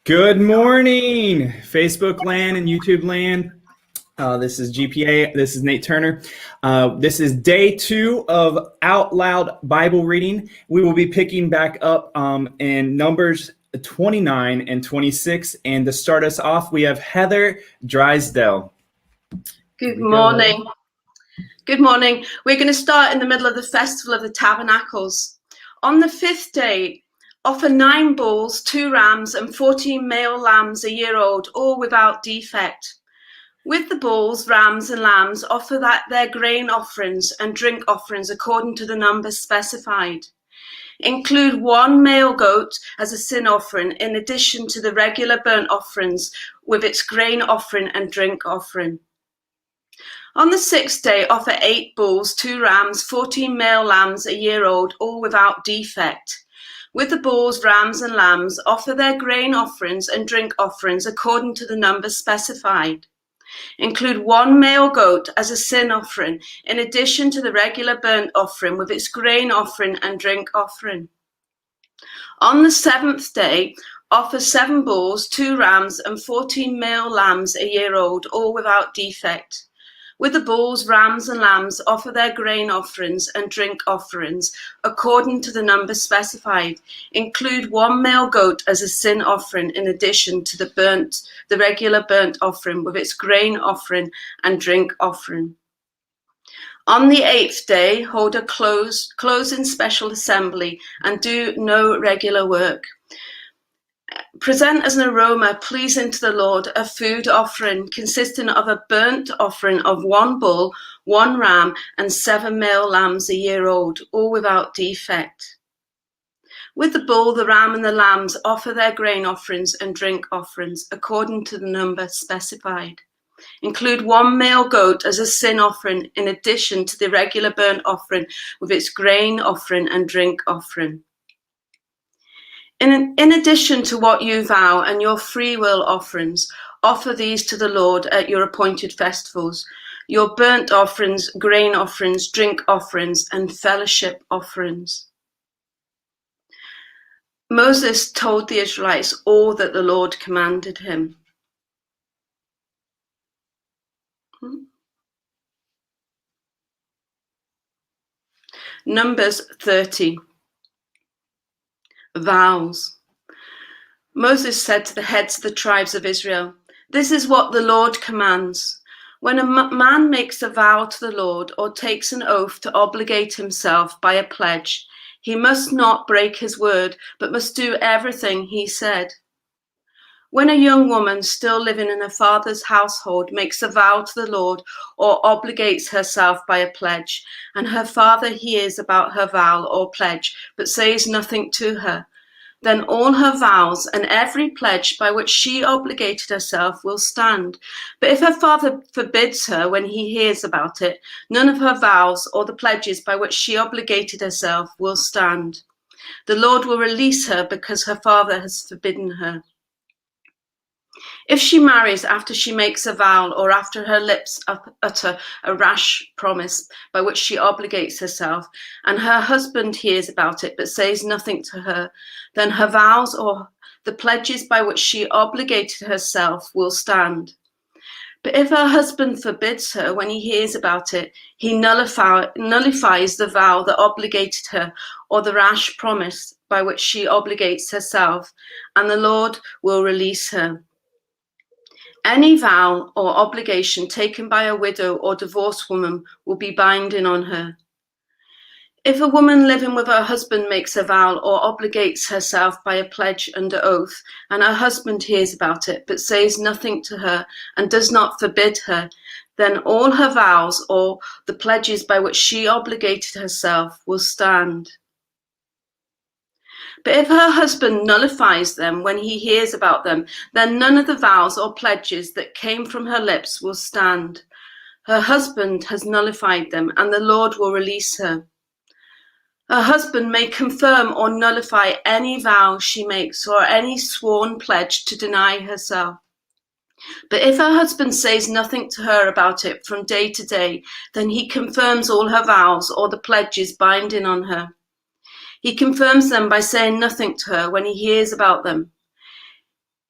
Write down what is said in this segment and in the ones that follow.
Good morning, Facebook land and YouTube land. This is GPA. This is Nate Turner. This is day 2 of Out Loud Bible reading. We will be picking back up in Numbers 29 and 26. And to start us off, we have Heather Drysdale. Good morning. Good morning. We're going to start in the middle of the Festival of the Tabernacles. On the 5th day, offer 9 bulls, 2 rams, and 14 male lambs a year old, all without defect. With the bulls, rams, and lambs, offer their grain offerings and drink offerings according to the number specified. Include 1 male goat as a sin offering in addition to the regular burnt offerings with its grain offering and drink offering. On the 6th day, offer 8 bulls, 2 rams, 14 male lambs a year old, all without defect. With the bulls, rams, and lambs, offer their grain offerings and drink offerings according to the number specified. Include 1 male goat as a sin offering, in addition to the regular burnt offering with its grain offering and drink offering. On the 7th day, offer 7 bulls, 2 rams, and 14 male lambs a year old, all without defect. With the bulls, rams, and lambs, offer their grain offerings and drink offerings according to the number specified. Include 1 male goat as a sin offering in addition to the regular burnt offering with its grain offering and drink offering. On the 8th day, hold a closing special assembly and do no regular work. Present as an aroma pleasing to the Lord a food offering consisting of a burnt offering of 1 bull, 1 ram, and 7 male lambs a year old, all without defect. With the bull, the ram, and the lambs, offer their grain offerings and drink offerings according to the number specified. Include 1 male goat as a sin offering in addition to the regular burnt offering with its grain offering and drink offering. In addition to what you vow and your free will offerings, offer these to the Lord at your appointed festivals, your burnt offerings, grain offerings, drink offerings, and fellowship offerings. Moses told the Israelites all that the Lord commanded him. Numbers 30. Vows. Moses said to the heads of the tribes of Israel, "This is what the Lord commands. When a man makes a vow to the Lord or takes an oath to obligate himself by a pledge, he must not break his word, but must do everything he said. When a young woman still living in her father's household makes a vow to the Lord or obligates herself by a pledge, and her father hears about her vow or pledge but says nothing to her, then all her vows and every pledge by which she obligated herself will stand. But if her father forbids her when he hears about it, none of her vows or the pledges by which she obligated herself will stand. The Lord will release her because her father has forbidden her. If she marries after she makes a vow or after her lips utter a rash promise by which she obligates herself, and her husband hears about it but says nothing to her, then her vows or the pledges by which she obligated herself will stand. But if her husband forbids her when he hears about it, he nullifies the vow that obligated her or the rash promise by which she obligates herself, and the Lord will release her. Any vow or obligation taken by a widow or divorced woman will be binding on her. If a woman living with her husband makes a vow or obligates herself by a pledge under oath, and her husband hears about it but says nothing to her and does not forbid her, then all her vows or the pledges by which she obligated herself will stand. But if her husband nullifies them when he hears about them, then none of the vows or pledges that came from her lips will stand. Her husband has nullified them, and the Lord will release her. Her husband may confirm or nullify any vow she makes or any sworn pledge to deny herself. But if her husband says nothing to her about it from day to day, then he confirms all her vows or the pledges binding on her. He confirms them by saying nothing to her when he hears about them.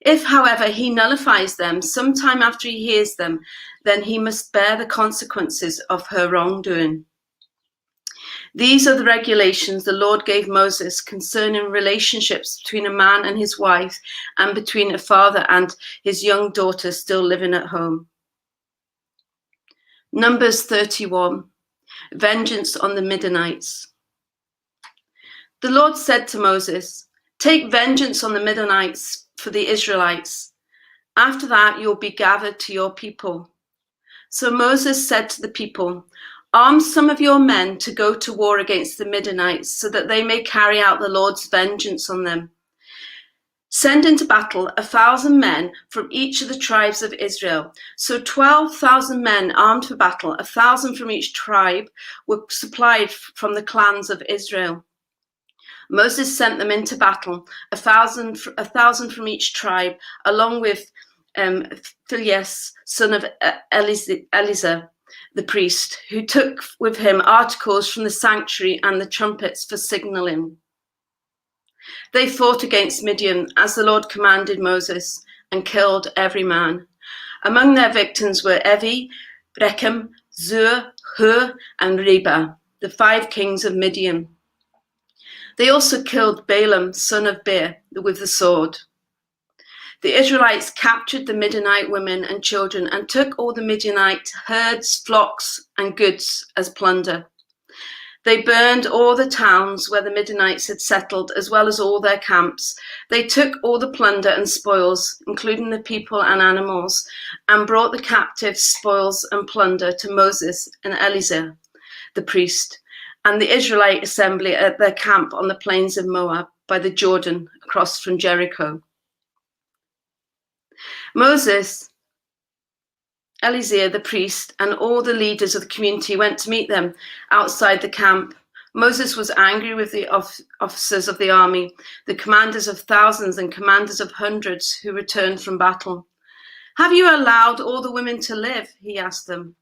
If, however, he nullifies them sometime after he hears them, then he must bear the consequences of her wrongdoing. These are the regulations the Lord gave Moses concerning relationships between a man and his wife, and between a father and his young daughter still living at home. Numbers 31, vengeance on the Midianites. The Lord said to Moses, "Take vengeance on the Midianites for the Israelites. After that, you'll be gathered to your people." So Moses said to the people, "Arm some of your men to go to war against the Midianites, so that they may carry out the Lord's vengeance on them. Send into battle 1,000 men from each of the tribes of Israel." So 12,000 men armed for battle, 1,000 from each tribe, were supplied from the clans of Israel. Moses sent them into battle, 1,000 from each tribe, along with Phinehas, son of Eleazar, the priest, who took with him articles from the sanctuary and the trumpets for signaling. They fought against Midian, as the Lord commanded Moses, and killed every man. Among their victims were Evi, Rechem, Zur, Hur, and Reba, the 5 kings of Midian. They also killed Balaam, son of Beor, with the sword. The Israelites captured the Midianite women and children and took all the Midianite herds, flocks, and goods as plunder. They burned all the towns where the Midianites had settled, as well as all their camps. They took all the plunder and spoils, including the people and animals, and brought the captives, spoils, and plunder to Moses and Eleazar, the priest, and the Israelite assembly at their camp on the plains of Moab by the Jordan, across from Jericho. Moses, Eleazar the priest, and all the leaders of the community went to meet them outside the camp. Moses was angry with the officers of the army, the commanders of thousands and commanders of hundreds who returned from battle. "Have you allowed all the women to live?" he asked them.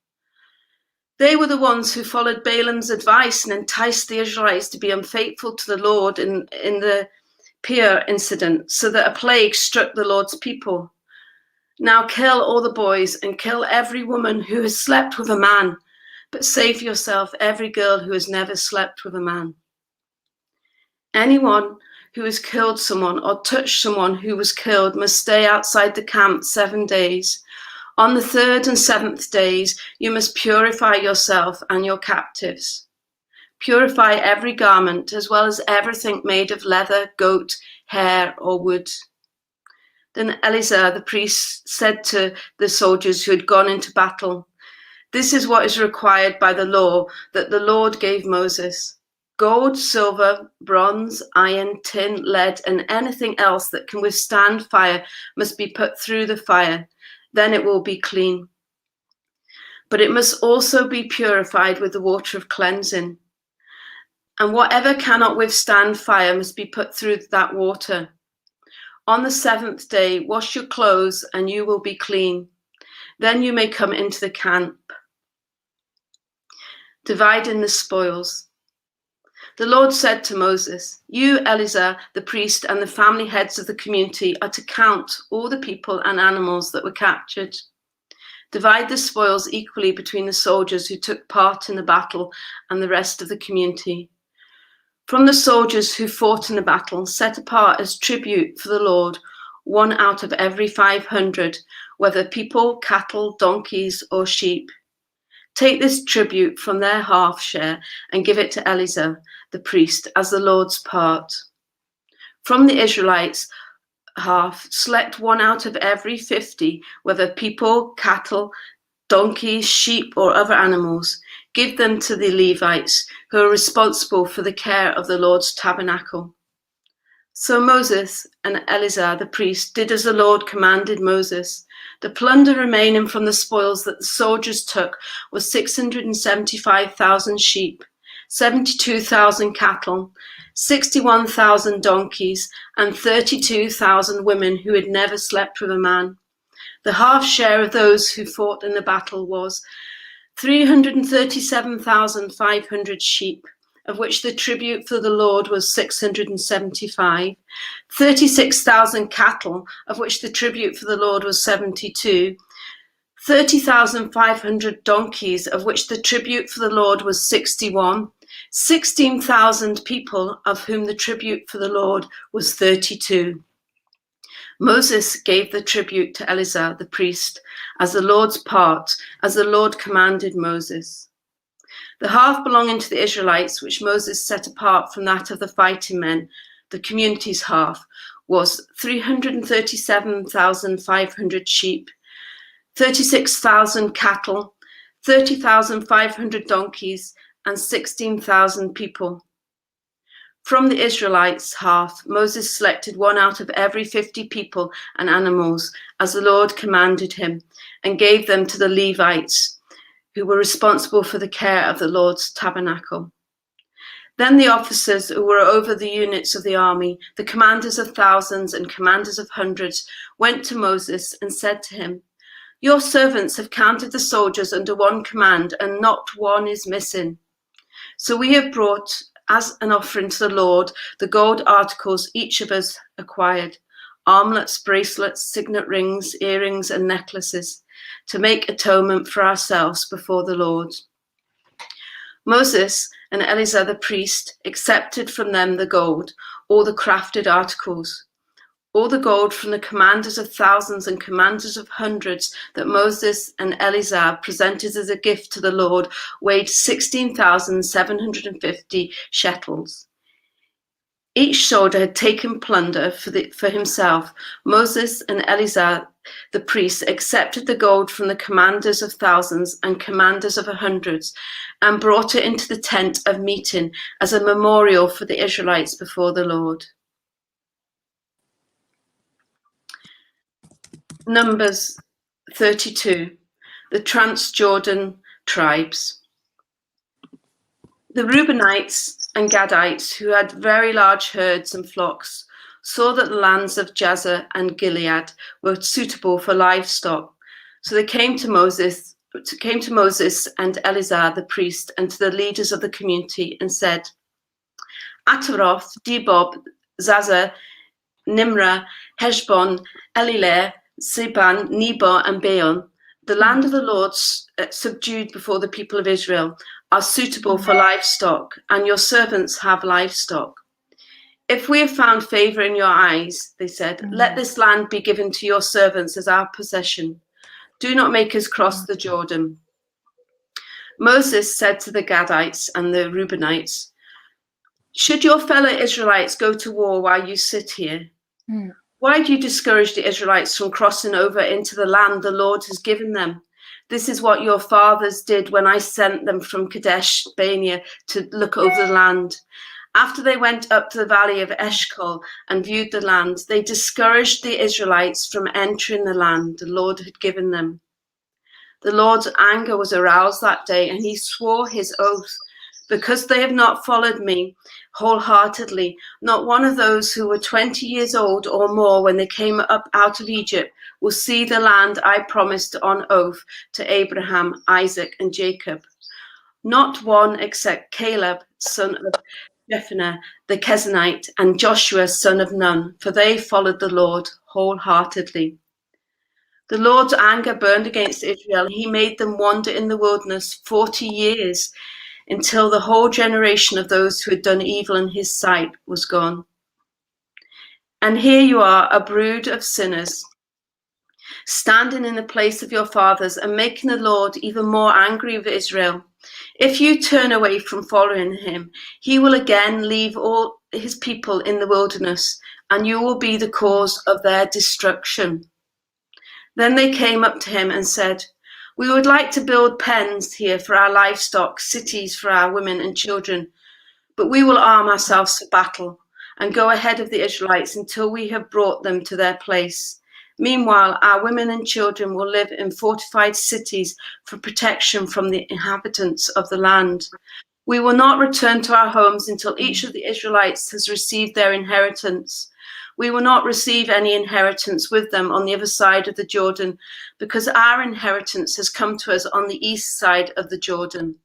They were the ones who followed Balaam's advice and enticed the Israelites to be unfaithful to the Lord in the Peor incident, so that a plague struck the Lord's people. Now kill all the boys and kill every woman who has slept with a man, but save for yourself every girl who has never slept with a man. Anyone who has killed someone or touched someone who was killed must stay outside the camp 7 days. On the 3rd and 7th days, you must purify yourself and your captives. Purify every garment, as well as everything made of leather, goat, hair, or wood. Then Eleazar the priest said to the soldiers who had gone into battle, "This is what is required by the law that the Lord gave Moses. Gold, silver, bronze, iron, tin, lead, and anything else that can withstand fire must be put through the fire. Then it will be clean. But it must also be purified with the water of cleansing. And whatever cannot withstand fire must be put through that water. On the 7th day, wash your clothes and you will be clean. Then you may come into the camp." Dividing the spoils. The Lord said to Moses, "You, Eleazar, the priest, and the family heads of the community are to count all the people and animals that were captured. Divide the spoils equally between the soldiers who took part in the battle and the rest of the community. From the soldiers who fought in the battle, set apart as tribute for the Lord 1 out of every 500, whether people, cattle, donkeys, or sheep. Take this tribute from their half share and give it to Eleazar, the priest, as the Lord's part. From the Israelites' half, select 1 out of every 50, whether people, cattle, donkeys, sheep, or other animals. Give them to the Levites, who are responsible for the care of the Lord's tabernacle." So Moses and Eleazar the priest did as the Lord commanded Moses. The plunder remaining from the spoils that the soldiers took was 675,000 sheep, 72,000 cattle, 61,000 donkeys, and 32,000 women who had never slept with a man. The half share of those who fought in the battle was 337,500 sheep, of which the tribute for the Lord was 675, 36,000 cattle, of which the tribute for the Lord was 72, 30,500 donkeys, of which the tribute for the Lord was 61, 16,000 people, of whom the tribute for the Lord was 32. Moses gave the tribute to Eleazar the priest as the Lord's part, as the Lord commanded Moses. The half belonging to the Israelites, which Moses set apart from that of the fighting men, the community's half, was 337,500 sheep, 36,000 cattle, 30,500 donkeys, and 16,000 people. From the Israelites' half, Moses selected one out of every 50 people and animals, as the Lord commanded him, and gave them to the Levites, who were responsible for the care of the Lord's tabernacle. Then the officers who were over the units of the army, the commanders of thousands and commanders of hundreds, went to Moses and said to him, "Your servants have counted the soldiers under one command, and not one is missing. So we have brought as an offering to the Lord the gold articles each of us acquired, armlets, bracelets, signet rings, earrings, and necklaces, to make atonement for ourselves before the Lord." Moses and Eleazar the priest accepted from them the gold, all the crafted articles. All the gold from the commanders of thousands and commanders of hundreds that Moses and Eleazar presented as a gift to the Lord weighed 16,750 shekels. Each soldier had taken plunder for himself. Moses and Eleazar the priests accepted the gold from the commanders of thousands and commanders of hundreds and brought it into the tent of meeting as a memorial for the Israelites before the Lord. Numbers 32, the Transjordan tribes. The Reubenites and Gadites, who had very large herds and flocks, saw that the lands of Jazer and Gilead were suitable for livestock. So they came to Moses and Eleazar the priest and to the leaders of the community and said, "Ataroth, Debob, Zaza, Nimrah, Heshbon, Elileh, Zeban, Nebo, and Beon, the land of the Lord subdued before the people of Israel, are suitable for livestock, and your servants have livestock. If we have found favor in your eyes," they said, "let this land be given to your servants as our possession. Do not make us cross the Jordan." Moses said to the Gadites and the Reubenites, "Should your fellow Israelites go to war while you sit here? Why do you discourage the Israelites from crossing over into the land the Lord has given them? This is what your fathers did when I sent them from Kadesh Barnea to look over the land. After they went up to the valley of Eshcol and viewed the land, they discouraged the Israelites from entering the land the Lord had given them. The Lord's anger was aroused that day, and he swore his oath, because they have not followed me wholeheartedly. Not one of those who were 20 years old or more when they came up out of Egypt will see the land I promised on oath to Abraham, Isaac, and Jacob. Not one except Caleb, son of Jephunneh the Kenizzite, and Joshua, son of Nun, for they followed the Lord wholeheartedly. The Lord's anger burned against Israel, and he made them wander in the wilderness 40 years, until the whole generation of those who had done evil in his sight was gone. And here you are, a brood of sinners, standing in the place of your fathers and making the Lord even more angry with Israel. If you turn away from following him, he will again leave all his people in the wilderness, and you will be the cause of their destruction." Then they came up to him and said, "We would like to build pens here for our livestock, cities for our women and children, but we will arm ourselves for battle and go ahead of the Israelites until we have brought them to their place. Meanwhile, our women and children will live in fortified cities for protection from the inhabitants of the land. We will not return to our homes until each of the Israelites has received their inheritance. We will not receive any inheritance with them on the other side of the Jordan, because our inheritance has come to us on the east side of the Jordan."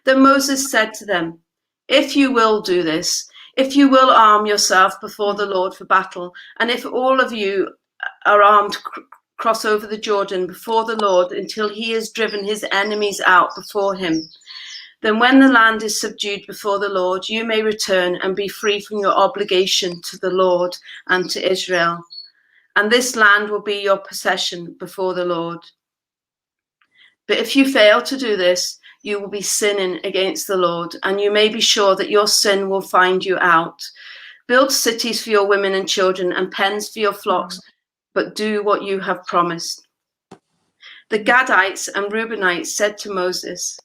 Then Moses said to them, If you will do this, if you will arm yourself before the Lord for battle, and if all of you are armed, cross over the Jordan before the Lord until he has driven his enemies out before him, then when the land is subdued before the Lord, you may return and be free from your obligation to the Lord and to Israel. And this land will be your possession before the Lord. But if you fail to do this, you will be sinning against the Lord, and you may be sure that your sin will find you out. Build cities for your women and children and pens for your flocks, but do what you have promised. The Gadites and Reubenites said to Moses,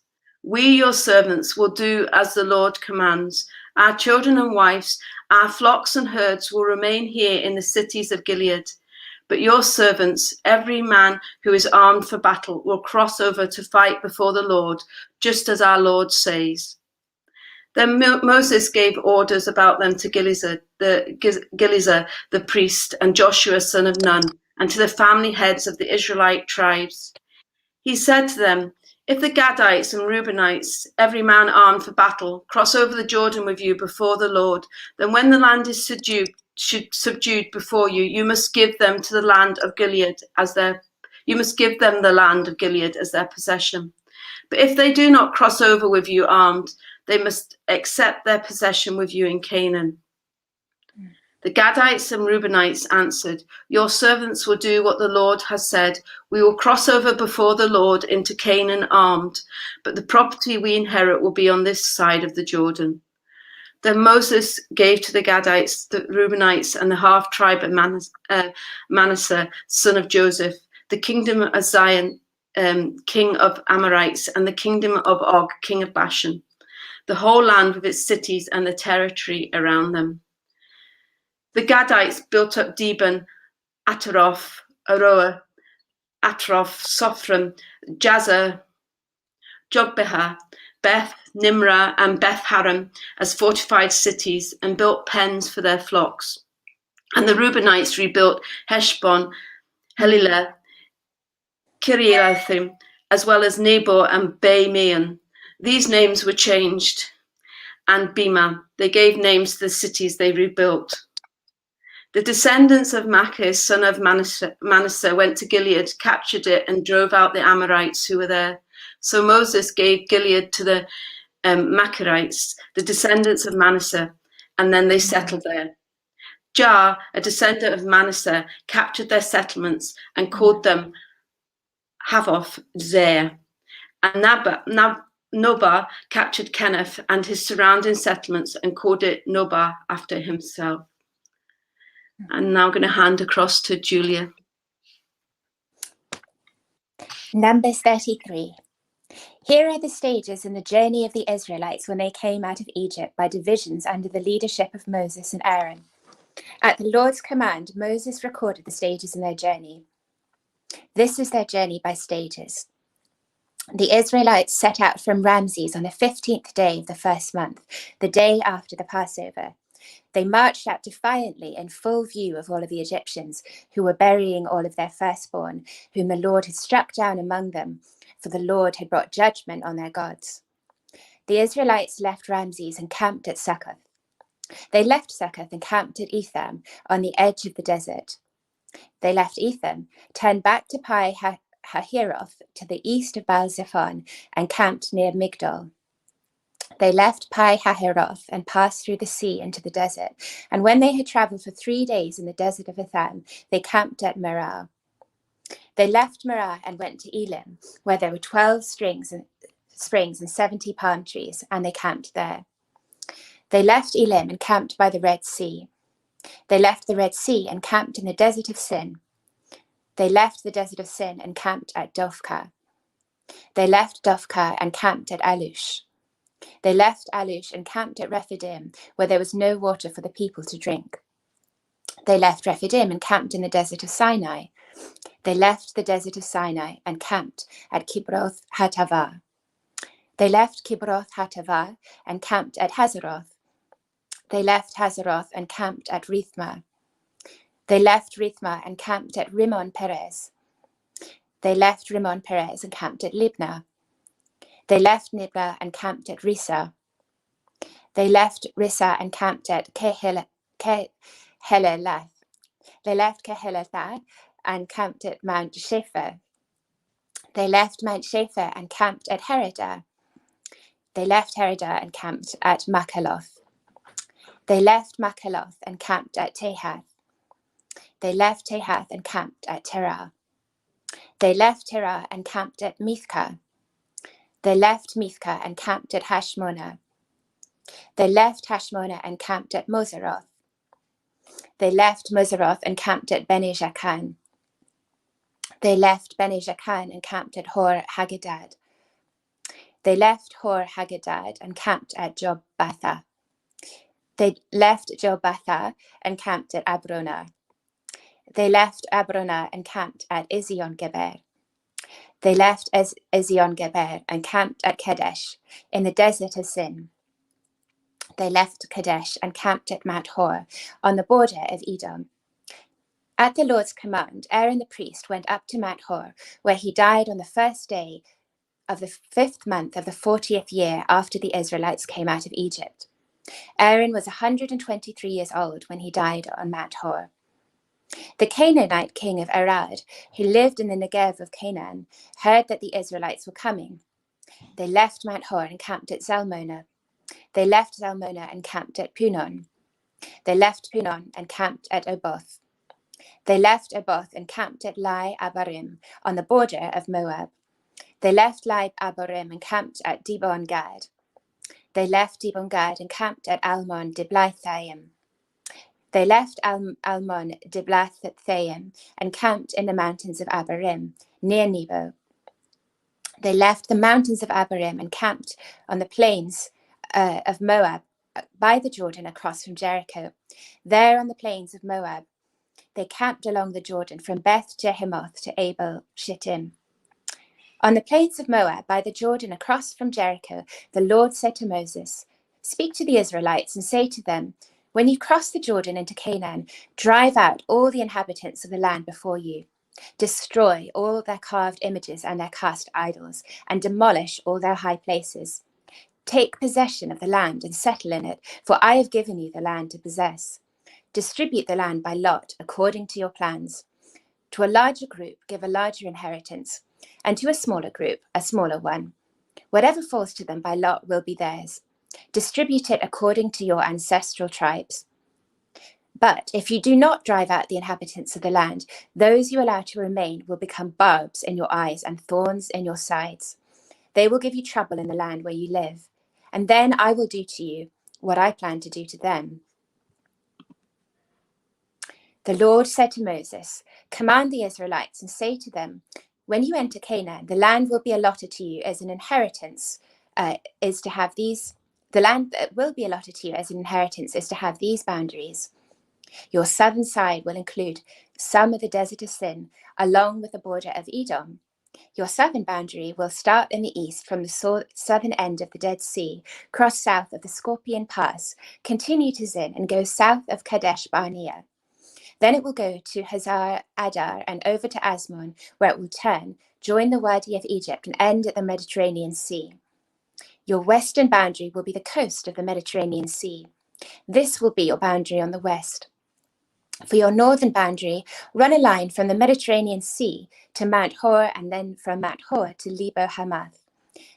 we, your servants, will do as the Lord commands. Our children and wives, our flocks and herds will remain here in the cities of Gilead. But your servants, every man who is armed for battle, will cross over to fight before the Lord, just as our Lord says. Then Moses gave orders about them to Gilizar the priest, and Joshua son of Nun, and to the family heads of the Israelite tribes. He said to them, if the Gadites and Reubenites, every man armed for battle, cross over the Jordan with you before the Lord, then when the land is subdued before you, you must give them to the land of Gilead as their possession. But if they do not cross over with you armed, they must accept their possession with you in Canaan. The Gadites and Reubenites answered, your servants will do what the Lord has said. We will cross over before the Lord into Canaan armed, but the property we inherit will be on this side of the Jordan. Then Moses gave to the Gadites, the Reubenites, and the half-tribe of Manasseh, son of Joseph, the kingdom of Zion, king of Amorites, and the kingdom of Og, king of Bashan, the whole land with its cities and the territory around them. The Gadites built up Dibon, Ataroth, Aroer, Atroth, Sophron, Jazer, Jogbehah, Beth Nimrah, and Beth Haram as fortified cities, and built pens for their flocks. And the Reubenites rebuilt Heshbon, Helilah, Kiriathim, as well as Nebo and Beit-Meon. These names were changed, and Bema. They gave names to the cities they rebuilt. The descendants of Machir, son of Manasseh, went to Gilead, captured it, and drove out the Amorites who were there. So Moses gave Gilead to the Machirites, the descendants of Manasseh, and then they settled there. Jah, a descendant of Manasseh, captured their settlements and called them Havoth Zeir. And Nobah captured Kenath and his surrounding settlements and called it Nobah after himself. And now I'm going to hand across to Julia. Numbers 33. Here are the stages in the journey of the Israelites when they came out of Egypt by divisions under the leadership of Moses and Aaron. At the Lord's command, Moses recorded the stages in their journey. This is their journey by stages. The Israelites set out from Ramses on the 15th day of the first month, the day after the Passover. They marched out defiantly in full view of all of the Egyptians, who were burying all of their firstborn, whom the Lord had struck down among them, for the Lord had brought judgment on their gods. The Israelites left Ramses and camped at Succoth. They left Succoth and camped at Etham, on the edge of the desert. They left Etham, turned back to Pi Hahiroth, to the east of Baal-Zephon, and camped near Migdol. They left Pi Hahiroth and passed through the sea into the desert, and when they had travelled for 3 days in the desert of Etham, they camped at Merah. They left Merah and went to Elim, where there were 12 springs and 70 palm trees, and they camped there. They left Elim and camped by the Red Sea. They left the Red Sea and camped in the desert of Sin. They left the desert of Sin and camped at Dophkah. They left Dophkah and camped at Alush. They left Alush and camped at Rephidim, where there was no water for the people to drink. They left Rephidim and camped in the desert of Sinai. They left the desert of Sinai and camped at Kibroth Hattaavah. They left Kibroth Hattaavah and camped at Hazeroth. They left Hazeroth and camped at Rithmah. They left Rithmah and camped at Rimmon Perez. They left Rimmon Perez and camped at Libnah. They left Libnah and camped at Rissah. They left Rissa and camped at Kehelath. They left Kehelath and camped at Mount Shepher. They left Mount Shepher and camped at Heradah. They left Heradah and camped at Makaloth. They left Makaloth and camped at Tehath. They left Tehath and camped at Terah. They left Terah and camped at Mithkah. They left Mithkah and camped at Hashmonah. They left Hashmonah and camped at Moseroth. They left Moseroth and camped at Bene-Jaakan. They left Bene-Jaakan and camped at Hor Haggidgad. They left Hor Haggidgad and camped at Jobbathah. They left Jobbathah and camped at Abronah. They left Abronah and camped at Ezion-Geber. They left Ezion-Geber and camped at Kadesh in the desert of Sin. They left Kadesh and camped at Mount Hor on the border of Edom. At the Lord's command, Aaron the priest went up to Mount Hor, where he died on the first day of the 5th month of the 40th year after the Israelites came out of Egypt. Aaron was 123 years old when he died on Mount Hor. The Canaanite king of Arad, who lived in the Negev of Canaan, heard that the Israelites were coming. They left Mount Hor and camped at Zalmonah. They left Zalmonah and camped at Punon. They left Punon and camped at Oboth. They left Oboth and camped at Lai Abarim on the border of Moab. They left Lai Abarim and camped at Dibon Gad. They left Dibon Gad and camped at Almon Diblathaim. They left Almon Diblathaim and camped in the mountains of Abarim, near Nebo. They left the mountains of Abarim and camped on the plains of Moab by the Jordan across from Jericho. There on the plains of Moab, they camped along the Jordan from Beth Jehimoth to Abel Shittim. On the plains of Moab by the Jordan across from Jericho, the Lord said to Moses, "Speak to the Israelites and say to them, when you cross the Jordan into Canaan, drive out all the inhabitants of the land before you. Destroy all their carved images and their cast idols, and demolish all their high places. Take possession of the land and settle in it, for I have given you the land to possess. Distribute the land by lot according to your plans. To a larger group, give a larger inheritance, and to a smaller group, a smaller one. Whatever falls to them by lot will be theirs. Distribute it according to your ancestral tribes. But if you do not drive out the inhabitants of the land, those you allow to remain will become barbs in your eyes and thorns in your sides. They will give you trouble in the land where you live, and then I will do to you what I plan to do to them." The Lord said to Moses, "Command the Israelites and say to them, when you enter Canaan, the land will be allotted to you as an inheritance, the land that will be allotted to you as an inheritance is to have these boundaries. Your southern side will include some of the desert of Sin, along with the border of Edom. Your southern boundary will start in the east from the southern end of the Dead Sea, cross south of the Scorpion Pass, continue to Zin, and go south of Kadesh Barnea. Then it will go to Hazar Adar and over to Asmon, where it will turn, join the Wadi of Egypt, and end at the Mediterranean Sea. Your western boundary will be the coast of the Mediterranean Sea. This will be your boundary on the west. For your northern boundary, run a line from the Mediterranean Sea to Mount Hor, and then from Mount Hor to Lebo Hamath.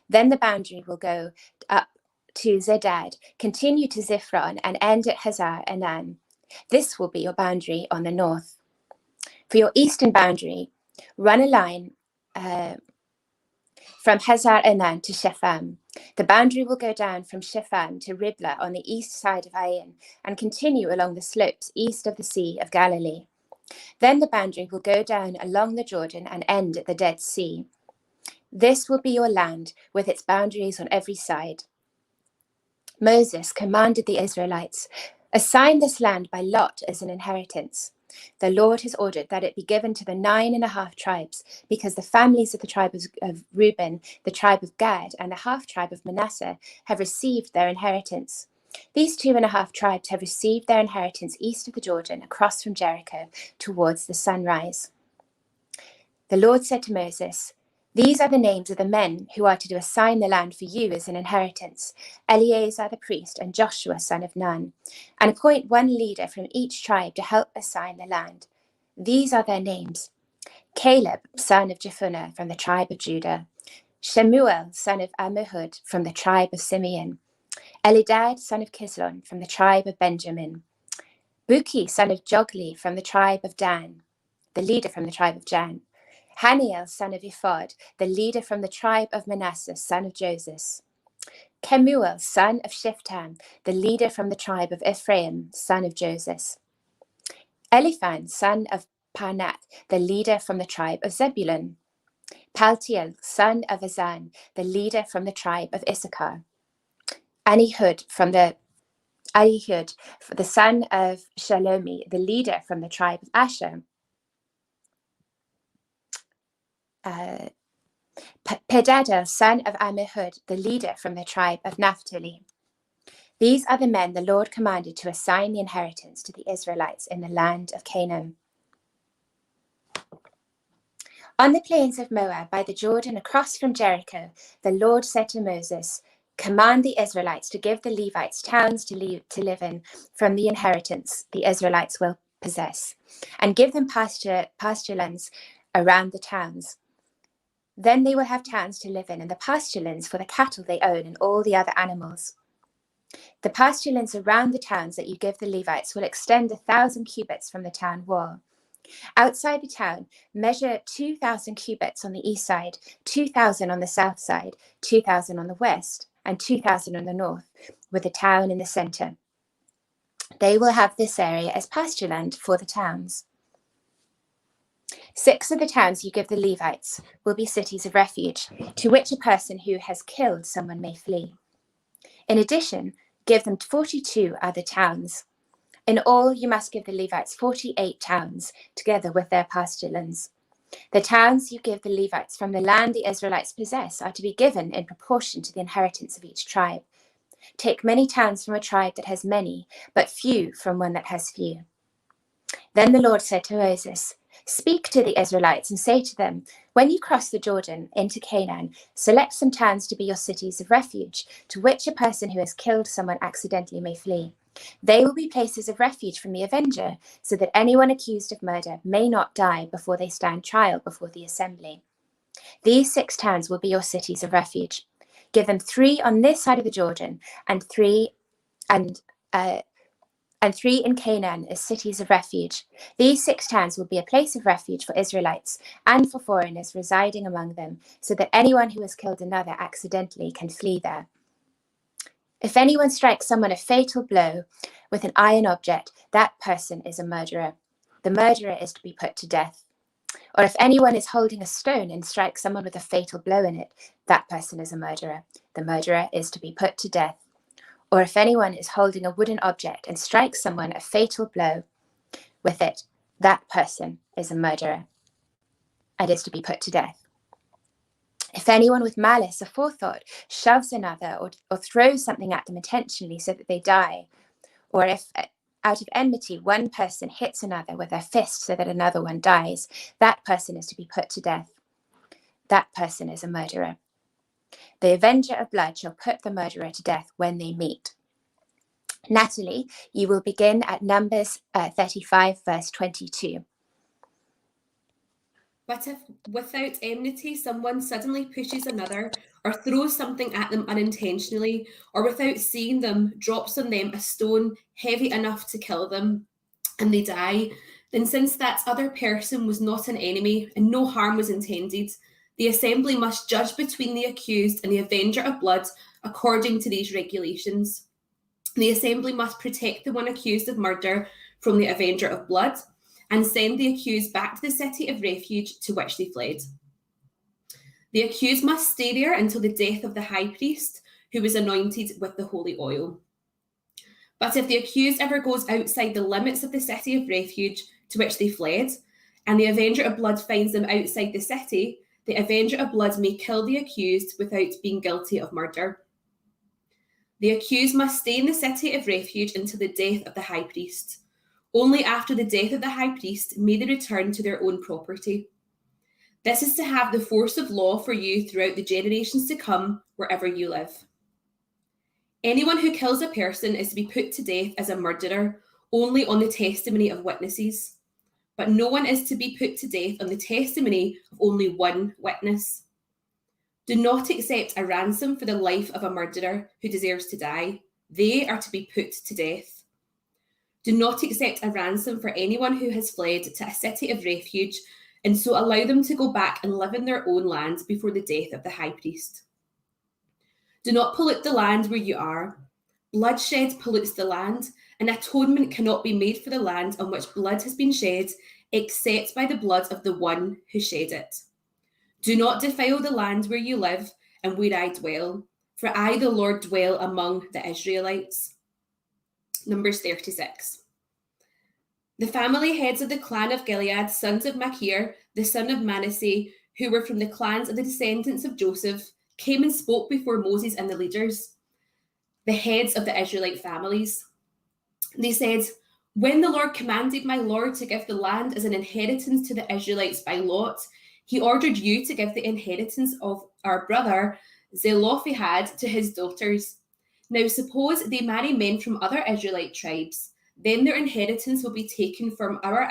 Then the boundary will go up to Zedad, continue to Ziphron, and end at Hazar Enan. This will be your boundary on the north. For your eastern boundary, run a line from Hazar Enan to Shepham. The boundary will go down from Shepham to Riblah on the east side of Ain and continue along the slopes east of the Sea of Galilee. Then the boundary will go down along the Jordan and end at the Dead Sea. This will be your land with its boundaries on every side." Moses commanded the Israelites, "Assign this land by lot as an inheritance. The Lord has ordered that it be given to the 9.5 tribes, because the families of the tribe of Reuben, the tribe of Gad, and the half-tribe of Manasseh have received their inheritance. These 2.5 tribes have received their inheritance east of the Jordan, across from Jericho, towards the sunrise." The Lord said to Moses, These are the names of the men who are to assign the land for you as an inheritance: Eleazar the priest and Joshua son of Nun. And appoint one leader from each tribe to help assign the land. These are their names: Caleb son of Jephunneh from the tribe of Judah, Shemuel son of Ammihud from the tribe of Simeon, Elidad son of Kislon from the tribe of Benjamin, Buki son of Jogli from the tribe of Dan, the leader from the tribe of Jan, Haniel son of Ephod, the leader from the tribe of Manasseh, son of Joseph, Kemuel son of Shiftan, the leader from the tribe of Ephraim, son of Joseph, Eliphan son of Parnath, the leader from the tribe of Zebulun, Paltiel son of Azan, the leader from the tribe of Issachar, Ahihud, the son of Shalomi, the leader from the tribe of Asher, Pedadel son of Ammihud, the leader from the tribe of Naphtali. These are the men the Lord commanded to assign the inheritance to the Israelites in the land of Canaan. On the plains of Moab, by the Jordan, across from Jericho, the Lord said to Moses, "Command the Israelites to give the Levites towns to live in from the inheritance the Israelites will possess, and give them pasture lands around the towns. Then they will have towns to live in, and the pasture lands for the cattle they own and all the other animals. The pasture lands around the towns that you give the Levites will extend 1,000 cubits from the town wall. Outside the town, measure 2,000 cubits on the east side, 2,000 on the south side, 2,000 on the west, and 2,000 on the north, with the town in the center. They will have this area as pasture land for the towns. 6 of the towns you give the Levites will be cities of refuge, to which a person who has killed someone may flee. In addition, give them 42 other towns. In all, you must give the Levites 48 towns, together with their pasture lands. The towns you give the Levites from the land the Israelites possess are to be given in proportion to the inheritance of each tribe. Take many towns from a tribe that has many, but few from one that has few." Then the Lord said to Moses, "Speak to the Israelites and say to them, when you cross the Jordan into Canaan, select some towns to be your cities of refuge, to which a person who has killed someone accidentally may flee. They will be places of refuge from the avenger, so that anyone accused of murder may not die before they stand trial before the assembly. These 6 towns will be your cities of refuge. Give them 3 on this side of the Jordan, and 3 in Canaan as cities of refuge. These 6 towns will be a place of refuge for Israelites and for foreigners residing among them, so that anyone who has killed another accidentally can flee there. If anyone strikes someone a fatal blow with an iron object, that person is a murderer. The murderer is to be put to death. Or if anyone is holding a stone and strikes someone with a fatal blow in it, that person is a murderer. The murderer is to be put to death. Or if anyone is holding a wooden object and strikes someone a fatal blow with it, that person is a murderer and is to be put to death. If anyone with malice aforethought shoves another or throws something at them intentionally so that they die, or if out of enmity one person hits another with their fist so that another one dies, that person is to be put to death. That person is a murderer. The avenger of blood shall put the murderer to death when they meet." Natalie, you will begin at Numbers 35, verse 22. "But if without enmity someone suddenly pushes another or throws something at them unintentionally, or without seeing them drops on them a stone heavy enough to kill them, and they die, then since that other person was not an enemy and no harm was intended, the assembly must judge between the accused and the avenger of blood according to these regulations. The assembly must protect the one accused of murder from the avenger of blood, and send the accused back to the city of refuge to which they fled. The accused must stay there until the death of the high priest, who was anointed with the holy oil. But if the accused ever goes outside the limits of the city of refuge to which they fled, and the avenger of blood finds them outside the city, the avenger of blood may kill the accused without being guilty of murder. The accused must stay in the city of refuge until the death of the high priest. Only after the death of the high priest may they return to their own property. This is to have the force of law for you throughout the generations to come, wherever you live. Anyone who kills a person is to be put to death as a murderer, only on the testimony of witnesses. But no one is to be put to death on the testimony of only one witness. Do not accept a ransom for the life of a murderer who deserves to die. They are to be put to death. Do not accept a ransom for anyone who has fled to a city of refuge, and so allow them to go back and live in their own land before the death of the high priest. Do not pollute the land where you are. Bloodshed pollutes the land, and atonement cannot be made for the land on which blood has been shed, except by the blood of the one who shed it. Do not defile the land where you live and where I dwell, for I, the Lord, dwell among the Israelites. Numbers 36. The family heads of the clan of Gilead, sons of Machir, the son of Manasseh, who were from the clans of the descendants of Joseph, came and spoke before Moses and the leaders, the heads of the Israelite families. They said, "When the Lord commanded my Lord to give the land as an inheritance to the Israelites by lot, he ordered you to give the inheritance of our brother Zelophehad to his daughters. Now suppose they marry men from other Israelite tribes. Then their inheritance will be taken from our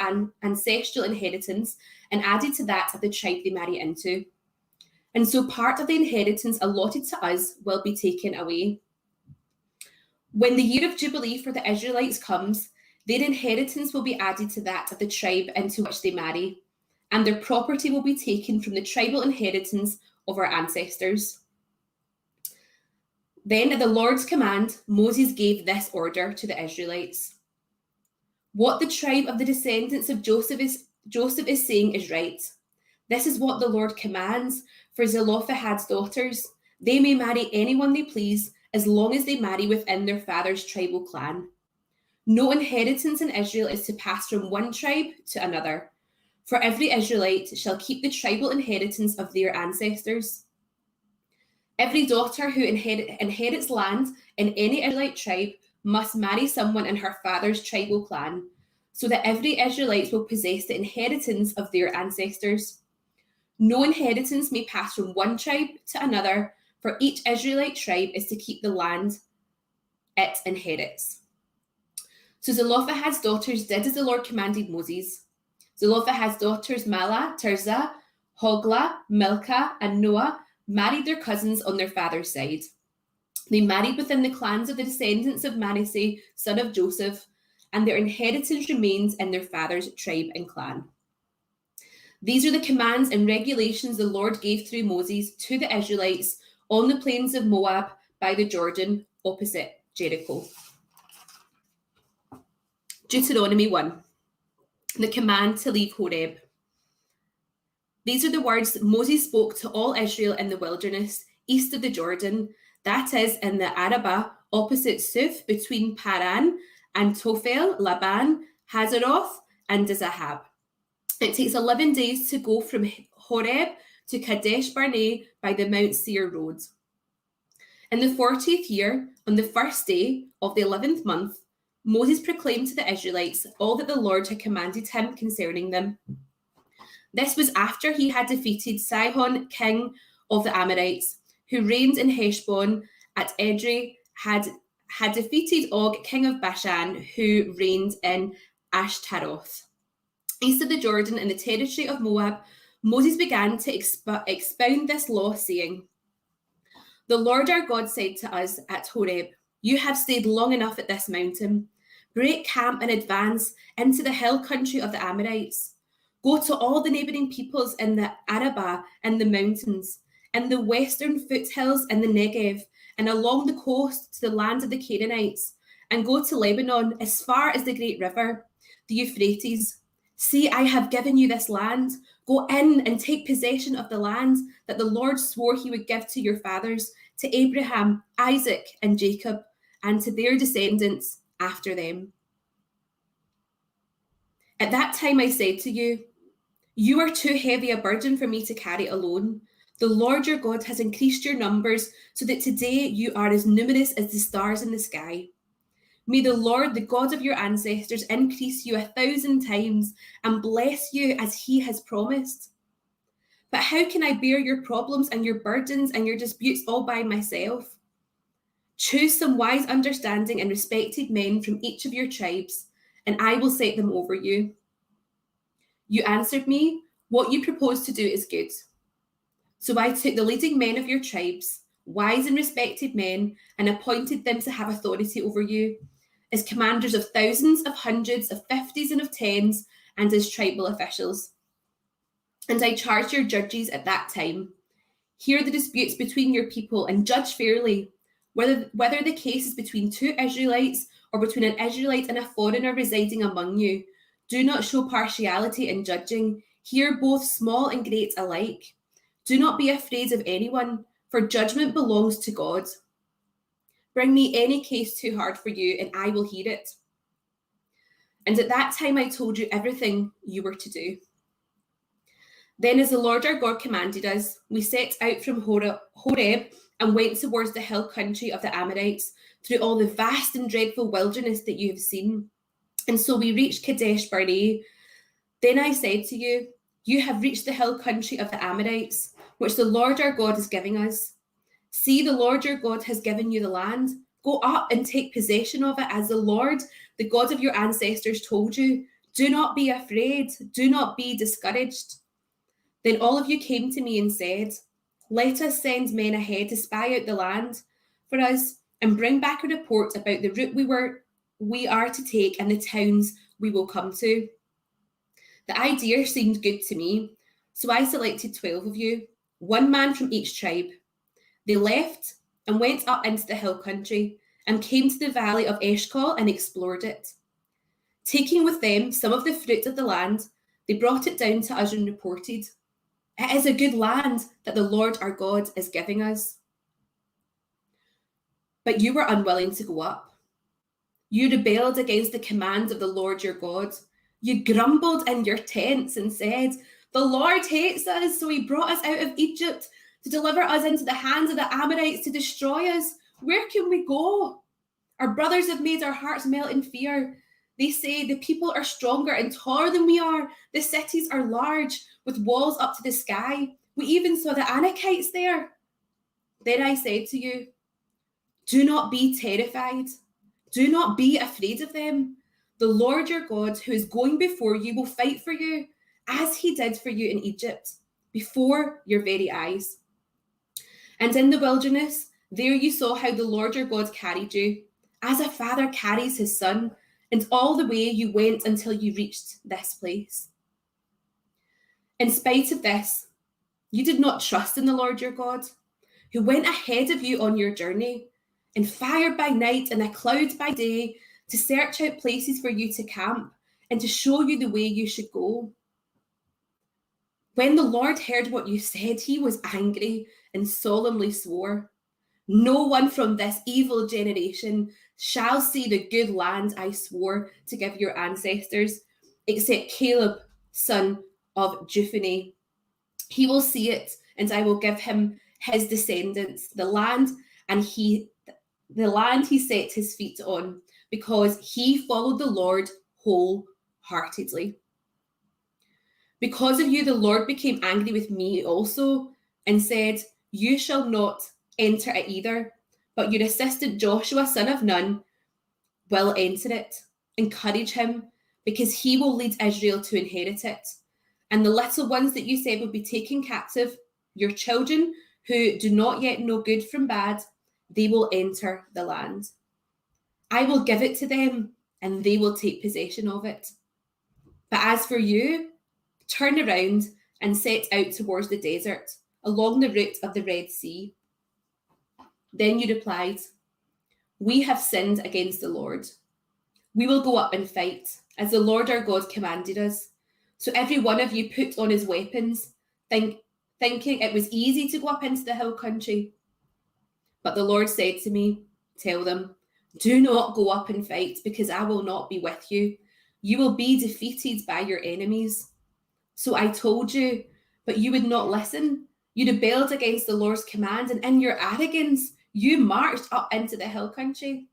ancestral inheritance and added to that of the tribe they marry into. And so part of the inheritance allotted to us will be taken away. When the year of Jubilee for the Israelites comes, their inheritance will be added to that of the tribe into which they marry, and their property will be taken from the tribal inheritance of our ancestors." Then at the Lord's command, Moses gave this order to the Israelites. What the tribe of the descendants of Joseph is saying is right. This is what the Lord commands for Zelophehad's daughters. They may marry anyone they please, as long as they marry within their father's tribal clan. No inheritance in Israel is to pass from one tribe to another, for every Israelite shall keep the tribal inheritance of their ancestors. Every daughter who inherits land in any Israelite tribe must marry someone in her father's tribal clan, so that every Israelite will possess the inheritance of their ancestors. No inheritance may pass from one tribe to another, for each Israelite tribe is to keep the land it inherits. So Zelophehad's daughters did as the Lord commanded Moses. Zelophehad's daughters Mahlah, Tirzah, Hoglah, Milcah, and Noah married their cousins on their father's side. They married within the clans of the descendants of Manasseh, son of Joseph, and their inheritance remains in their father's tribe and clan. These are the commands and regulations the Lord gave through Moses to the Israelites on the plains of Moab by the Jordan opposite Jericho. Deuteronomy 1, the command to leave Horeb. These are the words Moses spoke to all Israel in the wilderness, east of the Jordan, that is, in the Arabah, opposite Suf, between Paran and Tophel, Laban, Hazeroth, and Dizahab. It takes 11 days to go from Horeb to Kadesh Barnea by the Mount Seir road. In the 40th year, on the first day of the 11th month, Moses proclaimed to the Israelites all that the Lord had commanded him concerning them. This was after he had defeated Sihon, king of the Amorites, who reigned in Heshbon. At Edrei had defeated Og, king of Bashan, who reigned in Ashtaroth. East of the Jordan in the territory of Moab, Moses began to expound this law, saying, "The Lord our God said to us at Horeb, 'You have stayed long enough at this mountain. Break camp and advance into the hill country of the Amorites. Go to all the neighbouring peoples in the Arabah and the mountains, and the western foothills and the Negev, and along the coast to the land of the Canaanites, and go to Lebanon as far as the great river, the Euphrates. See, I have given you this land. Go in and take possession of the land that the Lord swore he would give to your fathers, to Abraham, Isaac, and Jacob, and to their descendants after them.' At that time I said to you, 'You are too heavy a burden for me to carry alone. The Lord your God has increased your numbers so that today you are as numerous as the stars in the sky. May the Lord, the God of your ancestors, increase you 1,000 times and bless you as he has promised.' But how can I bear your problems and your burdens and your disputes all by myself? Choose some wise, understanding, and respected men from each of your tribes, and I will set them over you. You answered me, what you propose to do is good. So I took the leading men of your tribes, wise and respected men, and appointed them to have authority over you, as commanders of thousands, of hundreds, of fifties, and of tens, and as tribal officials. And I charged your judges at that time, hear the disputes between your people and judge fairly, whether the case is between two Israelites or between an Israelite and a foreigner residing among you. Do not show partiality in judging. Hear both small and great alike. Do not be afraid of anyone, for judgment belongs to God. Bring me any case too hard for you, and I will hear it. And at that time I told you everything you were to do. Then, as the Lord our God commanded us, we set out from Horeb and went towards the hill country of the Amorites, through all the vast and dreadful wilderness that you have seen. And so we reached Kadesh Barnea. Then I said to you, you have reached the hill country of the Amorites, which the Lord our God is giving us. See, the Lord your God has given you the land. Go up and take possession of it, as the Lord, the God of your ancestors, told you. Do not be afraid. Do not be discouraged. Then all of you came to me and said, let us send men ahead to spy out the land for us and bring back a report about the route we are to take and the towns we will come to. The idea seemed good to me, so I selected 12 of you, one man from each tribe. They left and went up into the hill country and came to the valley of Eshcol and explored it. Taking with them some of the fruit of the land, they brought it down to us and reported, it is a good land that the Lord our God is giving us. But you were unwilling to go up. You rebelled against the command of the Lord your God. You grumbled in your tents and said, the Lord hates us, so he brought us out of Egypt to deliver us into the hands of the Amorites to destroy us. Where can we go? Our brothers have made our hearts melt in fear. They say the people are stronger and taller than we are. The cities are large, with walls up to the sky. We even saw the Anakites there. Then I said to you, do not be terrified. Do not be afraid of them. The Lord your God, who is going before you, will fight for you, as he did for you in Egypt, before your very eyes. And in the wilderness, there you saw how the Lord your God carried you, as a father carries his son, and all the way you went until you reached this place. In spite of this, you did not trust in the Lord your God, who went ahead of you on your journey, in fire by night and a cloud by day, to search out places for you to camp and to show you the way you should go. When the Lord heard what you said, he was angry and solemnly swore, no one from this evil generation shall see the good land I swore to give your ancestors, except Caleb, son of Jephunneh. He will see it, and I will give him his descendants the land he set his feet on, because he followed the Lord wholeheartedly. Because of you, the Lord became angry with me also, and said, you shall not enter it either, but your assistant Joshua, son of Nun, will enter it. Encourage him, because he will lead Israel to inherit it. And the little ones that you said will be taken captive, your children who do not yet know good from bad, they will enter the land. I will give it to them, and they will take possession of it. But as for you, turn around and set out towards the desert, along the route of the Red Sea. Then you replied, we have sinned against the Lord. We will go up and fight, as the Lord our God commanded us. So every one of you put on his weapons, thinking it was easy to go up into the hill country. But the Lord said to me, tell them, do not go up and fight, because I will not be with you. You will be defeated by your enemies. So I told you, but you would not listen. You rebelled against the Lord's command, and in your arrogance, you marched up into the hill country.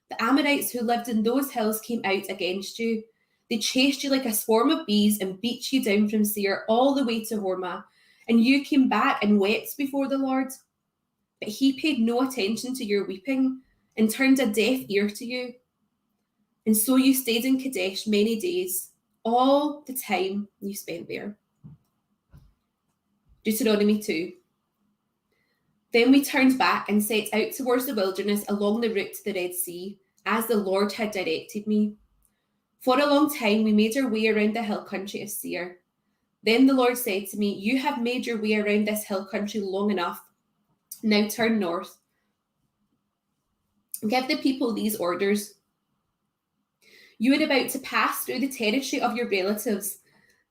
The Amorites who lived in those hills came out against you. They chased you like a swarm of bees and beat you down from Seir all the way to Hormah, and you came back and wept before the Lord. But he paid no attention to your weeping and turned a deaf ear to you. And so you stayed in Kadesh many days, all the time you spent there. Deuteronomy 2. Then we turned back and set out towards the wilderness along the route to the Red Sea, as the Lord had directed me. For a long time we made our way around the hill country of Seir. Then the Lord said to me, you have made your way around this hill country long enough. Now turn north. Give the people these orders. You are about to pass through the territory of your relatives,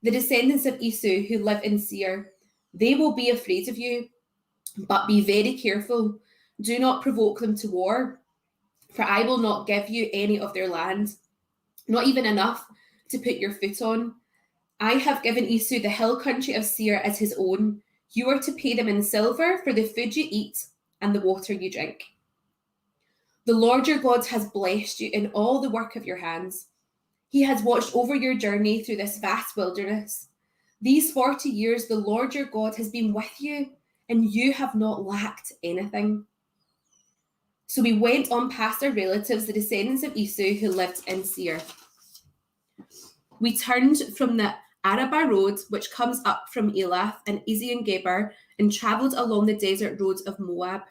the descendants of Esau who live in Seir. They will be afraid of you, but be very careful. Do not provoke them to war, for I will not give you any of their land, not even enough to put your foot on. I have given Esau the hill country of Seir as his own. You are to pay them in silver for the food you eat and the water you drink. The Lord your God has blessed you in all the work of your hands. He has watched over your journey through this vast wilderness. These 40 years, the Lord your God has been with you, and you have not lacked anything. So we went on past our relatives, the descendants of Esau who lived in Seir. We turned from the Arabah road, which comes up from Elath and Ezion-Geber, and travelled along the desert road of Moab.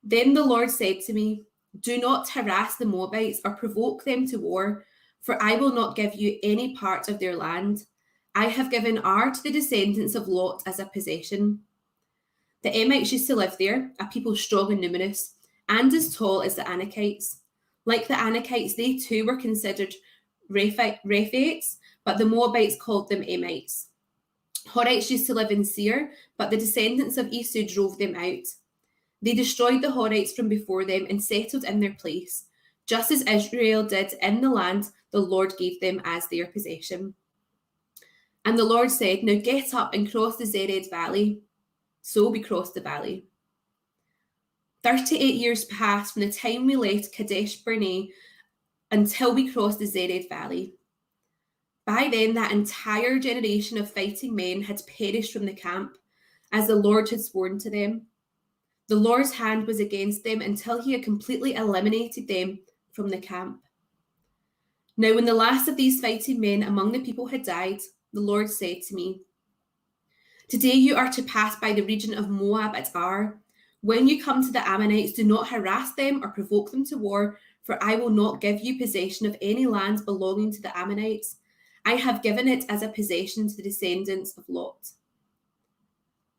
Then the Lord said to me, do not harass the Moabites or provoke them to war, for I will not give you any part of their land. I have given Ar to the descendants of Lot as a possession. The Emites used to live there, a people strong and numerous, and as tall as the Anakites. Like the Anakites, they too were considered Rephaites, but the Moabites called them Emites. Horites used to live in Seir, but the descendants of Esau drove them out. They destroyed the Horites from before them and settled in their place, just as Israel did in the land the Lord gave them as their possession. And the Lord said, now get up and cross the Zered Valley. So we crossed the valley. 38 years passed from the time we left Kadesh Barnea until we crossed the Zered Valley. By then, that entire generation of fighting men had perished from the camp, as the Lord had sworn to them. The Lord's hand was against them until he had completely eliminated them from the camp. Now, when the last of these fighting men among the people had died, the Lord said to me, today you are to pass by the region of Moab at Ar. When you come to the Ammonites, do not harass them or provoke them to war, for I will not give you possession of any land belonging to the Ammonites. I have given it as a possession to the descendants of Lot.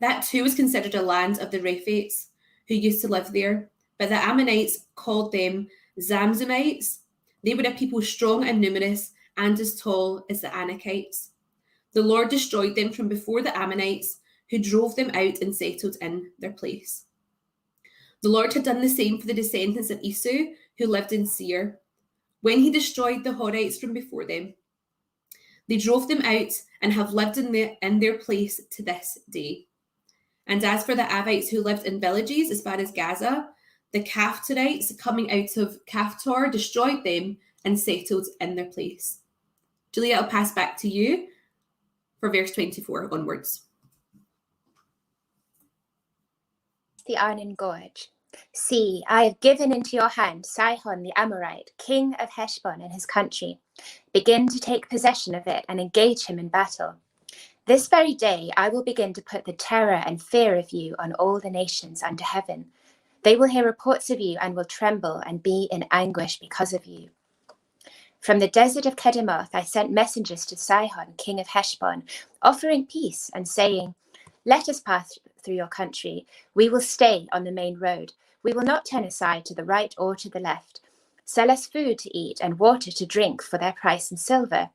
That too was considered a land of the Rephaites, who used to live there, but the Ammonites called them Zamzumites. They were a people strong and numerous and as tall as the Anakites. The Lord destroyed them from before the Ammonites, who drove them out and settled in their place. The Lord had done the same for the descendants of Esau, who lived in Seir. When he destroyed the Horites from before them, they drove them out and have lived in their place to this day. And as for the Avites who lived in villages as far as Gaza, the Caphtorites coming out of Caphtor destroyed them and settled in their place. Julia, I'll pass back to you for verse 24 onwards. The Arnon Gorge. See, I have given into your hand Sihon the Amorite, king of Heshbon and his country. Begin to take possession of it and engage him in battle. This very day I will begin to put the terror and fear of you on all the nations under heaven. They will hear reports of you and will tremble and be in anguish because of you. From the desert of Kedemoth I sent messengers to Sihon, king of Heshbon, offering peace and saying, let us pass through your country. We will stay on the main road. We will not turn aside to the right or to the left. Sell us food to eat and water to drink for their price in silver.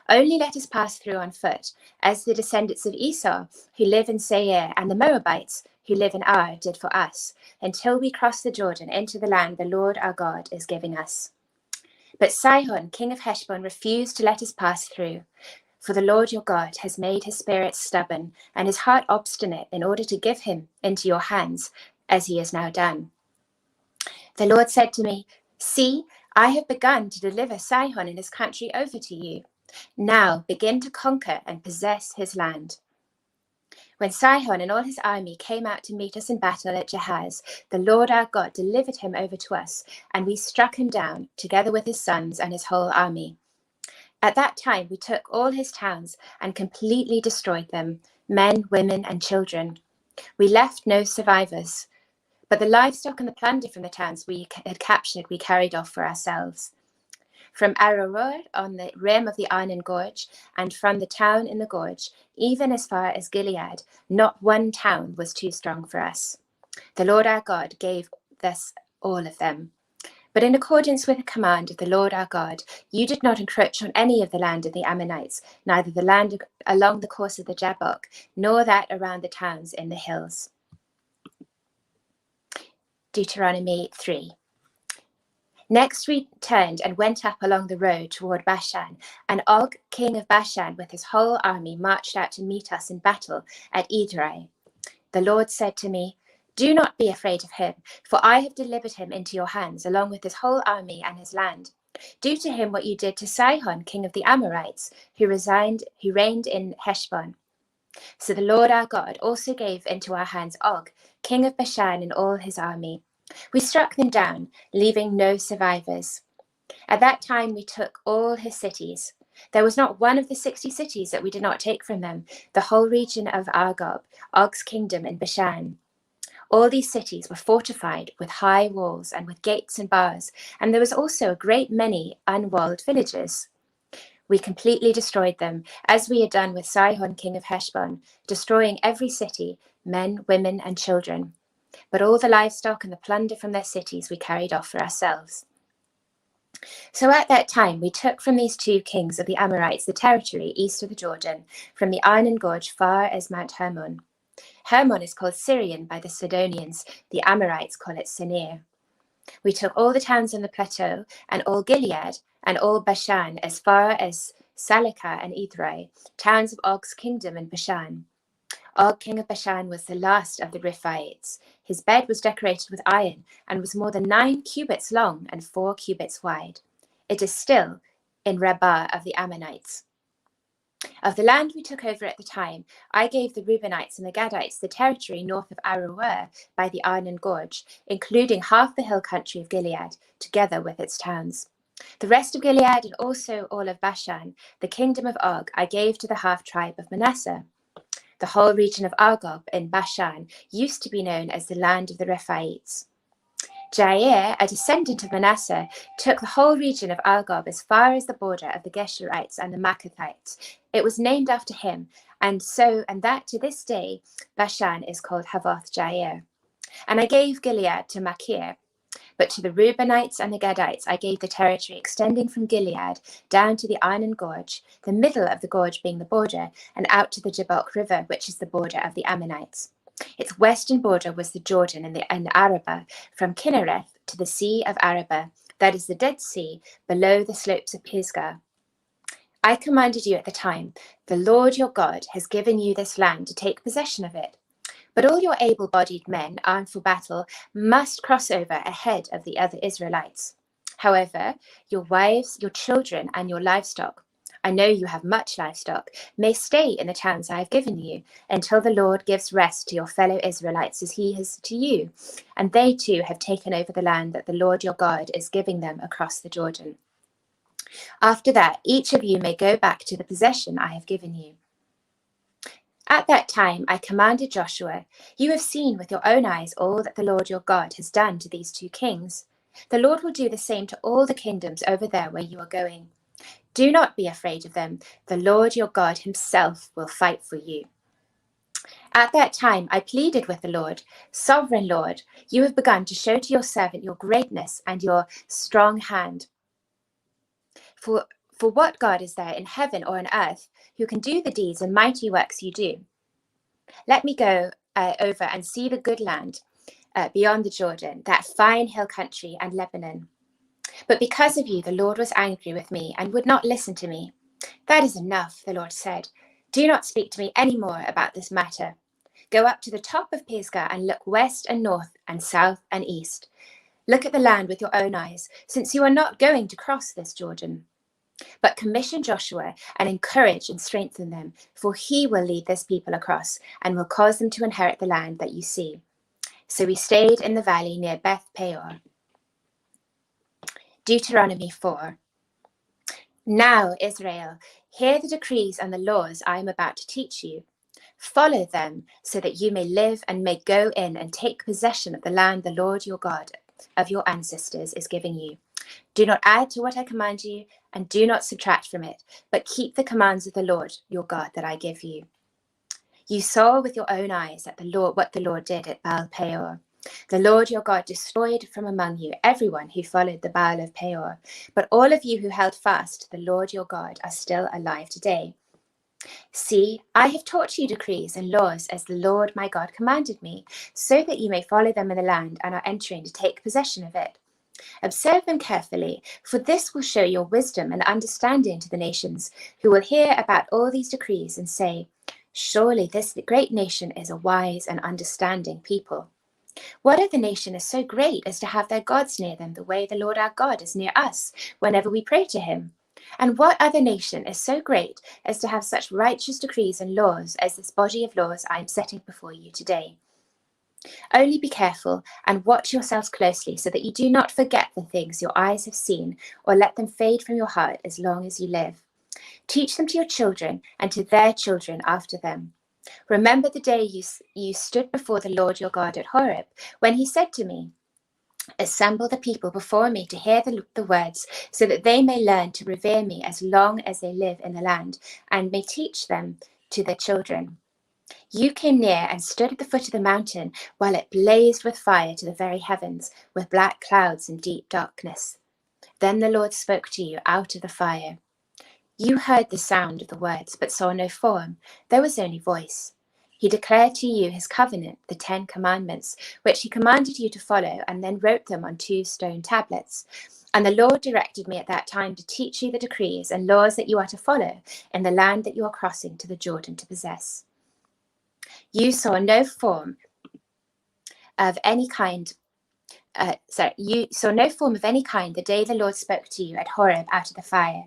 Only let us pass through on foot, as the descendants of Esau, who live in Seir, and the Moabites, who live in Ar, did for us, until we cross the Jordan into the land the Lord our God is giving us. But Sihon, king of Heshbon, refused to let us pass through. For the Lord your God has made his spirit stubborn and his heart obstinate in order to give him into your hands, as he has now done. The Lord said to me, see, I have begun to deliver Sihon and his country over to you. Now begin to conquer and possess his land. When Sihon and all his army came out to meet us in battle at Jahaz, the Lord our God delivered him over to us, and we struck him down, together with his sons and his whole army. At that time we took all his towns and completely destroyed them, men, women, and children. We left no survivors, but the livestock and the plunder from the towns we had captured we carried off for ourselves. From Araror on the rim of the Arnon Gorge, and from the town in the gorge, even as far as Gilead, not one town was too strong for us. The Lord our God gave us all of them. But in accordance with the command of the Lord our God, you did not encroach on any of the land of the Ammonites, neither the land along the course of the Jabbok, nor that around the towns in the hills. Deuteronomy 3. Next we turned and went up along the road toward Bashan, and Og, king of Bashan, with his whole army marched out to meet us in battle at Edrei. The Lord said to me, "Do not be afraid of him, for I have delivered him into your hands, along with his whole army and his land. Do to him what you did to Sihon, king of the Amorites, who reigned in Heshbon." So the Lord our God also gave into our hands Og, king of Bashan, and all his army. We struck them down, leaving no survivors. At that time we took all his cities. There was not one of the 60 cities that we did not take from them, the whole region of Argob, Og's kingdom in Bashan. All these cities were fortified with high walls and with gates and bars, and there was also a great many unwalled villages. We completely destroyed them, as we had done with Sihon, king of Heshbon, destroying every city, men, women, and children. But all the livestock and the plunder from their cities we carried off for ourselves. So at that time we took from these two kings of the Amorites the territory east of the Jordan, from the Arnon Gorge far as Mount Hermon. Hermon is called Syrian by the Sidonians, the Amorites call it Sinir. We took all the towns on the plateau, and all Gilead, and all Bashan, as far as Salekah and Edrei, towns of Og's kingdom in Bashan. Og, king of Bashan, was the last of the Rephaites. His bed was decorated with iron, and was more than 9 cubits long and 4 cubits wide. It is still in Rabbah of the Ammonites. Of the land we took over at the time, I gave the Reubenites and the Gadites the territory north of Aroer by the Arnon Gorge, including half the hill country of Gilead, together with its towns. The rest of Gilead and also all of Bashan, the kingdom of Og, I gave to the half-tribe of Manasseh. The whole region of Argob in Bashan used to be known as the land of the Rephaites. Jair, a descendant of Manasseh, took the whole region of Argob as far as the border of the Geshurites and the Maccathites. It was named after him, and that to this day Bashan is called Havoth Jair. And I gave Gilead to Machir, but to the Reubenites and the Gadites I gave the territory extending from Gilead down to the Arnon Gorge, the middle of the gorge being the border, and out to the Jabbok River, which is the border of the Ammonites. Its western border was the Jordan and the Arabah, from Kinnereth to the Sea of Arabah, that is the Dead Sea, below the slopes of Pisgah. I commanded you at the time, the Lord your God has given you this land to take possession of it. But all your able-bodied men armed for battle must cross over ahead of the other Israelites. However, your wives, your children, and your livestock, I know you have much livestock, may stay in the towns I have given you, until the Lord gives rest to your fellow Israelites as he has to you, and they too have taken over the land that the Lord your God is giving them across the Jordan. After that, each of you may go back to the possession I have given you. At that time I commanded Joshua, "You have seen with your own eyes all that the Lord your God has done to these two kings. The Lord will do the same to all the kingdoms over there where you are going. Do not be afraid of them. The Lord your God himself will fight for you." At that time I pleaded with the Lord, "Sovereign Lord, you have begun to show to your servant your greatness and your strong hand. For what God is there in heaven or on earth who can do the deeds and mighty works you do? Let me go over and see the good land beyond the Jordan, that fine hill country and Lebanon. But because of you, the Lord was angry with me and would not listen to me. That is enough, the Lord said. Do not speak to me any more about this matter. Go up to the top of Pisgah and look west and north and south and east. Look at the land with your own eyes, since you are not going to cross this Jordan. But commission Joshua and encourage and strengthen them, for he will lead this people across and will cause them to inherit the land that you see. So we stayed in the valley near Beth Peor. Deuteronomy 4. Now, Israel, hear the decrees and the laws I am about to teach you. Follow them so that you may live and may go in and take possession of the land the Lord your God of your ancestors is giving you. Do not add to what I command you, and do not subtract from it, but keep the commands of the Lord your God that I give you. You saw with your own eyes that what the Lord did at Baal Peor. The Lord your God destroyed from among you everyone who followed the Baal of Peor, but all of you who held fast to the Lord your God are still alive today. See, I have taught you decrees and laws as the Lord my God commanded me, so that you may follow them in the land and are entering to take possession of it. Observe them carefully, for this will show your wisdom and understanding to the nations, who will hear about all these decrees and say, surely this great nation is a wise and understanding people. What other nation is so great as to have their gods near them the way the Lord our God is near us whenever we pray to him? And what other nation is so great as to have such righteous decrees and laws as this body of laws I am setting before you today? Only be careful and watch yourselves closely so that you do not forget the things your eyes have seen or let them fade from your heart as long as you live. Teach them to your children and to their children after them. Remember the day you stood before the Lord your God at Horeb, when he said to me, assemble the people before me to hear the words, so that they may learn to revere me as long as they live in the land, and may teach them to their children. You came near and stood at the foot of the mountain, while it blazed with fire to the very heavens, with black clouds and deep darkness. Then the Lord spoke to you out of the fire. You heard the sound of the words, but saw no form. There was only voice. He declared to you his covenant, the 10 commandments, which he commanded you to follow, and then wrote them on 2 stone tablets. And the Lord directed me at that time to teach you the decrees and laws that you are to follow in the land that you are crossing to the Jordan to possess. You saw no form of any kind. You saw no form of any kind the day the Lord spoke to you at Horeb out of the fire.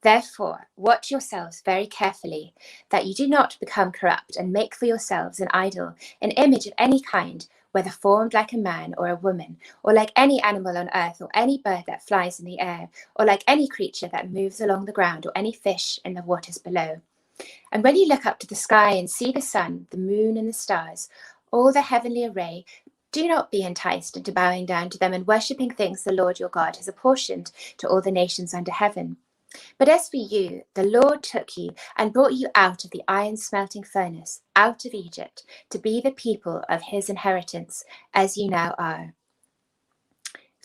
Therefore, watch yourselves very carefully, that you do not become corrupt and make for yourselves an idol, an image of any kind, whether formed like a man or a woman, or like any animal on earth, or any bird that flies in the air, or like any creature that moves along the ground, or any fish in the waters below. And when you look up to the sky and see the sun, the moon, and the stars, all the heavenly array, do not be enticed into bowing down to them and worshipping things the Lord your God has apportioned to all the nations under heaven. But as for you, the Lord took you and brought you out of the iron smelting furnace, out of Egypt, to be the people of his inheritance, as you now are.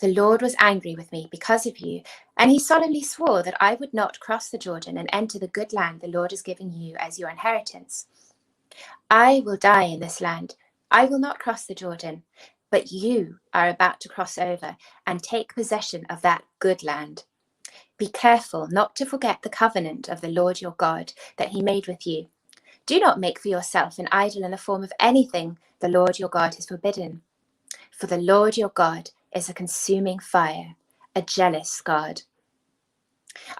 The Lord was angry with me because of you, and he solemnly swore that I would not cross the Jordan and enter the good land the Lord is giving you as your inheritance. I will die in this land. I will not cross the Jordan, but you are about to cross over and take possession of that good land. Be careful not to forget the covenant of the Lord your God that he made with you. Do not make for yourself an idol in the form of anything the Lord your God has forbidden. For the Lord your God is a consuming fire, a jealous God.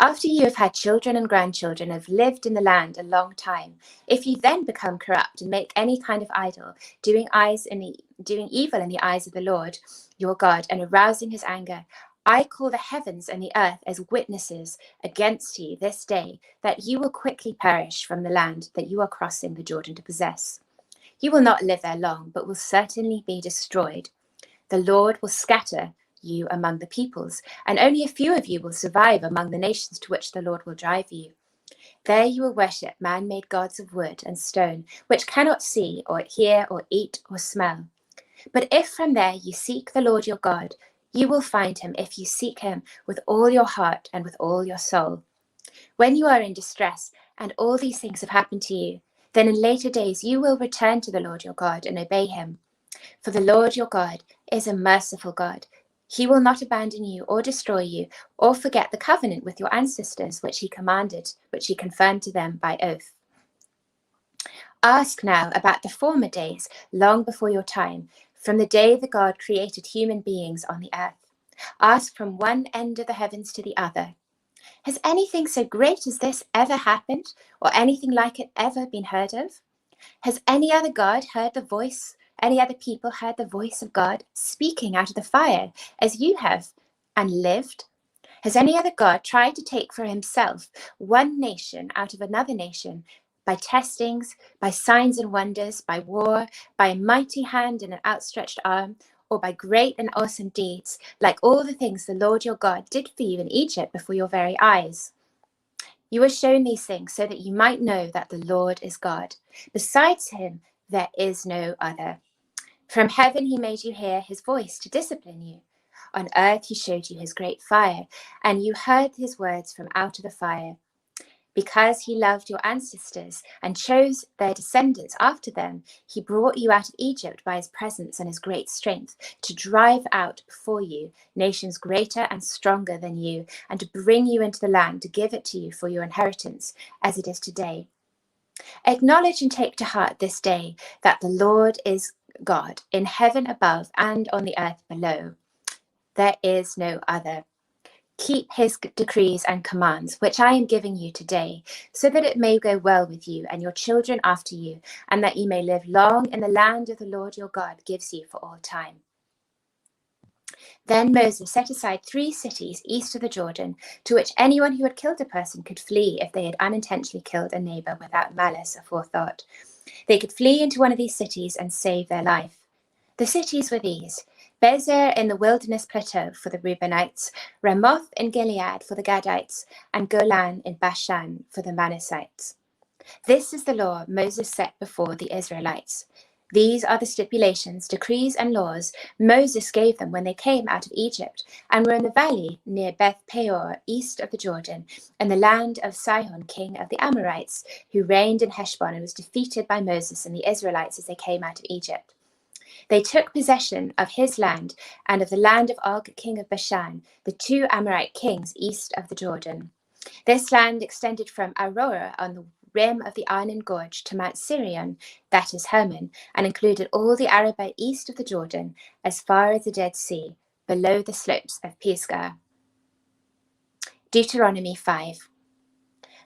After you have had children and grandchildren, have lived in the land a long time, if you then become corrupt and make any kind of idol, doing evil in the eyes of the Lord your God and arousing his anger, I call the heavens and the earth as witnesses against you this day, that you will quickly perish from the land that you are crossing the Jordan to possess. You will not live there long, but will certainly be destroyed. The Lord will scatter you among the peoples, and only a few of you will survive among the nations to which the Lord will drive you. There you will worship man-made gods of wood and stone, which cannot see or hear or eat or smell. But if from there you seek the Lord your God, you will find him if you seek him with all your heart and with all your soul. When you are in distress and all these things have happened to you, then in later days you will return to the Lord your God and obey him. For the Lord your God is a merciful God. He will not abandon you or destroy you or forget the covenant with your ancestors, which he confirmed to them by oath. Ask now about the former days, long before your time, from the day that God created human beings on the earth. Ask from one end of the heavens to the other. Has anything so great as this ever happened, or anything like it ever been heard of? Has any other people heard the voice of God speaking out of the fire as you have and lived? Has any other God tried to take for himself one nation out of another nation by testings, by signs and wonders, by war, by a mighty hand and an outstretched arm, or by great and awesome deeds, like all the things the Lord your God did for you in Egypt before your very eyes? You were shown these things so that you might know that the Lord is God. Besides him, there is no other. From heaven he made you hear his voice to discipline you. On earth he showed you his great fire, and you heard his words from out of the fire. Because he loved your ancestors and chose their descendants after them, he brought you out of Egypt by his presence and his great strength, to drive out before you nations greater and stronger than you, and to bring you into the land to give it to you for your inheritance, as it is today. Acknowledge and take to heart this day that the Lord is God, in heaven above and on the earth below. There is no other. Keep his decrees and commands, which I am giving you today, so that it may go well with you and your children after you, and that you may live long in the land of the Lord your God gives you for all time. Then Moses set aside 3 cities east of the Jordan, to which anyone who had killed a person could flee if they had unintentionally killed a neighbor without malice aforethought. They could flee into one of these cities and save their life. The cities were these: Bezer in the wilderness plateau for the Reubenites, Ramoth in Gilead for the Gadites, and Golan in Bashan for the Manassites. This is the law Moses set before the Israelites. These are the stipulations, decrees, and laws Moses gave them when they came out of Egypt and were in the valley near Beth Peor, east of the Jordan, in the land of Sihon, king of the Amorites, who reigned in Heshbon and was defeated by Moses and the Israelites as they came out of Egypt. They took possession of his land and of the land of Og, king of Bashan, the 2 Amorite kings east of the Jordan. This land extended from Aurora on the rim of the Arnon Gorge to Mount Sirion, that is Hermon, and included all the Arabah east of the Jordan, as far as the Dead Sea, below the slopes of Pisgah. Deuteronomy 5.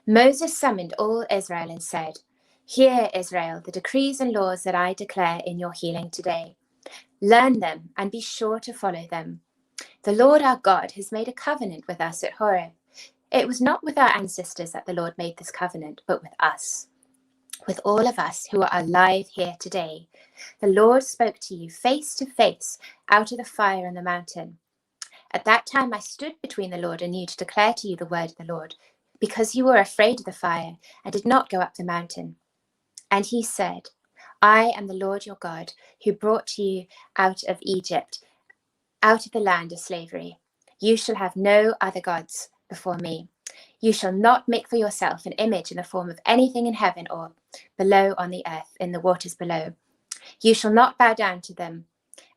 Moses summoned all Israel and said, "Hear, Israel, the decrees and laws that I declare in your hearing today. Learn them and be sure to follow them. The Lord our God has made a covenant with us at Horeb. It was not with our ancestors that the Lord made this covenant, but with us, with all of us who are alive here today. The Lord spoke to you face to face out of the fire on the mountain. At that time I stood between the Lord and you to declare to you the word of the Lord, because you were afraid of the fire and did not go up the mountain." And he said, "I am the Lord your God, who brought you out of Egypt, out of the land of slavery. You shall have no other gods before me. You shall not make for yourself an image in the form of anything in heaven or below on the earth, in the waters below. You shall not bow down to them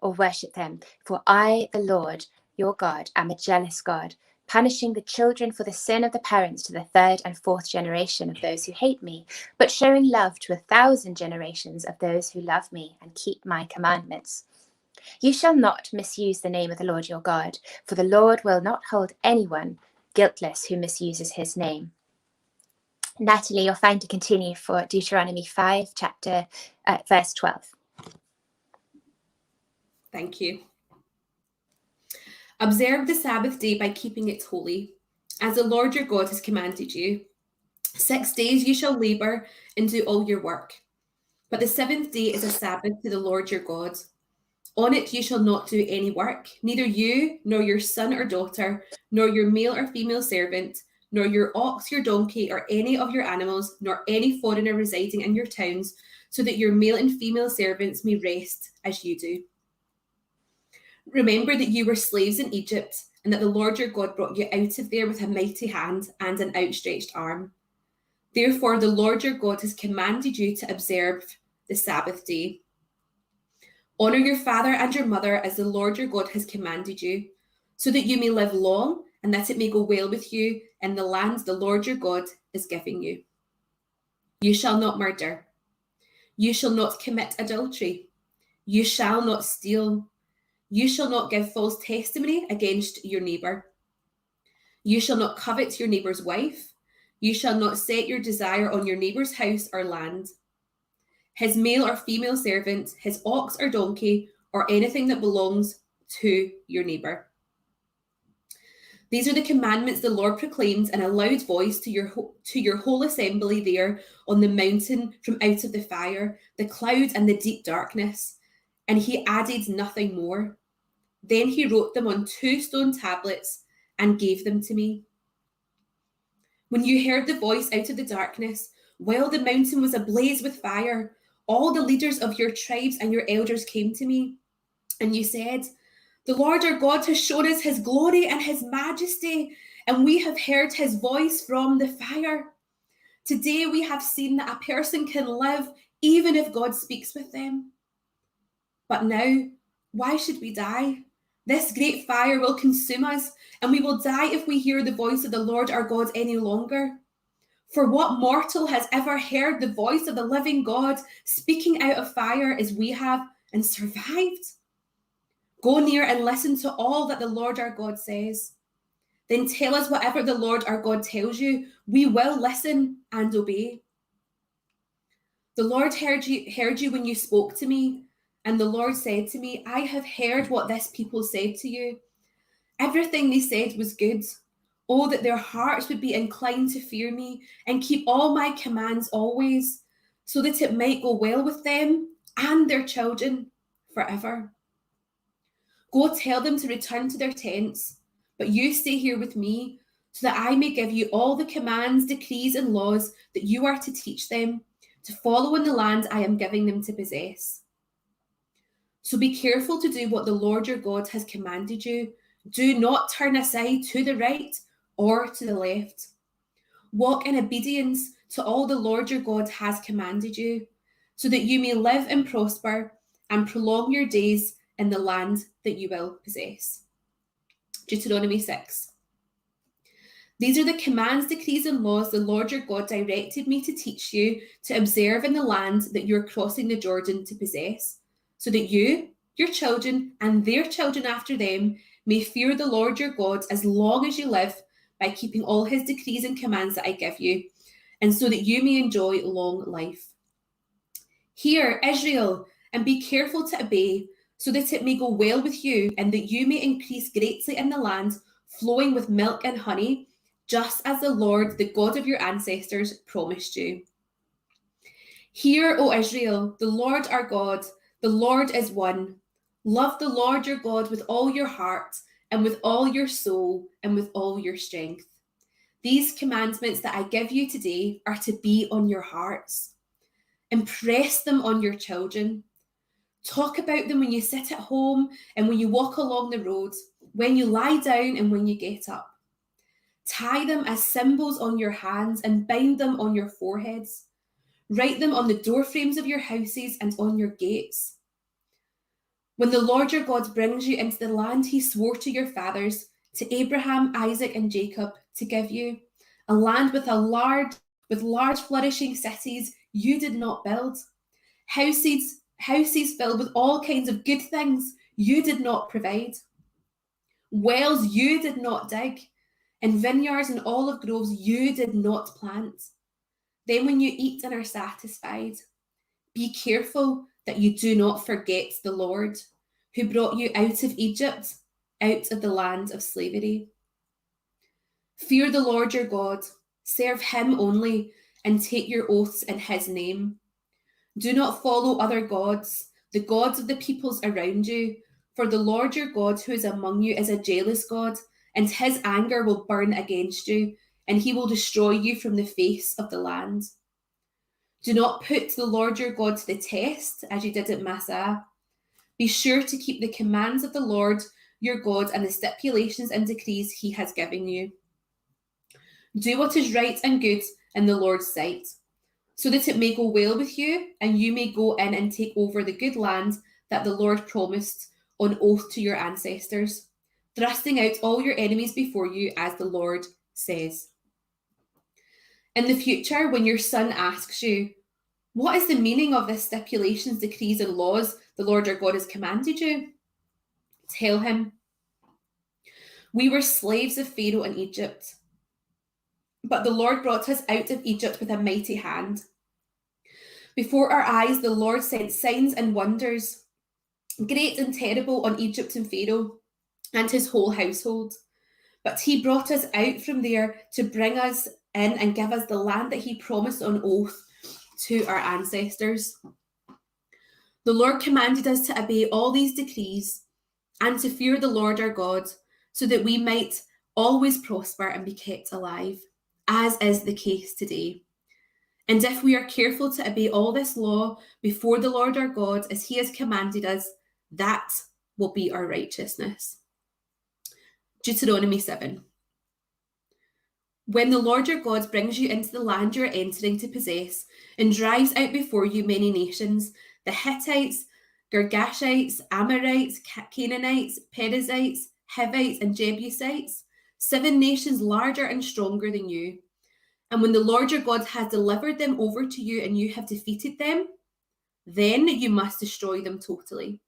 or worship them, for I, the Lord your God, am a jealous God, punishing the children for the sin of the parents to the 3rd and 4th generation of those who hate me, but showing love to 1,000 generations of those who love me and keep my commandments. You shall not misuse the name of the Lord your God, for the Lord will not hold anyone guiltless who misuses his name." Natalie, you're fine to continue for Deuteronomy 5, verse 12. Thank you. Observe the Sabbath day by keeping it holy, as the Lord your God has commanded you. 6 days you shall labour and do all your work, but the 7th day is a Sabbath to the Lord your God. On it you shall not do any work, neither you, nor your son or daughter, nor your male or female servant, nor your ox, your donkey, or any of your animals, nor any foreigner residing in your towns, so that your male and female servants may rest as you do. Remember that you were slaves in Egypt, and that the Lord your God brought you out of there with a mighty hand and an outstretched arm. Therefore, the Lord your God has commanded you to observe the Sabbath day. Honour your father and your mother as the Lord your God has commanded you, so that you may live long and that it may go well with you in the land the Lord your God is giving you. You shall not murder. You shall not commit adultery. You shall not steal. You shall not give false testimony against your neighbour. You shall not covet your neighbour's wife. You shall not set your desire on your neighbour's house or land, his male or female servant, his ox or donkey, or anything that belongs to your neighbour. These are the commandments the Lord proclaimed in a loud voice to your whole assembly there on the mountain from out of the fire, the cloud and the deep darkness. And he added nothing more. Then he wrote them on 2 stone tablets and gave them to me. When you heard the voice out of the darkness, while the mountain was ablaze with fire, all the leaders of your tribes and your elders came to me. And you said, the Lord our God has shown us his glory and his majesty, and we have heard his voice from the fire. Today we have seen that a person can live even if God speaks with them. But now, why should we die? This great fire will consume us, and we will die if we hear the voice of the Lord our God any longer. For what mortal has ever heard the voice of the living God speaking out of fire as we have and survived? Go near and listen to all that the Lord our God says. Then tell us whatever the Lord our God tells you. We will listen and obey. The Lord heard you when you spoke to me, and the Lord said to me, I have heard what this people said to you. Everything they said was good. Oh, that their hearts would be inclined to fear me and keep all my commands always, so that it might go well with them and their children forever. Go tell them to return to their tents, but you stay here with me, so that I may give you all the commands, decrees, and laws that you are to teach them, to follow in the land I am giving them to possess. So be careful to do what the Lord your God has commanded you. Do not turn aside to the right or to the left. Walk in obedience to all the Lord your God has commanded you, so that you may live and prosper and prolong your days in the land that you will possess. Deuteronomy 6. These are the commands, decrees, and laws the Lord your God directed me to teach you to observe in the land that you are crossing the Jordan to possess, so that you, your children, and their children after them may fear the Lord your God as long as you live, by keeping all his decrees and commands that I give you, and so that you may enjoy long life. Hear, Israel, and be careful to obey, so that it may go well with you, and that you may increase greatly in the land, flowing with milk and honey, just as the Lord, the God of your ancestors, promised you. Hear, O Israel, the Lord our God, the Lord is one. Love the Lord your God with all your heart, and with all your soul, and with all your strength. These commandments that I give you today are to be on your hearts. Impress them on your children. Talk about them when you sit at home and when you walk along the road, when you lie down and when you get up. Tie them as symbols on your hands and bind them on your foreheads. Write them on the doorframes of your houses and on your gates. When the Lord your God brings you into the land he swore to your fathers, to Abraham, Isaac, and Jacob, to give you, a land with large flourishing cities you did not build, houses filled with all kinds of good things you did not provide, wells you did not dig, and vineyards and olive groves you did not plant. Then when you eat and are satisfied, be careful that you do not forget the Lord, who brought you out of Egypt, out of the land of slavery. Fear the Lord your God, serve him only, and take your oaths in his name. Do not follow other gods, the gods of the peoples around you, for the Lord your God who is among you is a jealous God, and his anger will burn against you, and he will destroy you from the face of the land. Do not put the Lord your God to the test, as you did at Massah. Be sure to keep the commands of the Lord your God and the stipulations and decrees he has given you. Do what is right and good in the Lord's sight, so that it may go well with you, and you may go in and take over the good land that the Lord promised on oath to your ancestors, thrusting out all your enemies before you, as the Lord says. In the future, when your son asks you, what is the meaning of the stipulations, decrees, and laws the Lord our God has commanded you? Tell him, We were slaves of Pharaoh in Egypt, but the Lord brought us out of Egypt with a mighty hand. Before our eyes, the Lord sent signs and wonders, great and terrible, on Egypt and Pharaoh and his whole household. But he brought us out from there to bring us in and give us the land that he promised on oath to our ancestors. The Lord commanded us to obey all these decrees and to fear the Lord our God, so that we might always prosper and be kept alive, as is the case today. And if we are careful to obey all this law before the Lord our God, as he has commanded us, that will be our righteousness. Deuteronomy 7. When the Lord your God brings you into the land you are entering to possess, and drives out before you many nations, the Hittites, Girgashites, Amorites, Canaanites, Perizzites, Hivites, and Jebusites, 7 nations larger and stronger than you. And when the Lord your God has delivered them over to you and you have defeated them, then you must destroy them totally.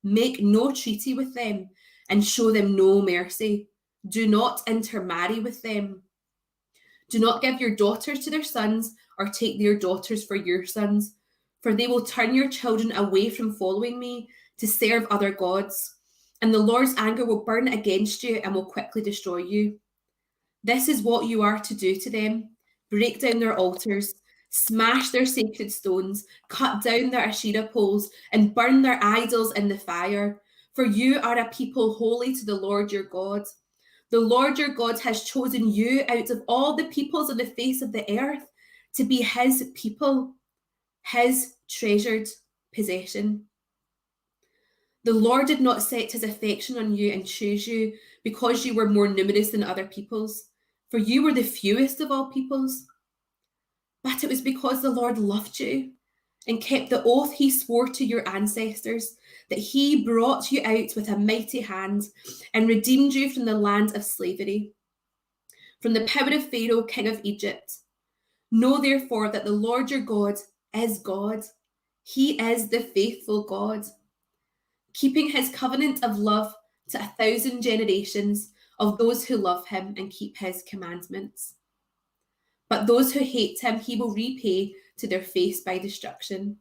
Make no treaty with them and show them no mercy. Do not intermarry with them. Do not give your daughters to their sons or take their daughters for your sons, for they will turn your children away from following me to serve other gods, and the Lord's anger will burn against you and will quickly destroy you. This is what you are to do to them: break down their altars, smash their sacred stones, cut down their Asherah poles, and burn their idols in the fire. For you are a people holy to the Lord your God. The Lord your God has chosen you out of all the peoples on the face of the earth to be his people, his treasured possession. The Lord did not set his affection on you and choose you because you were more numerous than other peoples, for you were the fewest of all peoples. But it was because the Lord loved you and kept the oath he swore to your ancestors, that he brought you out with a mighty hand and redeemed you from the land of slavery, from the power of Pharaoh, king of Egypt. Know therefore that the Lord your God is God. He is the faithful God, keeping his covenant of love to 1,000 generations of those who love him and keep his commandments. But those who hate him he will repay to their face by destruction.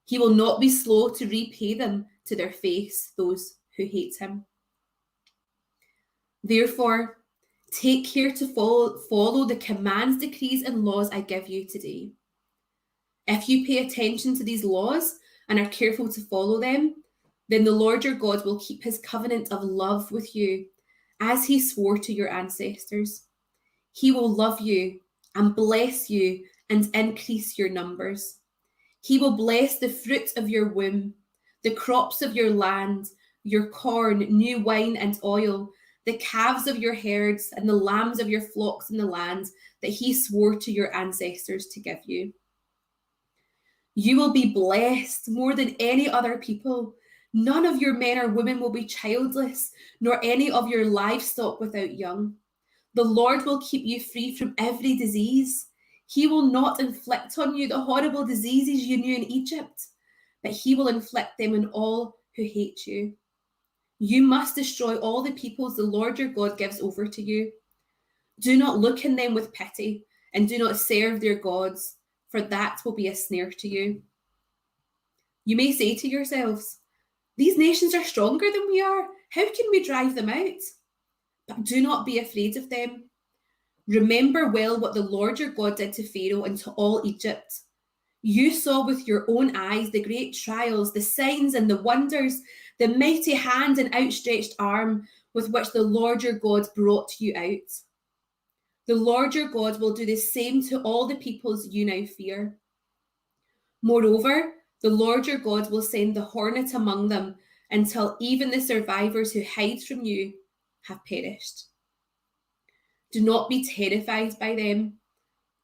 He will not be slow to repay them to their face, those who hate him. Therefore, take care to follow the commands, decrees, and laws I give you today. If you pay attention to these laws and are careful to follow them, then the Lord your God will keep his covenant of love with you, as he swore to your ancestors. He will love you and bless you and increase your numbers. He will bless the fruit of your womb, the crops of your land, your corn, new wine and oil, the calves of your herds and the lambs of your flocks in the land that he swore to your ancestors to give you. You will be blessed more than any other people. None of your men or women will be childless, nor any of your livestock without young. The Lord will keep you free from every disease. He will not inflict on you the horrible diseases you knew in Egypt, but he will inflict them on all who hate you. You must destroy all the peoples the Lord your God gives over to you. Do not look on them with pity, and do not serve their gods, for that will be a snare to you. You may say to yourselves, these nations are stronger than we are. How can we drive them out? But do not be afraid of them. Remember well what the Lord your God did to Pharaoh and to all Egypt. You saw with your own eyes the great trials, the signs and the wonders, the mighty hand and outstretched arm with which the Lord your God brought you out. The Lord your God will do the same to all the peoples you now fear. Moreover, the Lord your God will send the hornet among them until even the survivors who hide from you have perished. Do not be terrified by them,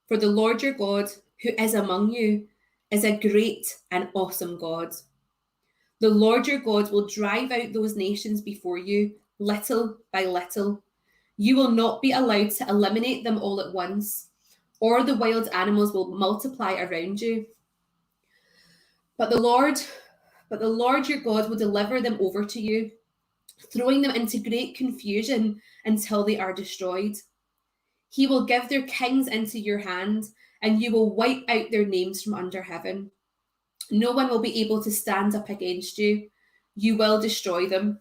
for the Lord your God, who is among you, is a great and awesome God. The Lord your God will drive out those nations before you, little by little. You will not be allowed to eliminate them all at once, or the wild animals will multiply around you. But the Lord your God will deliver them over to you. throwing them into great confusion until they are destroyed. He will give their kings into your hand, and you will wipe out their names from under heaven. No one will be able to stand up against you. You will destroy them.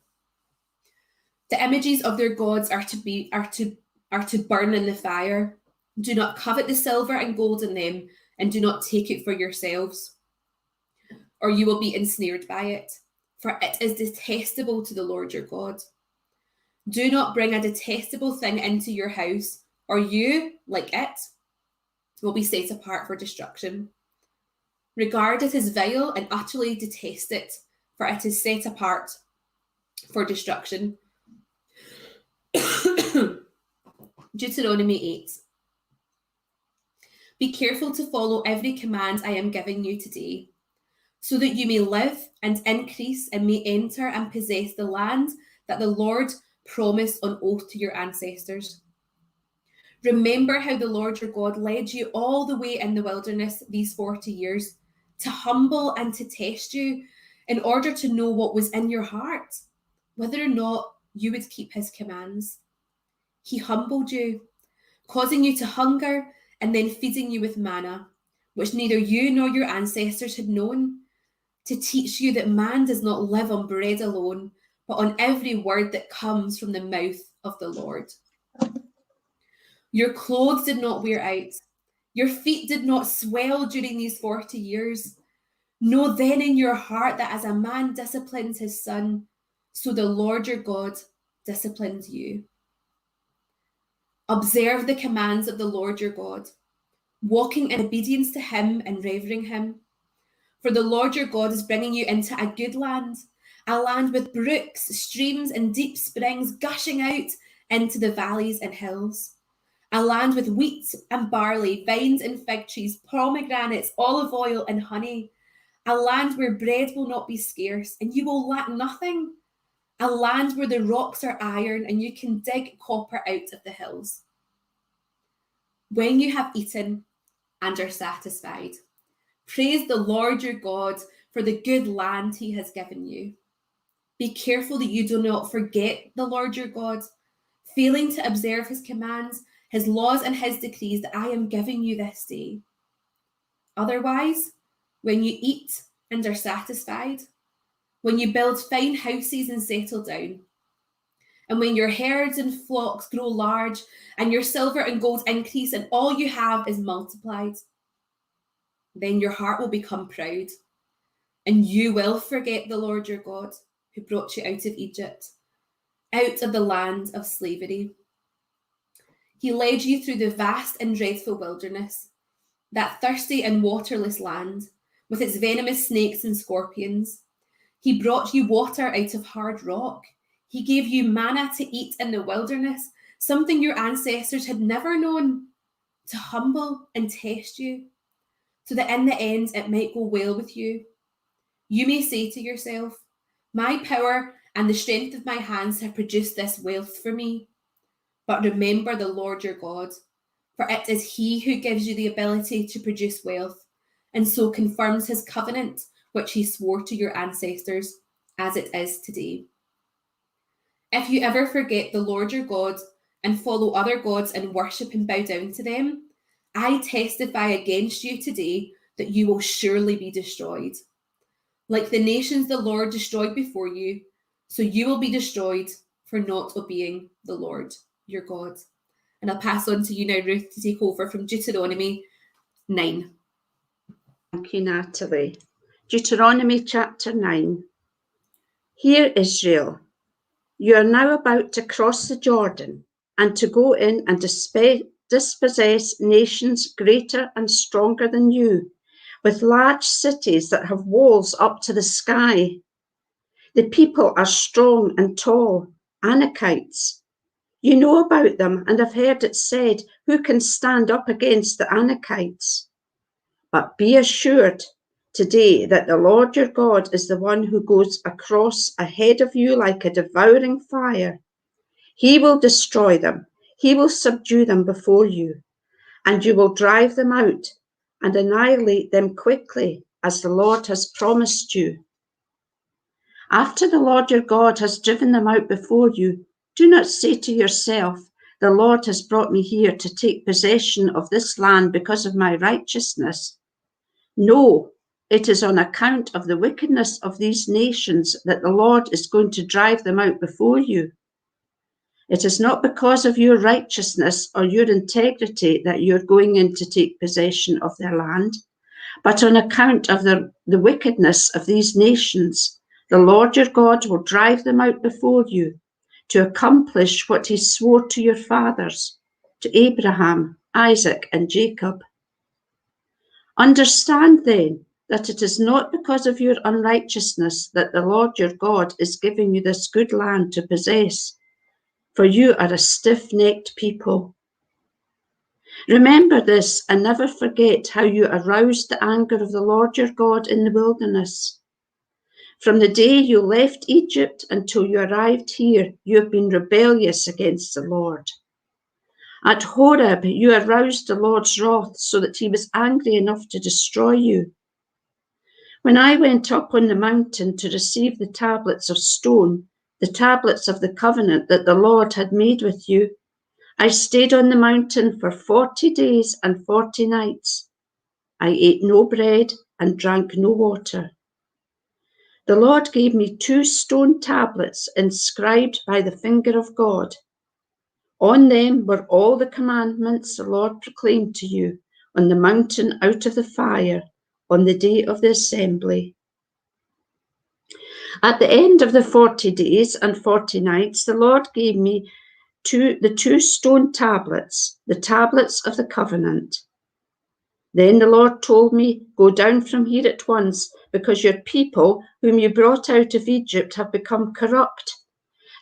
The images of their gods are to burn in the fire. Do not covet the silver and gold in them, and do not take it for yourselves, or you will be ensnared by it, for it is detestable to the Lord your God. Do not bring a detestable thing into your house, or you, like it, will be set apart for destruction. Regard it as vile and utterly detest it, for it is set apart for destruction. Deuteronomy 8. Be careful to follow every command I am giving you today, so that you may live and increase and may enter and possess the land that the Lord promised on oath to your ancestors. Remember how the Lord your God led you all the way in the wilderness these 40 years to humble and to test you in order to know what was in your heart, whether or not you would keep his commands. He humbled you, causing you to hunger and then feeding you with manna, which neither you nor your ancestors had known, to teach you that man does not live on bread alone, but on every word that comes from the mouth of the Lord. Your clothes did not wear out. Your feet did not swell during these 40 years. Know then in your heart that as a man disciplines his son, so the Lord your God disciplines you. Observe the commands of the Lord your God, walking in obedience to him and revering him. For the Lord your God is bringing you into a good land, a land with brooks, streams, and deep springs gushing out into the valleys and hills. A land with wheat and barley, vines and fig trees, pomegranates, olive oil and honey. A land where bread will not be scarce and you will lack nothing. A land where the rocks are iron and you can dig copper out of the hills. When you have eaten and are satisfied, praise the Lord your God for the good land he has given you. Be careful that you do not forget the Lord your God, failing to observe his commands, his laws and his decrees that I am giving you this day. Otherwise, when you eat and are satisfied, when you build fine houses and settle down, and when your herds and flocks grow large, and your silver and gold increase, and all you have is multiplied, then your heart will become proud, and you will forget the Lord your God, who brought you out of Egypt, out of the land of slavery. He led you through the vast and dreadful wilderness, that thirsty and waterless land, with its venomous snakes and scorpions. He brought you water out of hard rock. He gave you manna to eat in the wilderness, something your ancestors had never known, to humble and test you, so that in the end it might go well with you. You may say to yourself, my power and the strength of my hands have produced this wealth for me. But remember the Lord your God, for it is he who gives you the ability to produce wealth, and so confirms his covenant, which he swore to your ancestors, as it is today. If you ever forget the Lord your God and follow other gods and worship and bow down to them, I testify against you today that you will surely be destroyed. Like the nations the Lord destroyed before you, so you will be destroyed for not obeying the Lord your God. And I'll pass on to you now, Ruth, to take over from Deuteronomy 9. Thank you, Natalie. Deuteronomy chapter 9. Hear, Israel, you are now about to cross the Jordan and to go in and dispossess nations greater and stronger than you, with large cities that have walls up to the sky. The people are strong and tall, Anakites. You know about them and have heard it said, who can stand up against the Anakites? But be assured today that the Lord your God is the one who goes across ahead of you like a devouring fire. He will destroy them. He will subdue them before you, and you will drive them out and annihilate them quickly, as the Lord has promised you. After the Lord your God has driven them out before you, do not say to yourself, the Lord has brought me here to take possession of this land because of my righteousness. No, it is on account of the wickedness of these nations that the Lord is going to drive them out before you. It is not because of your righteousness or your integrity that you're going in to take possession of their land, but on account of the wickedness of these nations. The Lord your God will drive them out before you to accomplish what he swore to your fathers, to Abraham, Isaac, and Jacob. Understand then that it is not because of your unrighteousness that the Lord your God is giving you this good land to possess, for you are a stiff-necked people. Remember this and never forget how you aroused the anger of the Lord your God in the wilderness. From the day you left Egypt until you arrived here, you have been rebellious against the Lord. At Horeb, you aroused the Lord's wrath so that he was angry enough to destroy you. When I went up on the mountain to receive the tablets of stone, the tablets of the covenant that the Lord had made with you, I stayed on the mountain for 40 days and 40 nights. I ate no bread and drank no water. The Lord gave me 2 stone tablets inscribed by the finger of God. On them were all the commandments the Lord proclaimed to you on the mountain out of the fire on the day of the assembly. At the end of the 40 days and 40 nights, the Lord gave me the 2 stone tablets, the tablets of the covenant. Then the Lord told me, go down from here at once, because your people, whom you brought out of Egypt, have become corrupt.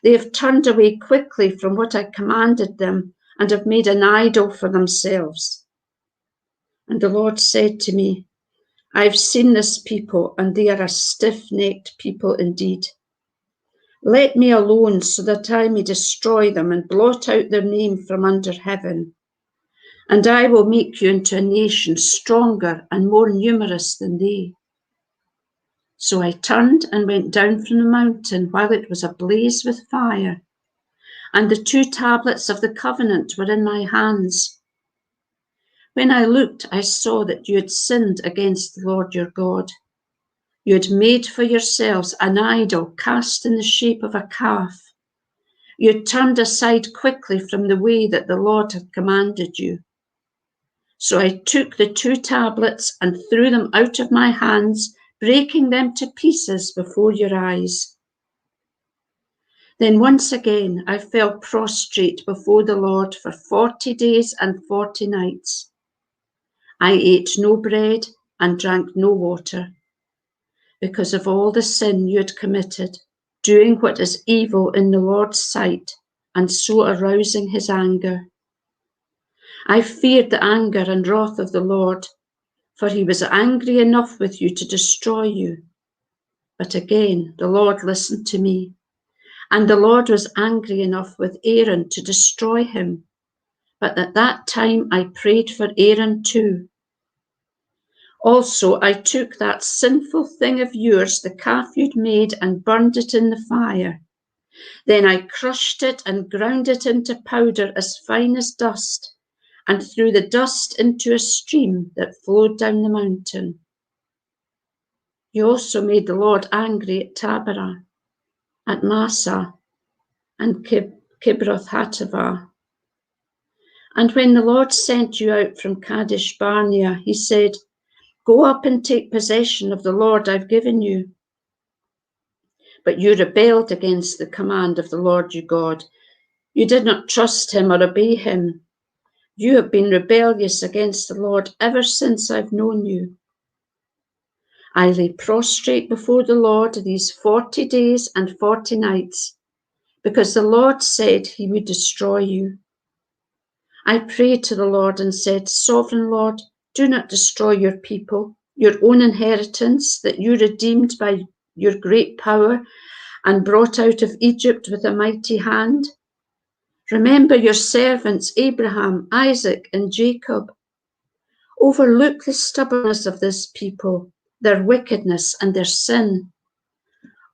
They have turned away quickly from what I commanded them and have made an idol for themselves. And the Lord said to me, I've seen this people, and they are a stiff-necked people indeed. Let me alone so that I may destroy them and blot out their name from under heaven. And I will make you into a nation stronger and more numerous than they. So I turned and went down from the mountain while it was ablaze with fire, and the 2 tablets of the covenant were in my hands. When I looked, I saw that you had sinned against the Lord your God. You had made for yourselves an idol cast in the shape of a calf. You had turned aside quickly from the way that the Lord had commanded you. So I took the 2 tablets and threw them out of my hands, breaking them to pieces before your eyes. Then once again I fell prostrate before the Lord for 40 days and 40 nights. I ate no bread and drank no water, because of all the sin you had committed, doing what is evil in the Lord's sight, and so arousing his anger. I feared the anger and wrath of the Lord, for he was angry enough with you to destroy you. But again the Lord listened to me, and the Lord was angry enough with Aaron to destroy him. But at that time I prayed for Aaron too. Also I took that sinful thing of yours, the calf you'd made, and burned it in the fire. Then I crushed it and ground it into powder as fine as dust, and threw the dust into a stream that flowed down the mountain. You also made the Lord angry at Taberah, at Massah, and Kibroth-Hattaavah. And when the Lord sent you out from Kadesh Barnea, he said, go up and take possession of the Lord I've given you. But you rebelled against the command of the Lord your God. You did not trust him or obey him. You have been rebellious against the Lord ever since I've known you. I lay prostrate before the Lord these 40 days and 40 nights, because the Lord said he would destroy you. I prayed to the Lord and said, Sovereign Lord, do not destroy your people, your own inheritance that you redeemed by your great power and brought out of Egypt with a mighty hand. Remember your servants Abraham, Isaac, and Jacob. Overlook the stubbornness of this people, their wickedness and their sin.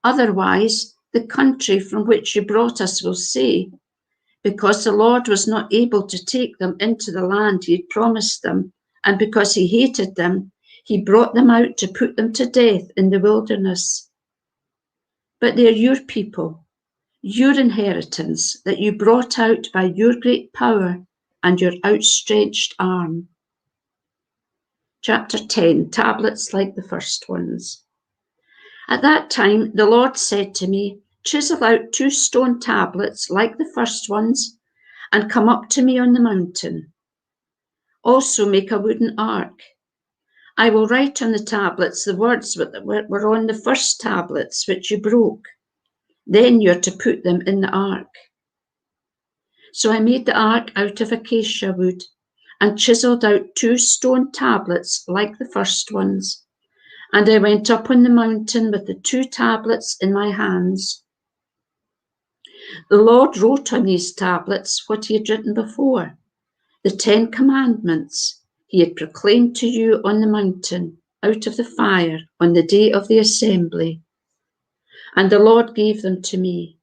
Otherwise, the country from which you brought us will say, because the Lord was not able to take them into the land he had promised them, and because he hated them, he brought them out to put them to death in the wilderness. But they are your people, your inheritance, that you brought out by your great power and your outstretched arm. Chapter 10, tablets like the first ones. At that time, the Lord said to me, chisel out 2 stone tablets like the first ones and come up to me on the mountain. Also make a wooden ark. I will write on the tablets the words that were on the first tablets which you broke. Then you're to put them in the ark. So I made the ark out of acacia wood and chiseled out 2 stone tablets like the first ones. And I went up on the mountain with the 2 tablets in my hands. The Lord wrote on these tablets what he had written before, the 10 commandments he had proclaimed to you on the mountain out of the fire on the day of the assembly. And the Lord gave them to me.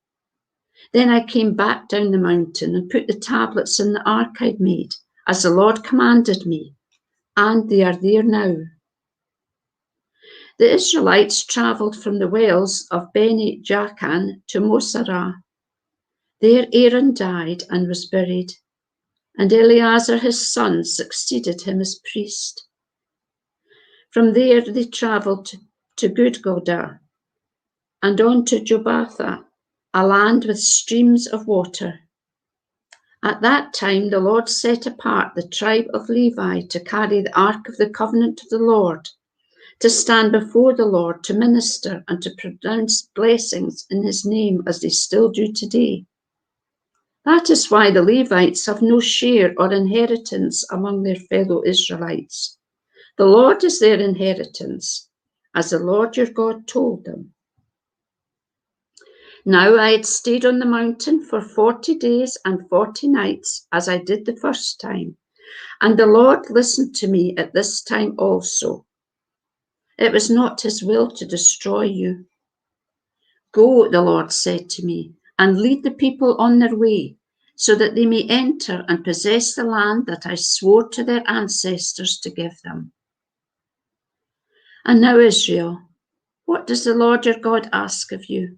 Then I came back down the mountain and put the tablets in the ark I'd made, as the Lord commanded me, and they are there now. The Israelites travelled from the wells of Beni Jaakan to Mosera. There Aaron died and was buried, and Eleazar his son succeeded him as priest. From there they travelled to Gilgal and on to Jobatha, a land with streams of water. At that time the Lord set apart the tribe of Levi to carry the ark of the covenant of the Lord, to stand before the Lord, to minister and to pronounce blessings in his name as they still do today. That is why the Levites have no share or inheritance among their fellow Israelites. The Lord is their inheritance, as the Lord your God told them. Now I had stayed on the mountain for 40 days and 40 nights, as I did the first time, and the Lord listened to me at this time also. It was not his will to destroy you. Go, the Lord said to me, and lead the people on their way, so that they may enter and possess the land that I swore to their ancestors to give them. And now, Israel, what does the Lord your God ask of you?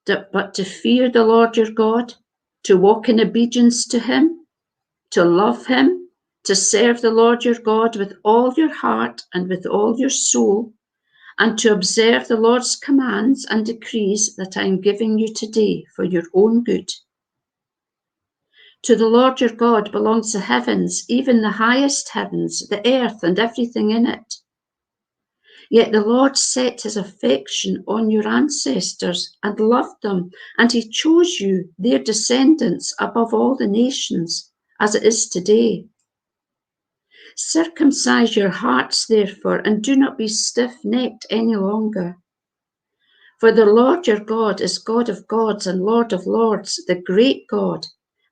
But to fear the Lord your God, to walk in obedience to him, to love him, to serve the Lord your God with all your heart and with all your soul, and to observe the Lord's commands and decrees that I am giving you today for your own good. To the Lord your God belongs the heavens, even the highest heavens, the earth and everything in it. Yet the Lord set his affection on your ancestors and loved them, and he chose you, their descendants, above all the nations, as it is today. Circumcise your hearts, therefore, and do not be stiff-necked any longer. For the Lord your God is God of gods and Lord of lords, the great God,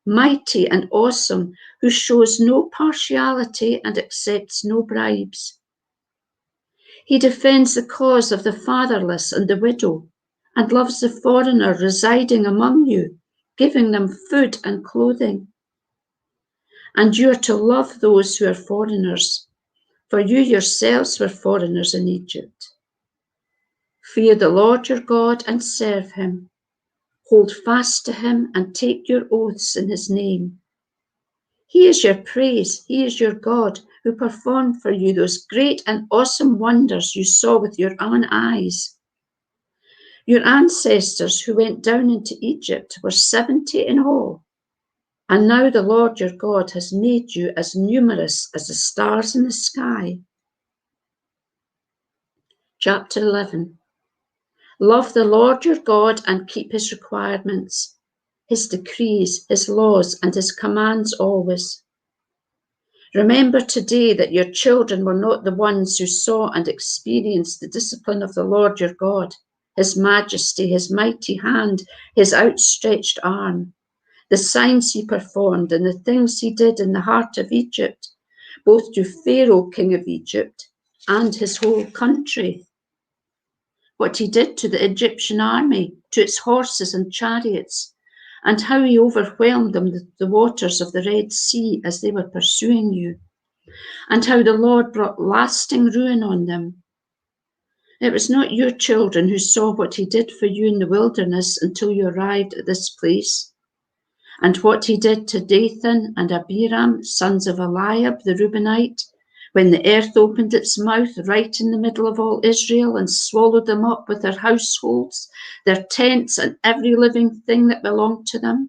mighty and awesome, who shows no partiality and accepts no bribes. He defends the cause of the fatherless and the widow, and loves the foreigner residing among you, giving them food and clothing. And you are to love those who are foreigners, for you yourselves were foreigners in Egypt. Fear the Lord your God and serve him. Hold fast to him and take your oaths in his name. He is your praise, he is your God, who performed for you those great and awesome wonders you saw with your own eyes. Your ancestors who went down into Egypt were 70 in all, and now the Lord your God has made you as numerous as the stars in the sky. Chapter 11. Love the Lord your God and keep his requirements, his decrees, his laws, and his commands always. Remember today that your children were not the ones who saw and experienced the discipline of the Lord your God, his majesty, his mighty hand, his outstretched arm, the signs he performed and the things he did in the heart of Egypt, both to Pharaoh, king of Egypt, and his whole country. what he did to the Egyptian army, to its horses and chariots, and how he overwhelmed them with the waters of the Red Sea as they were pursuing you, and how the Lord brought lasting ruin on them. It was not your children who saw what he did for you in the wilderness until you arrived at this place, and what he did to Dathan and Abiram, sons of Eliab the Reubenite, when the earth opened its mouth right in the middle of all Israel and swallowed them up with their households, their tents, and every living thing that belonged to them.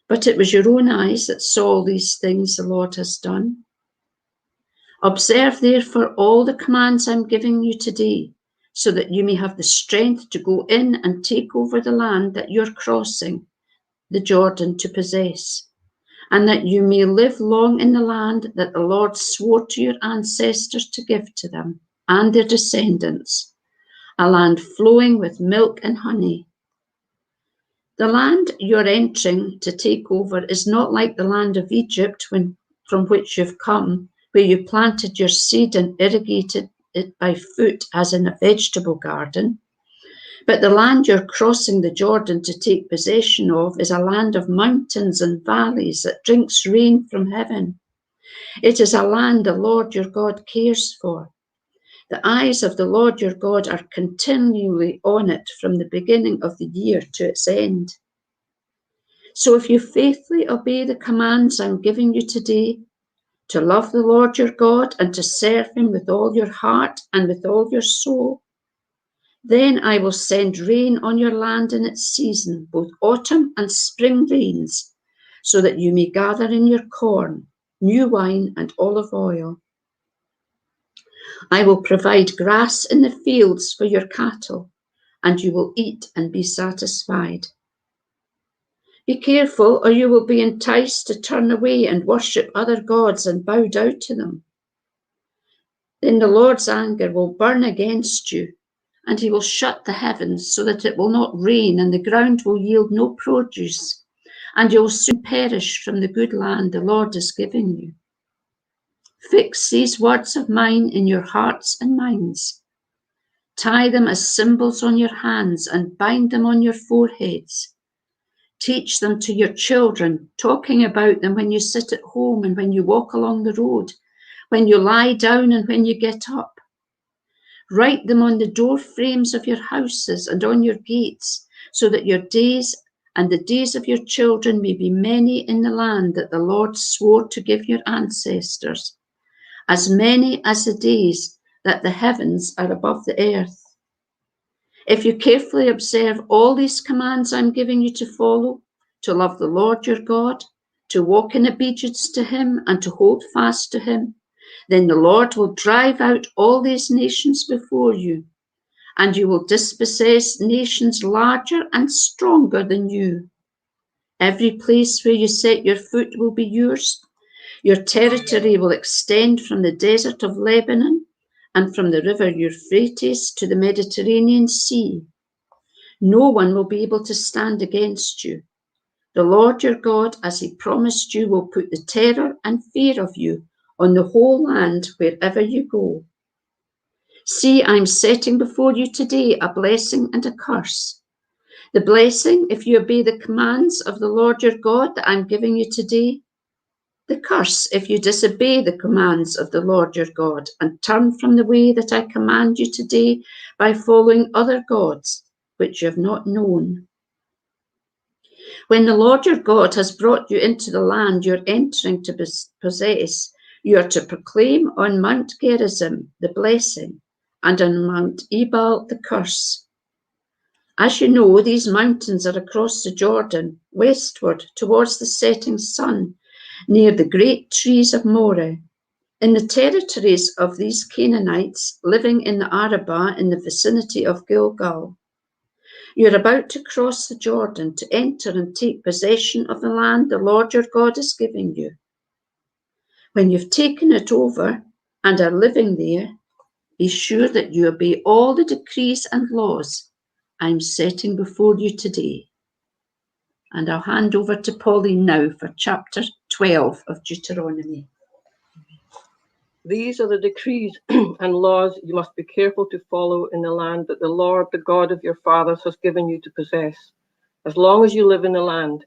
But it was your own eyes that saw all these things the Lord has done. Observe therefore all the commands I'm giving you today, so that you may have the strength to go in and take over the land that you're crossing the Jordan to possess, and that you may live long in the land that the Lord swore to your ancestors to give to them and their descendants, a land flowing with milk and honey. The land you're entering to take over is not like the land of Egypt from which you've come, where you planted your seed and irrigated it by foot as in a vegetable garden. But the land you're crossing the Jordan to take possession of is a land of mountains and valleys that drinks rain from heaven. It is a land the Lord your God cares for. The eyes of the Lord your God are continually on it from the beginning of the year to its end. So if you faithfully obey the commands I'm giving you today, to love the Lord your God and to serve him with all your heart and with all your soul, then I will send rain on your land in its season, both autumn and spring rains, so that you may gather in your corn, new wine, and olive oil. I will provide grass in the fields for your cattle, and you will eat and be satisfied. Be careful, or you will be enticed to turn away and worship other gods and bow down to them. Then the Lord's anger will burn against you, and he will shut the heavens so that it will not rain, and the ground will yield no produce, and you will soon perish from the good land the Lord is giving you. Fix these words of mine in your hearts and minds. Tie them as symbols on your hands and bind them on your foreheads. Teach them to your children, talking about them when you sit at home and when you walk along the road, when you lie down and when you get up. Write them on the door frames of your houses and on your gates, so that your days and the days of your children may be many in the land that the Lord swore to give your ancestors, as many as the days that the heavens are above the earth. If you carefully observe all these commands I'm giving you to follow, to love the Lord your God, to walk in obedience to him, and to hold fast to him, then the Lord will drive out all these nations before you, and you will dispossess nations larger and stronger than you. Every place where you set your foot will be yours. Your territory will extend from the desert of Lebanon and from the river Euphrates to the Mediterranean Sea. No one will be able to stand against you. The Lord your God, as he promised you, will put the terror and fear of you on the whole land wherever you go. See, I'm setting before you today a blessing and a curse. The blessing, if you obey the commands of the Lord your God that I'm giving you today. The curse, if you disobey the commands of the Lord your God and turn from the way that I command you today by following other gods which you have not known. When the Lord your God has brought you into the land you're entering to possess, you are to proclaim on Mount Gerizim the blessing, and on Mount Ebal the curse. As you know, these mountains are across the Jordan, westward towards the setting sun, near the great trees of Moreh, in the territories of these Canaanites living in the Arabah in the vicinity of Gilgal. You're about to cross the Jordan to enter and take possession of the land the Lord your God is giving you. When you've taken it over and are living there, be sure that you obey all the decrees and laws I'm setting before you today. And I'll hand over to Pauline now for chapter 12 of Deuteronomy. These are the decrees and laws you must be careful to follow in the land that the Lord, the God of your fathers, has given you to possess. As long as you live in the land,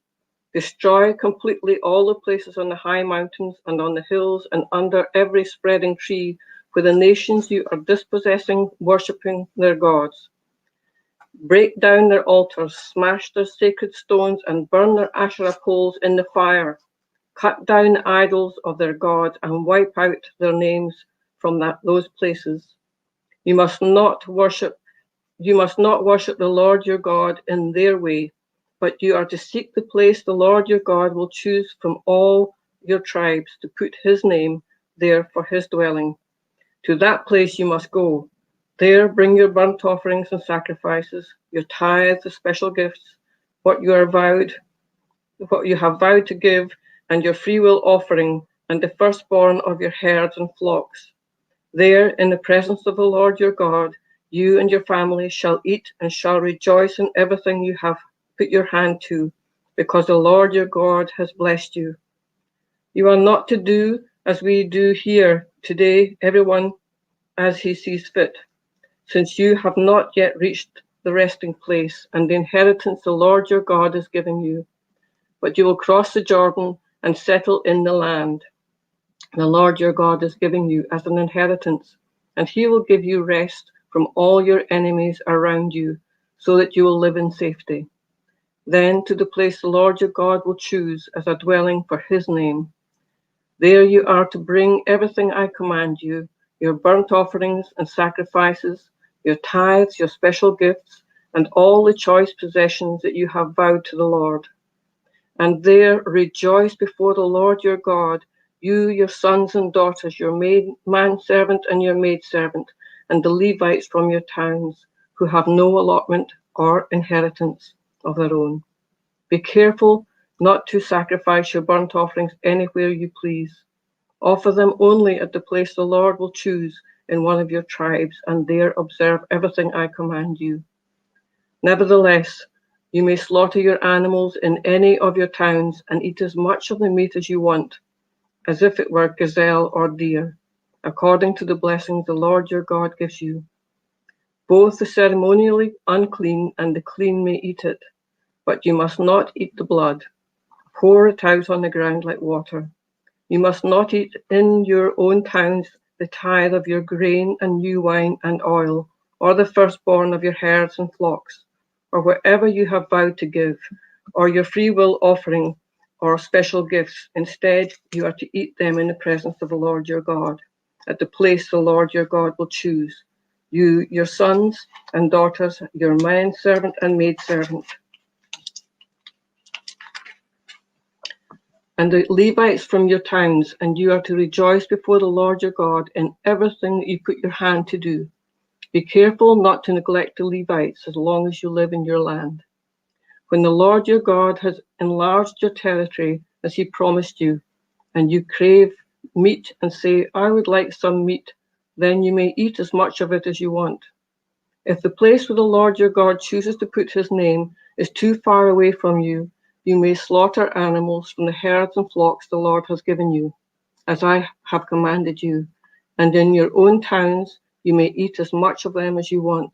destroy completely all the places on the high mountains and on the hills and under every spreading tree where the nations you are dispossessing, worshipping their gods. Break down their altars, smash their sacred stones, and burn their Asherah poles in the fire. Cut down the idols of their gods and wipe out their names from those places. You must not worship the Lord your God in their way, but you are to seek the place the Lord your God will choose from all your tribes to put his name there for his dwelling. To that place you must go. There bring your burnt offerings and sacrifices, your tithes, the special gifts, what you have vowed to give, and your freewill offering, and the firstborn of your herds and flocks. There, in the presence of the Lord your God, you and your family shall eat and shall rejoice in everything you have put your hand to, because the Lord your God has blessed you. You are not to do as we do here today, everyone as he sees fit, since you have not yet reached the resting place and the inheritance the Lord your God has given you. But you will cross the Jordan and settle in the land the Lord your God is giving you as an inheritance, and he will give you rest from all your enemies around you, so that you will live in safety. Then to the place the Lord your God will choose as a dwelling for his name. There you are to bring everything I command you, your burnt offerings and sacrifices, your tithes, your special gifts, and all the choice possessions that you have vowed to the Lord. And there rejoice before the Lord your God, you, your sons and daughters, your manservant and your maidservant, and the Levites from your towns, who have no allotment or inheritance of their own. Be careful not to sacrifice your burnt offerings anywhere you please. Offer them only at the place the Lord will choose in one of your tribes, and there observe everything I command you. Nevertheless, you may slaughter your animals in any of your towns and eat as much of the meat as you want, as if it were gazelle or deer, according to the blessings the Lord your God gives you. Both the ceremonially unclean and the clean may eat it, but you must not eat the blood. Pour it out on the ground like water. You must not eat in your own towns the tithe of your grain and new wine and oil, or the firstborn of your herds and flocks, or whatever you have vowed to give, or your freewill offering, or special gifts. Instead, you are to eat them in the presence of the Lord your God, at the place the Lord your God will choose. You, your sons and daughters, your manservant and maidservant, and the Levites from your towns, and you are to rejoice before the Lord your God in everything that you put your hand to do. Be careful not to neglect the Levites as long as you live in your land. When the Lord your God has enlarged your territory as he promised you, and you crave meat and say, I would like some meat, then you may eat as much of it as you want. If the place where the Lord your God chooses to put his name is too far away from you, you may slaughter animals from the herds and flocks the Lord has given you, as I have commanded you, and in your own towns you may eat as much of them as you want.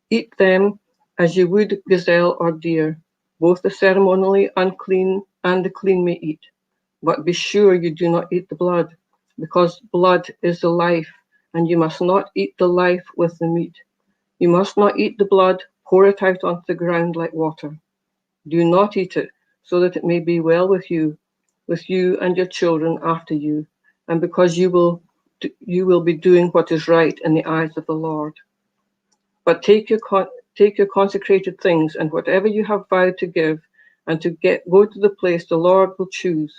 Eat them as you would gazelle or deer. Both the ceremonially unclean and the clean may eat, but be sure you do not eat the blood, because blood is the life, and you must not eat the life with the meat. You must not eat the blood, pour it out onto the ground like water. Do not eat it, so that it may be well with you and your children after you, and because you will be doing what is right in the eyes of the Lord. But take your consecrated things and whatever you have vowed to give, and go to the place the Lord will choose.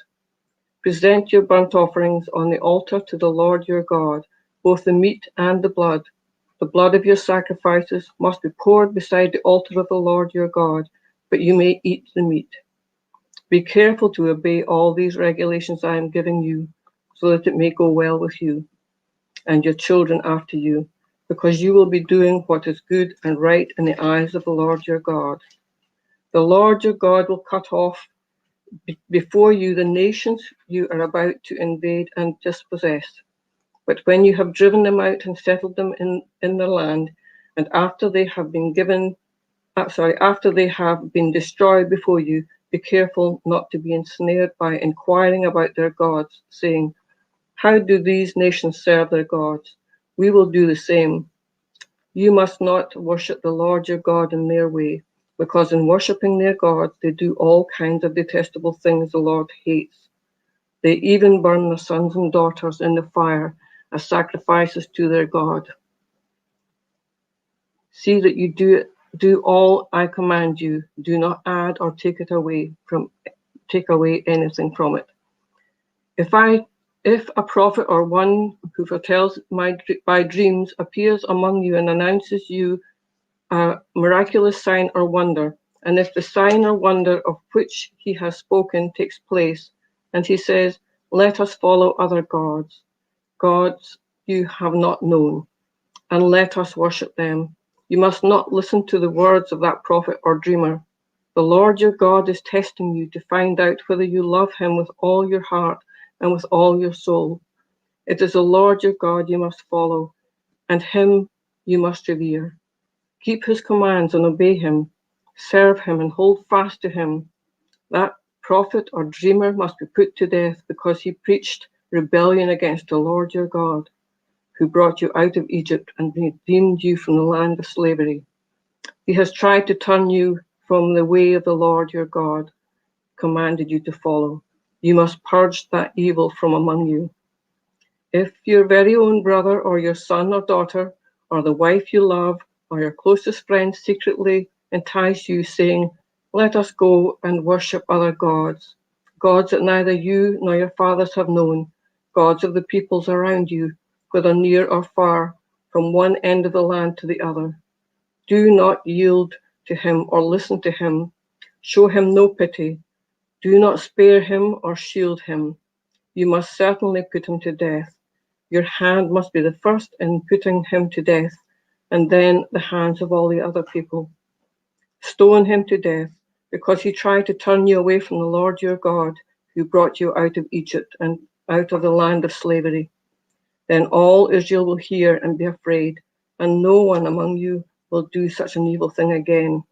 Present your burnt offerings on the altar to the Lord your God, both the meat and the blood. The blood of your sacrifices must be poured beside the altar of the Lord your God, but you may eat the meat. Be careful to obey all these regulations I am giving you, so that it may go well with you and your children after you, because you will be doing what is good and right in the eyes of the Lord your God. The Lord your God will cut off before you the nations you are about to invade and dispossess. But when you have driven them out and settled them in their land, and after they have been destroyed before you, be careful not to be ensnared by inquiring about their gods, saying, how do these nations serve their gods? We will do the same. You must not worship the Lord your God in their way, because in worshipping their gods they do all kinds of detestable things the Lord hates. They even burn their sons and daughters in the fire as sacrifices to their God. See that you do all I command you. Do not add or take away anything from it. If a prophet or one who foretells by dreams appears among you and announces you a miraculous sign or wonder, and if the sign or wonder of which he has spoken takes place, and he says, let us follow other gods you have not known, and let us worship them, you must not listen to the words of that prophet or dreamer. The Lord your God is testing you to find out whether you love him with all your heart and with all your soul. It is the Lord your God you must follow, and him you must revere. Keep his commands and obey him. Serve him and hold fast to him. That prophet or dreamer must be put to death because he preached rebellion against the Lord your God, who brought you out of Egypt and redeemed you from the land of slavery. He has tried to turn you from the way of the Lord your God commanded you to follow. You must purge that evil from among you. If your very own brother or your son or daughter or the wife you love or your closest friend secretly entice you, saying, let us go and worship other gods, gods that neither you nor your fathers have known, gods of the peoples around you, whether near or far, from one end of the land to the other. Do not yield to him or listen to him. Show him no pity. Do not spare him or shield him. You must certainly put him to death. Your hand must be the first in putting him to death, and then the hands of all the other people. Stone him to death, because he tried to turn you away from the Lord your God, who brought you out of Egypt and out of the land of slavery. Then all Israel will hear and be afraid, and no one among you will do such an evil thing again.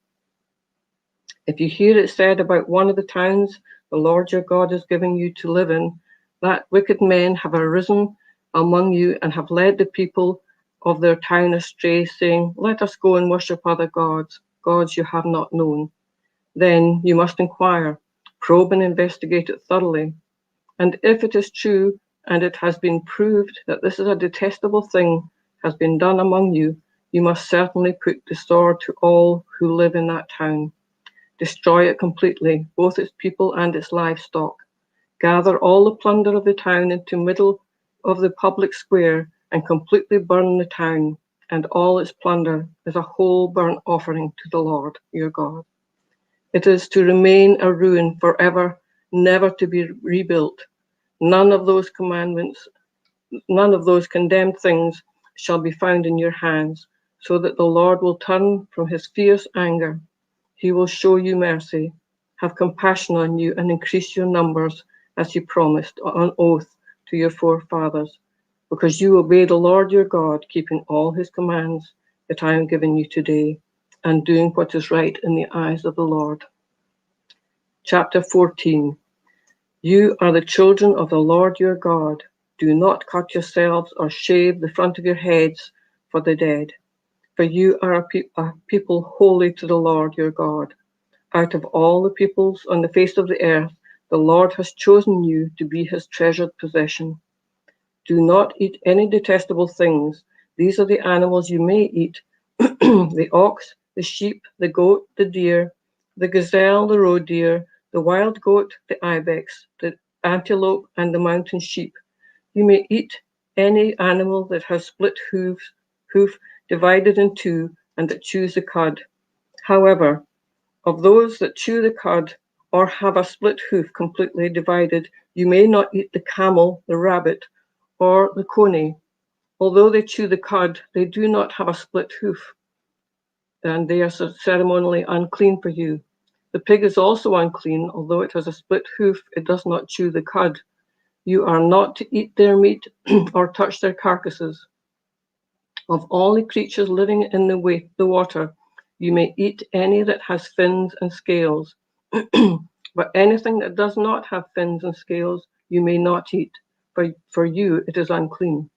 If you hear it said about one of the towns the Lord your God is giving you to live in, that wicked men have arisen among you and have led the people of their town astray, saying, let us go and worship other gods, gods you have not known. Then you must inquire, probe and investigate it thoroughly. And if it is true, and it has been proved that this is a detestable thing has been done among you, you must certainly put the sword to all who live in that town. Destroy it completely, both its people and its livestock. Gather all the plunder of the town into the middle of the public square and completely burn the town and all its plunder as a whole burnt offering to the Lord your God. It is to remain a ruin forever, never to be rebuilt. None of those condemned things shall be found in your hands, so that the Lord will turn from his fierce anger. He will show you mercy, have compassion on you, and increase your numbers, as he promised on oath to your forefathers, because you obey the Lord your God, keeping all his commands that I am giving you today, and doing what is right in the eyes of the Lord. Chapter 14. You are the children of the Lord your God. Do not cut yourselves or shave the front of your heads for the dead, for you are a people holy to the Lord your God. Out of all the peoples on the face of the earth, the Lord has chosen you to be his treasured possession. Do not eat any detestable things. These are the animals you may eat: the ox, the sheep, the goat, the deer, the gazelle, the roe deer, the wild goat, the ibex, the antelope, and the mountain sheep. You may eat any animal that has split hoof divided in two, and that chews the cud. However, of those that chew the cud or have a split hoof completely divided, you may not eat the camel, the rabbit, or the coney. Although they chew the cud, they do not have a split hoof, and they are ceremonially unclean for you. The pig is also unclean. Although it has a split hoof, it does not chew the cud. You are not to eat their meat or touch their carcasses. Of all the creatures living in the water, you may eat any that has fins and scales. But anything that does not have fins and scales, you may not eat, for you it is unclean.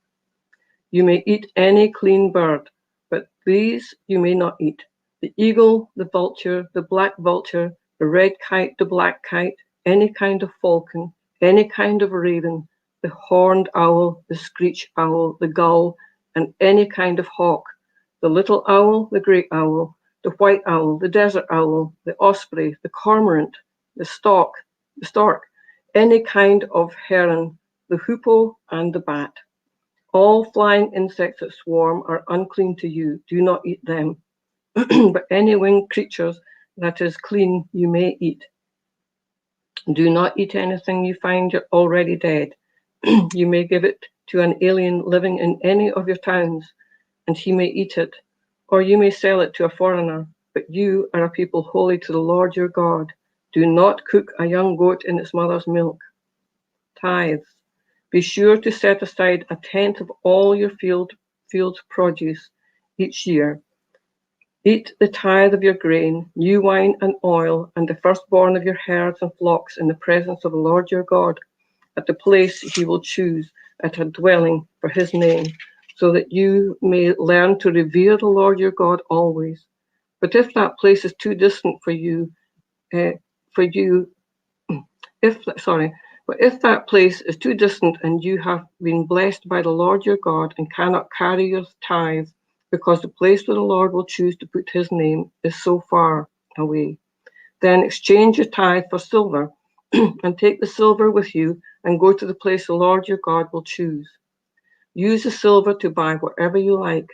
You may eat any clean bird, but these you may not eat: the eagle, the vulture, the black vulture, the red kite, the black kite, any kind of falcon, any kind of raven, the horned owl, the screech owl, the gull, and any kind of hawk, the little owl, the great owl, the white owl, the desert owl, the osprey, the cormorant, the stork, any kind of heron, the hoopoe, and the bat. All flying insects that swarm are unclean to you. Do not eat them. But any winged creatures that is clean you may eat. Do not eat anything you find already dead. You may give it to an alien living in any of your towns, and he may eat it, or you may sell it to a foreigner. But you are a people holy to the Lord your God. Do not cook a young goat in its mother's milk. Tithes. Be sure to set aside 1/10 of all your field's produce each year. Eat the tithe of your grain, new wine and oil, and the firstborn of your herds and flocks in the presence of the Lord your God, at the place he will choose, at a dwelling for his name, so that you may learn to revere the Lord your God always. But if that place is too distant for you, if that place is too distant and you have been blessed by the Lord your God and cannot carry your tithe, because the place where the Lord will choose to put his name is so far away, then exchange your tithe for silver and take the silver with you and go to the place the Lord your God will choose. Use the silver to buy whatever you like: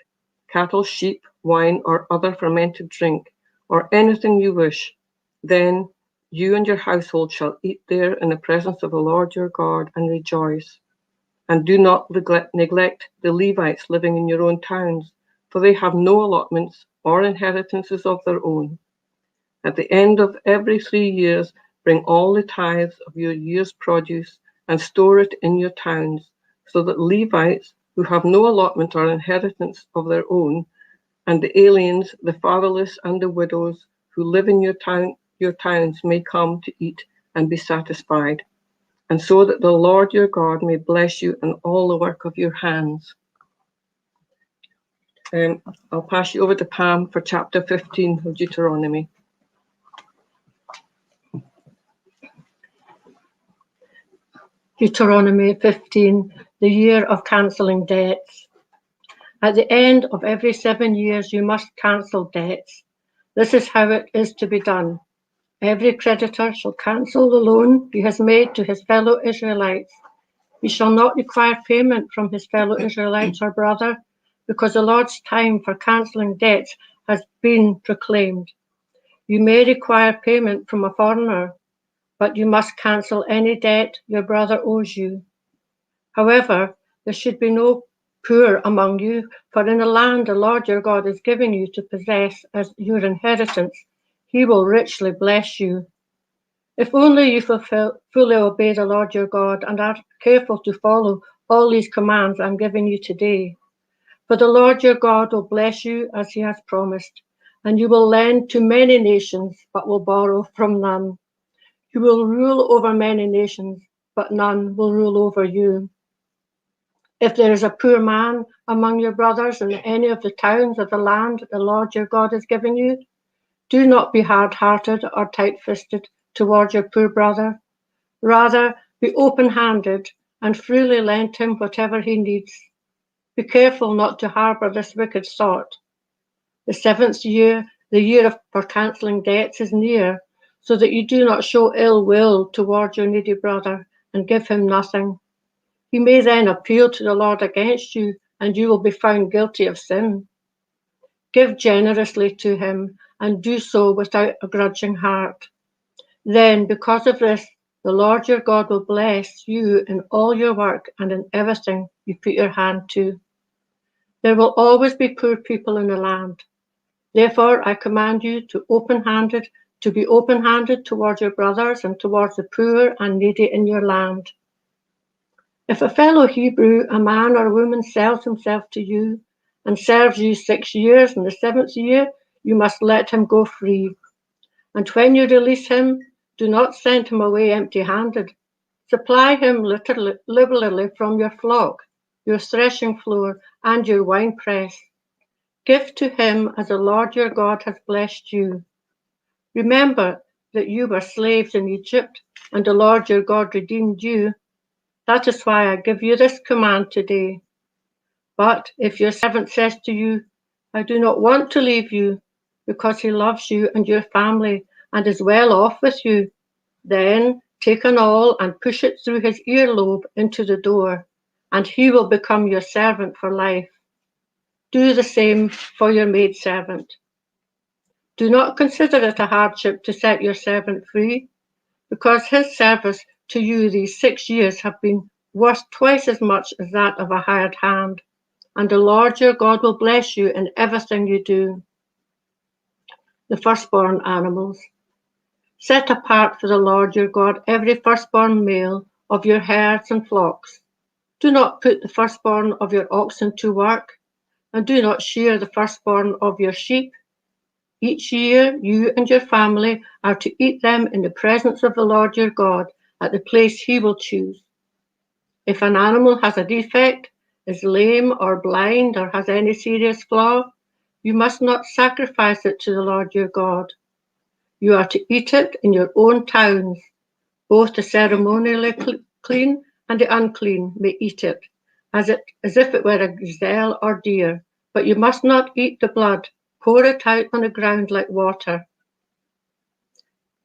cattle, sheep, wine, or other fermented drink, or anything you wish. Then you and your household shall eat there in the presence of the Lord your God and rejoice. And do not neglect the Levites living in your own towns, for they have no allotments or inheritances of their own. At the end of every 3 years, bring all the tithes of your year's produce and store it in your towns, so that Levites who have no allotment or inheritance of their own, and the aliens, the fatherless, and the widows who live in your towns may come to eat and be satisfied, and so that the Lord your God may bless you in all the work of your hands. I'll pass you over to Pam for chapter 15 of Deuteronomy. Deuteronomy 15, the year of cancelling debts. At the end of every 7 years, you must cancel debts. This is how it is to be done. Every creditor shall cancel the loan he has made to his fellow Israelites. He shall not require payment from his fellow Israelites or brother, because the Lord's time for cancelling debts has been proclaimed. You may require payment from a foreigner, but you must cancel any debt your brother owes you. However, there should be no poor among you, for in the land the Lord your God is giving you to possess as your inheritance, he will richly bless you. If only you fully obey the Lord your God and are careful to follow all these commands I'm giving you today. For the Lord your God will bless you as he has promised, and you will lend to many nations, but will borrow from none. You will rule over many nations, but none will rule over you. If there is a poor man among your brothers in any of the towns of the land the Lord your God is giving you, do not be hard-hearted or tight-fisted toward your poor brother. Rather, be open-handed and freely lend him whatever he needs. Be careful not to harbor this wicked sort. The 7th year, the year for cancelling debts, is near, so that you do not show ill will toward your needy brother and give him nothing. He may then appeal to the Lord against you, and you will be found guilty of sin. Give generously to him, and do so without a grudging heart. Then, because of this, the Lord your God will bless you in all your work and in everything you put your hand to. There will always be poor people in the land. Therefore, I command you to be open-handed towards your brothers and towards the poor and needy in your land. If a fellow Hebrew, a man or a woman, sells himself to you and serves you 6 years, in the 7th year you must let him go free. And when you release him, do not send him away empty-handed. Supply him liberally from your flock, your threshing floor, and your winepress. Give to him as the Lord your God has blessed you. Remember that you were slaves in Egypt, and the Lord your God redeemed you. That is why I give you this command today. But if your servant says to you, I do not want to leave you, because he loves you and your family and is well off with you, then take an awl and push it through his earlobe into the door, and he will become your servant for life. Do the same for your maidservant. Do not consider it a hardship to set your servant free, because his service to you these 6 years have been worth twice as much as that of a hired hand, and the Lord your God will bless you in everything you do. The firstborn animals. Set apart for the Lord your God every firstborn male of your herds and flocks. Do not put the firstborn of your oxen to work, and do not shear the firstborn of your sheep. Each year you and your family are to eat them in the presence of the Lord your God at the place he will choose. If an animal has a defect, is lame or blind, or has any serious flaw, you must not sacrifice it to the Lord your God. You are to eat it in your own towns. Both the ceremonially clean and the unclean may eat it, as if it were a gazelle or deer, but you must not eat the blood. Pour it out on the ground like water.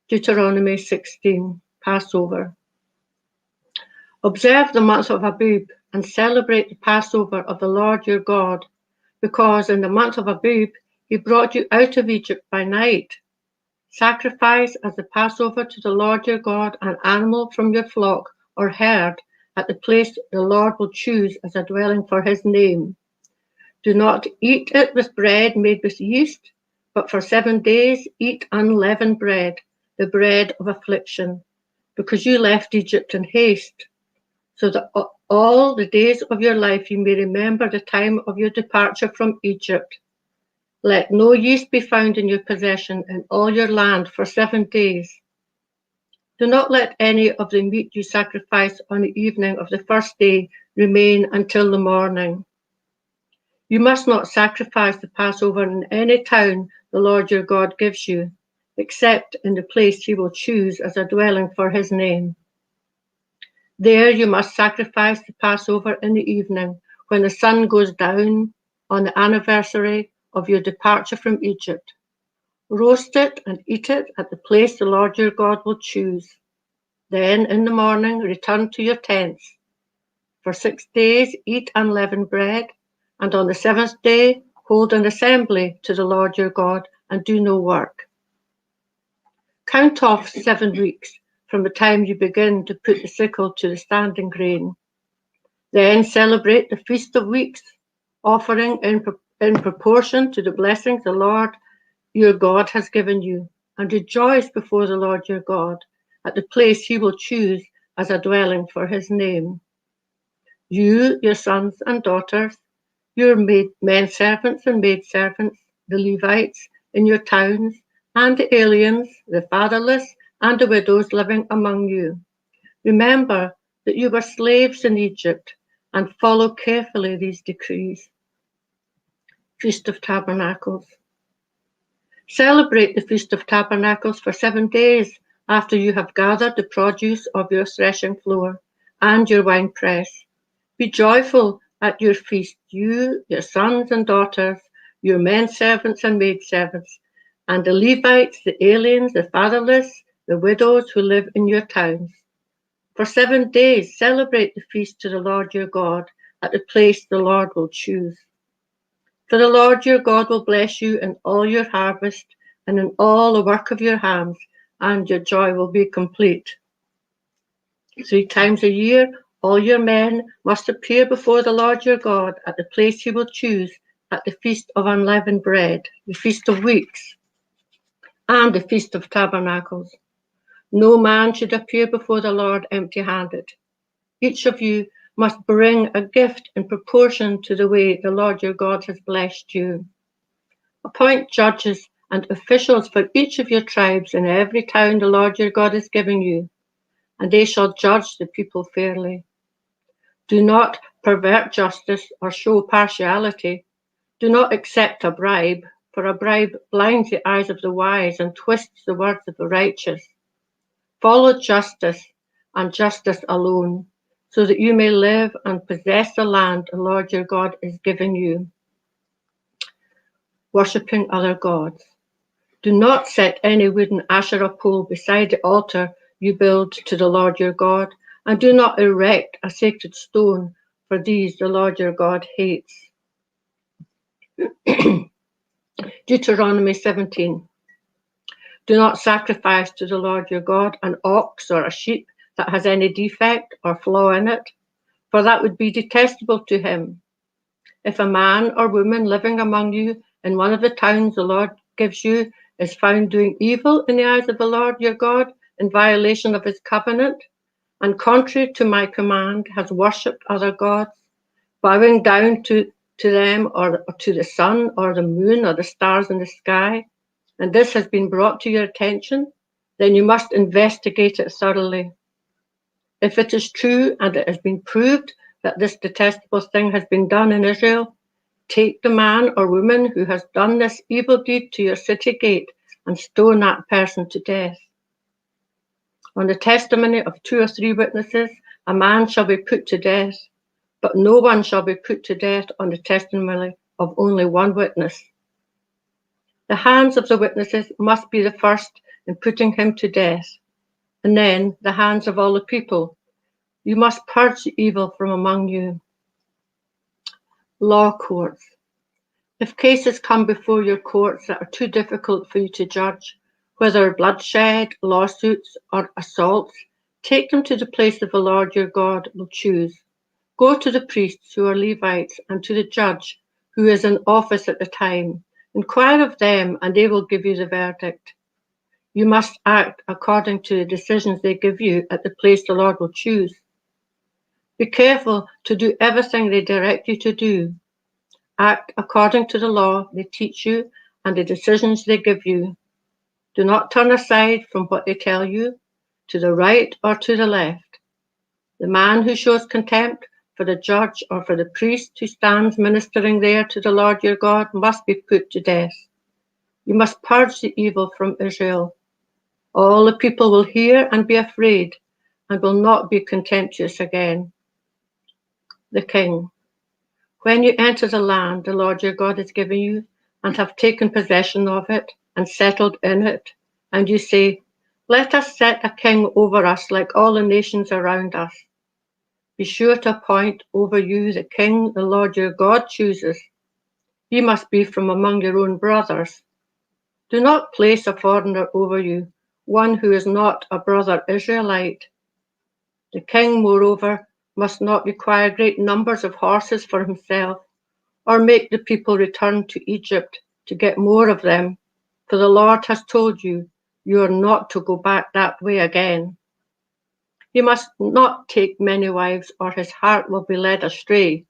Deuteronomy 16, Passover. Observe the month of Abib and celebrate the Passover of the Lord your God, because in the month of Abib he brought you out of Egypt by night. Sacrifice as the Passover to the Lord your God an animal from your flock or herd at the place the Lord will choose as a dwelling for his name. Do not eat it with bread made with yeast, but for 7 days eat unleavened bread, the bread of affliction, because you left Egypt in haste, so that all the days of your life you may remember the time of your departure from Egypt. Let no yeast be found in your possession in all your land for 7 days. Do not let any of the meat you sacrifice on the evening of the first day remain until the morning. You must not sacrifice the Passover in any town the Lord your God gives you, except in the place he will choose as a dwelling for his name. There you must sacrifice the Passover in the evening, when the sun goes down on the anniversary of your departure from Egypt. Roast it and eat it at the place the Lord your God will choose. Then in the morning return to your tents. For 6 days eat unleavened bread, and on the 7th day hold an assembly to the Lord your God and do no work. Count off 7 weeks from the time you begin to put the sickle to the standing grain. Then celebrate the Feast of Weeks, offering in proportion to the blessings the Lord your God has given you, and rejoice before the Lord your God at the place he will choose as a dwelling for his name. You, your sons and daughters, your men servants and maid servants, the Levites in your towns, and the aliens, the fatherless, and the widows living among you. Remember that you were slaves in Egypt, and follow carefully these decrees. Feast of Tabernacles. Celebrate the Feast of Tabernacles for 7 days after you have gathered the produce of your threshing floor and your winepress. Be joyful at your feast, you, your sons and daughters, your men servants and maid servants, and the Levites, the aliens, the fatherless, the widows who live in your towns. For 7 days celebrate the feast to the Lord your God at the place the Lord will choose. For the Lord your God will bless you in all your harvest and in all the work of your hands, and your joy will be complete. 3 times a year, all your men must appear before the Lord your God at the place he will choose at the Feast of Unleavened Bread, the Feast of Weeks, and the Feast of Tabernacles. No man should appear before the Lord empty-handed. Each of you must bring a gift in proportion to the way the Lord your God has blessed you. Appoint judges and officials for each of your tribes in every town the Lord your God is giving you, and they shall judge the people fairly. Do not pervert justice or show partiality. Do not accept a bribe, for a bribe blinds the eyes of the wise and twists the words of the righteous. Follow justice and justice alone, so that you may live and possess the land the Lord your God is giving you. Worshipping other gods. Do not set any wooden Asherah pole beside the altar you build to the Lord your God, and do not erect a sacred stone, for these the Lord your God hates. Deuteronomy 17. Do not sacrifice to the Lord your God an ox or a sheep that has any defect or flaw in it, for that would be detestable to him. If a man or woman living among you in one of the towns the Lord gives you is found doing evil in the eyes of the Lord your God in violation of his covenant, and contrary to my command has worshipped other gods, bowing down to them or to the sun or the moon or the stars in the sky, and this has been brought to your attention, then you must investigate it thoroughly. If it is true and it has been proved that this detestable thing has been done in Israel, take the man or woman who has done this evil deed to your city gate and stone that person to death. On the testimony of 2 or 3 witnesses, a man shall be put to death, but no one shall be put to death on the testimony of only one witness. The hands of the witnesses must be the first in putting him to death, and then the hands of all the people. You must purge the evil from among you. Law courts. If cases come before your courts that are too difficult for you to judge, whether bloodshed, lawsuits, or assaults, take them to the place of the Lord your God will choose. Go to the priests who are Levites and to the judge who is in office at the time. Inquire of them, and they will give you the verdict. You must act according to the decisions they give you at the place the Lord will choose. Be careful to do everything they direct you to do. Act according to the law they teach you and the decisions they give you. Do not turn aside from what they tell you, to the right or to the left. The man who shows contempt for the judge or for the priest who stands ministering there to the Lord your God must be put to death. You must purge the evil from Israel. All the people will hear and be afraid and will not be contemptuous again. The king. When you enter the land the Lord your God is giving you and have taken possession of it and settled in it, and you say, let us set a king over us like all the nations around us. Be sure to appoint over you the king the Lord your God chooses. He must be from among your own brothers. Do not place a foreigner over you, one who is not a brother Israelite. The king, moreover, must not require great numbers of horses for himself, or make the people return to Egypt to get more of them, for the Lord has told you, you are not to go back that way again. He must not take many wives, or his heart will be led astray.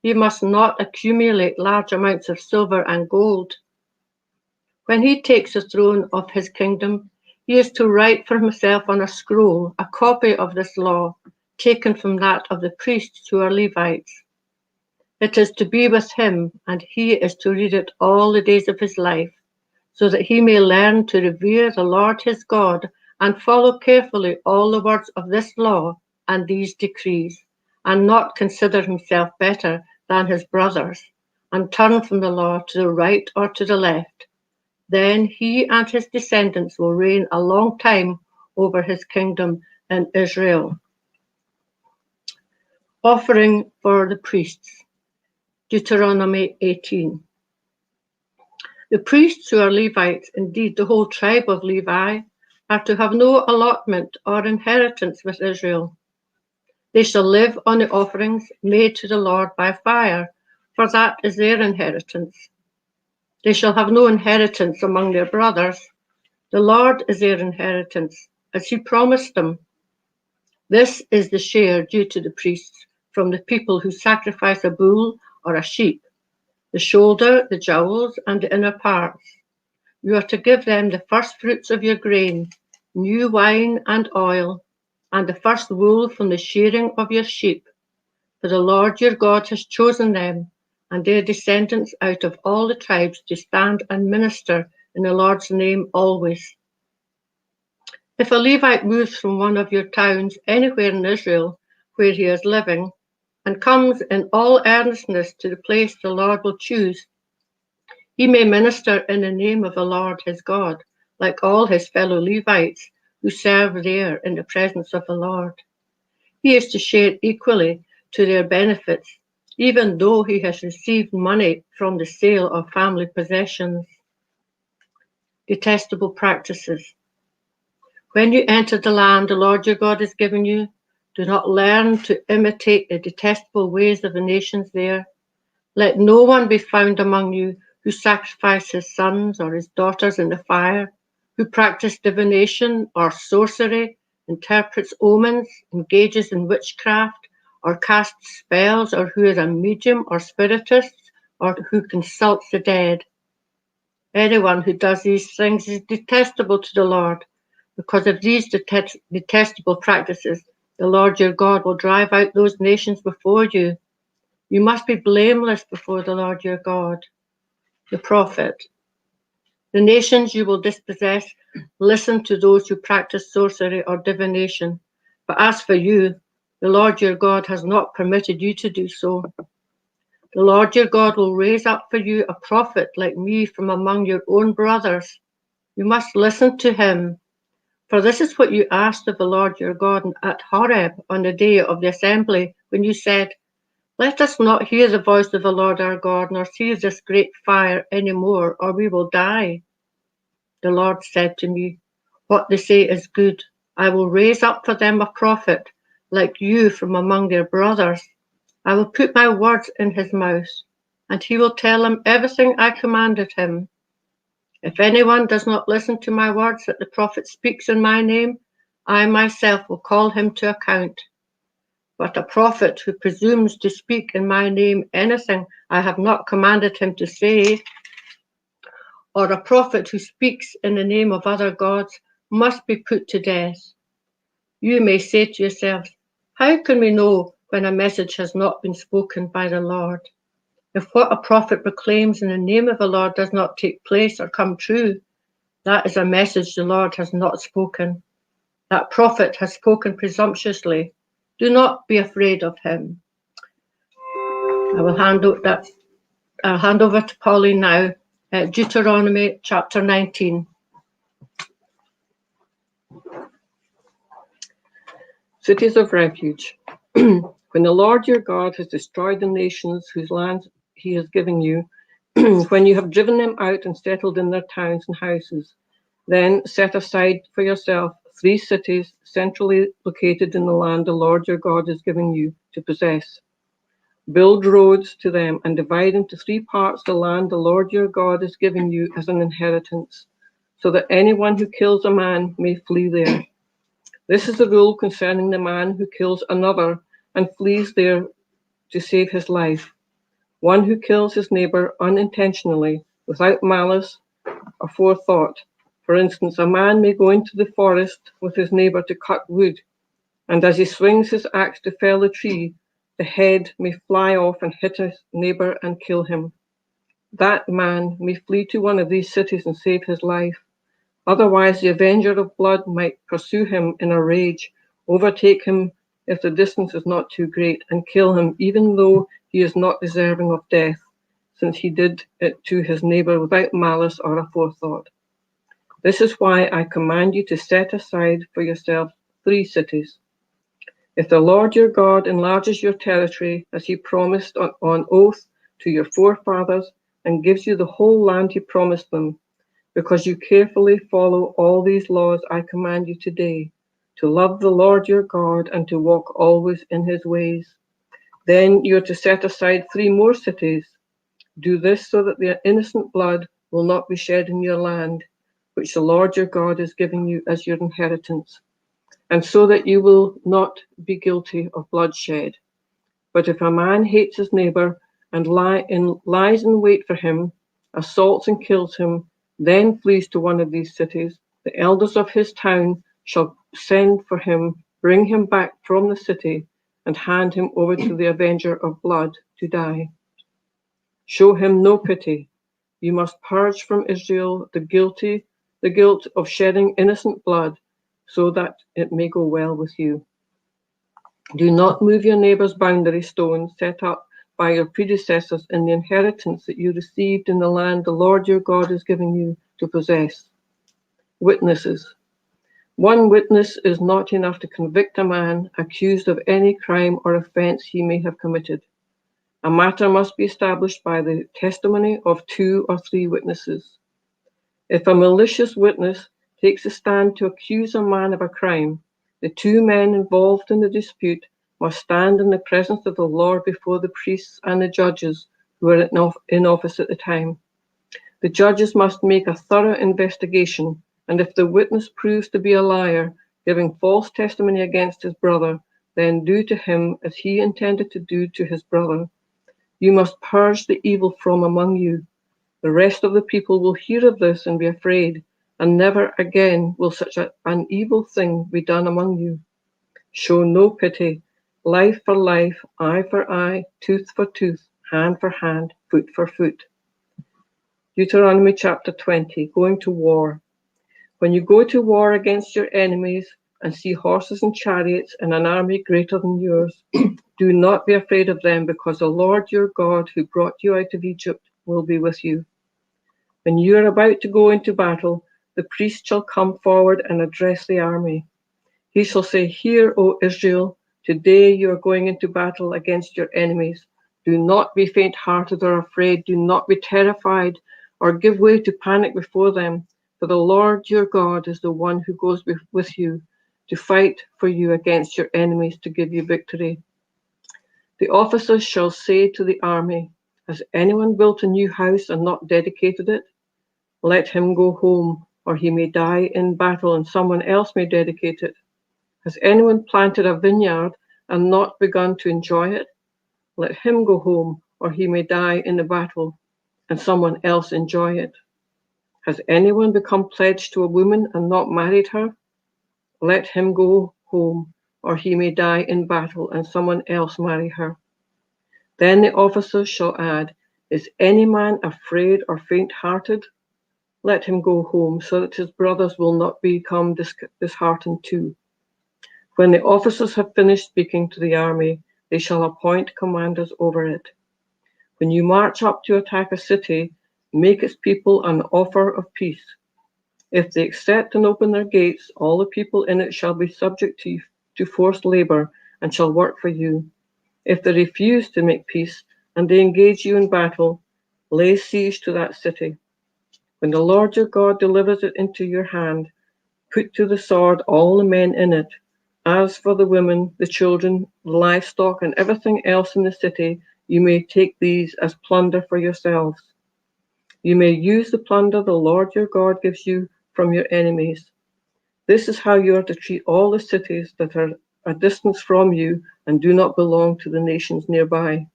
He must not accumulate large amounts of silver and gold. When he takes the throne of his kingdom, he is to write for himself on a scroll a copy of this law, taken from that of the priests who are Levites. It is to be with him, and he is to read it all the days of his life, so that he may learn to revere the Lord his God and follow carefully all the words of this law and these decrees, and not consider himself better than his brothers, and turn from the law to the right or to the left. Then he and his descendants will reign a long time over his kingdom in Israel. Offering for the priests. Deuteronomy 18. The priests who are Levites, indeed the whole tribe of Levi, are to have no allotment or inheritance with Israel. They shall live on the offerings made to the Lord by fire, for that is their inheritance. They shall have no inheritance among their brothers. The Lord is their inheritance, as he promised them. This is the share due to the priests from the people who sacrifice a bull or a sheep, the shoulder, the jowls, and the inner parts. You are to give them the first fruits of your grain, new wine and oil, and the first wool from the shearing of your sheep. For the Lord your God has chosen them and their descendants out of all the tribes to stand and minister in the Lord's name always. If a Levite moves from one of your towns anywhere in Israel where he is living, and comes in all earnestness to the place the Lord will choose, he may minister in the name of the Lord his God, like all his fellow Levites who serve there in the presence of the Lord. He is to share equally to their benefits, even though he has received money from the sale of family possessions. Detestable practices. When you enter the land the Lord your God has given you, do not learn to imitate the detestable ways of the nations there. Let no one be found among you who sacrifices his sons or his daughters in the fire, who practice divination or sorcery, interprets omens, engages in witchcraft, or casts spells, or who is a medium or spiritist, or who consults the dead. Anyone who does these things is detestable to the Lord. Because of these detestable practices, the Lord your God will drive out those nations before you. You must be blameless before the Lord your God. The prophet. The nations you will dispossess listen to those who practice sorcery or divination. But as for you, the Lord your God has not permitted you to do so. The Lord your God will raise up for you a prophet like me from among your own brothers. You must listen to him. For this is what you asked of the Lord your God at Horeb on the day of the assembly, when you said, "Let us not hear the voice of the Lord our God, nor see this great fire any more, or we will die." The Lord said to me, "What they say is good. I will raise up for them a prophet like you from among their brothers. I will put my words in his mouth, and he will tell them everything I commanded him. If anyone does not listen to my words that the prophet speaks in my name, I myself will call him to account. But a prophet who presumes to speak in my name anything I have not commanded him to say, or a prophet who speaks in the name of other gods, must be put to death. You may say to yourselves, how can we know when a message has not been spoken by the Lord? If what a prophet proclaims in the name of the Lord does not take place or come true, that is a message the Lord has not spoken. That prophet has spoken presumptuously. Do not be afraid of him." I will hand over to Pauline now. Deuteronomy chapter 19. Cities of refuge. When the Lord your God has destroyed the nations whose land he has given you, when you have driven them out and settled in their towns and houses, then set aside for yourself 3 cities centrally located in the land the Lord your God is giving you to possess. Build roads to them and divide into 3 parts the land the Lord your God is giving you as an inheritance, so that anyone who kills a man may flee there. This is the rule concerning the man who kills another and flees there to save his life. One who kills his neighbor unintentionally, without malice or forethought. For instance, a man may go into the forest with his neighbor to cut wood, and as he swings his axe to fell the tree, the head may fly off and hit his neighbor and kill him. That man may flee to one of these cities and save his life. Otherwise, the avenger of blood might pursue him in a rage, overtake him if the distance is not too great, and kill him, even though he is not deserving of death, since he did it to his neighbor without malice or a forethought. This is why I command you to set aside for yourself 3 cities. If the Lord your God enlarges your territory, as he promised on oath to your forefathers, and gives you the whole land he promised them, because you carefully follow all these laws I command you today, to love the Lord your God and to walk always in his ways. Then you are to set aside 3 more cities. Do this so that the innocent blood will not be shed in your land, which the Lord your God is giving you as your inheritance, and so that you will not be guilty of bloodshed. But if a man hates his neighbor and lies in wait for him, assaults and kills him, then flees to one of these cities, the elders of his town shall send for him, bring him back from the city, and hand him over to the avenger of blood to die. Show him no pity. You must purge from Israel the guilt of shedding innocent blood, so that it may go well with you. Do not move your neighbor's boundary stone set up by your predecessors in the inheritance that you received in the land the Lord your God is giving you to possess. Witnesses. One witness is not enough to convict a man accused of any crime or offense he may have committed. A matter must be established by the testimony of 2 or 3 witnesses. If a malicious witness takes a stand to accuse a man of a crime, the 2 men involved in the dispute must stand in the presence of the Lord before the priests and the judges who are in office at the time. The judges must make a thorough investigation, and if the witness proves to be a liar, giving false testimony against his brother, then do to him as he intended to do to his brother. You must purge the evil from among you. The rest of the people will hear of this and be afraid, and never again will such an evil thing be done among you. Show no pity. Life for life, eye for eye, tooth for tooth, hand for hand, foot for foot. Deuteronomy chapter 20, going to war. When you go to war against your enemies and see horses and chariots and an army greater than yours, do not be afraid of them, because the Lord your God who brought you out of Egypt will be with you. When you are about to go into battle, the priest shall come forward and address the army. He shall say, Hear, O Israel, today you are going into battle against your enemies. Do not be faint-hearted or afraid. Do not be terrified or give way to panic before them. For the Lord your God is the one who goes with you to fight for you against your enemies to give you victory. The officers shall say to the army, Has anyone built a new house and not dedicated it? Let him go home, or he may die in battle and someone else may dedicate it. Has anyone planted a vineyard and not begun to enjoy it? Let him go home, or he may die in the battle and someone else enjoy it. Has anyone become pledged to a woman and not married her? Let him go home, or he may die in battle and someone else marry her. Then the officers shall add, Is any man afraid or faint-hearted? Let him go home, so that his brothers will not become disheartened too. When the officers have finished speaking to the army, they shall appoint commanders over it. When you march up to attack a city, make its people an offer of peace. If they accept and open their gates, all the people in it shall be subject to forced labor and shall work for you. If they refuse to make peace and they engage you in battle, lay siege to that city. When the Lord your God delivers it into your hand, put to the sword all the men in it. As for the women, the children, the livestock, and everything else in the city, you may take these as plunder for yourselves. You may use the plunder the Lord your God gives you from your enemies. This is how you are to treat all the cities that are a distance from you and do not belong to the nations nearby.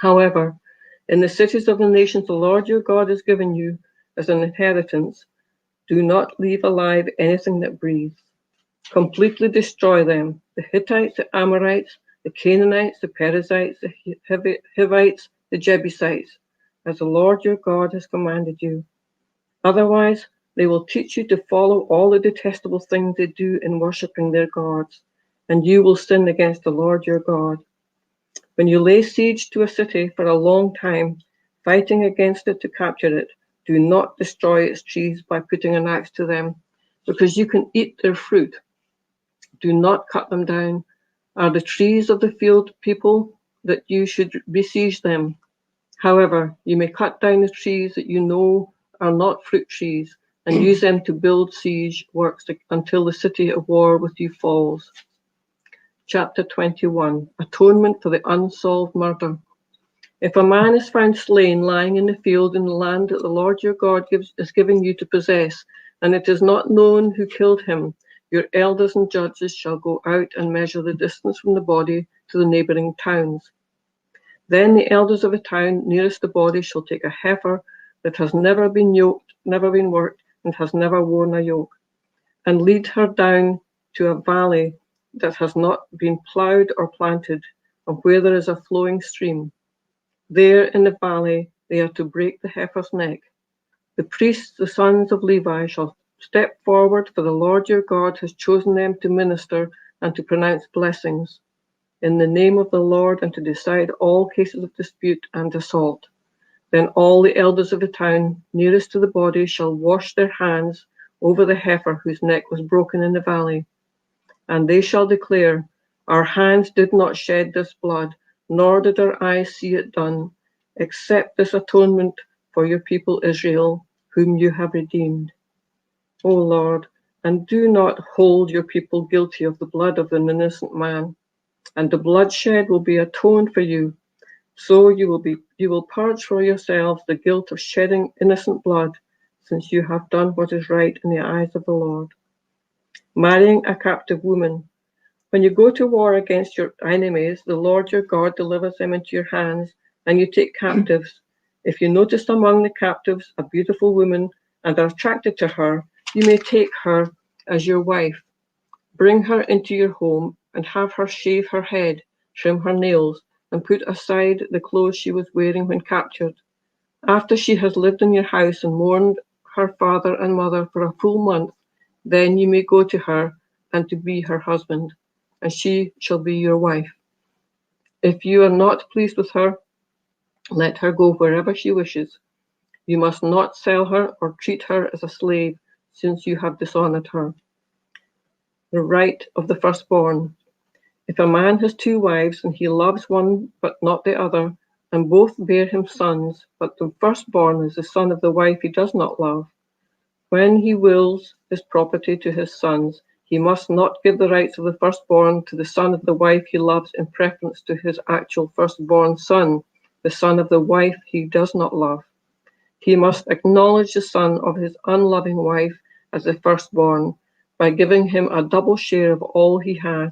However, in the cities of the nations the Lord your God has given you as an inheritance, do not leave alive anything that breathes. Completely destroy them, the Hittites, the Amorites, the Canaanites, the Perizzites, the Hivites, the Jebusites, as the Lord your God has commanded you. Otherwise, they will teach you to follow all the detestable things they do in worshipping their gods, and you will sin against the Lord your God. When you lay siege to a city for a long time, fighting against it to capture it, do not destroy its trees by putting an axe to them, because you can eat their fruit. Do not cut them down. Are the trees of the field people that you should besiege them? However, you may cut down the trees that you know are not fruit trees, and use them to build siege works until the city of war with you falls. Chapter 21, Atonement for the Unsolved Murder. If a man is found slain lying in the field in the land that the Lord your God is giving you to possess, and it is not known who killed him, your elders and judges shall go out and measure the distance from the body to the neighbouring towns. Then the elders of the town nearest the body shall take a heifer that has never been yoked, never been worked, and has never worn a yoke, and lead her down to a valley that has not been ploughed or planted, and where there is a flowing stream. There in the valley they are to break the heifer's neck. The priests, the sons of Levi, shall step forward, for the Lord your God has chosen them to minister and to pronounce blessings in the name of the Lord, and to decide all cases of dispute and assault. Then all the elders of the town nearest to the body shall wash their hands over the heifer whose neck was broken in the valley. And they shall declare, our hands did not shed this blood, nor did our eyes see it done, except this atonement for your people Israel, whom you have redeemed. O Lord, and do not hold your people guilty of the blood of an innocent man, and the bloodshed will be atoned for you. So you will purge for yourselves the guilt of shedding innocent blood, since you have done what is right in the eyes of the Lord. Marrying a captive woman. When you go to war against your enemies, the Lord your God delivers them into your hands, and you take captives. If you notice among the captives a beautiful woman and are attracted to her, you may take her as your wife. Bring her into your home and have her shave her head, trim her nails, and put aside the clothes she was wearing when captured. After she has lived in your house and mourned her father and mother for a full month, then you may go to her and to be her husband, and she shall be your wife. If you are not pleased with her, let her go wherever she wishes. You must not sell her or treat her as a slave, since you have dishonored her. The right of the firstborn. If a man has two wives, and he loves one but not the other, and both bear him sons, but the firstborn is the son of the wife he does not love, when he wills his property to his sons, he must not give the rights of the firstborn to the son of the wife he loves in preference to his actual firstborn son, the son of the wife he does not love. He must acknowledge the son of his unloving wife as the firstborn by giving him a double share of all he has.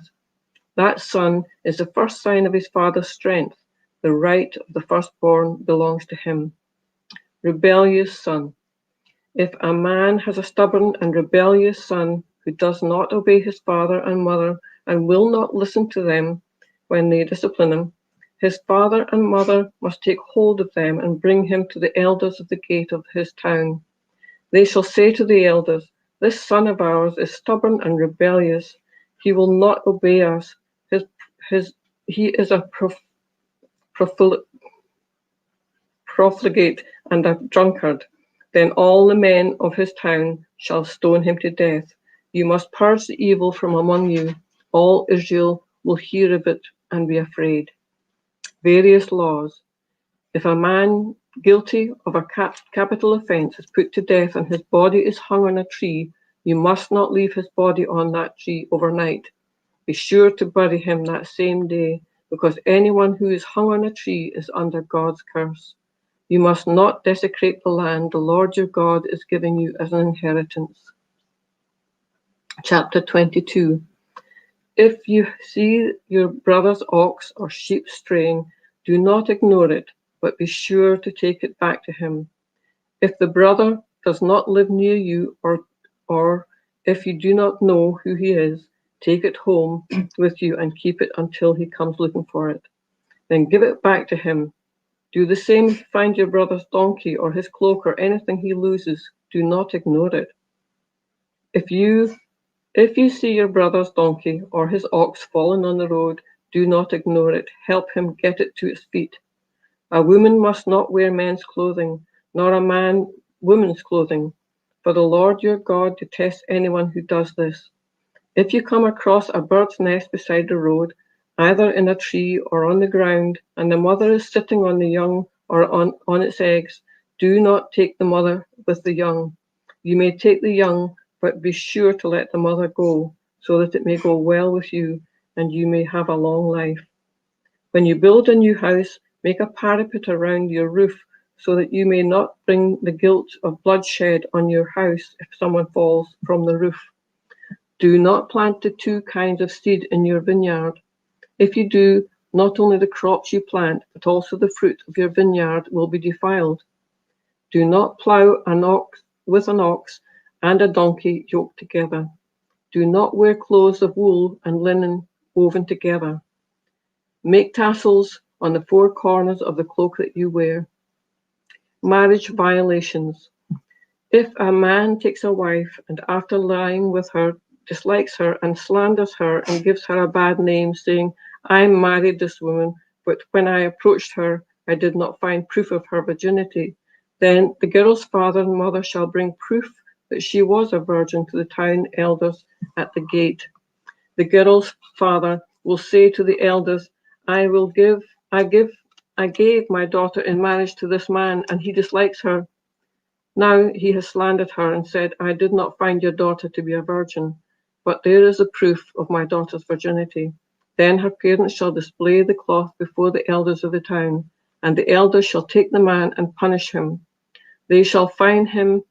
That son is the first sign of his father's strength. The right of the firstborn belongs to him. Rebellious son. If a man has a stubborn and rebellious son who does not obey his father and mother and will not listen to them when they discipline him, his father and mother must take hold of them and bring him to the elders of the gate of his town. They shall say to the elders, this son of ours is stubborn and rebellious. He will not obey us. He is a profligate and a drunkard. Then all the men of his town shall stone him to death. You must purge the evil from among you. All Israel will hear of it and be afraid. Various laws. If a man guilty of a capital offence is put to death and his body is hung on a tree, you must not leave his body on that tree overnight. Be sure to bury him that same day, because anyone who is hung on a tree is under God's curse. You must not desecrate the land the Lord your God is giving you as an inheritance. Chapter 22. If you see your brother's ox or sheep straying, do not ignore it, but be sure to take it back to him. If the brother does not live near you, or if you do not know who he is, take it home with you and keep it until he comes looking for it. Then give it back to him. Do the same if you find your brother's donkey or his cloak or anything he loses. Do not ignore it. If you see your brother's donkey or his ox fallen on the road, do not ignore it. Help him get it to its feet. A woman must not wear men's clothing, nor a man woman's clothing, for the Lord your God detests anyone who does this. If you come across a bird's nest beside the road, either in a tree or on the ground, and the mother is sitting on the young or on its eggs, do not take the mother with the young. You may take the young, but be sure to let the mother go, so that it may go well with you, and you may have a long life. When you build a new house, make a parapet around your roof, so that you may not bring the guilt of bloodshed on your house if someone falls from the roof. Do not plant the two kinds of seed in your vineyard. If you do, not only the crops you plant, but also the fruit of your vineyard will be defiled. Do not plow with an ox and a donkey yoked together. Do not wear clothes of wool and linen woven together. Make tassels on the four corners of the cloak that you wear. Marriage violations. If a man takes a wife and after lying with her, dislikes her and slanders her and gives her a bad name, saying, I married this woman, but when I approached her, I did not find proof of her virginity, then the girl's father and mother shall bring proof that she was a virgin to the town elders at the gate. The girl's father will say to the elders, I gave my daughter in marriage to this man, and he dislikes her. Now he has slandered her and said, I did not find your daughter to be a virgin, but there is a proof of my daughter's virginity. Then her parents shall display the cloth before the elders of the town, and the elders shall take the man and punish him. They shall fine him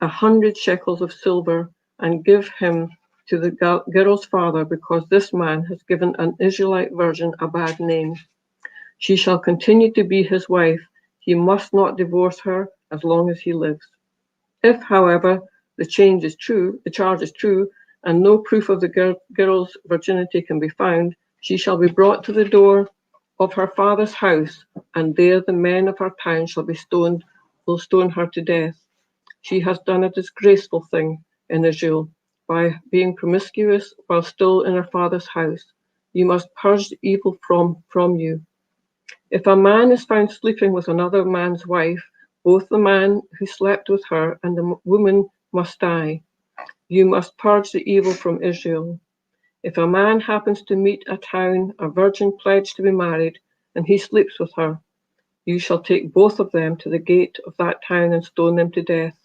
100 shekels of silver and give him to the girl's father, because this man has given an Israelite virgin a bad name. She shall continue to be his wife. He must not divorce her as long as he lives. If, however, the charge is true, and no proof of the girl's virginity can be found, she shall be brought to the door of her father's house, and there the men of her town will stone her to death. She has done a disgraceful thing in Israel by being promiscuous while still in her father's house. You must purge the evil from you. If a man is found sleeping with another man's wife, both the man who slept with her and the woman must die. You must purge the evil from Israel. If a man happens to meet a town, a virgin pledged to be married, and he sleeps with her, you shall take both of them to the gate of that town and stone them to death.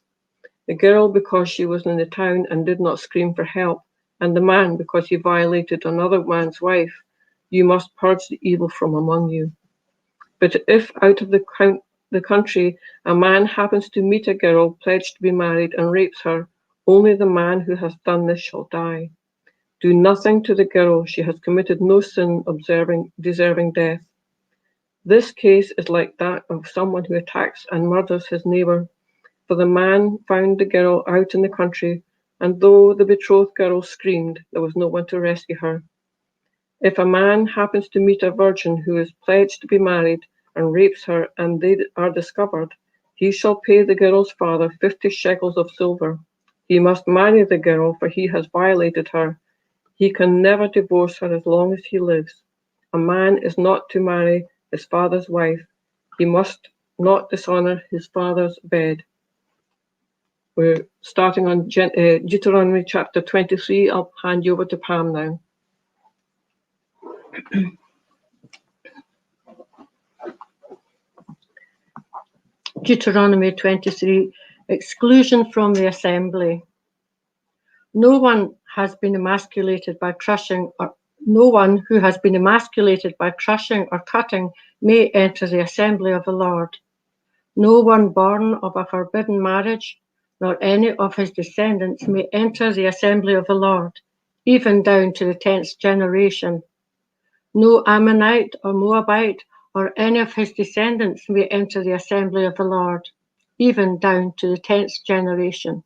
The girl, because she was in the town and did not scream for help, and the man, because he violated another man's wife, you must purge the evil from among you. But if out of the country a man happens to meet a girl pledged to be married and rapes her, only the man who has done this shall die. Do nothing to the girl. She has committed no sin deserving death. This case is like that of someone who attacks and murders his neighbor. For the man found the girl out in the country, and though the betrothed girl screamed, there was no one to rescue her. If a man happens to meet a virgin who is pledged to be married and rapes her, and they are discovered, he shall pay the girl's father 50 shekels of silver. He must marry the girl, for he has violated her. He can never divorce her as long as he lives. A man is not to marry his father's wife. He must not dishonor his father's bed. We're starting on Deuteronomy chapter 23. I'll hand you over to Pam now. Deuteronomy 23, exclusion from the assembly. No one who has been emasculated by crushing or cutting may enter the assembly of the Lord. No one born of a forbidden marriage, nor any of his descendants may enter the assembly of the Lord, even down to the 10th generation. No Ammonite or Moabite or any of his descendants may enter the assembly of the Lord, even down to the 10th generation.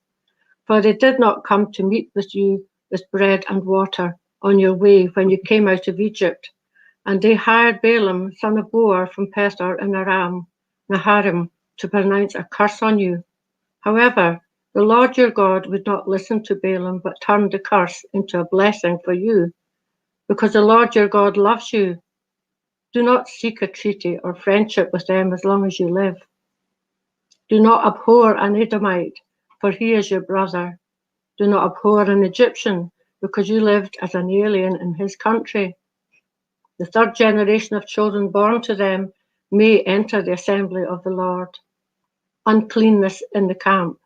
For they did not come to meet with you with bread and water on your way when you came out of Egypt, and they hired Balaam, son of Beor, from Pethor in Aram, Naharim, to pronounce a curse on you. However, the Lord your God would not listen to Balaam, but turned the curse into a blessing for you, because the Lord your God loves you. Do not seek a treaty or friendship with them as long as you live. Do not abhor an Edomite, for he is your brother. Do not abhor an Egyptian, because you lived as an alien in his country. The 3rd generation of children born to them may enter the assembly of the Lord. Uncleanness in the camp.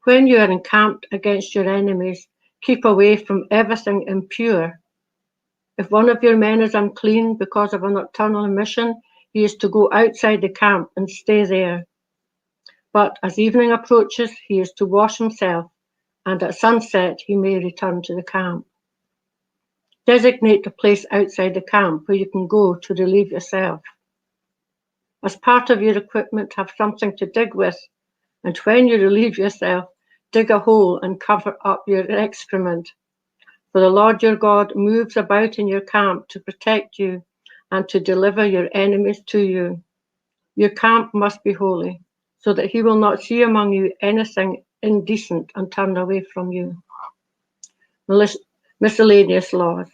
When you are encamped against your enemies, keep away from everything impure. If one of your men is unclean because of a nocturnal mission, he is to go outside the camp and stay there. But as evening approaches, he is to wash himself, and at sunset he may return to the camp. Designate a place outside the camp where you can go to relieve yourself. As part of your equipment, have something to dig with, and when you relieve yourself, dig a hole and cover up your excrement. For the Lord your God moves about in your camp to protect you and to deliver your enemies to you. Your camp must be holy, so that he will not see among you anything indecent and turn away from you. Miscellaneous laws.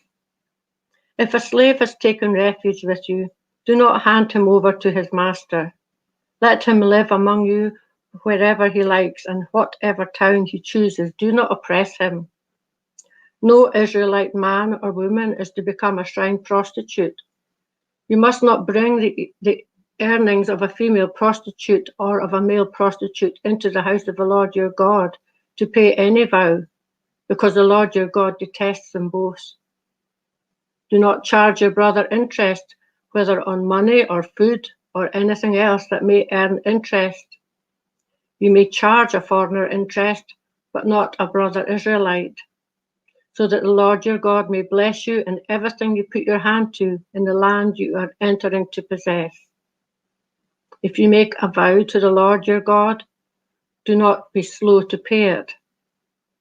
If a slave has taken refuge with you, do not hand him over to his master. Let him live among you wherever he likes and whatever town he chooses. Do not oppress him. No Israelite man or woman is to become a shrine prostitute. You must not bring the earnings of a female prostitute or of a male prostitute into the house of the Lord your God to pay any vow, because the Lord your God detests them both. Do not charge your brother interest, whether on money or food or anything else that may earn interest. You may charge a foreigner interest, but not a brother Israelite, so that the Lord your God may bless you in everything you put your hand to in the land you are entering to possess. If you make a vow to the Lord your God, do not be slow to pay it,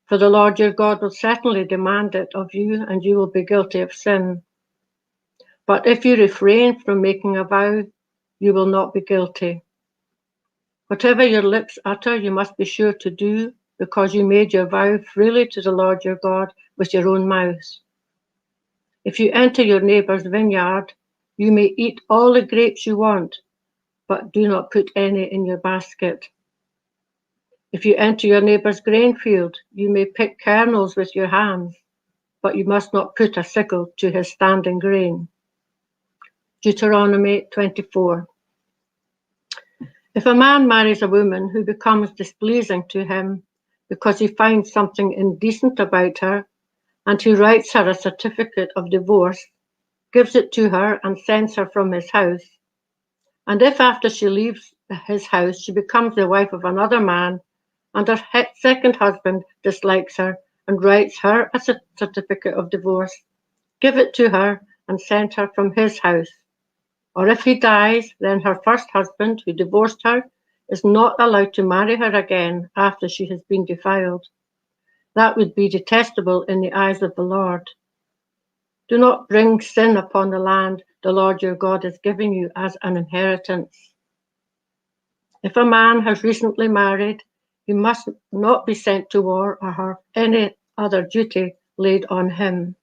for the Lord your God will certainly demand it of you, and you will be guilty of sin. But if you refrain from making a vow, you will not be guilty. Whatever your lips utter, you must be sure to do, because you made your vow freely to the Lord your God with your own mouth. If you enter your neighbor's vineyard, you may eat all the grapes you want, but do not put any in your basket. If you enter your neighbor's grain field, you may pick kernels with your hands, but you must not put a sickle to his standing grain. Deuteronomy 24. If a man marries a woman who becomes displeasing to him because he finds something indecent about her, and he writes her a certificate of divorce, gives it to her, and sends her from his house, and if after she leaves his house she becomes the wife of another man, and her second husband dislikes her and writes her a certificate of divorce, give it to her and send her from his house. Or if he dies, then her first husband, who divorced her, is not allowed to marry her again after she has been defiled. That would be detestable in the eyes of the Lord. Do not bring sin upon the land the Lord your God is giving you as an inheritance. If a man has recently married, he must not be sent to war or have any other duty laid on him.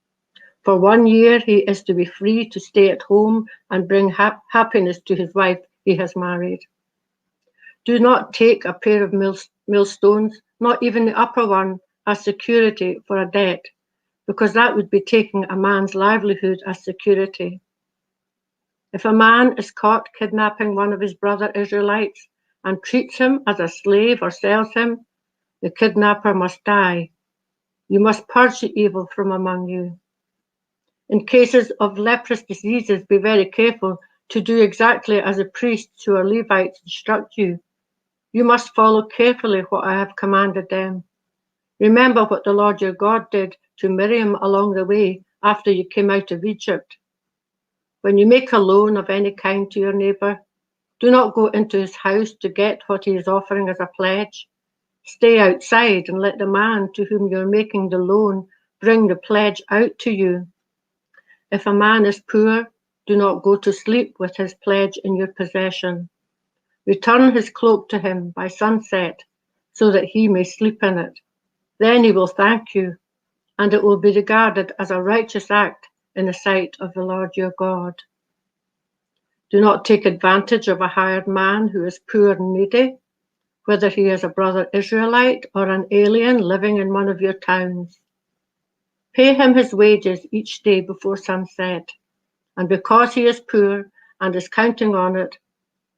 For 1 year he is to be free to stay at home and bring happiness to his wife he has married. Do not take a pair of millstones, not even the upper one, as security for a debt, because that would be taking a man's livelihood as security. If a man is caught kidnapping one of his brother Israelites and treats him as a slave or sells him, the kidnapper must die. You must purge the evil from among you. In cases of leprous diseases, be very careful to do exactly as the priests who are Levites instruct you. You must follow carefully what I have commanded them. Remember what the Lord your God did to Miriam along the way after you came out of Egypt. When you make a loan of any kind to your neighbor, do not go into his house to get what he is offering as a pledge. Stay outside and let the man to whom you're making the loan bring the pledge out to you. If a man is poor, do not go to sleep with his pledge in your possession. Return his cloak to him by sunset, so that he may sleep in it. Then he will thank you, and it will be regarded as a righteous act in the sight of the Lord your God. Do not take advantage of a hired man who is poor and needy, whether he is a brother Israelite or an alien living in one of your towns. Pay him his wages each day before sunset, and because he is poor and is counting on it,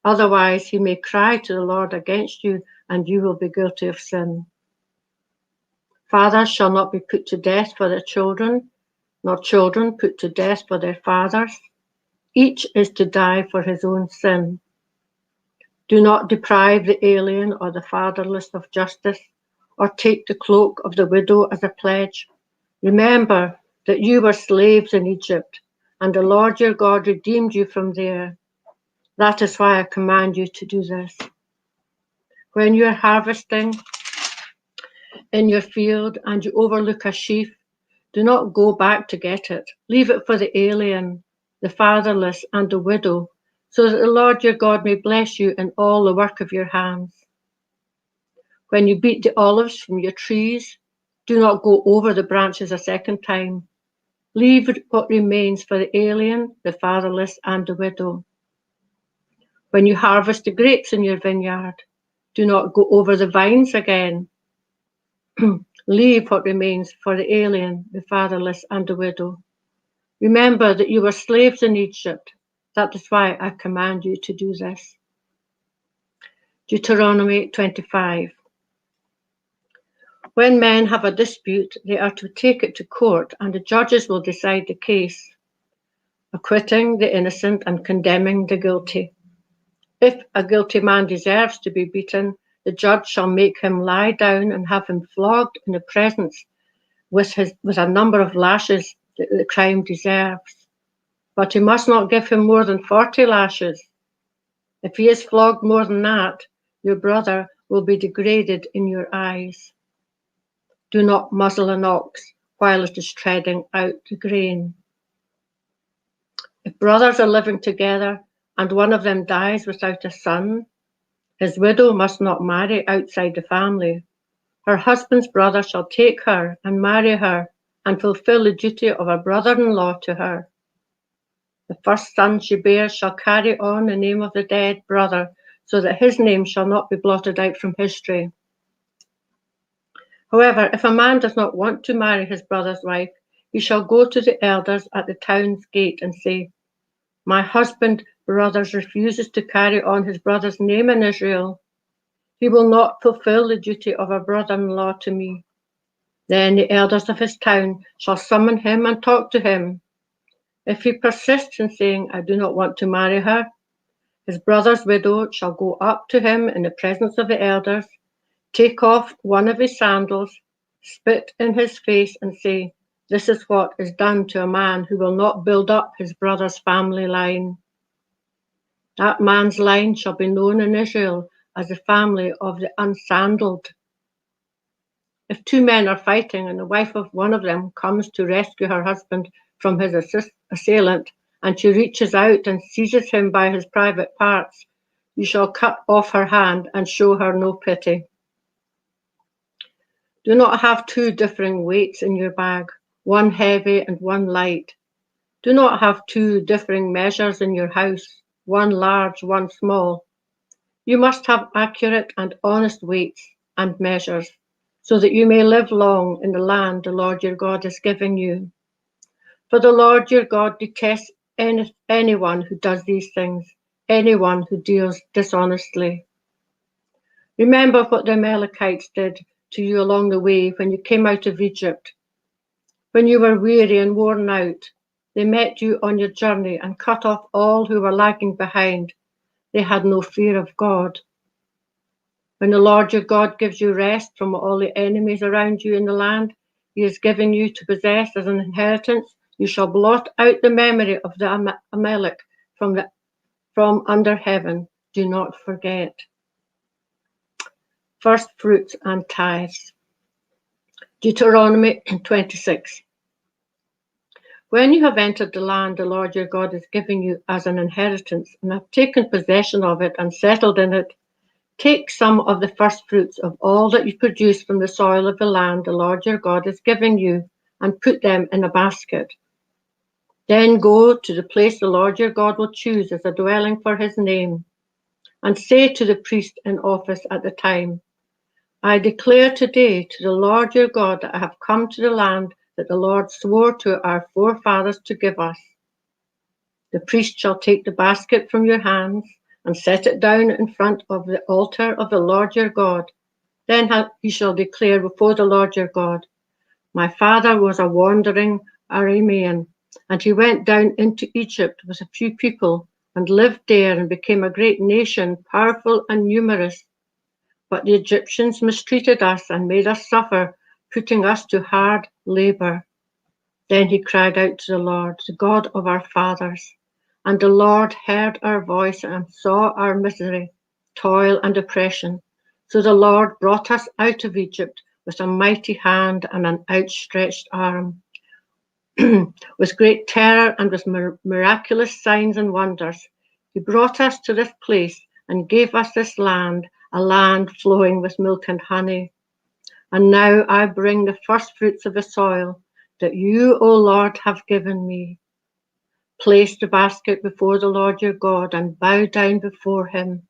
otherwise he may cry to the Lord against you, and you will be guilty of sin. Fathers shall not be put to death for their children, nor children put to death for their fathers. Each is to die for his own sin. Do not deprive the alien or the fatherless of justice, or take the cloak of the widow as a pledge. Remember that you were slaves in Egypt, and the Lord your God redeemed you from there. That is why I command you to do this. When you are harvesting in your field and you overlook a sheaf, do not go back to get it. Leave it for the alien, the fatherless, and the widow, so that the Lord your God may bless you in all the work of your hands. When you beat the olives from your trees, do not go over the branches a second time. Leave what remains for the alien, the fatherless, and the widow. When you harvest the grapes in your vineyard, do not go over the vines again. Leave what remains for the alien, the fatherless, and the widow. Remember that you were slaves in Egypt. That is why I command you to do this. Deuteronomy 25. When men have a dispute, they are to take it to court, and the judges will decide the case, acquitting the innocent and condemning the guilty. If a guilty man deserves to be beaten, the judge shall make him lie down and have him flogged in the presence with a number of lashes that the crime deserves. But he must not give him more than 40 lashes. If he is flogged more than that, your brother will be degraded in your eyes. Do not muzzle an ox while it is treading out the grain. If brothers are living together and one of them dies without a son, his widow must not marry outside the family. Her husband's brother shall take her and marry her and fulfill the duty of a brother-in-law to her. The first son she bears shall carry on the name of the dead brother, so that his name shall not be blotted out from history. However, if a man does not want to marry his brother's wife, he shall go to the elders at the town's gate and say, "My husband, brothers, refuses to carry on his brother's name in Israel. He will not fulfill the duty of a brother-in-law to me." Then the elders of his town shall summon him and talk to him. If he persists in saying, "I do not want to marry her," his brother's widow shall go up to him in the presence of the elders, take off one of his sandals, spit in his face, and say, "This is what is done to a man who will not build up his brother's family line." That man's line shall be known in Israel as the family of the unsandaled. If two men are fighting and the wife of one of them comes to rescue her husband from his assailant, and she reaches out and seizes him by his private parts, you shall cut off her hand and show her no pity. Do not have two differing weights in your bag, one heavy and one light. Do not have two differing measures in your house, one large, one small. You must have accurate and honest weights and measures, so that you may live long in the land the Lord your God is giving you. For the Lord your God detests anyone who does these things, anyone who deals dishonestly. Remember what the Amalekites did to you along the way when you came out of Egypt. When you were weary and worn out, they met you on your journey and cut off all who were lagging behind. They had no fear of God. When the Lord your God gives you rest from all the enemies around you in the land he is giving you to possess as an inheritance, you shall blot out the memory of the Amalek from under heaven. Do not forget. First fruits and tithes. Deuteronomy 26. When you have entered the land the Lord your God is giving you as an inheritance, and have taken possession of it and settled in it, take some of the first fruits of all that you produce from the soil of the land the Lord your God is giving you, and put them in a basket. Then go to the place the Lord your God will choose as a dwelling for his name, and say to the priest in office at the time, "I declare today to the Lord your God that I have come to the land that the Lord swore to our forefathers to give us." The priest shall take the basket from your hands and set it down in front of the altar of the Lord your God. Then he shall declare before the Lord your God, "My father was a wandering Aramean, and he went down into Egypt with a few people and lived there and became a great nation, powerful and numerous. But the Egyptians mistreated us and made us suffer, putting us to hard labor. Then he cried out to the Lord, the God of our fathers. And the Lord heard our voice and saw our misery, toil and oppression. So the Lord brought us out of Egypt with a mighty hand and an outstretched arm, with great terror and with miraculous signs and wonders. He brought us to this place and gave us this land, a land flowing with milk and honey. And now I bring the first fruits of the soil that you, O Lord, have given me. Place the basket before the Lord your God and bow down before him.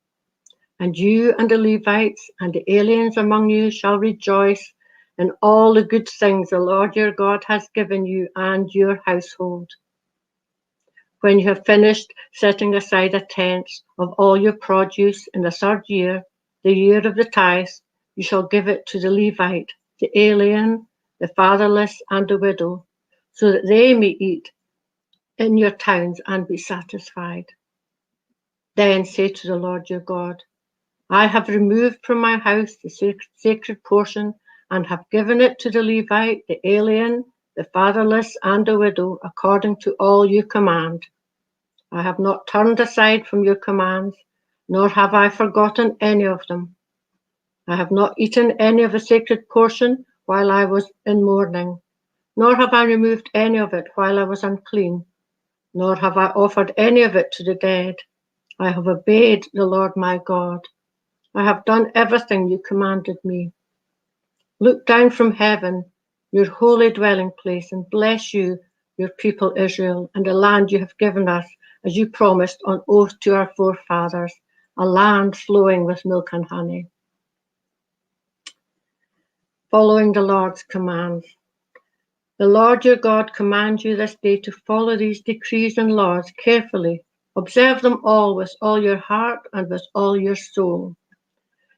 And you and the Levites and the aliens among you shall rejoice in all the good things the Lord your God has given you and your household. When you have finished setting aside a tenth of all your produce in the third year, the year of the tithes, you shall give it to the Levite, the alien, the fatherless, and the widow, so that they may eat in your towns and be satisfied. Then say to the Lord your God, I have removed from my house the sacred portion and have given it to the Levite, the alien, the fatherless, and the widow, according to all you command. I have not turned aside from your commands, nor have I forgotten any of them. I have not eaten any of the sacred portion while I was in mourning, nor have I removed any of it while I was unclean, nor have I offered any of it to the dead. I have obeyed the Lord my God. I have done everything you commanded me. Look down from heaven, your holy dwelling place, and bless you, your people Israel, and the land you have given us, as you promised on oath to our forefathers, a land flowing with milk and honey. Following the Lord's commands. The Lord your God commands you this day to follow these decrees and laws carefully. Observe them all with all your heart and with all your soul.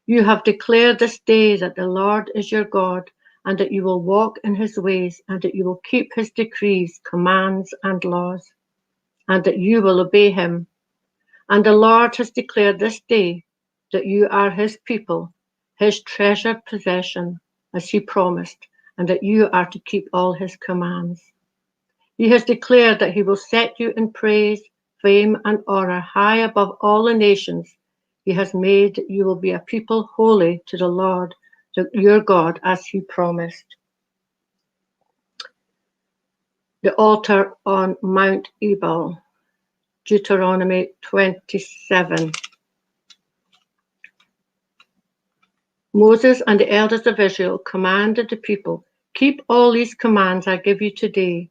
You have declared this day that the Lord is your God, and that you will walk in his ways, and that you will keep his decrees, commands, and laws, and that you will obey him. And the Lord has declared this day that you are his people, his treasured possession, as he promised, and that you are to keep all his commands. He has declared that he will set you in praise, fame, and honor high above all the nations. He has made you will be a people holy to the Lord, your God, as he promised. The altar on Mount Ebal, Deuteronomy 27. Moses and the elders of Israel commanded the people, keep all these commands I give you today.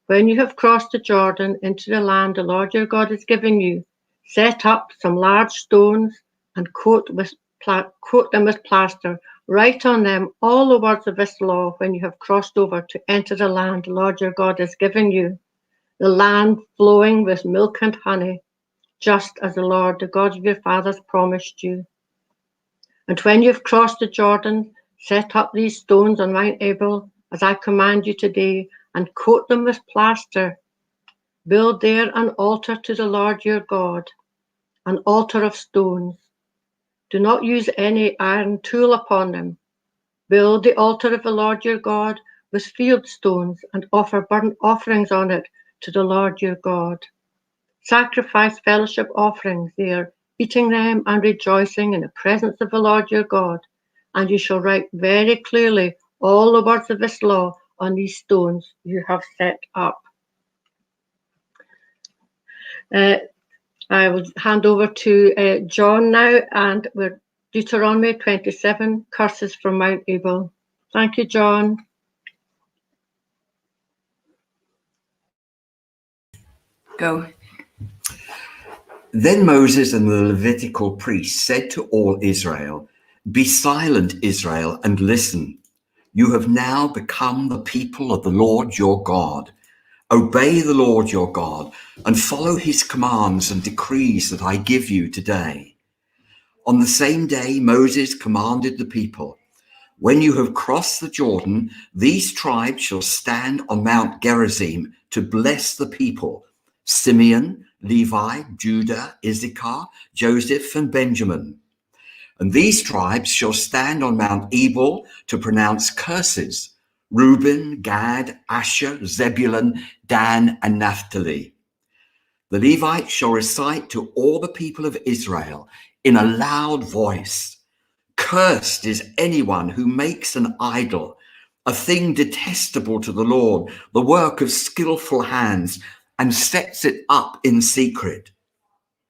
When you have crossed the Jordan into the land the Lord your God is giving you, set up some large stones and coat them with plaster. Write on them all the words of this law when you have crossed over to enter the land the Lord your God is giving you, the land flowing with milk and honey, just as the Lord, the God of your fathers, promised you. And when you have crossed the Jordan, set up these stones on Mount Ebal, as I command you today, and coat them with plaster. Build there an altar to the Lord your God, an altar of stones. Do not use any iron tool upon them. Build the altar of the Lord your God with field stones and offer burnt offerings on it to the Lord your God. Sacrifice fellowship offerings there, eating them and rejoicing in the presence of the Lord your God. And you shall write very clearly all the words of this law on these stones you have set up. I will hand over to John now, and we're Deuteronomy 27, curses from Mount Ebal. Thank you, John. Go. Then Moses and the Levitical priests said to all Israel, be silent, Israel, and listen. You have now become the people of the Lord your God. Obey the Lord your God and follow his commands and decrees that I give you today. On the same day, Moses commanded the people, when you have crossed the Jordan, these tribes shall stand on Mount Gerizim to bless the people: Simeon, Levi, Judah, Issachar, Joseph, and Benjamin. And these tribes shall stand on Mount Ebal to pronounce curses: Reuben, Gad, Asher, Zebulun, Dan, and Naphtali. The Levites shall recite to all the people of Israel in a loud voice, "Cursed is anyone who makes an idol, a thing detestable to the Lord, the work of skillful hands, and sets it up in secret."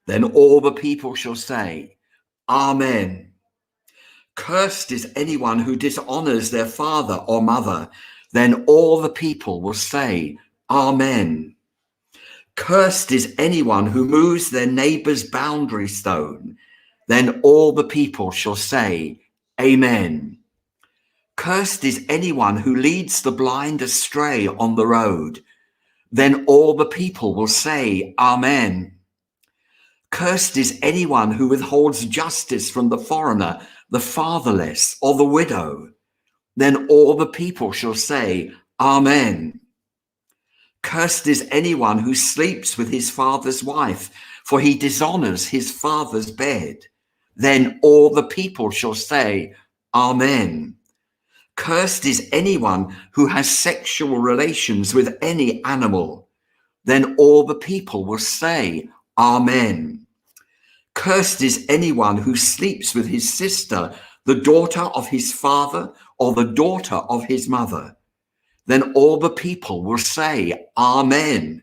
Then all the people shall say, "Amen." "Cursed is anyone who dishonors their father or mother." Then all the people will say, "Amen." "Cursed is anyone who moves their neighbor's boundary stone." Then all the people shall say, "Amen." "Cursed is anyone who leads the blind astray on the road." Then all the people will say, "Amen." "Cursed is anyone who withholds justice from the foreigner, the fatherless, or the widow." Then all the people shall say, "Amen." "Cursed is anyone who sleeps with his father's wife, for he dishonors his father's bed." Then all the people shall say, "Amen." "Cursed is anyone who has sexual relations with any animal." Then all the people will say, "Amen." "Cursed is anyone who sleeps with his sister, the daughter of his father, or the daughter of his mother." Then all the people will say, "Amen."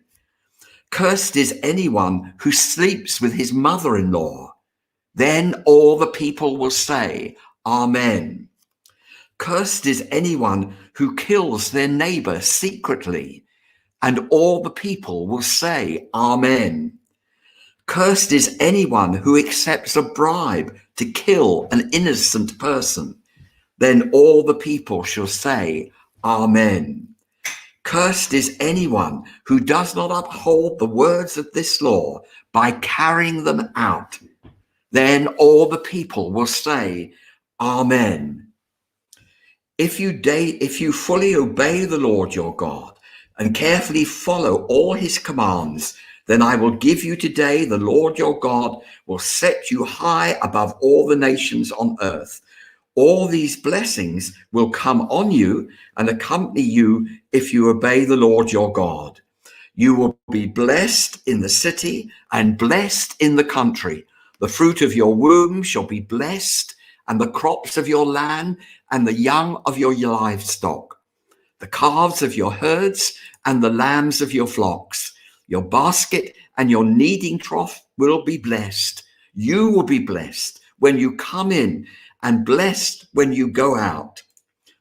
"Cursed is anyone who sleeps with his mother-in-law." Then all the people will say, "Amen." "Cursed is anyone who kills their neighbor secretly." And all the people will say, "Amen." "Cursed is anyone who accepts a bribe to kill an innocent person." Then all the people shall say, "Amen." "Cursed is anyone who does not uphold the words of this law by carrying them out." Then all the people will say, "Amen." If you fully obey the Lord your God and carefully follow all his commands, then I will give you today, the Lord your God will set you high above all the nations on earth. All these blessings will come on you and accompany you if you obey the Lord your God. You will be blessed in the city and blessed in the country. The fruit of your womb shall be blessed, and the crops of your land and the young of your livestock, the calves of your herds and the lambs of your flocks. Your basket and your kneading trough will be blessed. You will be blessed when you come in and blessed when you go out.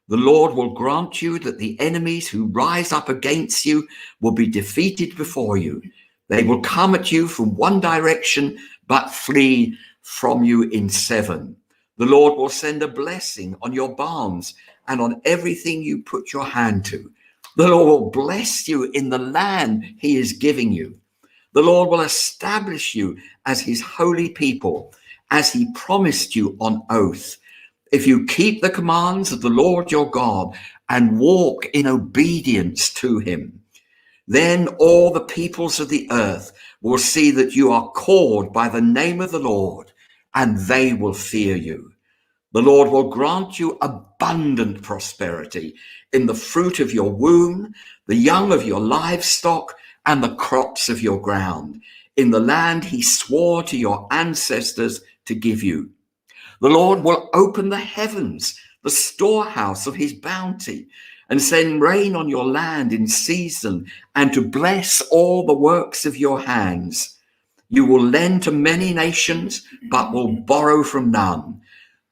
The Lord will grant you that the enemies who rise up against you will be defeated before you. They will come at you from one direction, but flee from you in seven. The Lord will send a blessing on your barns and on everything you put your hand to. The Lord will bless you in the land he is giving you. The Lord will establish you as his holy people, as he promised you on oath. If you keep the commands of the Lord your God and walk in obedience to him, then all the peoples of the earth will see that you are called by the name of the Lord, and they will fear you. The Lord will grant you abundant prosperity in the fruit of your womb, the young of your livestock, and the crops of your ground, in the land he swore to your ancestors to give you. The Lord will open the heavens, the storehouse of his bounty, and send rain on your land in season, and to bless all the works of your hands. You will lend to many nations, but will borrow from none.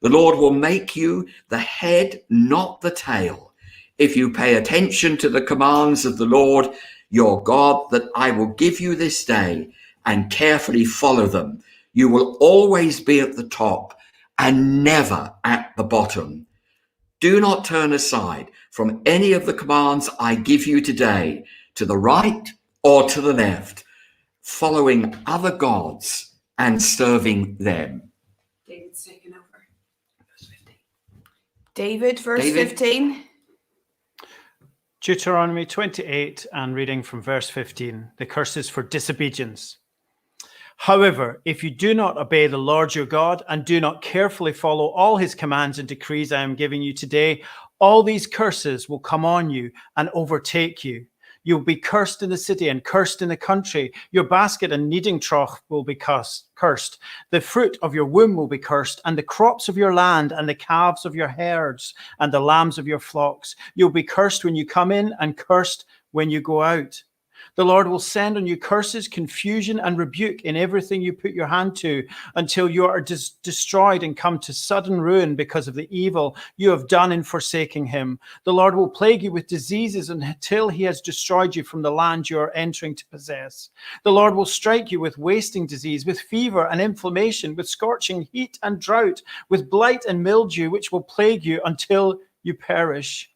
The Lord will make you the head, not the tail, if you pay attention to the commands of the Lord your God that I will give you this day and carefully follow them. You will always be at the top and never at the bottom. Do not turn aside from any of the commands I give you today, to the right or to the left, following other gods and serving them. David's taken over. Verse 15. David, verse 15. Deuteronomy 28 and reading from verse 15, the curses for disobedience. However, if you do not obey the Lord your God and do not carefully follow all his commands and decrees I am giving you today, All these curses will come on you and overtake you. You'll be cursed in the city and cursed in the country. Your basket and kneading trough will be cursed. The fruit of your womb will be cursed, and the crops of your land, and the calves of your herds, and the lambs of your flocks. You'll be cursed when you come in, and cursed when you go out. The Lord will send on you curses, confusion, and rebuke in everything you put your hand to, until you are destroyed and come to sudden ruin because of the evil you have done in forsaking him. The Lord will plague you with diseases until he has destroyed you from the land you are entering to possess. The Lord will strike you with wasting disease, with fever and inflammation, with scorching heat and drought, with blight and mildew, which will plague you until you perish.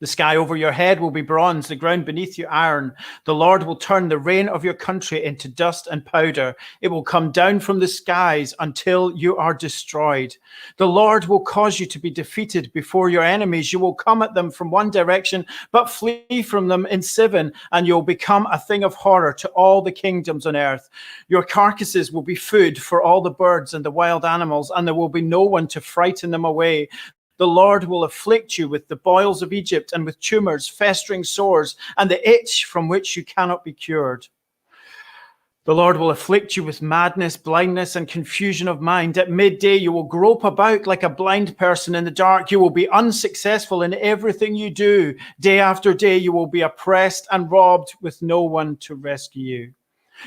The sky over your head will be bronze, the ground beneath you iron. The Lord will turn the rain of your country into dust and powder. It will come down from the skies until you are destroyed. The Lord will cause you to be defeated before your enemies. You will come at them from one direction, but flee from them in seven, and you'll become a thing of horror to all the kingdoms on earth. Your carcasses will be food for all the birds and the wild animals, and there will be no one to frighten them away. The Lord will afflict you with the boils of Egypt and with tumors, festering sores, and the itch from which you cannot be cured. The Lord will afflict you with madness, blindness, and confusion of mind. At midday, you will grope about like a blind person in the dark. You will be unsuccessful in everything you do. Day after day, you will be oppressed and robbed with no one to rescue you.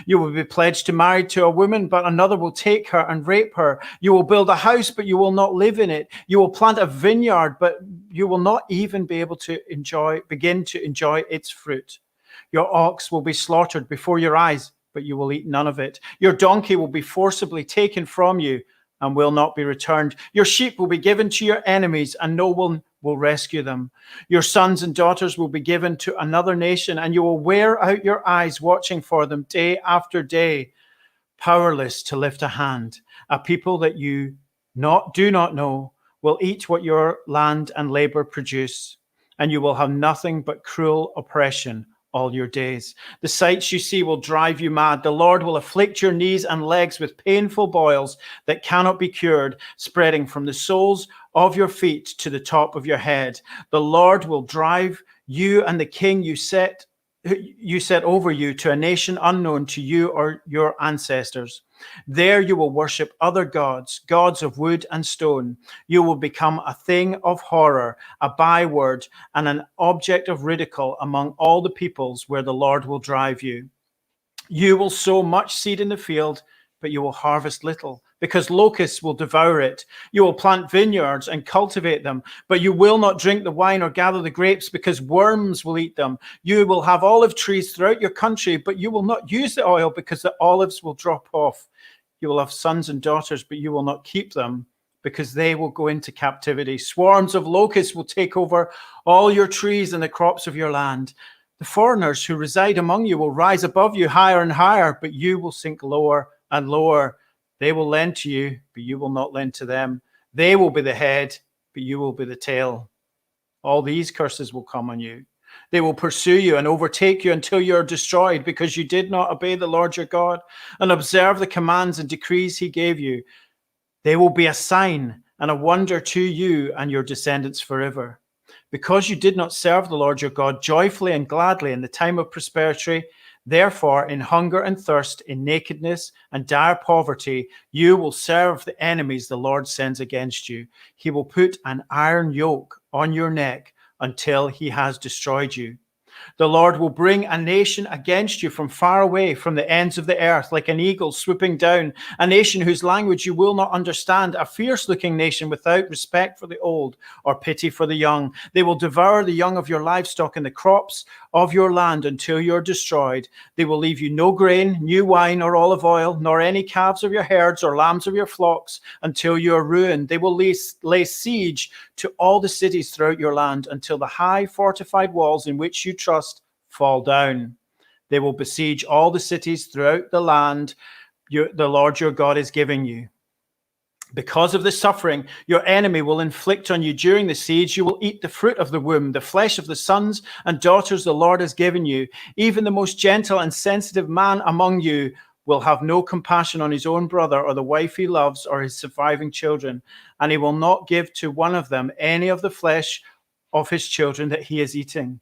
You will be pledged to marry to a woman, but another will take her and rape her. You will build a house, but you will not live in it. You will plant a vineyard, but you will not even be able to begin to enjoy its fruit. Your ox will be slaughtered before your eyes, but you will eat none of it. Your donkey will be forcibly taken from you and will not be returned. Your sheep will be given to your enemies, and no one will rescue them. Your sons and daughters will be given to another nation, and you will wear out your eyes watching for them day after day, powerless to lift a hand. A people that you do not know will eat what your land and labor produce, and you will have nothing but cruel oppression all your days. The sights you see will drive you mad. The Lord will afflict your knees and legs with painful boils that cannot be cured, spreading from the soles of your feet to the top of your head. The Lord will drive you and the king you set over you to a nation unknown to you or your ancestors. There you will worship other gods, gods of wood and stone. You will become a thing of horror, a byword, and an object of ridicule among all the peoples where the Lord will drive you. You will sow much seed in the field, but you will harvest little, because locusts will devour it. You will plant vineyards and cultivate them, but you will not drink the wine or gather the grapes, because worms will eat them. You will have olive trees throughout your country, but you will not use the oil, because the olives will drop off. You will have sons and daughters, but you will not keep them, because they will go into captivity. Swarms of locusts will take over all your trees and the crops of your land. The foreigners who reside among you will rise above you higher and higher, but you will sink lower and lower. They will lend to you, but you will not lend to them. They will be the head, but you will be the tail. All these curses will come on you. They will pursue you and overtake you until you are destroyed, because you did not obey the Lord your God and observe the commands and decrees he gave you. They will be a sign and a wonder to you and your descendants forever. Because you did not serve the Lord your God joyfully and gladly in the time of prosperity, therefore, in hunger and thirst, in nakedness and dire poverty, you will serve the enemies the Lord sends against you. He will put an iron yoke on your neck until he has destroyed you. The Lord will bring a nation against you from far away, from the ends of the earth, like an eagle swooping down, a nation whose language you will not understand, a fierce-looking nation without respect for the old or pity for the young. They will devour the young of your livestock and the crops of your land until you are destroyed. They will leave you no grain, new wine, or olive oil, nor any calves of your herds or lambs of your flocks until you are ruined. They will lay siege to all the cities throughout your land until the high fortified walls in which you trust fall down. They will besiege all the cities throughout the land the Lord your God is giving you. Because of the suffering your enemy will inflict on you during the siege, you will eat the fruit of the womb, the flesh of the sons and daughters the Lord has given you. Even the most gentle and sensitive man among you will have no compassion on his own brother or the wife he loves or his surviving children, and he will not give to one of them any of the flesh of his children that he is eating.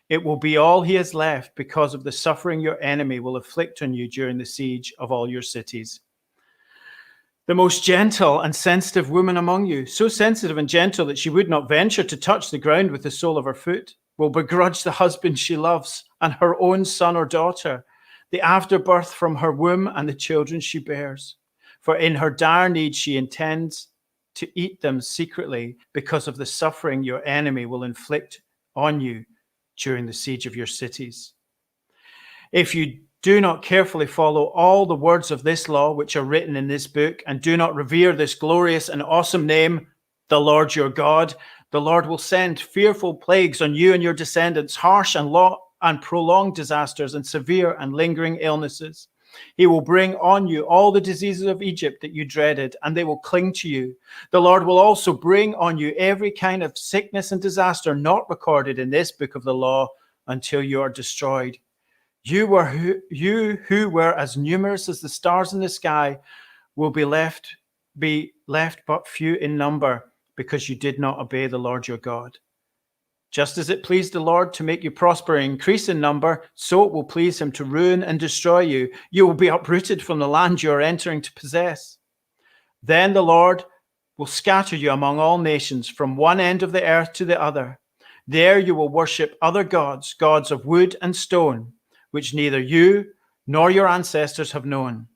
It will be all he has left because of the suffering your enemy will inflict on you during the siege of all your cities. The most gentle and sensitive woman among you, so sensitive and gentle that she would not venture to touch the ground with the sole of her foot, will begrudge the husband she loves and her own son or daughter, the afterbirth from her womb and the children she bears. For in her dire need she intends to eat them secretly because of the suffering your enemy will inflict on you during the siege of your cities. If you do not carefully follow all the words of this law which are written in this book, and do not revere this glorious and awesome name, the Lord your God, the Lord will send fearful plagues on you and your descendants, harsh and prolonged disasters and severe and lingering illnesses. He will bring on you all the diseases of Egypt that you dreaded, and they will cling to you. The Lord will also bring on you every kind of sickness and disaster not recorded in this book of the law until you are destroyed. You who were as numerous as the stars in the sky will be left but few in number, because you did not obey the Lord your God. Just as it pleased the Lord to make you prosper and increase in number, so it will please him to ruin and destroy you. You will be uprooted from the land you are entering to possess. Then the Lord will scatter you among all nations, from one end of the earth to the other. There you will worship other gods, gods of wood and stone, which neither you nor your ancestors have known.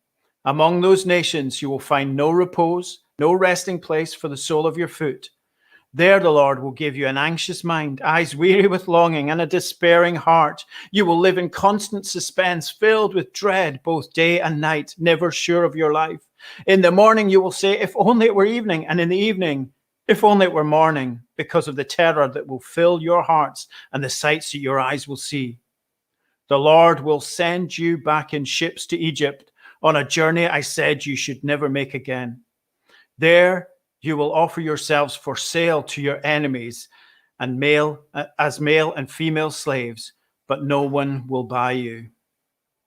Among those nations you will find no repose, no resting place for the sole of your foot. There the Lord will give you an anxious mind, eyes weary with longing, and a despairing heart. You will live in constant suspense, filled with dread, both day and night, never sure of your life. In the morning you will say, if only it were evening, and in the evening, if only it were morning, because of the terror that will fill your hearts and the sights that your eyes will see. The Lord will send you back in ships to Egypt, on a journey I said you should never make again. There you will offer yourselves for sale to your enemies as male and female slaves, but no one will buy you.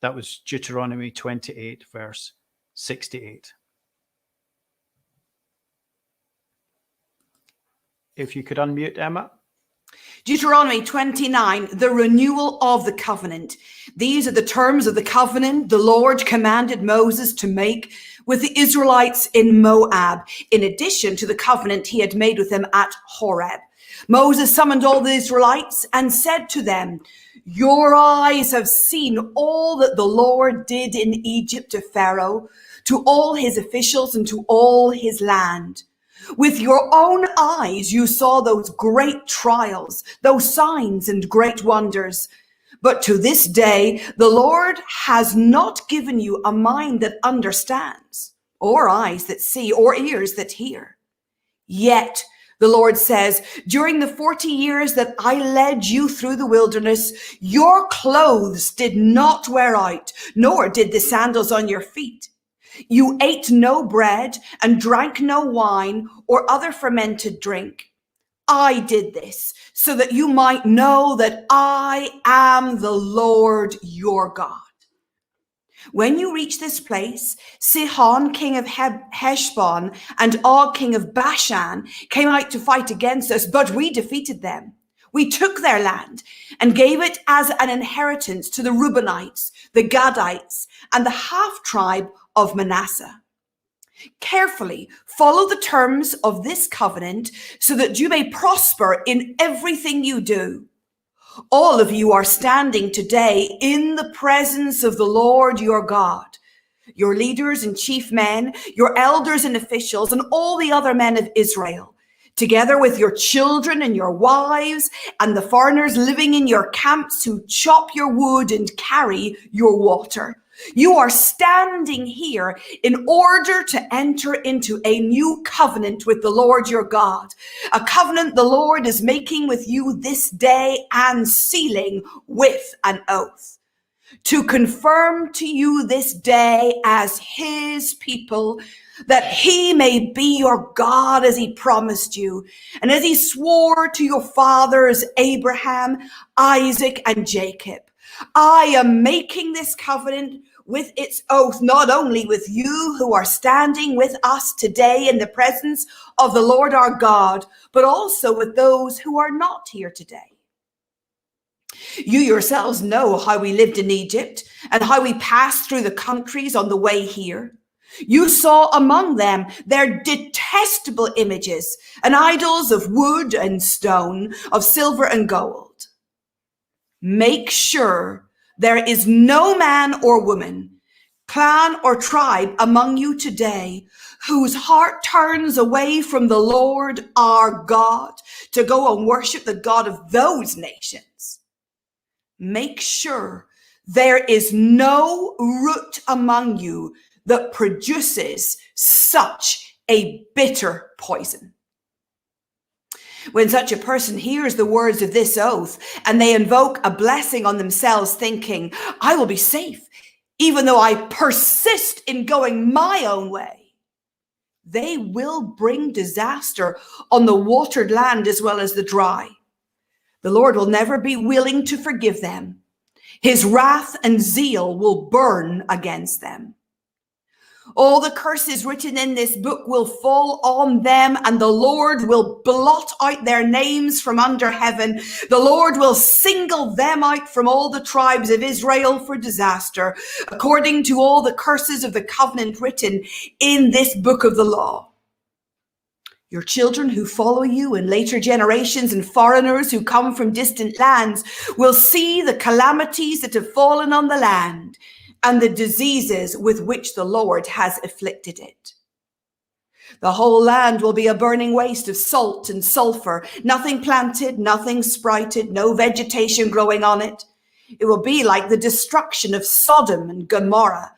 That was Deuteronomy 28, verse 68. If you could unmute, Emma. Deuteronomy 29, the renewal of the covenant. These are the terms of the covenant the Lord commanded Moses to make with the Israelites in Moab, in addition to the covenant he had made with them at Horeb. Moses summoned all the Israelites and said to them, your eyes have seen all that the Lord did in Egypt to Pharaoh, to all his officials and to all his land. With your own eyes you saw those great trials, those signs and great wonders. But to this day, the Lord has not given you a mind that understands, or eyes that see, or ears that hear. Yet, the Lord says, during the 40 years that I led you through the wilderness, your clothes did not wear out, nor did the sandals on your feet. You ate no bread and drank no wine or other fermented drink. I did this so that you might know that I am the Lord your God. When you reach this place, Sihon, king of Heshbon, and Og, king of Bashan, came out to fight against us, but we defeated them. We took their land and gave it as an inheritance to the Reubenites, the Gadites, and the half-tribe of Manasseh. Carefully follow the terms of this covenant so that you may prosper in everything you do. All of you are standing today in the presence of the Lord your God, your leaders and chief men, your elders and officials, and all the other men of Israel, together with your children and your wives and the foreigners living in your camps who chop your wood and carry your water. You are standing here in order to enter into a new covenant with the Lord your God, a covenant the Lord is making with you this day and sealing with an oath, to confirm to you this day as his people, that he may be your God as he promised you, and as he swore to your fathers Abraham, Isaac, and Jacob. I am making this covenant with its oath, not only with you who are standing with us today in the presence of the Lord our God, but also with those who are not here today. You yourselves know how we lived in Egypt and how we passed through the countries on the way here. You saw among them their detestable images and idols of wood and stone, of silver and gold. Make sure there is no man or woman, clan or tribe among you today whose heart turns away from the Lord our God to go and worship the God of those nations. Make sure there is no root among you that produces such a bitter poison. When such a person hears the words of this oath and they invoke a blessing on themselves, thinking, I will be safe, even though I persist in going my own way, they will bring disaster on the watered land as well as the dry. The Lord will never be willing to forgive them. His wrath and zeal will burn against them. All the curses written in this book will fall on them, and the Lord will blot out their names from under heaven. The Lord will single them out from all the tribes of Israel for disaster, according to all the curses of the covenant written in this book of the law. Your children who follow you in later generations and foreigners who come from distant lands will see the calamities that have fallen on the land and the diseases with which the Lord has afflicted it. The whole land will be a burning waste of salt and sulfur, nothing planted, nothing sprouted, no vegetation growing on it. It will be like the destruction of Sodom and Gomorrah,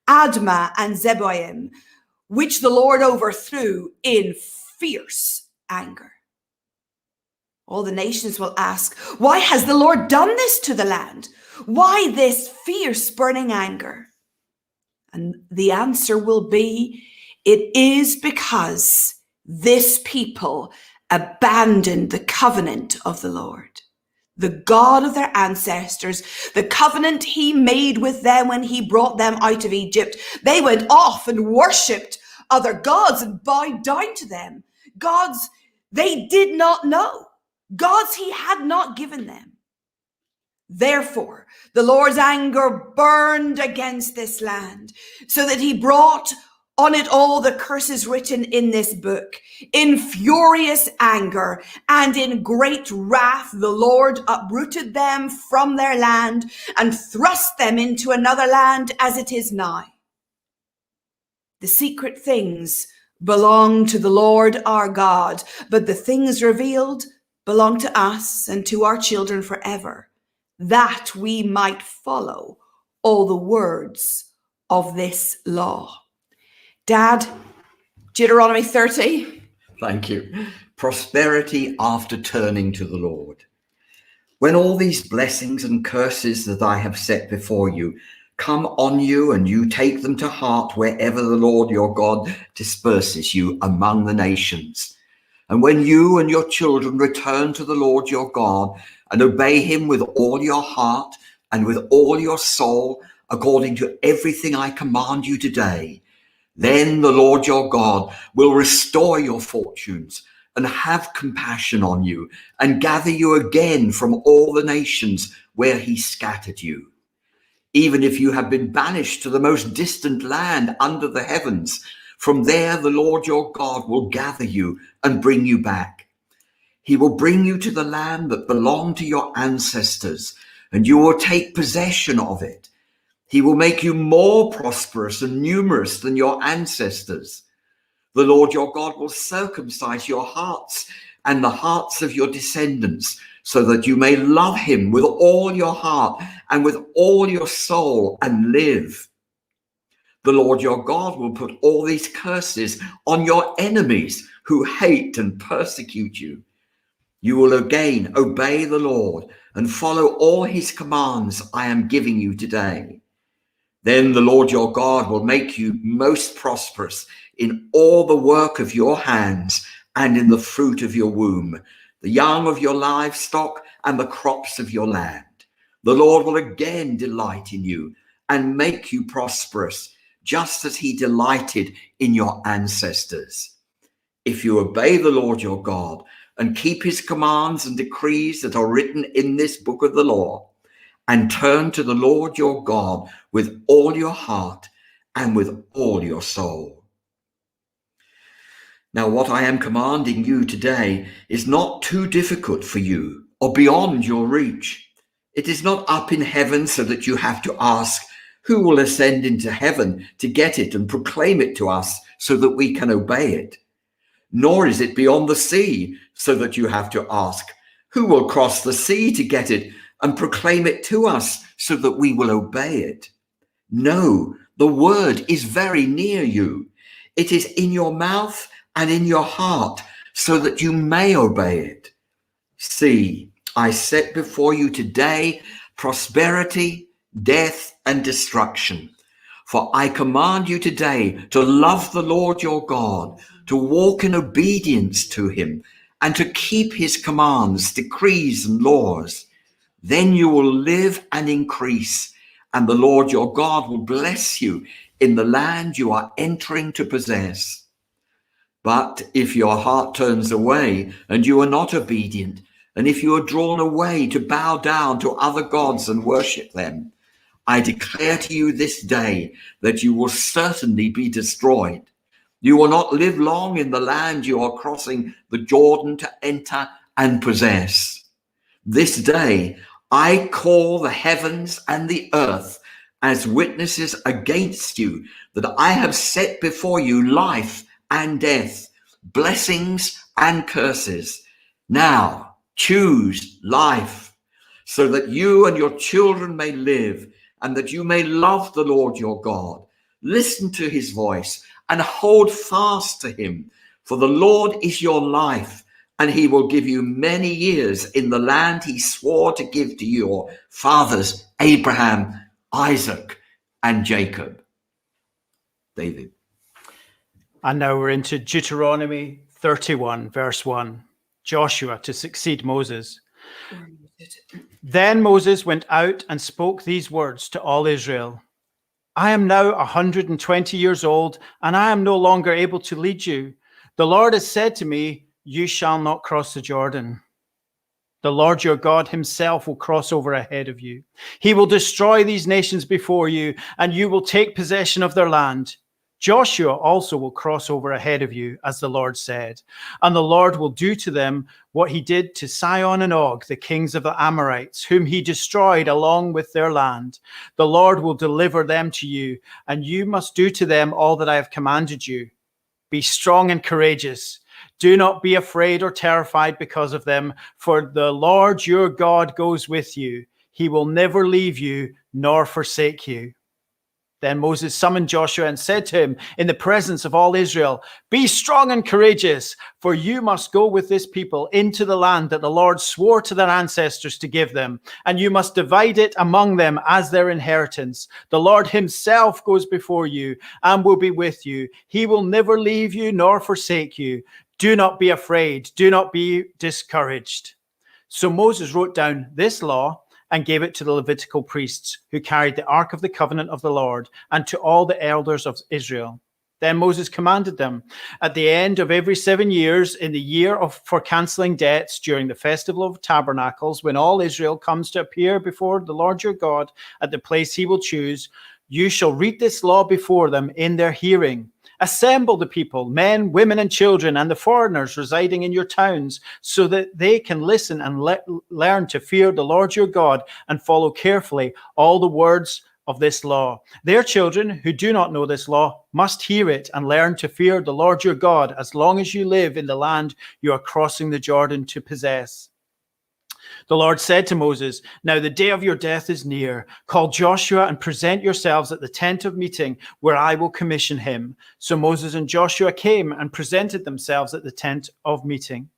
Admah and Zeboim, which the Lord overthrew in fierce anger. All the nations will ask, why has the Lord done this to the land? Why this fierce burning anger? And the answer will be, it is because this people abandoned the covenant of the Lord, the God of their ancestors, the covenant he made with them when he brought them out of Egypt. They went off and worshipped other gods and bowed down to them, gods they did not know, gods he had not given them. Therefore, the Lord's anger burned against this land, so that he brought on it all the curses written in this book. In furious anger and in great wrath, the Lord uprooted them from their land and thrust them into another land as it is now. The secret things belong to the Lord our God, but the things revealed belong to us and to our children forever, that we might follow all the words of this law. Dad, Deuteronomy 30. Thank you. Prosperity after turning to the Lord. When all these blessings and curses that I have set before you come on you, and you take them to heart wherever the Lord your God disperses you among the nations, and when you and your children return to the Lord your God and obey him with all your heart and with all your soul, according to everything I command you today, then the Lord your God will restore your fortunes and have compassion on you and gather you again from all the nations where he scattered you. Even if you have been banished to the most distant land under the heavens, from there the Lord your God will gather you and bring you back. He will bring you to the land that belonged to your ancestors, and you will take possession of it. He will make you more prosperous and numerous than your ancestors. The Lord your God will circumcise your hearts and the hearts of your descendants, so that you may love him with all your heart and with all your soul and live. The Lord your God will put all these curses on your enemies who hate and persecute you. You will again obey the Lord and follow all his commands I am giving you today. Then the Lord your God will make you most prosperous in all the work of your hands and in the fruit of your womb, the young of your livestock and the crops of your land. The Lord will again delight in you and make you prosperous, just as he delighted in your ancestors. If you obey the Lord your God and keep his commands and decrees that are written in this book of the law, and turn to the Lord your God with all your heart and with all your soul. Now, what I am commanding you today is not too difficult for you or beyond your reach. It is not up in heaven so that you have to ask, who will ascend into heaven to get it and proclaim it to us so that we can obey it? Nor is it beyond the sea so that you have to ask, who will cross the sea to get it and proclaim it to us so that we will obey it? No, the word is very near you. It is in your mouth and in your heart so that you may obey it. See, I set before you today prosperity, death, and destruction. For I command you today to love the Lord your God, to walk in obedience to him, and to keep his commands, decrees, and laws. Then you will live and increase, and the Lord your God will bless you in the land you are entering to possess. But if your heart turns away and you are not obedient, and if you are drawn away to bow down to other gods and worship them, I declare to you this day that you will certainly be destroyed. You will not live long in the land you are crossing the Jordan to enter and possess. This day I call the heavens and the earth as witnesses against you that I have set before you life and death, blessings and curses. Now choose life, so that you and your children may live, and that you may love the Lord your God. Listen to his voice and hold fast to him, for the Lord is your life, and he will give you many years in the land he swore to give to your fathers, Abraham, Isaac, and Jacob. David. And now we're into Deuteronomy 31, verse 1. Joshua to succeed Moses. Then Moses went out and spoke these words to all Israel. I am now 120 years old, and I am no longer able to lead you. The Lord has said to me, you shall not cross the Jordan. The Lord your God himself will cross over ahead of you. He will destroy these nations before you, and you will take possession of their land. Joshua also will cross over ahead of you, as the Lord said, and the Lord will do to them what he did to Sihon and Og, the kings of the Amorites, whom he destroyed along with their land. The Lord will deliver them to you, and you must do to them all that I have commanded you. Be strong and courageous. Do not be afraid or terrified because of them, for the Lord your God goes with you. He will never leave you nor forsake you. Then Moses summoned Joshua and said to him in the presence of all Israel, be strong and courageous, for you must go with this people into the land that the Lord swore to their ancestors to give them, and you must divide it among them as their inheritance. The Lord himself goes before you and will be with you. He will never leave you nor forsake you. Do not be afraid. Do not be discouraged. So Moses wrote down this law and gave it to the Levitical priests who carried the Ark of the Covenant of the Lord, and to all the elders of Israel. Then Moses commanded them, at the end of every 7 years, in the year for cancelling debts, during the festival of tabernacles, when all Israel comes to appear before the Lord your God at the place he will choose, you shall read this law before them in their hearing. Assemble the people, men, women, and children, and the foreigners residing in your towns, so that they can listen and learn to fear the Lord your God and follow carefully all the words of this law. Their children who do not know this law must hear it and learn to fear the Lord your God as long as you live in the land you are crossing the Jordan to possess. The Lord said to Moses, now the day of your death is near. Call Joshua and present yourselves at the tent of meeting, where I will commission him. So Moses and Joshua came and presented themselves at the tent of meeting.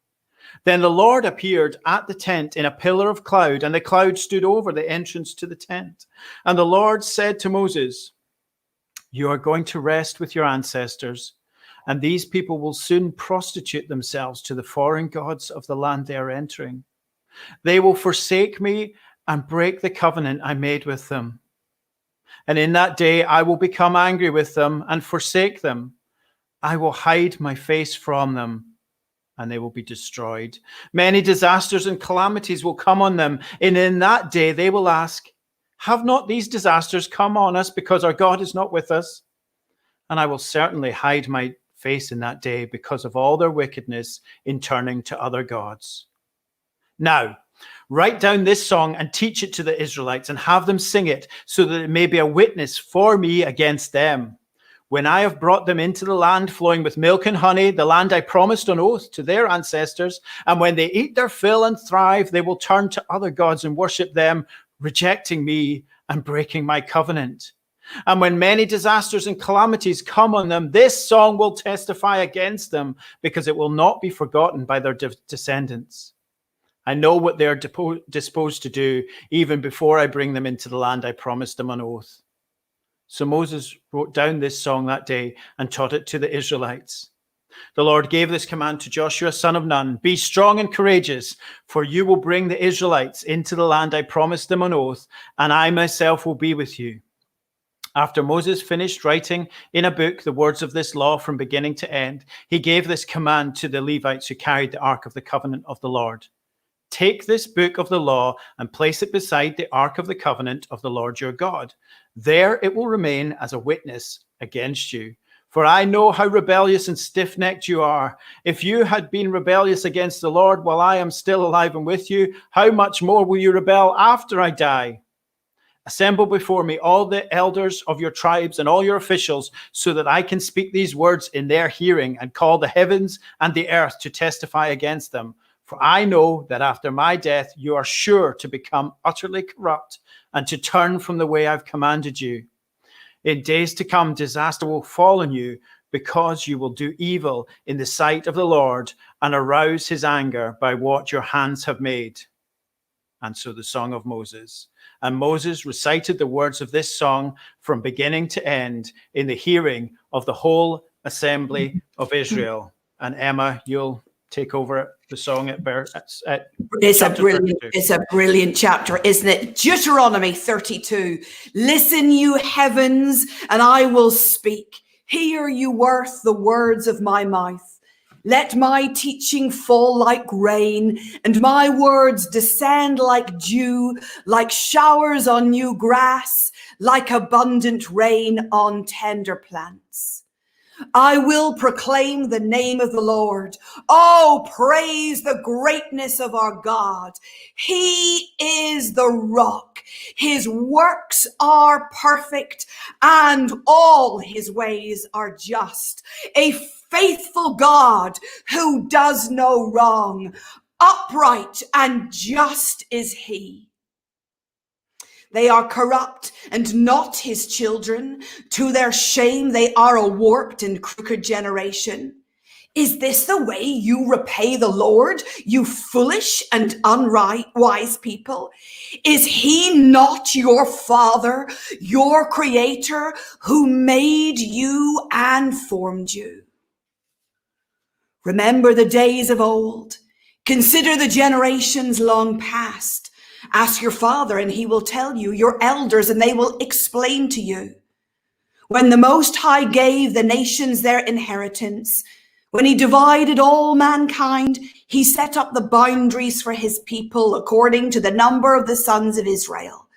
Then the Lord appeared at the tent in a pillar of cloud, and the cloud stood over the entrance to the tent. And the Lord said to Moses, you are going to rest with your ancestors, and these people will soon prostitute themselves to the foreign gods of the land they are entering. They will forsake me and break the covenant I made with them. And in that day I will become angry with them and forsake them. I will hide my face from them, and they will be destroyed. Many disasters and calamities will come on them, and in that day they will ask, have not these disasters come on us because our God is not with us? And I will certainly hide my face in that day because of all their wickedness in turning to other gods. Now, write down this song and teach it to the Israelites and have them sing it so that it may be a witness for me against them. When I have brought them into the land flowing with milk and honey, the land I promised on oath to their ancestors, and when they eat their fill and thrive, they will turn to other gods and worship them, rejecting me and breaking my covenant. And when many disasters and calamities come on them, this song will testify against them, because it will not be forgotten by their descendants. I know what they are disposed to do, even before I bring them into the land I promised them on oath. So Moses wrote down this song that day and taught it to the Israelites. The Lord gave this command to Joshua, son of Nun: be strong and courageous, for you will bring the Israelites into the land I promised them on oath, and I myself will be with you. After Moses finished writing in a book the words of this law from beginning to end, he gave this command to the Levites who carried the Ark of the Covenant of the Lord. Take this book of the law and place it beside the Ark of the Covenant of the Lord your God. There it will remain as a witness against you. For I know how rebellious and stiff-necked you are. If you had been rebellious against the Lord while I am still alive and with you, how much more will you rebel after I die? Assemble before me all the elders of your tribes and all your officials, so that I can speak these words in their hearing and call the heavens and the earth to testify against them. For I know that after my death, you are sure to become utterly corrupt and to turn from the way I've commanded you. In days to come, disaster will fall on you, because you will do evil in the sight of the Lord and arouse his anger by what your hands have made. And so the song of Moses. And Moses recited the words of this song from beginning to end in the hearing of the whole assembly of Israel. And Emma, you'll take over the song at It's a brilliant chapter, isn't it? Deuteronomy 32. Listen, you heavens, and I will speak. Hear, you earth, the words of my mouth. Let my teaching fall like rain, and my words descend like dew, like showers on new grass, like abundant rain on tender plants. I will proclaim the name of the Lord. Oh, praise the greatness of our God. He is the rock. His works are perfect, and all his ways are just. A faithful God who does no wrong. Upright and just is he. They are corrupt and not his children. To their shame, they are a warped and crooked generation. Is this the way you repay the Lord, you foolish and unwise people? Is he not your father, your creator, who made you and formed you? Remember the days of old. Consider the generations long past. Ask your father, and he will tell you, your elders, and they will explain to you. When the Most High gave the nations their inheritance, when he divided all mankind, he set up the boundaries for his people according to the number of the sons of Israel.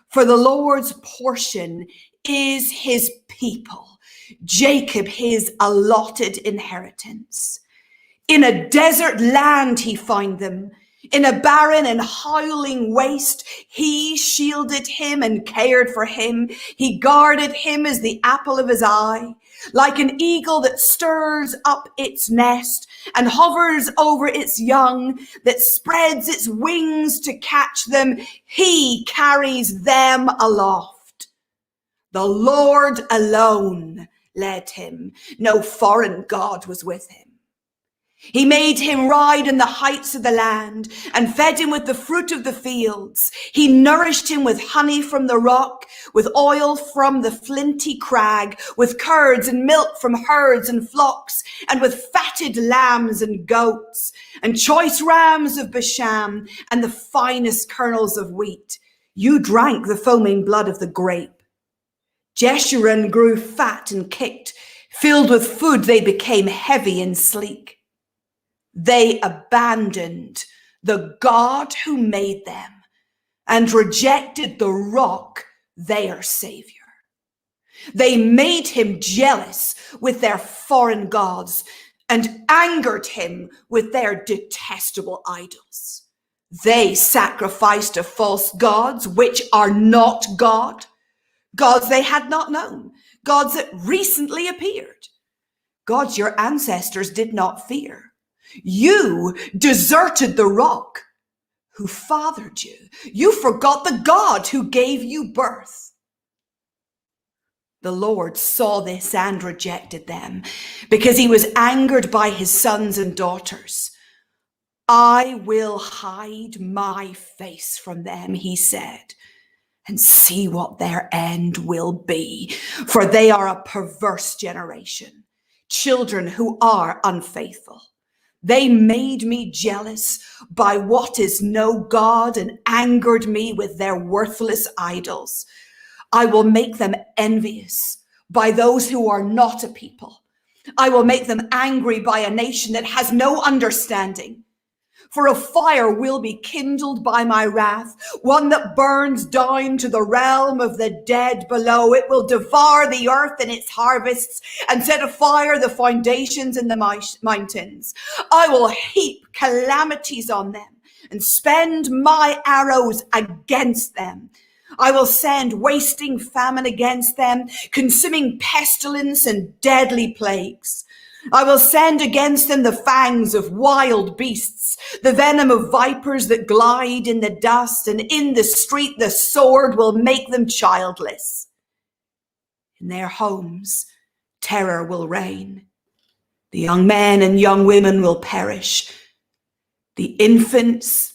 For the Lord's portion is his people, Jacob his allotted inheritance. In a desert land he found them. In a barren and howling waste, he shielded him and cared for him. He guarded him as the apple of his eye. Like an eagle that stirs up its nest and hovers over its young, that spreads its wings to catch them, he carries them aloft. The Lord alone led him. No foreign god was with him. He made him ride in the heights of the land and fed him with the fruit of the fields. He nourished him with honey from the rock, with oil from the flinty crag, with curds and milk from herds and flocks, and with fatted lambs and goats, and choice rams of Bashan, and the finest kernels of wheat. You drank the foaming blood of the grape. Jeshurun grew fat and kicked. Filled with food, they became heavy and sleek. They abandoned the God who made them and rejected the rock, their savior. They made him jealous with their foreign gods and angered him with their detestable idols. They sacrificed to false gods, which are not God, gods they had not known, gods that recently appeared, gods your ancestors did not fear. You deserted the rock who fathered you. You forgot the God who gave you birth. The Lord saw this and rejected them because he was angered by his sons and daughters. I will hide my face from them, he said, and see what their end will be. For they are a perverse generation, children who are unfaithful. They made me jealous by what is no God and angered me with their worthless idols. I will make them envious by those who are not a people. I will make them angry by a nation that has no understanding. For a fire will be kindled by my wrath, one that burns down to the realm of the dead below. It will devour the earth and its harvests and set afire the foundations in the mountains. I will heap calamities on them and spend my arrows against them. I will send wasting famine against them, consuming pestilence and deadly plagues. I will send against them the fangs of wild beasts, the venom of vipers that glide in the dust, and in the street the sword will make them childless. In their homes, terror will reign. The young men and young women will perish. The infants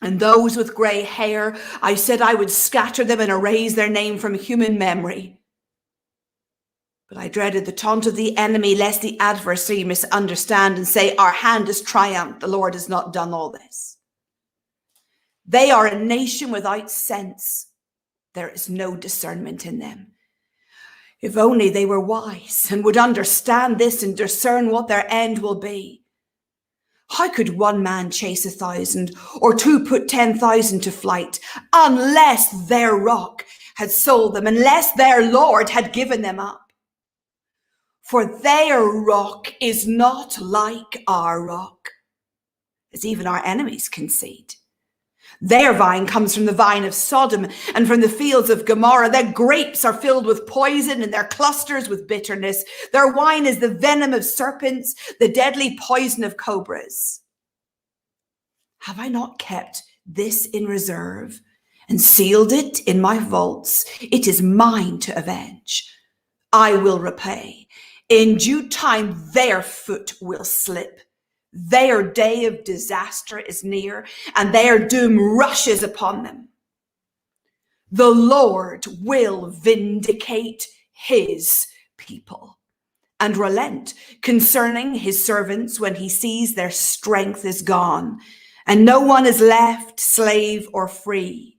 and those with grey hair, I said I would scatter them and erase their name from human memory. But I dreaded the taunt of the enemy, lest the adversary misunderstand and say, our hand has triumphed, the Lord has not done all this. They are a nation without sense. There is no discernment in them. If only they were wise and would understand this and discern what their end will be. How could one man chase 1,000 or two put 10,000 to flight unless their rock had sold them, unless their Lord had given them up? For their rock is not like our rock, as even our enemies concede. Their vine comes from the vine of Sodom and from the fields of Gomorrah. Their grapes are filled with poison and their clusters with bitterness. Their wine is the venom of serpents, the deadly poison of cobras. Have I not kept this in reserve and sealed it in my vaults? It is mine to avenge. I will repay. In due time, their foot will slip. Their day of disaster is near, and their doom rushes upon them. The Lord will vindicate his people and relent concerning his servants when he sees their strength is gone, and no one is left, slave or free.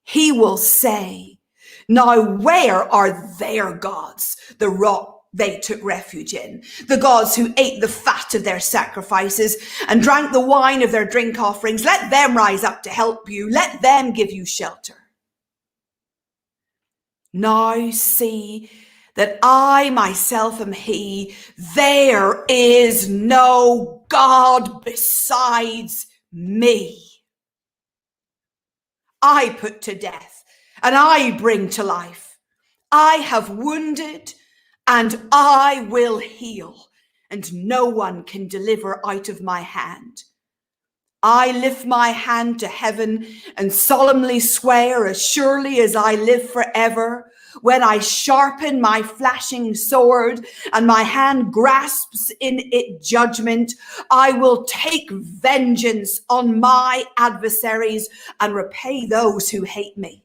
He will say, now where are their gods, the rock they took refuge in, the gods who ate the fat of their sacrifices and drank the wine of their drink offerings? Let them rise up to help you. Let them give you shelter. Now see that I myself am he. There is no God besides me. I put to death and I bring to life. I have wounded and I will heal, and no one can deliver out of my hand. I lift my hand to heaven and solemnly swear, as surely as I live forever, when I sharpen my flashing sword and my hand grasps in it judgment, I will take vengeance on my adversaries and repay those who hate me.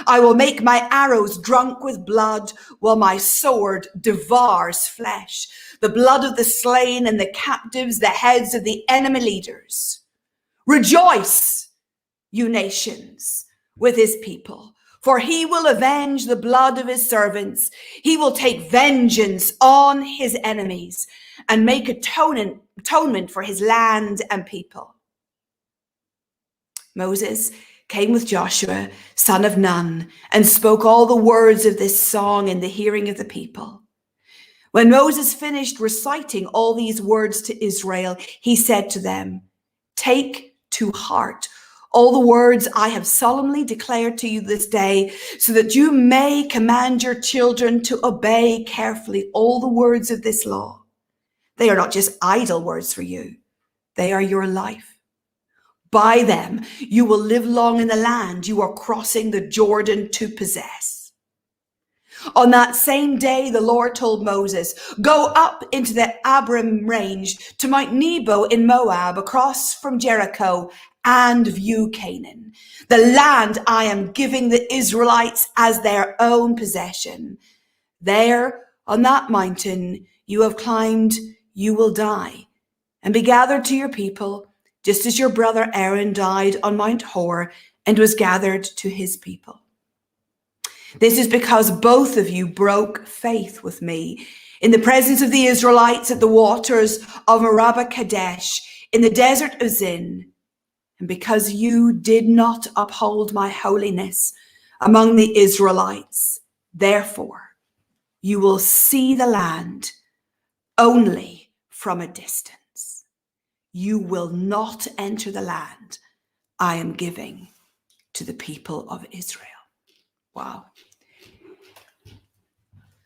I will make my arrows drunk with blood, while my sword devours flesh, the blood of the slain and the captives, the heads of the enemy leaders. Rejoice, you nations, with his people, For he will avenge the blood of his servants. He will take vengeance on his enemies and make atonement for his land and people. Moses came with Joshua, son of Nun, and spoke all the words of this song in the hearing of the people. When Moses finished reciting all these words to Israel, he said to them, "Take to heart all the words I have solemnly declared to you this day, so that you may command your children to obey carefully all the words of this law. They are not just idle words for you. They are your life. By them, you will live long in the land you are crossing the Jordan to possess." On that same day, the Lord told Moses, "Go up into the Abraham range to Mount Nebo in Moab, across from Jericho, and view Canaan, the land I am giving the Israelites as their own possession. There, on that mountain you have climbed, you will die, and be gathered to your people, just as your brother Aaron died on Mount Hor and was gathered to his people. This is because both of you broke faith with me in the presence of the Israelites at the waters of Meribah Kadesh in the desert of Zin, and because you did not uphold my holiness among the Israelites. Therefore, you will see the land only from a distance. You will not enter the land I am giving to the people of Israel." Wow.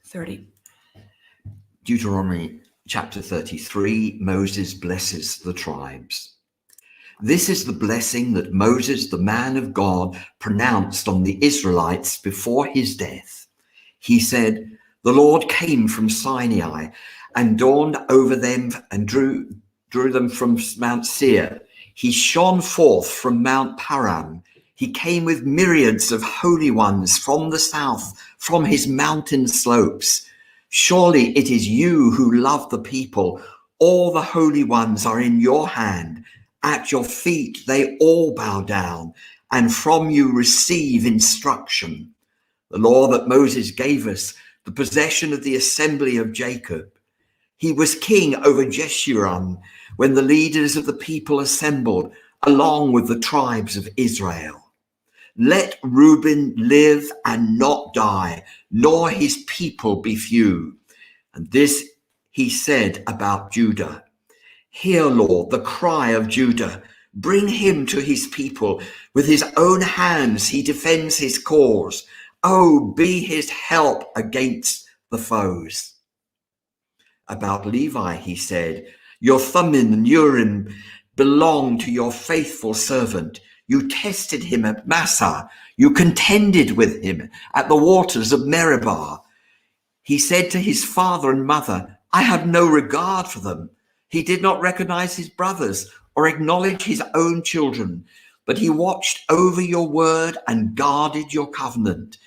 30. Deuteronomy chapter 33, Moses blesses the tribes. This is the blessing that Moses, the man of God, pronounced on the Israelites before his death. He said, "The Lord came from Sinai and dawned over them and drew them from Mount Seir. He shone forth from Mount Paran. He came with myriads of holy ones from the south, from his mountain slopes. Surely it is you who love the people. All the holy ones are in your hand. At your feet they all bow down, and from you receive instruction. The law that Moses gave us, the possession of the assembly of Jacob. He was king over Jeshurun when the leaders of the people assembled, along with the tribes of Israel. Let Reuben live and not die, nor his people be few." And this he said about Judah. "Hear, Lord, the cry of Judah. Bring him to his people. With his own hands he defends his cause. Oh, be his help against the foes." About Levi he said, "Your Thummim and Urim belong to your faithful servant. You tested him at Massah. You contended with him at the waters of Meribah. He said to his father and mother, 'I have no regard for them.' He did not recognize his brothers or acknowledge his own children, but he watched over your word and guarded your covenant.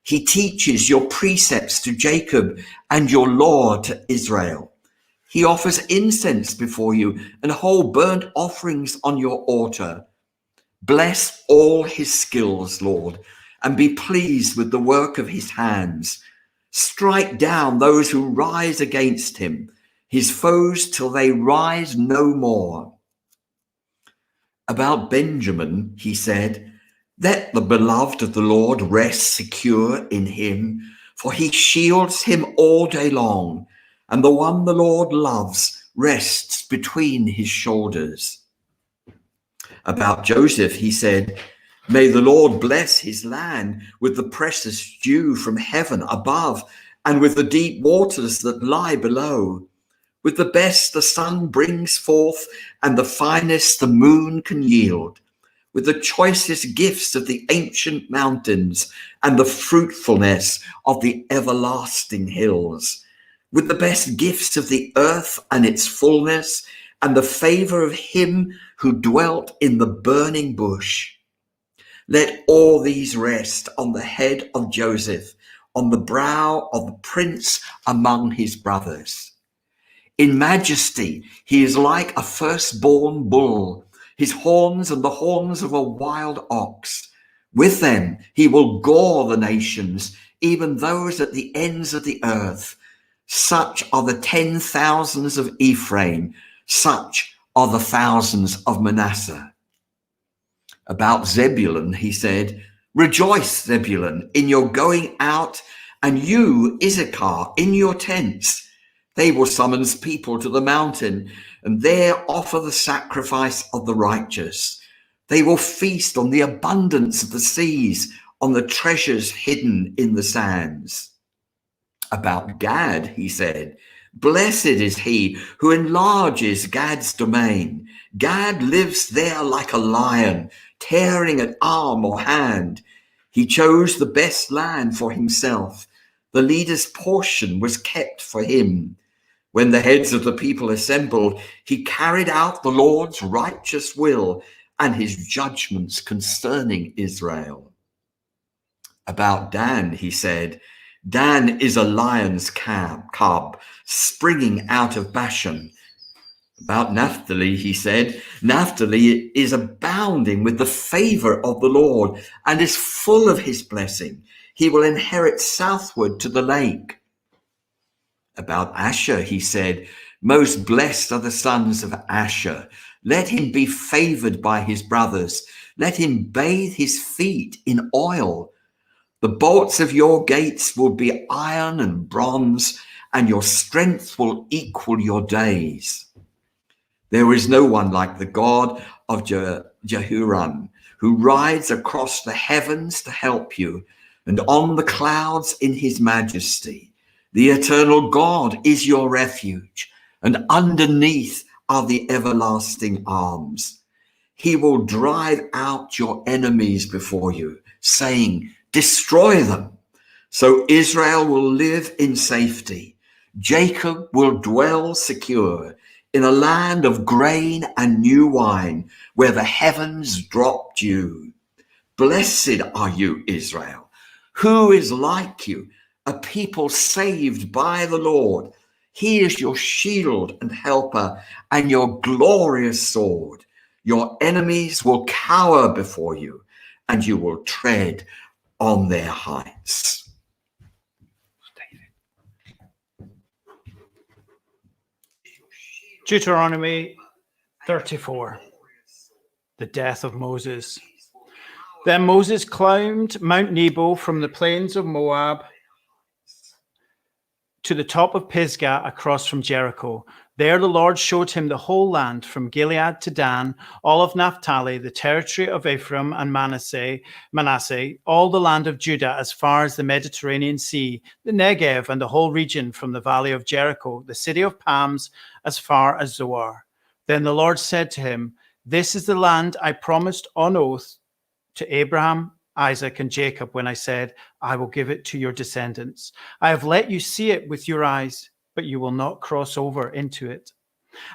He teaches your precepts to Jacob and your law to Israel. He offers incense before you and whole burnt offerings on your altar. Bless all his skills, Lord, and be pleased with the work of his hands. Strike down those who rise against him, his foes till they rise no more." About Benjamin, he said, "Let the beloved of the Lord rest secure in him, for he shields him all day long, and the one the Lord loves rests between his shoulders." About Joseph, he said, "May the Lord bless his land with the precious dew from heaven above and with the deep waters that lie below. With the best the sun brings forth and the finest the moon can yield. With the choicest gifts of the ancient mountains and the fruitfulness of the everlasting hills. With the best gifts of the earth and its fullness and the favor of him who dwelt in the burning bush. Let all these rest on the head of Joseph, on the brow of the prince among his brothers. In majesty, he is like a firstborn bull, his horns and the horns of a wild ox. With them he will gore the nations, even those at the ends of the earth. Such are the 10,000s of Ephraim, such are the thousands of Manasseh. About Zebulun he said, rejoice, Zebulun, in your going out, and you, Issachar, in your tents. They will summons people to the mountain, and there offer the sacrifice of the righteous. They will feast on the abundance of the seas, on the treasures hidden in the sands. About Gad, he said, blessed is he who enlarges Gad's domain. Gad lives there like a lion, tearing at arm or hand. He chose the best land for himself. The leader's portion was kept for him. When the heads of the people assembled, he carried out the Lord's righteous will and his judgments concerning Israel. About Dan, he said, Dan is a lion's cub, springing out of Bashan. About Naphtali, he said, Naphtali is abounding with the favor of the Lord and is full of his blessing. He will inherit southward to the lake. About Asher, he said, most blessed are the sons of Asher. Let him be favored by his brothers. Let him bathe his feet in oil. The bolts of your gates will be iron and bronze, and your strength will equal your days. There is no one like the God of Jehoram, who rides across the heavens to help you, and on the clouds in his majesty. The eternal God is your refuge, and underneath are the everlasting arms. He will drive out your enemies before you, saying, destroy them. So Israel will live in safety. Jacob will dwell secure in a land of grain and new wine, where the heavens drop dew. Blessed are you, Israel. Who is like you, a people saved by the Lord? He is your shield and helper and your glorious sword. Your enemies will cower before you, and you will tread on their heights. Deuteronomy 34, the death of Moses. Then Moses climbed Mount Nebo from the plains of Moab to the top of Pisgah across from Jericho. There the Lord showed him the whole land, from Gilead to Dan, all of Naphtali, the territory of Ephraim and Manasseh, all the land of Judah as far as the Mediterranean Sea, the Negev and the whole region from the valley of Jericho, the city of palms, as far as Zoar. Then the Lord said to him, this is the land I promised on oath to Abraham, Isaac, and Jacob when I said, I will give it to your descendants. I have let you see it with your eyes, but you will not cross over into it.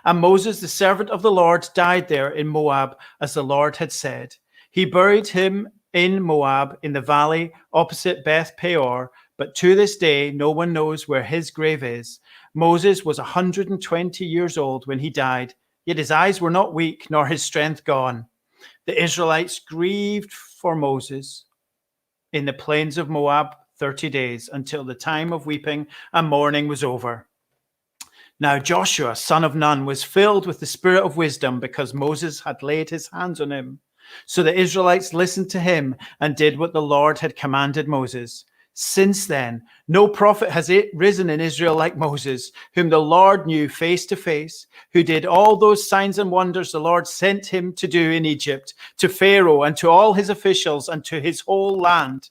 And Moses, the servant of the Lord, died there in Moab, as the Lord had said. He buried him in Moab, in the valley opposite Beth Peor, but to this day no one knows where his grave is. Moses was 120 years old when he died, yet his eyes were not weak, nor his strength gone. The Israelites grieved for Moses in the plains of Moab 30 days, until the time of weeping and mourning was over. Now Joshua, son of Nun, was filled with the spirit of wisdom, because Moses had laid his hands on him. So the Israelites listened to him and did what the Lord had commanded Moses. Since then, no prophet has risen in Israel like Moses, whom the Lord knew face to face, who did all those signs and wonders the Lord sent him to do in Egypt, to Pharaoh and to all his officials and to his whole land.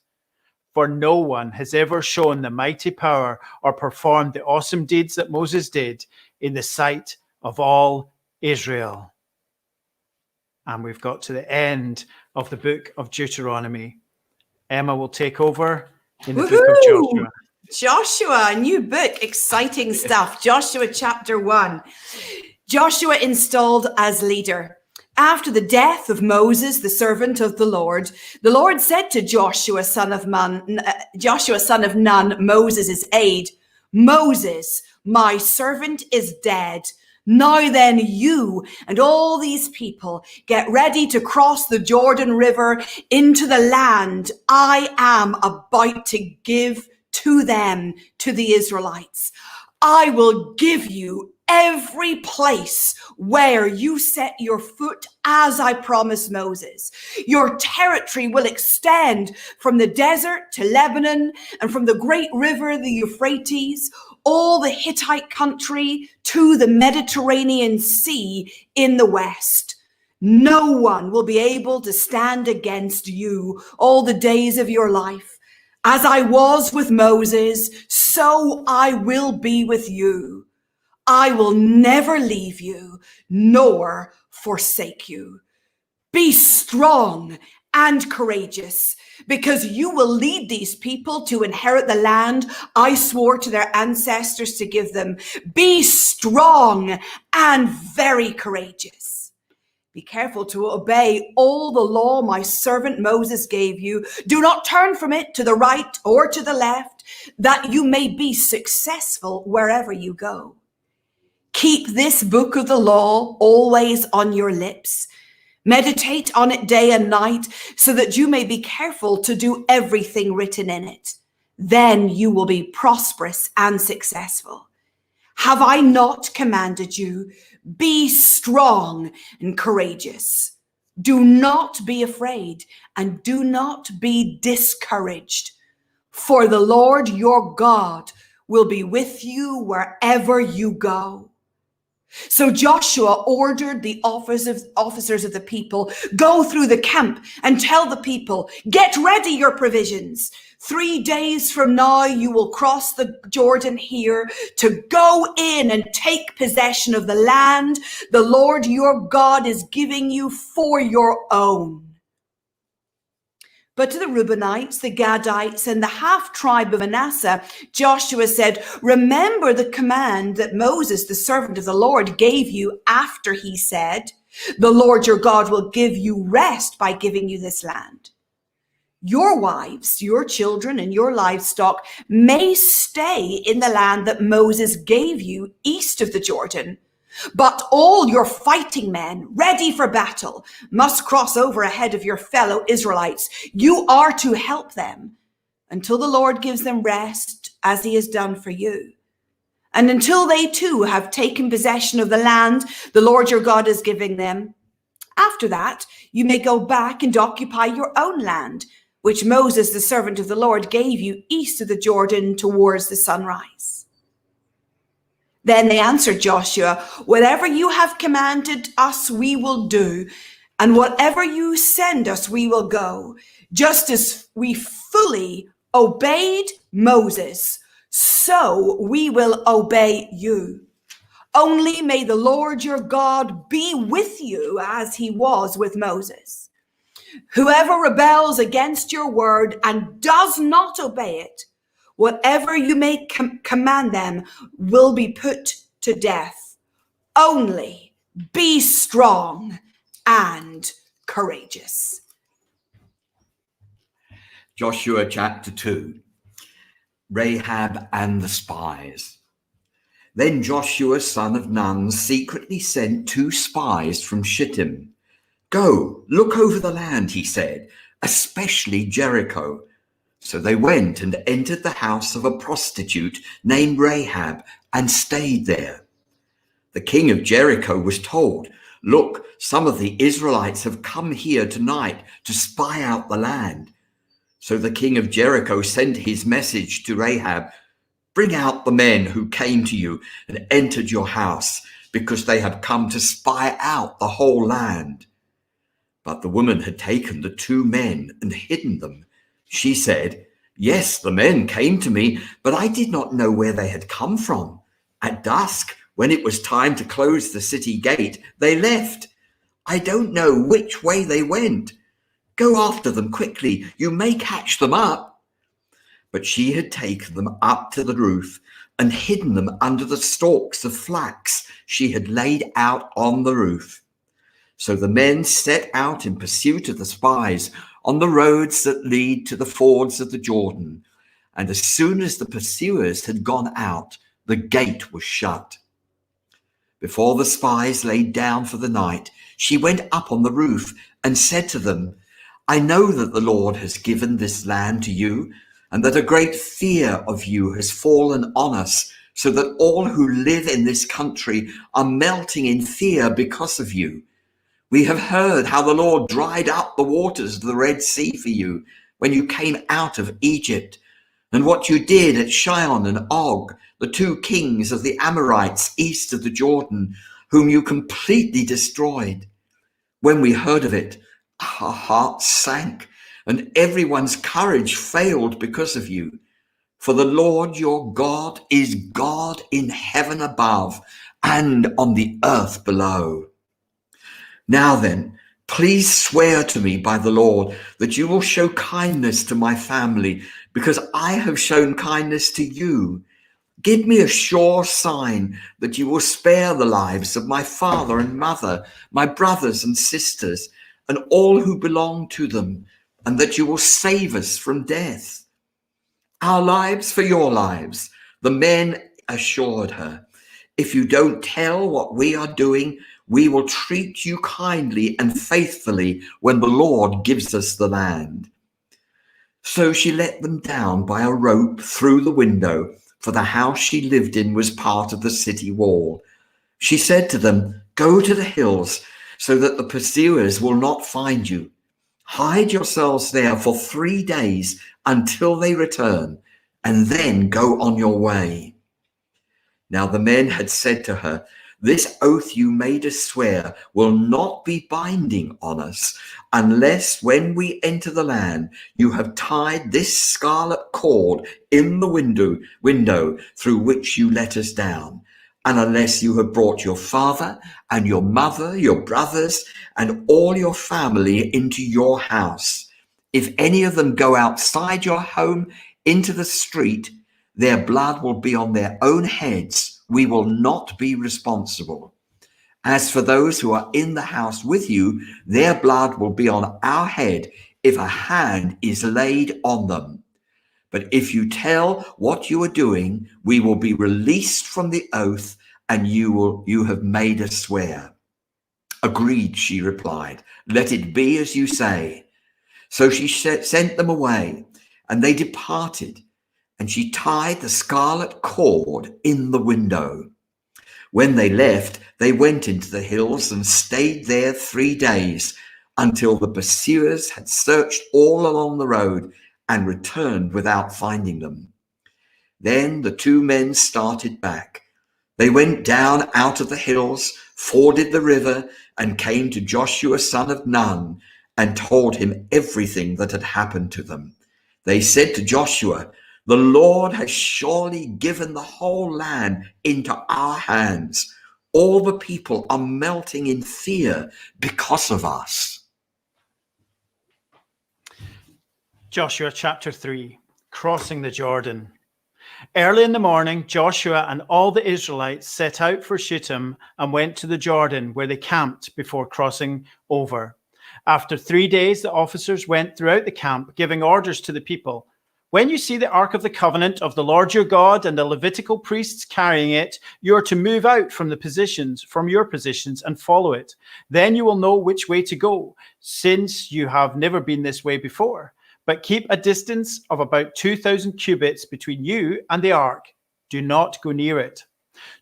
For no one has ever shown the mighty power or performed the awesome deeds that Moses did in the sight of all Israel. And we've got to the end of the book of Deuteronomy. Emma will take over in the book of Joshua. Joshua, a new book, exciting stuff. Joshua chapter 1. Joshua installed as leader. After the death of Moses, the servant of the Lord said to Joshua, son of Nun, Moses' aide, Moses, my servant is dead. Now then, you and all these people get ready to cross the Jordan River into the land I am about to give to them, to the Israelites. I will give you every place where you set your foot, as I promised Moses. Your territory will extend from the desert to Lebanon, and from the great river, the Euphrates, all the Hittite country to the Mediterranean Sea in the west. No one will be able to stand against you all the days of your life. As I was with Moses, so I will be with you. I will never leave you nor forsake you. Be strong and courageous, because you will lead these people to inherit the land I swore to their ancestors to give them. Be strong and very courageous. Be careful to obey all the law my servant Moses gave you. Do not turn from it to the right or to the left, that you may be successful wherever you go. Keep this book of the law always on your lips. Meditate on it day and night, so that you may be careful to do everything written in it. Then you will be prosperous and successful. Have I not commanded you? Be strong and courageous. Do not be afraid, and do not be discouraged. For the Lord your God will be with you wherever you go. So Joshua ordered the officers of the people, go through the camp and tell the people, get ready your provisions. 3 days from now, you will cross the Jordan here to go in and take possession of the land the Lord your God is giving you for your own. But to the Reubenites, the Gadites, and the half-tribe of Manasseh, Joshua said, remember the command that Moses, the servant of the Lord, gave you after he said, the Lord your God will give you rest by giving you this land. Your wives, your children, and your livestock may stay in the land that Moses gave you east of the Jordan. But all your fighting men ready for battle must cross over ahead of your fellow Israelites. You are to help them until the Lord gives them rest, as he has done for you. And until they too have taken possession of the land the Lord your God is giving them. After that, you may go back and occupy your own land, which Moses, the servant of the Lord, gave you east of the Jordan towards the sunrise. Then they answered Joshua, whatever you have commanded us, we will do, and whatever you send us, we will go. Just as we fully obeyed Moses, so we will obey you. Only may the Lord your God be with you as he was with Moses. Whoever rebels against your word and does not obey it, whatever you may command them will be put to death. Only be strong and courageous. Joshua chapter 2, Rahab and the spies. Then Joshua, son of Nun, secretly sent 2 spies from Shittim. Go, look over the land, he said, especially Jericho. So they went and entered the house of a prostitute named Rahab and stayed there. The king of Jericho was told, look, some of the Israelites have come here tonight to spy out the land. So the king of Jericho sent his message to Rahab, bring out the men who came to you and entered your house, because they have come to spy out the whole land. But the woman had taken the 2 men and hidden them. She said, yes, the men came to me, but I did not know where they had come from. At dusk, when it was time to close the city gate, they left. I don't know which way they went. Go after them quickly. You may catch them up. But she had taken them up to the roof and hidden them under the stalks of flax she had laid out on the roof. So the men set out in pursuit of the spies on the roads that lead to the fords of the Jordan. And as soon as the pursuers had gone out, the gate was shut. Before the spies laid down for the night, she went up on the roof and said to them, I know that the Lord has given this land to you, and that a great fear of you has fallen on us, so that all who live in this country are melting in fear because of you. We have heard how the Lord dried up the waters of the Red Sea for you when you came out of Egypt, and what you did at Sihon and Og, the two kings of the Amorites east of the Jordan, whom you completely destroyed. When we heard of it, our hearts sank, and everyone's courage failed because of you. For the Lord your God is God in heaven above and on the earth below. Now then, please swear to me by the Lord that you will show kindness to my family, because I have shown kindness to you. Give me a sure sign that you will spare the lives of my father and mother, my brothers and sisters, and all who belong to them, and that you will save us from death. Our lives for your lives, the men assured her. If you don't tell what we are doing, we will treat you kindly and faithfully when the Lord gives us the land. So she let them down by a rope through the window, for the house she lived in was part of the city wall. She said to them, Go to the hills, so that the pursuers will not find you. Hide yourselves there for 3 days until they return, and then go on your way. Now the men had said to her, This oath you made us swear will not be binding on us, unless when we enter the land you have tied this scarlet cord in the window through which you let us down, and unless you have brought your father and your mother, your brothers, and all your family into your house. If any of them go outside your home into the street, their blood will be on their own heads. We will not be responsible. As for those who are in the house with you, their blood will be on our head if a hand is laid on them. But if you tell what you are doing, we will be released from the oath, and you have made us swear. Agreed, she replied. Let it be as you say. So she sent them away, and they departed, and she tied the scarlet cord in the window. When they left, they went into the hills and stayed there 3 days, until the pursuers had searched all along the road and returned without finding them. Then the two men started back. They went down out of the hills, forded the river, and came to Joshua son of Nun, and told him everything that had happened to them. They said to Joshua, The Lord has surely given the whole land into our hands. All the people are melting in fear because of us. Joshua chapter 3, crossing the Jordan. Early in the morning, Joshua and all the Israelites set out for Shittim and went to the Jordan, where they camped before crossing over. After 3 days, the officers went throughout the camp, giving orders to the people. When you see the Ark of the Covenant of the Lord your God and the Levitical priests carrying it, you are to move out from your positions and follow it. Then you will know which way to go, since you have never been this way before. But keep a distance of about 2,000 cubits between you and the ark. Do not go near it.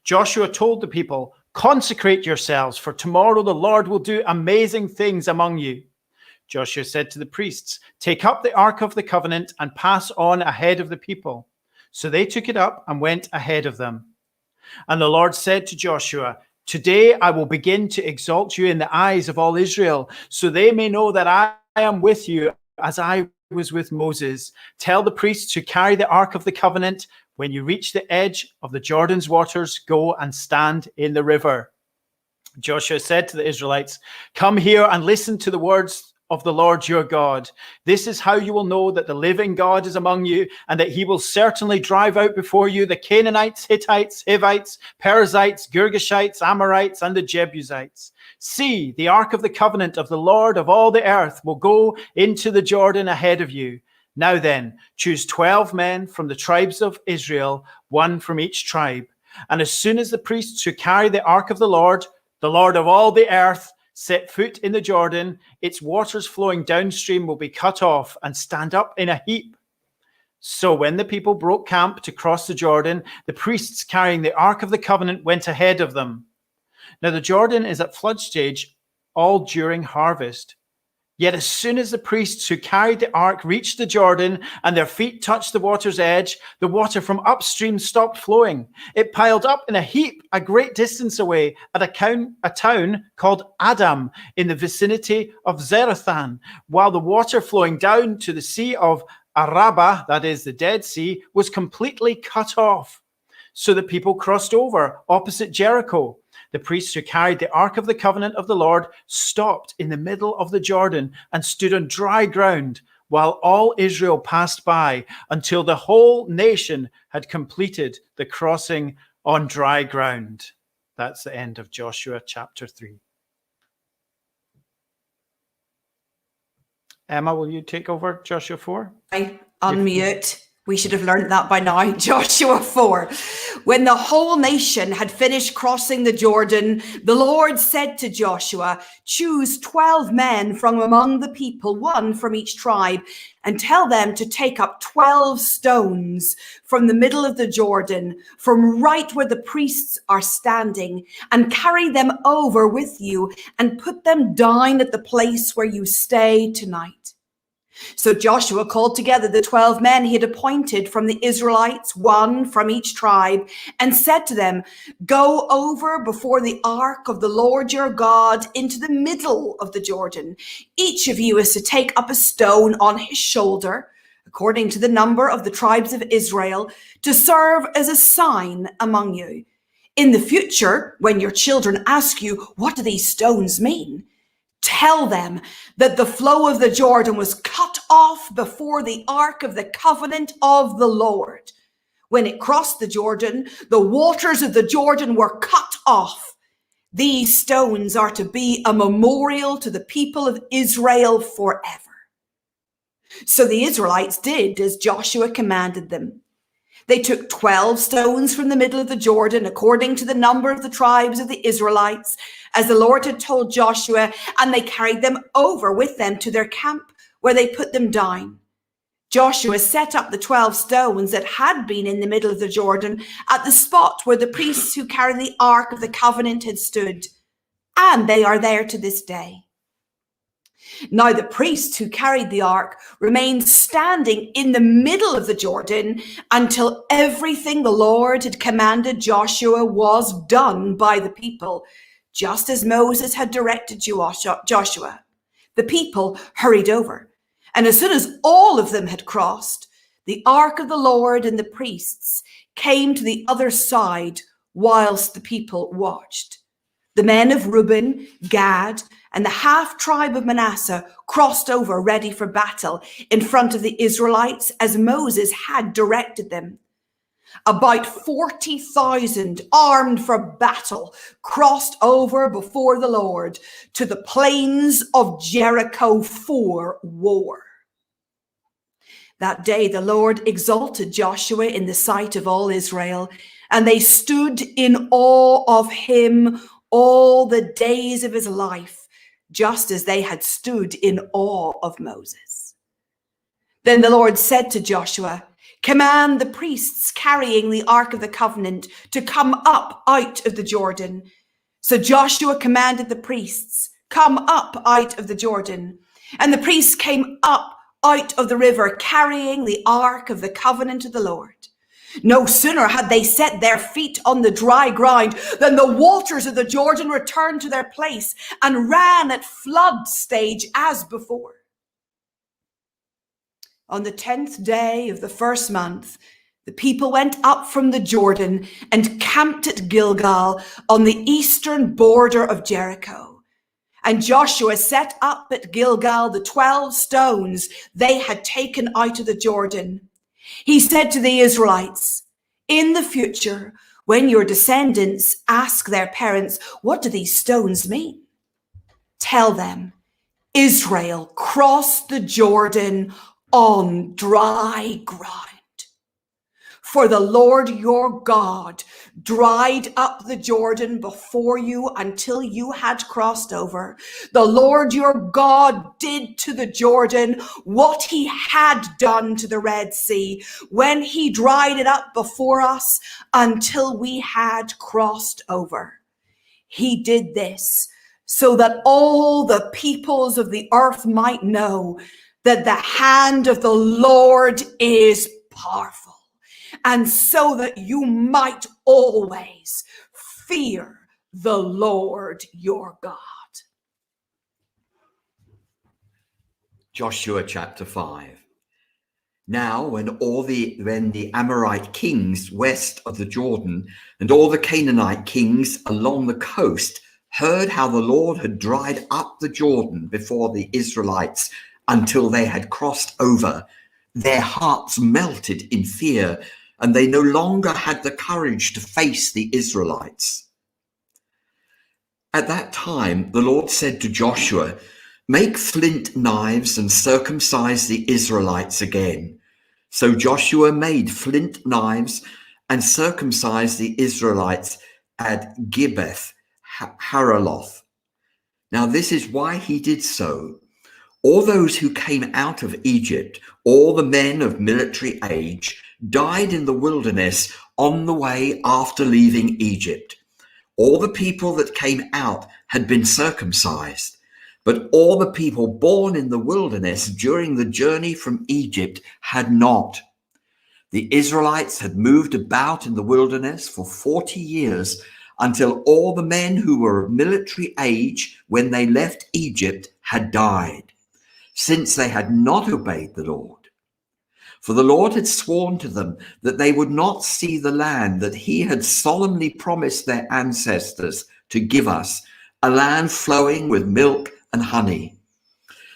Joshua told the people, Consecrate yourselves, for tomorrow the Lord will do amazing things among you. Joshua said to the priests, Take up the Ark of the Covenant and pass on ahead of the people. So they took it up and went ahead of them. And the Lord said to Joshua, Today I will begin to exalt you in the eyes of all Israel, so they may know that I am with you as I was with Moses. Tell the priests to carry the Ark of the Covenant. When you reach the edge of the Jordan's waters, go and stand in the river. Joshua said to the Israelites, Come here and listen to the words of the Lord your God. This is how you will know that the living God is among you, and that he will certainly drive out before you the Canaanites, Hittites, Hivites, Perizzites, Girgashites, Amorites, and the Jebusites. See, the Ark of the Covenant of the Lord of all the earth will go into the Jordan ahead of you. Now then, choose 12 men from the tribes of Israel, one from each tribe. And as soon as the priests who carry the ark of the Lord of all the earth, set foot in the Jordan, its waters flowing downstream will be cut off and stand up in a heap. So when the people broke camp to cross the Jordan, the priests carrying the Ark of the Covenant went ahead of them. Now the Jordan is at flood stage all during harvest. Yet as soon as the priests who carried the ark reached the Jordan and their feet touched the water's edge, the water from upstream stopped flowing. It piled up in a heap a great distance away at a town called Adam in the vicinity of Zarethan, while the water flowing down to the Sea of Araba, that is the Dead Sea, was completely cut off. So the people crossed over opposite Jericho. The priests who carried the Ark of the Covenant of the Lord stopped in the middle of the Jordan and stood on dry ground while all Israel passed by until the whole nation had completed the crossing on dry ground. That's the end of Joshua chapter 3. Emma, will you take over Joshua 4? I unmute. We should have learned that by now. Joshua 4. When the whole nation had finished crossing the Jordan, the Lord said to Joshua, choose 12 men from among the people, one from each tribe, and tell them to take up 12 stones from the middle of the Jordan, from right where the priests are standing, and carry them over with you and put them down at the place where you stay tonight. So Joshua called together the 12 men he had appointed from the Israelites, one from each tribe, and said to them, go over before the ark of the Lord your God into the middle of the Jordan. Each of you is to take up a stone on his shoulder, according to the number of the tribes of Israel, to serve as a sign among you. In the future, when your children ask you, what do these stones mean? Tell them that the flow of the Jordan was cut off before the Ark of the Covenant of the Lord. When it crossed the Jordan, the waters of the Jordan were cut off. These stones are to be a memorial to the people of Israel forever. So the Israelites did as Joshua commanded them. They took 12 stones from the middle of the Jordan, according to the number of the tribes of the Israelites, as the Lord had told Joshua, and they carried them over with them to their camp, where they put them down. Joshua set up the 12 stones that had been in the middle of the Jordan at the spot where the priests who carried the Ark of the Covenant had stood, and they are there to this day. Now the priests who carried the ark remained standing in the middle of the Jordan until everything the Lord had commanded Joshua was done by the people, just as Moses had directed Joshua. The people hurried over, and as soon as all of them had crossed, the ark of the Lord and the priests came to the other side whilst the people watched. The men of Reuben, Gad, and the half-tribe of Manasseh crossed over ready for battle in front of the Israelites as Moses had directed them. About 40,000 armed for battle crossed over before the Lord to the plains of Jericho for war. That day the Lord exalted Joshua in the sight of all Israel, and they stood in awe of him all the days of his life, just as they had stood in awe of Moses. Then the Lord said to Joshua, command the priests carrying the Ark of the Covenant to come up out of the Jordan. So Joshua commanded the priests, come up out of the Jordan. And the priests came up out of the river carrying the Ark of the Covenant of the Lord. No sooner had they set their feet on the dry ground than the waters of the Jordan returned to their place and ran at flood stage as before. On the 10th day of the first month, the people went up from the Jordan and camped at Gilgal on the eastern border of Jericho. And Joshua set up at Gilgal the 12 stones they had taken out of the Jordan. He said to the Israelites, in the future, when your descendants ask their parents, what do these stones mean? Tell them, Israel crossed the Jordan on dry ground. For the Lord your God dried up the Jordan before you until you had crossed over. The Lord your God did to the Jordan what he had done to the Red Sea when he dried it up before us until we had crossed over. He did this so that all the peoples of the earth might know that the hand of the Lord is powerful, and so that you might always fear the Lord your God. Joshua chapter 5. Now, when the Amorite kings west of the Jordan and all the Canaanite kings along the coast heard how the Lord had dried up the Jordan before the Israelites until they had crossed over, their hearts melted in fear, and they no longer had the courage to face the Israelites. At that time, the Lord said to Joshua, "Make flint knives and circumcise the Israelites again." So Joshua made flint knives and circumcised the Israelites at Gibeath Haraloth. Now this is why he did so. All those who came out of Egypt, all the men of military age, died in the wilderness on the way after leaving Egypt. All the people that came out had been circumcised, but all the people born in the wilderness during the journey from Egypt had not. The Israelites had moved about in the wilderness for 40 years until all the men who were of military age when they left Egypt had died, since they had not obeyed the Lord. For the Lord had sworn to them that they would not see the land that he had solemnly promised their ancestors to give us, a land flowing with milk and honey.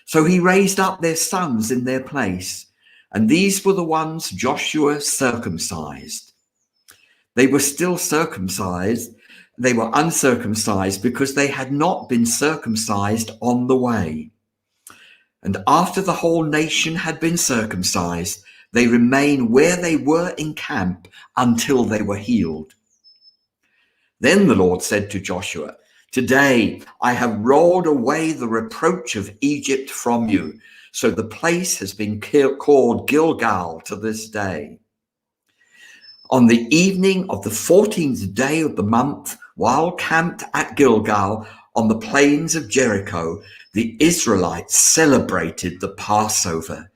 So he raised up their sons in their place, and these were the ones Joshua circumcised. They were still circumcised. They were uncircumcised because they had not been circumcised on the way. And after the whole nation had been circumcised, they remained where they were in camp until they were healed. Then the Lord said to Joshua, "Today I have rolled away the reproach of Egypt from you." So the place has been called Gilgal to this day. On the evening of the 14th day of the month, while camped at Gilgal on the plains of Jericho, the Israelites celebrated the Passover.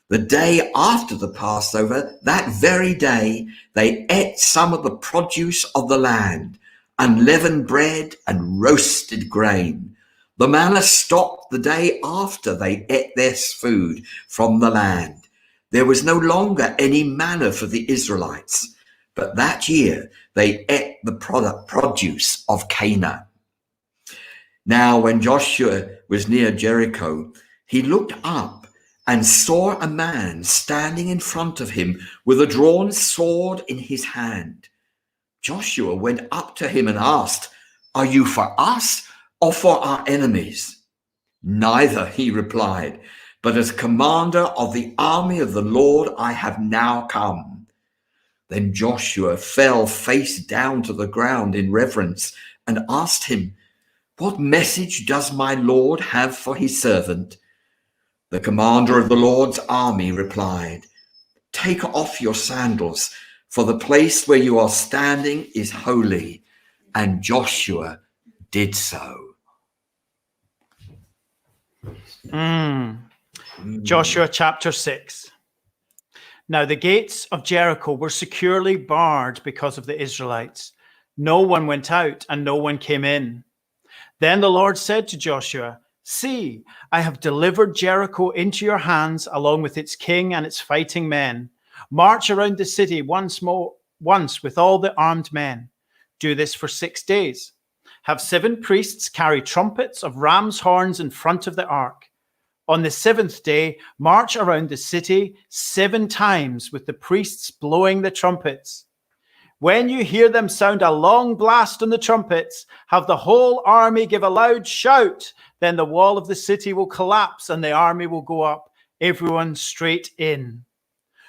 The day after the Passover, that very day, they ate some of the produce of the land, unleavened bread and roasted grain. The manna stopped the day after they ate their food from the land. There was no longer any manna for the Israelites, but that year they ate the produce of Canaan. Now, when Joshua was near Jericho, he looked up and saw a man standing in front of him with a drawn sword in his hand. Joshua went up to him and asked, "Are you for us or for our enemies?" "Neither," he replied, "but as commander of the army of the Lord I have now come." Then Joshua fell face down to the ground in reverence and asked him, "What message does my Lord have for his servant?" The commander of the Lord's army replied, "Take off your sandals, for the place where you are standing is holy." And Joshua did so. Joshua chapter 6. Now the gates of Jericho were securely barred because of the Israelites. No one went out and no one came in. Then the Lord said to Joshua, "See, I have delivered Jericho into your hands along with its king and its fighting men. March around the city once with all the armed men. Do this for 6 days. Have 7 priests carry trumpets of ram's horns in front of the ark. On the 7th day, march around the city 7 times with the priests blowing the trumpets. When you hear them sound a long blast on the trumpets, have the whole army give a loud shout. Then the wall of the city will collapse and the army will go up, everyone straight in."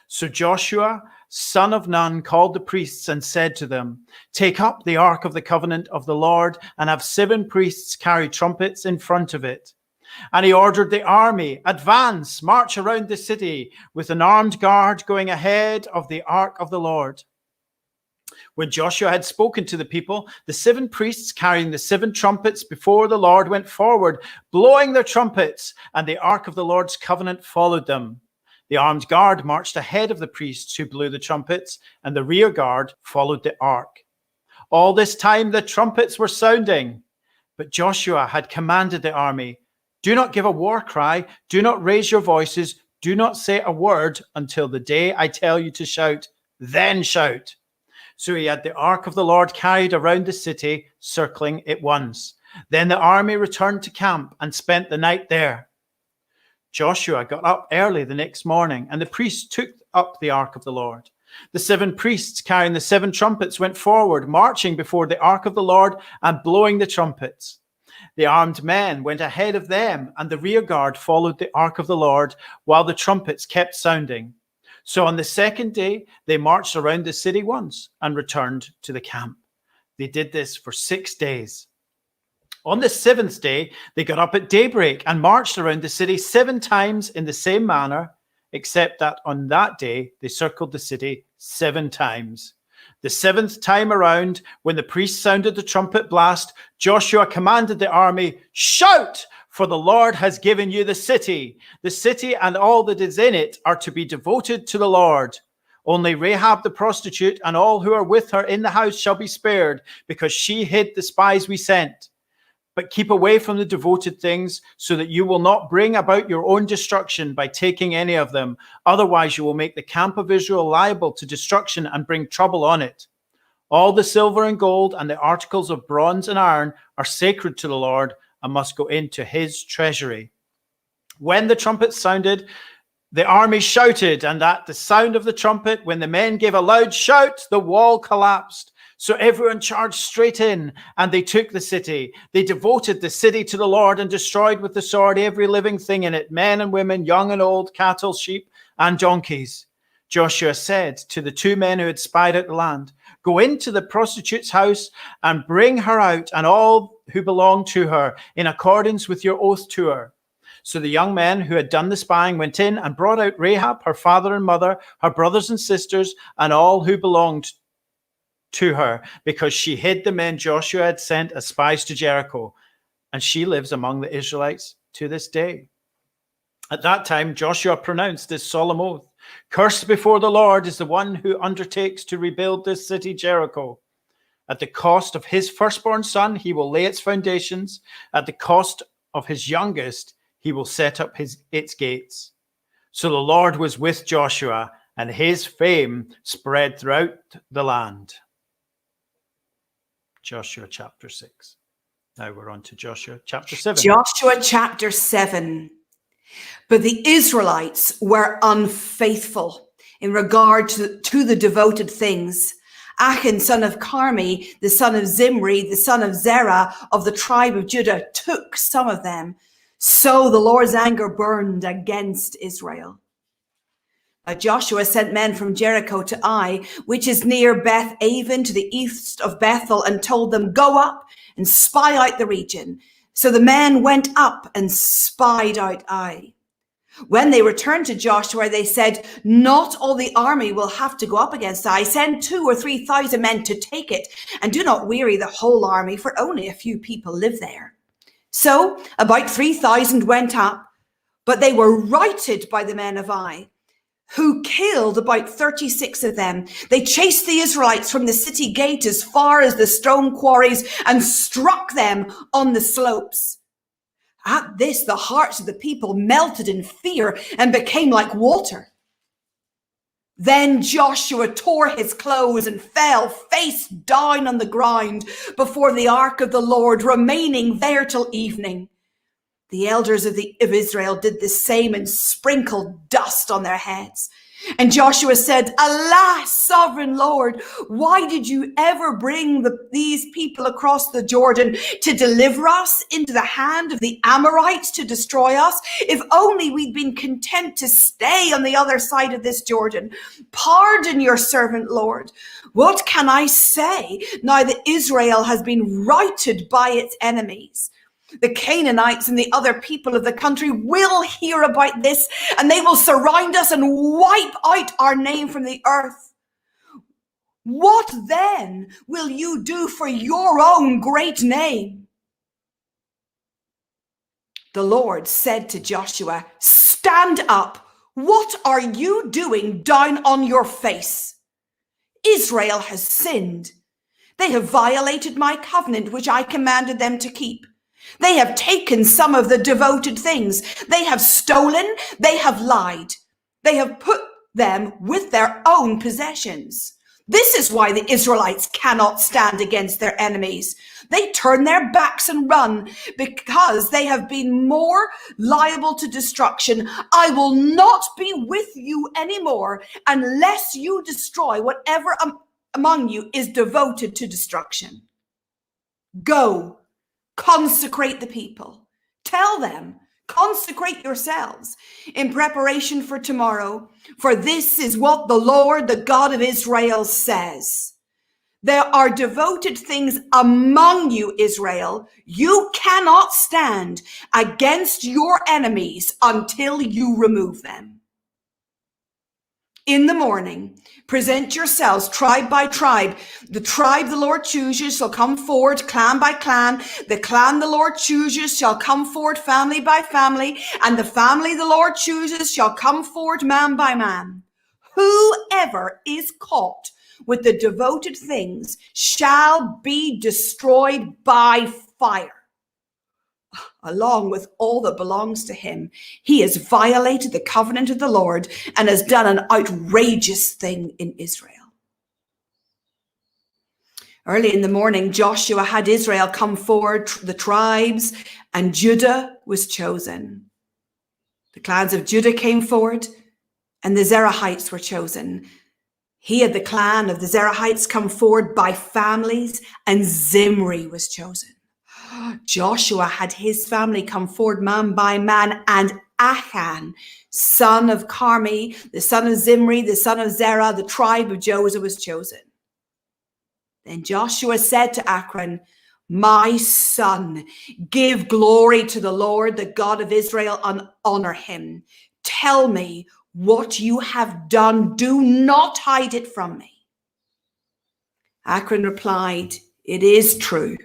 So Joshua son of Nun, called the priests and said to them, "Take up the ark of the covenant of the Lord and have 7 priests carry trumpets in front of it." And he ordered the army, "Advance, march around the city with an armed guard going ahead of the ark of the Lord." When Joshua had spoken to the people, the 7 priests carrying the 7 trumpets before the Lord went forward, blowing their trumpets, and the ark of the Lord's covenant followed them. The armed guard marched ahead of the priests who blew the trumpets, and the rear guard followed the ark. All this time the trumpets were sounding, but Joshua had commanded the army, "Do not give a war cry, do not raise your voices, do not say a word until the day I tell you to shout, then shout." So he had the ark of the Lord carried around the city, circling it once. Then the army returned to camp and spent the night there. Joshua got up early the next morning, and the priests took up the ark of the Lord. The 7 priests carrying the 7 trumpets went forward, marching before the ark of the Lord and blowing the trumpets. The armed men went ahead of them, and the rear guard followed the ark of the Lord while the trumpets kept sounding. So on the second day, they marched around the city once and returned to the camp. They did this for 6 days. On the 7th day, they got up at daybreak and marched around the city 7 times in the same manner, except that on that day, they circled the city 7 times. The 7th time around, when the priest sounded the trumpet blast, Joshua commanded the army, "Shout! For the Lord has given you the city. The city and all that is in it are to be devoted to the Lord. Only Rahab the prostitute and all who are with her in the house shall be spared, because she hid the spies we sent. But keep away from the devoted things, so that you will not bring about your own destruction by taking any of them. Otherwise you will make the camp of Israel liable to destruction and bring trouble on it. All the silver and gold and the articles of bronze and iron are sacred to the Lord, and must go into his treasury." When the trumpet sounded, the army shouted, and at the sound of the trumpet, when the men gave a loud shout, the wall collapsed. So everyone charged straight in, and they took the city. They devoted the city to the Lord and destroyed with the sword every living thing in it, men and women, young and old, cattle, sheep, and donkeys. Joshua said to the 2 men who had spied out the land, "Go into the prostitute's house and bring her out and all who belong to her in accordance with your oath to her." So the young men who had done the spying went in and brought out Rahab, her father and mother, her brothers and sisters, and all who belonged to her, because she hid the men Joshua had sent as spies to Jericho. And she lives among the Israelites to this day. At that time, Joshua pronounced this solemn oath: "Cursed before the Lord is the one who undertakes to rebuild this city Jericho. At the cost of his firstborn son, he will lay its foundations. At the cost of his youngest, he will set up its gates." So the Lord was with Joshua, and his fame spread throughout the land. Joshua chapter 6. Now we're on to Joshua chapter 7. Joshua chapter 7. But the Israelites were unfaithful in regard to the devoted things. Achan, son of Carmi, the son of Zimri, the son of Zerah of the tribe of Judah, took some of them. So the Lord's anger burned against Israel. Joshua sent men from Jericho to Ai, which is near Beth Aven to the east of Bethel, and told them, "Go up and spy out the region." So the men went up and spied out Ai. When they returned to Joshua, they said, "Not all the army will have to go up against Ai. Send 2,000 or 3,000 men to take it, and do not weary the whole army, for only a few people live there." So about 3,000 went up, but they were routed by the men of Ai, who killed about 36 of them. They chased the Israelites from the city gate as far as the stone quarries and struck them on the slopes. At this, the hearts of the people melted in fear and became like water. Then Joshua tore his clothes and fell face down on the ground before the ark of the Lord, remaining there till evening. The elders of Israel did the same and sprinkled dust on their heads. And Joshua said, alas, sovereign Lord, why did you ever bring these people across the Jordan to deliver us into the hand of the Amorites to destroy us? If only we'd been content to stay on the other side of this Jordan. Pardon your servant, Lord. What can I say now that Israel has been routed by its enemies? The Canaanites and the other people of the country will hear about this, and they will surround us and wipe out our name from the earth. What then will you do for your own great name? The Lord said to Joshua, stand up. What are you doing down on your face? Israel has sinned. They have violated my covenant, which I commanded them to keep. They have taken some of the devoted things. They have stolen. They have lied. They have put them with their own possessions. This is why the Israelites cannot stand against their enemies. They turn their backs and run because they have been more liable to destruction. I will not be with you anymore unless you destroy whatever among you is devoted to destruction. Go. Consecrate the people. Tell them, consecrate yourselves in preparation for tomorrow. For this is what the Lord, the God of Israel, says. There are devoted things among you, Israel. You cannot stand against your enemies until you remove them. In the morning, present yourselves tribe by tribe. The tribe the Lord chooses shall come forward, clan by clan. The clan the Lord chooses shall come forward, family by family. And the family the Lord chooses shall come forward, man by man. Whoever is caught with the devoted things shall be destroyed by fire, along with all that belongs to him. He has violated the covenant of the Lord and has done an outrageous thing in Israel. Early in the morning, Joshua had Israel come forward, the tribes, and Judah was chosen. The clans of Judah came forward, and the Zerahites were chosen. He had the clan of the Zerahites come forward by families, and Zimri was chosen. Joshua had his family come forward man by man, and Achan, son of Carmi, the son of Zimri, the son of Zerah, the tribe of Joseph, was chosen. Then Joshua said to Achan, my son, give glory to the Lord, the God of Israel, and honor him. Tell me what you have done. Do not hide it from me. Achan replied, it is true.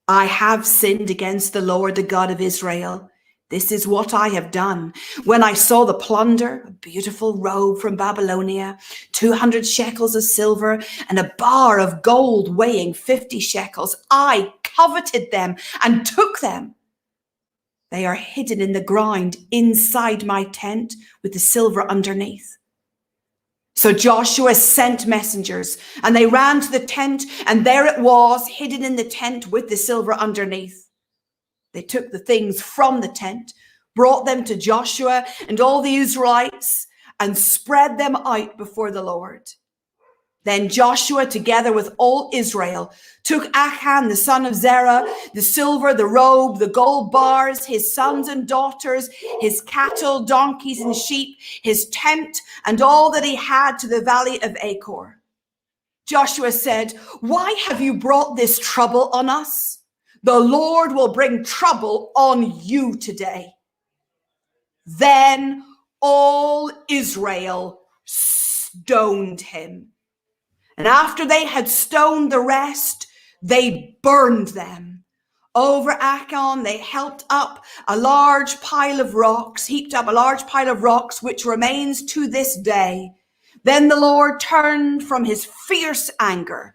I have sinned against the Lord, the God of Israel. This is what I have done. When I saw the plunder, a beautiful robe from Babylonia, 200 shekels of silver, and a bar of gold weighing 50 shekels, I coveted them and took them. They are hidden in the ground inside my tent with the silver underneath. So Joshua sent messengers, and they ran to the tent, and there it was, hidden in the tent with the silver underneath. They took the things from the tent, brought them to Joshua and all the Israelites, and spread them out before the Lord. Then Joshua, together with all Israel, took Achan, the son of Zerah, the silver, the robe, the gold bars, his sons and daughters, his cattle, donkeys, and sheep, his tent, and all that he had to the valley of Achor. Joshua said, why have you brought this trouble on us? The Lord will bring trouble on you today. Then all Israel stoned him. And after they had stoned the rest, they burned them. Over Achan, they heaped up a large pile of rocks, which remains to this day. Then the Lord turned from his fierce anger.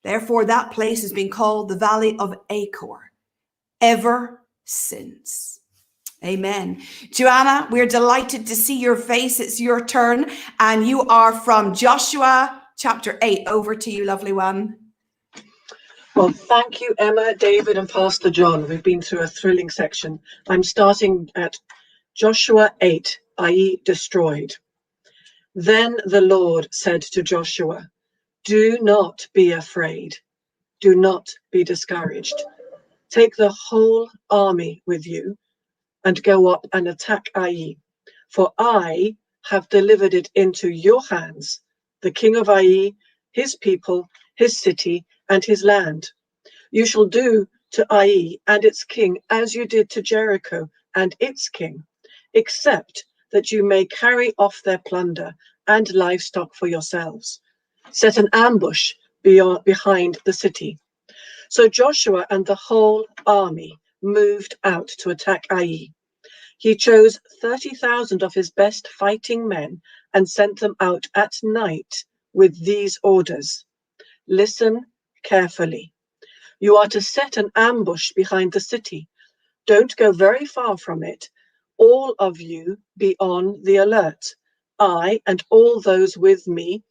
Therefore, that place has been called the Valley of Achor ever since. Amen. Joanna, we're delighted to see your face. It's your turn. And you are from Joshua chapter 8. Over to you, lovely one. Well, thank you, Emma, David, and Pastor John. We've been through a thrilling section. I'm starting at Joshua 8, i.e. destroyed. Then the Lord said to Joshua, "Do not be afraid. Do not be discouraged. Take the whole army with you and go up and attack Ai, for I have delivered it into your hands, the king of Ai, his people, his city, and his land. You shall do to Ai and its king as you did to Jericho and its king, except that you may carry off their plunder and livestock for yourselves. Set an ambush behind the city." So Joshua and the whole army moved out to attack Ai. He chose 30,000 of his best fighting men and sent them out at night with these orders. "Listen carefully. You are to set an ambush behind the city. Don't go very far from it. All of you be on the alert. I and all those with me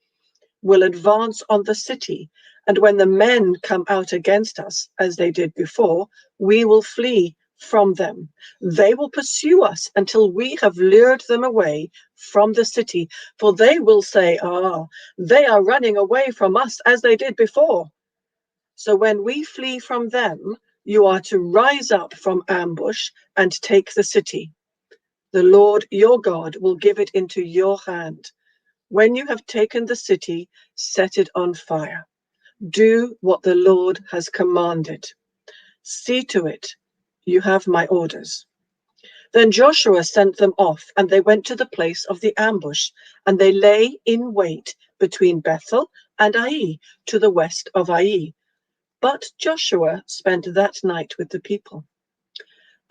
will advance on the city, and when the men come out against us, as they did before, we will flee from them. They will pursue us until we have lured them away from the city, for they will say, 'Ah, they are running away from us as they did before.' So when we flee from them, you are to rise up from ambush and take the city. The Lord your God will give it into your hand. When you have taken the city, set it on fire. Do what the Lord has commanded. See to it, you have my orders." Then Joshua sent them off, and they went to the place of the ambush, and they lay in wait between Bethel and Ai, to the west of Ai. But Joshua spent that night with the people.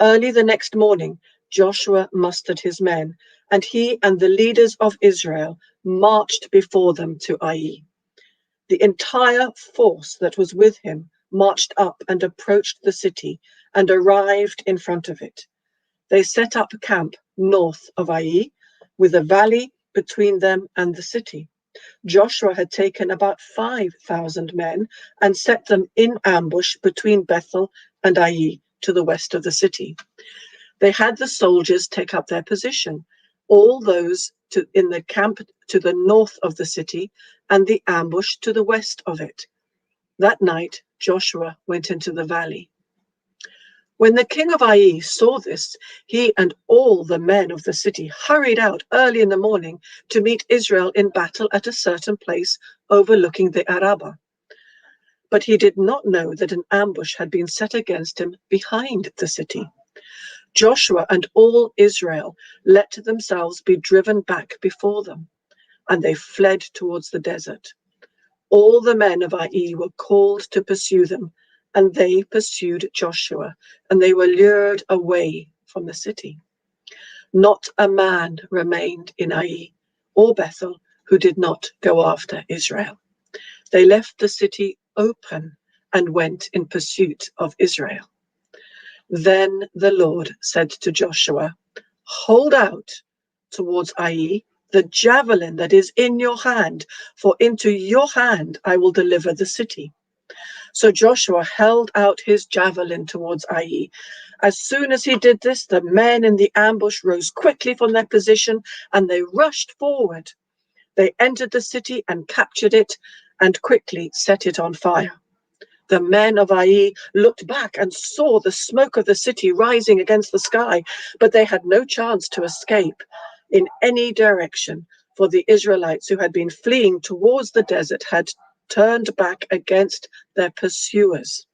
Early the next morning, Joshua mustered his men, and he and the leaders of Israel marched before them to Ai. The entire force that was with him marched up and approached the city and arrived in front of it. They set up camp north of Ai, with a valley between them and the city. Joshua had taken about 5,000 men and set them in ambush between Bethel and Ai to the west of the city. They had the soldiers take up their position, all those in the camp to the north of the city and the ambush to the west of it. That night, Joshua went into the valley. When the king of Ai saw this, he and all the men of the city hurried out early in the morning to meet Israel in battle at a certain place overlooking the Arabah. But he did not know that an ambush had been set against him behind the city. Joshua and all Israel let themselves be driven back before them, and they fled towards the desert. All the men of Ai were called to pursue them, and they pursued Joshua, and they were lured away from the city. Not a man remained in Ai or Bethel who did not go after Israel. They left the city open and went in pursuit of Israel. Then the Lord said to Joshua, "Hold out towards Ai the javelin that is in your hand, for into your hand I will deliver the city." So Joshua held out his javelin towards Ai. As soon as he did this, the men in the ambush rose quickly from their position, and they rushed forward. They entered the city and captured it, and quickly set it on fire. The men of Ai looked back and saw the smoke of the city rising against the sky, but they had no chance to escape in any direction, for the Israelites who had been fleeing towards the desert had turned back against their pursuers.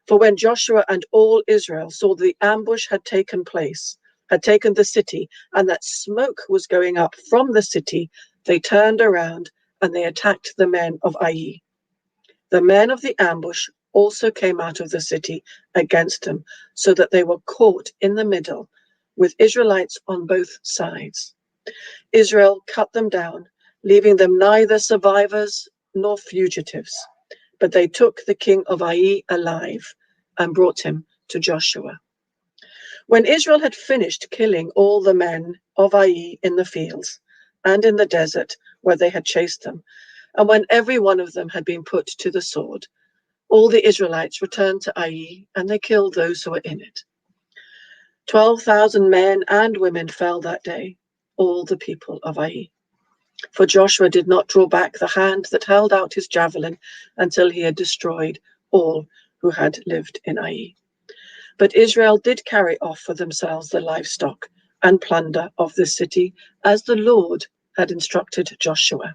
For when Joshua and all Israel saw the ambush had taken the city, and that smoke was going up from the city, they turned around and they attacked the men of Ai. The men of the ambush also came out of the city against them, so that they were caught in the middle, with Israelites on both sides. Israel cut them down, leaving them neither survivors nor fugitives. But they took the king of Ai alive and brought him to Joshua. When Israel had finished killing all the men of Ai in the fields and in the desert where they had chased them, and when every one of them had been put to the sword, all the Israelites returned to Ai, and they killed those who were in it. 12,000 men and women fell that day, all the people of Ai. For Joshua did not draw back the hand that held out his javelin until he had destroyed all who had lived in Ai. But Israel did carry off for themselves the livestock and plunder of the city, as the Lord had instructed Joshua.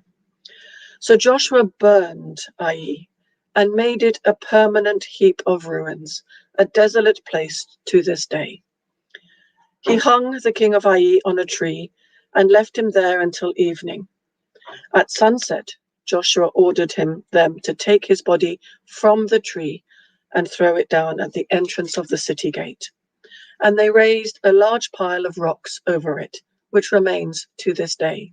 So Joshua burned Ai and made it a permanent heap of ruins, a desolate place to this day. He hung the king of Ai on a tree and left him there until evening. At sunset, Joshua ordered them to take his body from the tree and throw it down at the entrance of the city gate. And they raised a large pile of rocks over it, which remains to this day.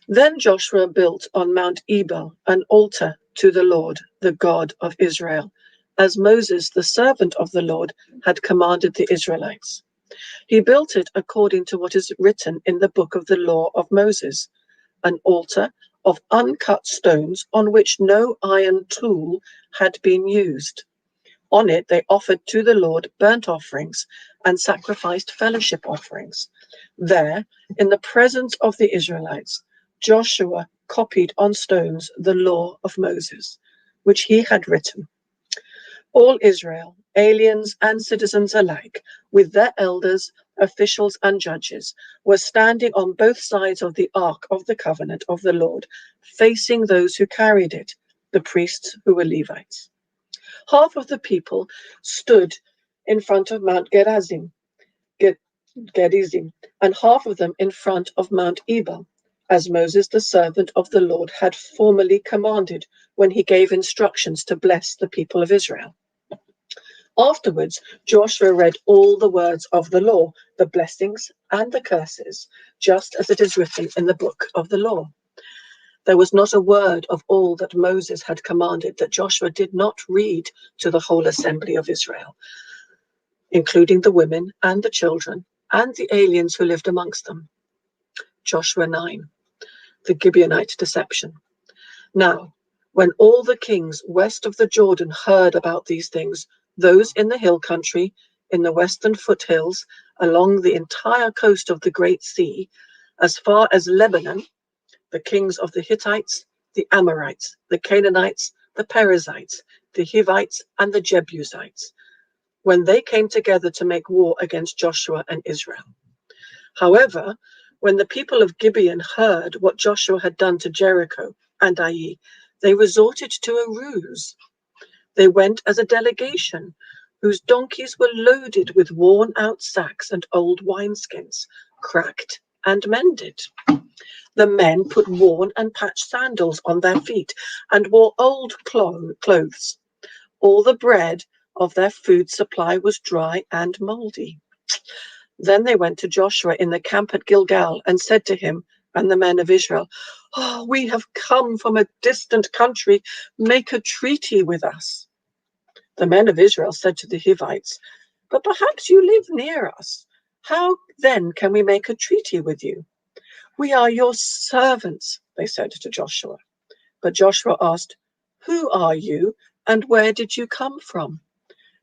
Then Joshua built on Mount Ebal an altar to the Lord, the God of Israel, as Moses, the servant of the Lord, had commanded the Israelites. He built it according to what is written in the book of the law of Moses, an altar of uncut stones on which no iron tool had been used. On it they offered to the Lord burnt offerings and sacrificed fellowship offerings. There, in the presence of the Israelites, Joshua copied on stones the law of Moses, which he had written. All Israel, aliens and citizens alike, with their elders, officials and judges, were standing on both sides of the Ark of the Covenant of the Lord, facing those who carried it, the priests who were Levites. Half of the people stood in front of Mount Gerizim, and half of them in front of Mount Ebal, as Moses, the servant of the Lord, had formerly commanded when he gave instructions to bless the people of Israel. Afterwards, Joshua read all the words of the law, the blessings and the curses, just as it is written in the book of the law. There was not a word of all that Moses had commanded that Joshua did not read to the whole assembly of Israel, including the women and the children and the aliens who lived amongst them. Joshua 9, the Gibeonite deception. Now, when all the kings west of the Jordan heard about these things, those in the hill country, in the western foothills, along the entire coast of the Great Sea, as far as Lebanon, the kings of the Hittites, the Amorites, the Canaanites, the Perizzites, the Hivites, and the Jebusites, when they came together to make war against Joshua and Israel. However, when the people of Gibeon heard what Joshua had done to Jericho and Ai, they resorted to a ruse. They went as a delegation, whose donkeys were loaded with worn-out sacks and old wineskins, cracked and mended. The men put worn and patched sandals on their feet and wore old clothes. All the bread of their food supply was dry and moldy. Then they went to Joshua in the camp at Gilgal and said to him and the men of Israel, "Oh, we have come from a distant country. Make a treaty with us." The men of Israel said to the Hivites, "But perhaps you live near us. How then can we make a treaty with you?" "We are your servants," they said to Joshua. But Joshua asked, "Who are you and where did you come from?"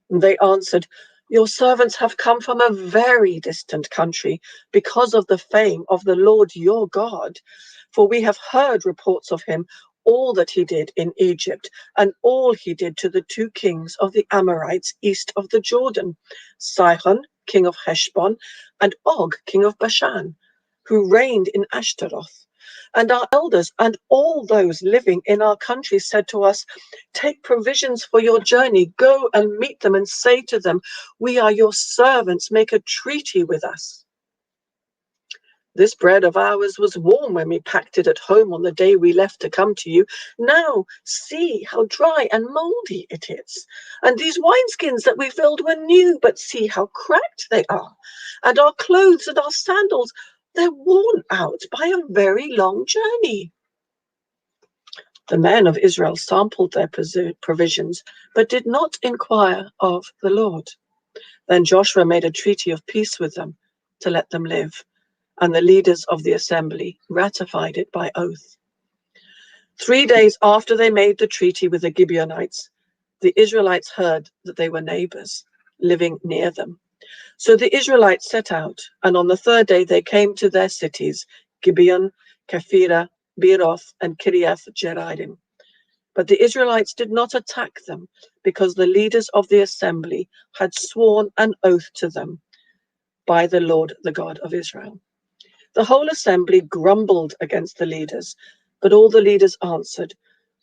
And they answered, "Your servants have come from a very distant country because of the fame of the Lord your God. For we have heard reports of him, all that he did in Egypt, and all he did to the two kings of the Amorites east of the Jordan, Sihon, king of Heshbon, and Og, king of Bashan, who reigned in Ashtaroth. And our elders and all those living in our country said to us, 'Take provisions for your journey, go and meet them and say to them, we are your servants, make a treaty with us.' This bread of ours was warm when we packed it at home on the day we left to come to you. Now see how dry and moldy it is. And these wineskins that we filled were new, but see how cracked they are. And our clothes and our sandals, they're worn out by a very long journey." The men of Israel sampled their provisions, but did not inquire of the Lord. Then Joshua made a treaty of peace with them to let them live, and the leaders of the assembly ratified it by oath. 3 days after they made the treaty with the Gibeonites, the Israelites heard that they were neighbors living near them. So the Israelites set out, and on the third day they came to their cities, Gibeon, Kephirah, Beeroth, and Kiriath Jearim. But the Israelites did not attack them, because the leaders of the assembly had sworn an oath to them by the Lord, the God of Israel. The whole assembly grumbled against the leaders, but all the leaders answered,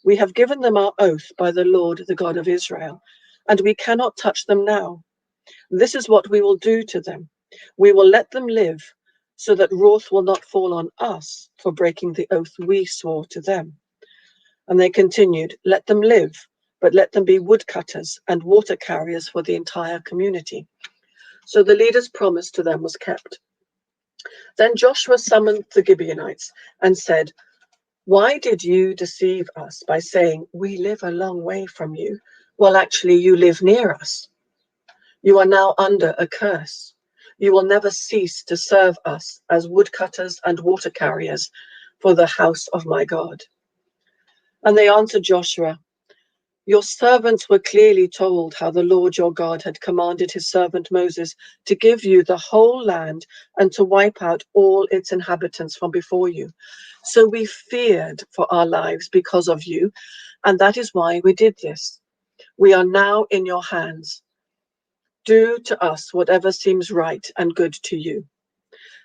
"We have given them our oath by the Lord, the God of Israel, and we cannot touch them now. This is what we will do to them. We will let them live, so that wrath will not fall on us for breaking the oath we swore to them." And they continued, "Let them live, but let them be woodcutters and water carriers for the entire community." So the leader's promise to them was kept. Then Joshua summoned the Gibeonites and said, "Why did you deceive us by saying, 'We live a long way from you,' while actually you live near us? You are now under a curse. You will never cease to serve us as woodcutters and water carriers for the house of my God." And they answered Joshua, "Your servants were clearly told how the Lord your God had commanded his servant Moses to give you the whole land and to wipe out all its inhabitants from before you. So we feared for our lives because of you, and that is why we did this. We are now in your hands. Do to us whatever seems right and good to you."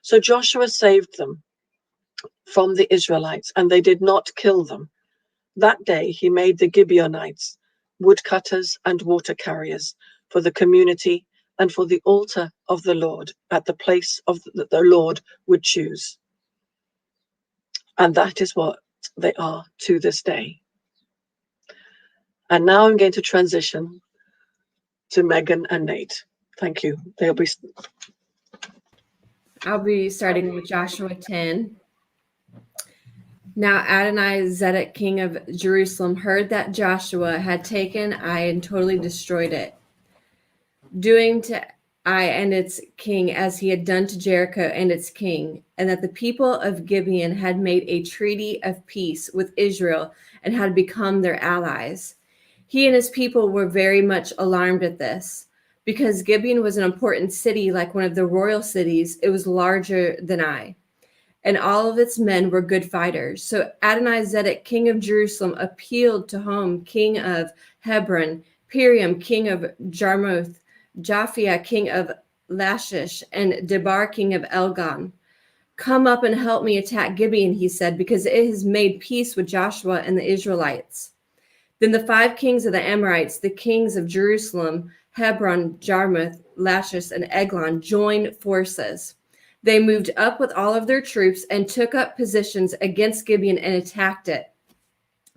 So Joshua saved them from the Israelites, and they did not kill them. That day he made the Gibeonites woodcutters and water carriers for the community and for the altar of the Lord at the place of that the Lord would choose. And that is what they are to this day. And now I'm going to transition to Megan and Nate. Thank you. I'll be starting with Joshua 10. Now Adonai-Zedek, king of Jerusalem, heard that Joshua had taken Ai and totally destroyed it, doing to Ai and its king as he had done to Jericho and its king, and that the people of Gibeon had made a treaty of peace with Israel and had become their allies. He and his people were very much alarmed at this, because Gibeon was an important city, like one of the royal cities. It was larger than Ai, and all of its men were good fighters. So Adonai-Zedek, king of Jerusalem, appealed to Hom, king of Hebron, Piriam, king of Jarmuth, Japhia, king of Lachish, and Debar, king of Elgon. "Come up and help me attack Gibeon," he said, "because it has made peace with Joshua and the Israelites." Then the 5 kings of the Amorites, the kings of Jerusalem, Hebron, Jarmuth, Lachish, and Eglon, joined forces. They moved up with all of their troops and took up positions against Gibeon and attacked it.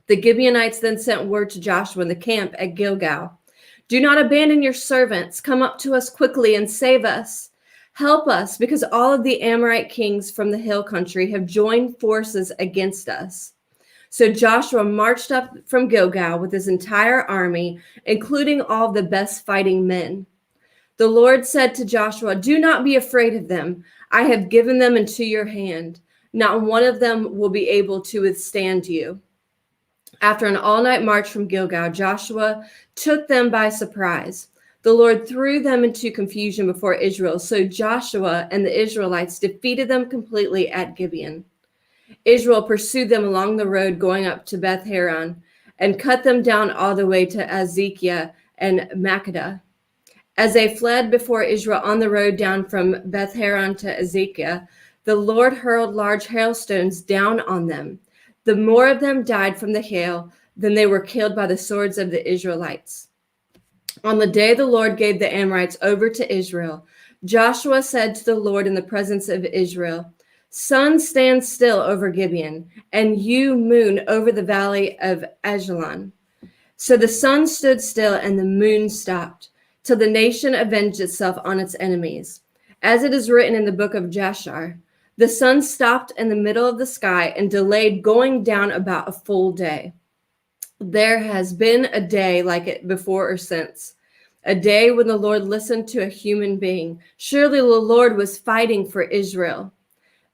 The Gibeonites then sent word to Joshua in the camp at Gilgal, "Do not abandon your servants. Come up to us quickly and save us. Help us, because all of the Amorite kings from the hill country have joined forces against us." So Joshua marched up from Gilgal with his entire army, including all the best fighting men. The Lord said to Joshua, "Do not be afraid of them. I have given them into your hand. Not one of them will be able to withstand you." After an all-night march from Gilgal, Joshua took them by surprise. The Lord threw them into confusion before Israel, so Joshua and the Israelites defeated them completely at Gibeon. Israel pursued them along the road going up to Beth Horon and cut them down all the way to Azekah and Makkedah. As they fled before Israel on the road down from Beth Horon to Azekah, the Lord hurled large hailstones down on them. The more of them died from the hail than they were killed by the swords of the Israelites. On the day the Lord gave the Amorites over to Israel, Joshua said to the Lord in the presence of Israel, "Sun, stand still over Gibeon, and you, moon, over the valley of Ajalon." So the sun stood still and the moon stopped, till the nation avenged itself on its enemies. As it is written in the book of Jashar, the sun stopped in the middle of the sky and delayed going down about a full day. There has been a day like it before or since, a day when the Lord listened to a human being. Surely the Lord was fighting for Israel.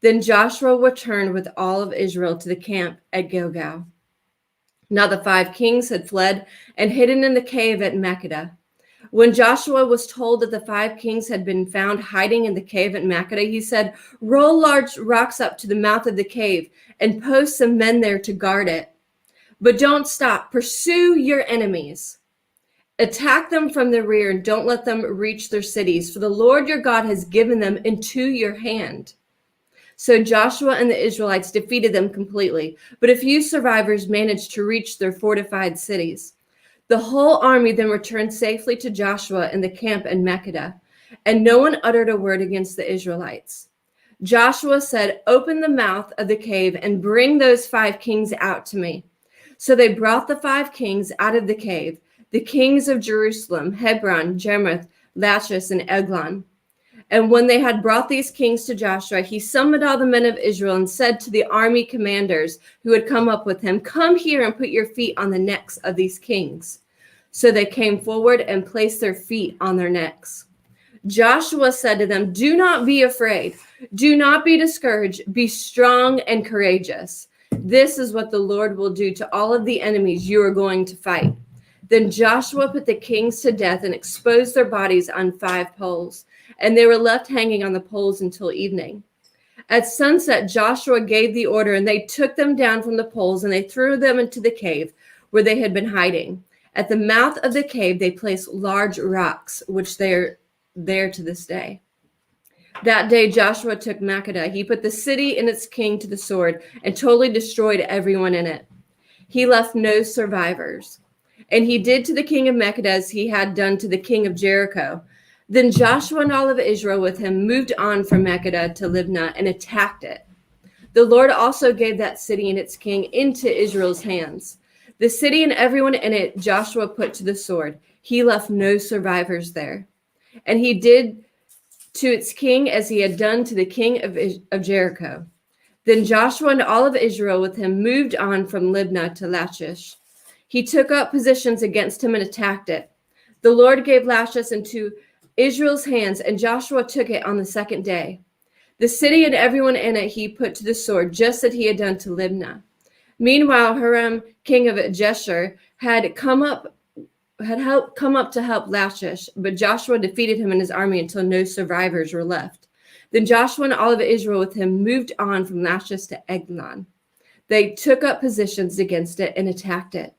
Then Joshua returned with all of Israel to the camp at Gilgal. Now the 5 kings had fled and hidden in the cave at Makkedah. When Joshua was told that the 5 kings had been found hiding in the cave at Makkedah, he said, "Roll large rocks up to the mouth of the cave and post some men there to guard it. But don't stop. Pursue your enemies. Attack them from the rear and don't let them reach their cities, for the Lord your God has given them into your hand." So Joshua and the Israelites defeated them completely, but a few survivors managed to reach their fortified cities. The whole army then returned safely to Joshua in the camp in Makkedah, and no one uttered a word against the Israelites. Joshua said, "Open the mouth of the cave and bring those 5 kings out to me." So they brought the 5 kings out of the cave, the kings of Jerusalem, Hebron, Jarmuth, Lachish, and Eglon. And when they had brought these kings to Joshua, he summoned all the men of Israel and said to the army commanders who had come up with him, "Come here and put your feet on the necks of these kings." So they came forward and placed their feet on their necks. Joshua said to them, "Do not be afraid. Do not be discouraged. Be strong and courageous. This is what the Lord will do to all of the enemies you are going to fight." Then Joshua put the kings to death and exposed their bodies on 5 poles, and they were left hanging on the poles until evening. At sunset, Joshua gave the order, and they took them down from the poles, and they threw them into the cave where they had been hiding. At the mouth of the cave, they placed large rocks, which they are there to this day. That day, Joshua took Makkedah. He put the city and its king to the sword and totally destroyed everyone in it. He left no survivors. And he did to the king of Makkedah as he had done to the king of Jericho. Then Joshua and all of Israel with him moved on from Makkedah to Libnah and attacked it. The Lord also gave that city and its king into Israel's hands. The city and everyone in it Joshua put to the sword. He left no survivors there. And he did to its king as he had done to the king of Jericho. Then Joshua and all of Israel with him moved on from Libnah to Lachish. He took up positions against him and attacked it. The Lord gave Lachish into Israel's hands, and Joshua took it on the 2nd day. The city and everyone in it he put to the sword, just as he had done to Libnah. Meanwhile, Hiram, king of Geshur, had come up to help Lachish, but Joshua defeated him and his army until no survivors were left. Then Joshua and all of Israel with him moved on from Lachish to Eglon. They took up positions against it and attacked it.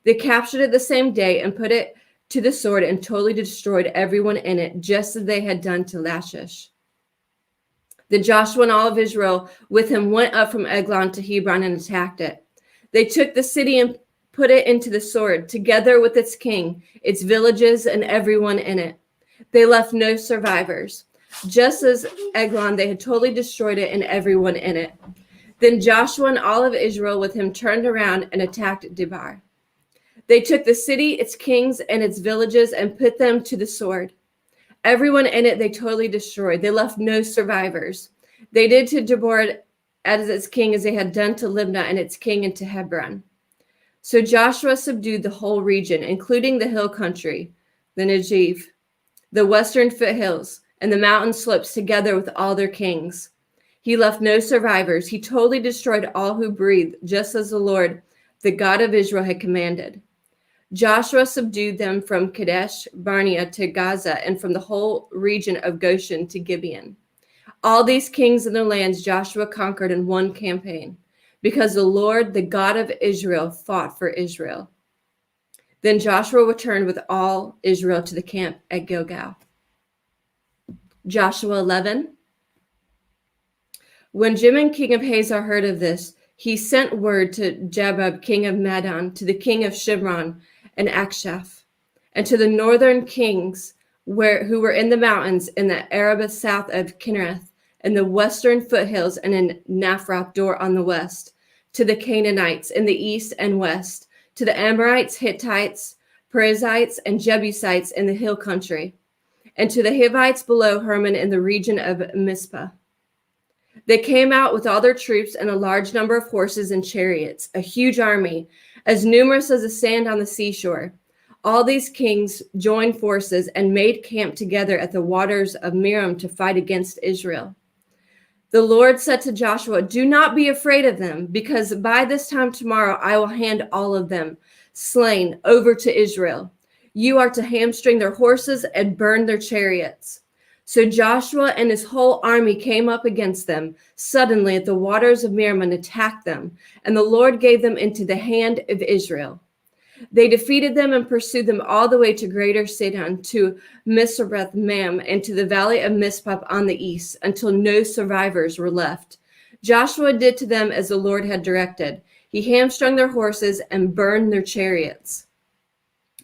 They captured it the same day and put it to the sword and totally destroyed everyone in it, just as they had done to Lachish. Then Joshua and all of Israel with him went up from Eglon to Hebron and attacked it. They took the city and put it into the sword, together with its king, its villages, and everyone in it. They left no survivors. Just as Eglon, they had totally destroyed it and everyone in it. Then Joshua and all of Israel with him turned around and attacked Debar. They took the city, its kings, and its villages and put them to the sword. Everyone in it they totally destroyed. They left no survivors. They did to Debar as its king as they had done to Libnah and its king and to Hebron. So Joshua subdued the whole region, including the hill country, the Negev, the western foothills, and the mountain slopes together with all their kings. He left no survivors. He totally destroyed all who breathed, just as the Lord, the God of Israel, had commanded. Joshua subdued them from Kadesh Barnea to Gaza and from the whole region of Goshen to Gibeon. All these kings and their lands Joshua conquered in one campaign, because the Lord, the God of Israel, fought for Israel. Then Joshua returned with all Israel to the camp at Gilgal. Joshua 11. When Jibin, king of Hazor, heard of this, he sent word to Jabab, king of Madon, to the king of Shimron and Akshaph, and to the northern kings who were in the mountains in the Arabah south of Kinnereth, in the western foothills, and in Naphroth Dor on the west, to the Canaanites in the east and west, to the Amorites, Hittites, Perizzites, and Jebusites in the hill country, and to the Hivites below Hermon in the region of Mizpah. They came out with all their troops and a large number of horses and chariots, a huge army, as numerous as the sand on the seashore. All these kings joined forces and made camp together at the waters of Merom to fight against Israel. The Lord said to Joshua, "Do not be afraid of them, because by this time tomorrow I will hand all of them, slain, over to Israel. You are to hamstring their horses and burn their chariots. So Joshua and his whole army came up against them. Suddenly the waters of Meribah attacked them, and the Lord gave them into the hand of Israel. They defeated them and pursued them all the way to Greater Sidon, to Misreth Mam, and to the valley of Mizpah on the east, until no survivors were left. Joshua did to them as the Lord had directed. He hamstrung their horses and burned their chariots.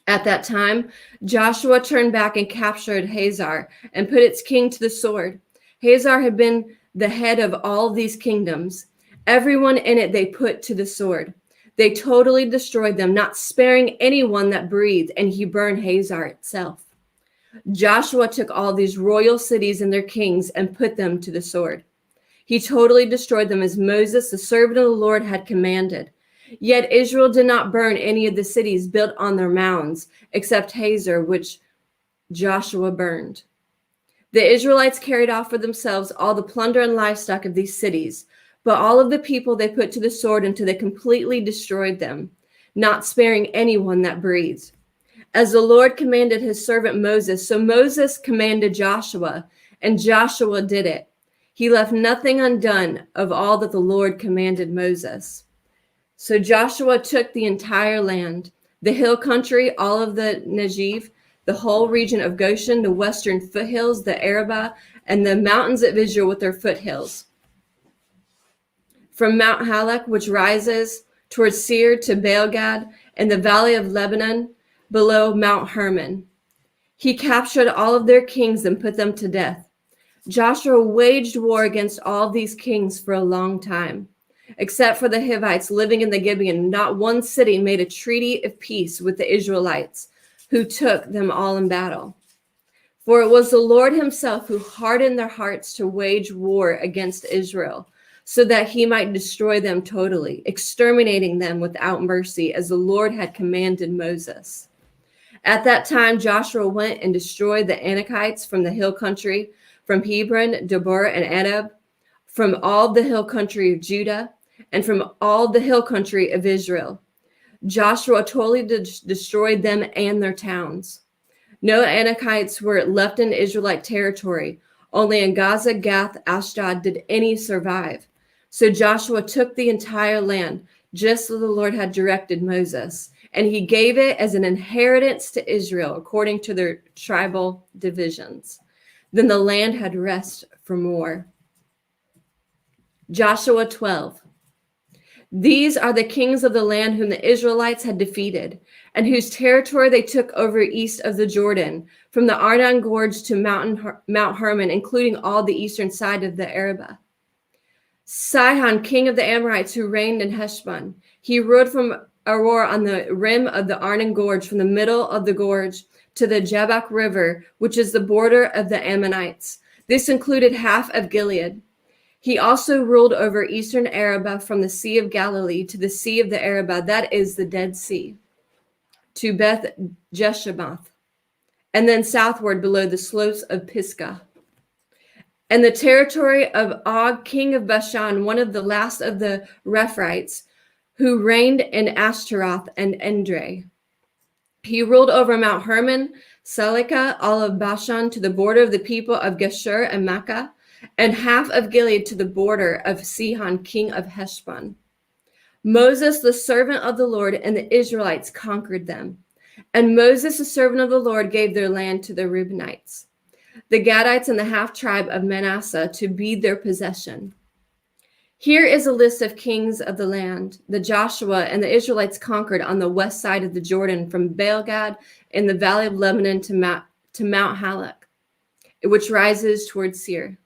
At that time, Joshua turned back and captured Hazar and put its king to the sword. Hazar had been the head of all these kingdoms. Everyone in it they put to the sword. They totally destroyed them, not sparing anyone that breathed, and he burned Hazar itself. Joshua took all these royal cities and their kings and put them to the sword. He totally destroyed them as Moses, the servant of the Lord, had commanded. Yet Israel did not burn any of the cities built on their mounds, except Hazor, which Joshua burned. The Israelites carried off for themselves all the plunder and livestock of these cities, but all of the people they put to the sword until they completely destroyed them, not sparing anyone that breathed. As the Lord commanded his servant Moses, so Moses commanded Joshua, and Joshua did it. He left nothing undone of all that the Lord commanded Moses. So Joshua took the entire land, the hill country, all of the Negev, the whole region of Goshen, the western foothills, the Arabah, and the mountains of Israel with their foothills. From Mount Halak, which rises towards Seir, to Baal-gad, and the valley of Lebanon, below Mount Hermon. He captured all of their kings and put them to death. Joshua waged war against all these kings for a long time. Except for the Hivites living in the Gibeon, not one city made a treaty of peace with the Israelites, who took them all in battle. For it was the Lord himself who hardened their hearts to wage war against Israel, so that he might destroy them totally, exterminating them without mercy, as the Lord had commanded Moses. At that time, Joshua went and destroyed the Anakites from the hill country, from Hebron, Deborah, and Anab, from all the hill country of Judah, and from all the hill country of Israel. Joshua totally destroyed them and their towns. No Anakites were left in Israelite territory. Only in Gaza, Gath, Ashdod did any survive. So Joshua took the entire land, just as the Lord had directed Moses, and he gave it as an inheritance to Israel according to their tribal divisions. Then the land had rest from war. Joshua 12. These are the kings of the land whom the Israelites had defeated, and whose territory they took over east of the Jordan, from the Arnon Gorge to Mount Hermon, including all the eastern side of the Arabah. Sihon, king of the Amorites, who reigned in Heshbon. He ruled from Aroer on the rim of the Arnon Gorge, from the middle of the gorge to the Jabbok River, which is the border of the Ammonites. This included half of Gilead. He also ruled over eastern Arabah from the Sea of Galilee to the Sea of the Arabah, that is the Dead Sea, to Beth Jeshemoth, and then southward below the slopes of Pisgah. And the territory of Og, king of Bashan, one of the last of the Rephaites, who reigned in Ashtaroth and Edrei. He ruled over Mount Hermon, Selekah, all of Bashan, to the border of the people of Geshur and Makkah, and half of Gilead to the border of Sihon, king of Heshbon. Moses, the servant of the Lord, and the Israelites conquered them. And Moses, the servant of the Lord, gave their land to the Reubenites, the Gadites, and the half-tribe of Manasseh to be their possession. Here is a list of kings of the land that Joshua and the Israelites conquered on the west side of the Jordan, from Baal-gad in the valley of Lebanon to Mount Halak, which rises towards Seir.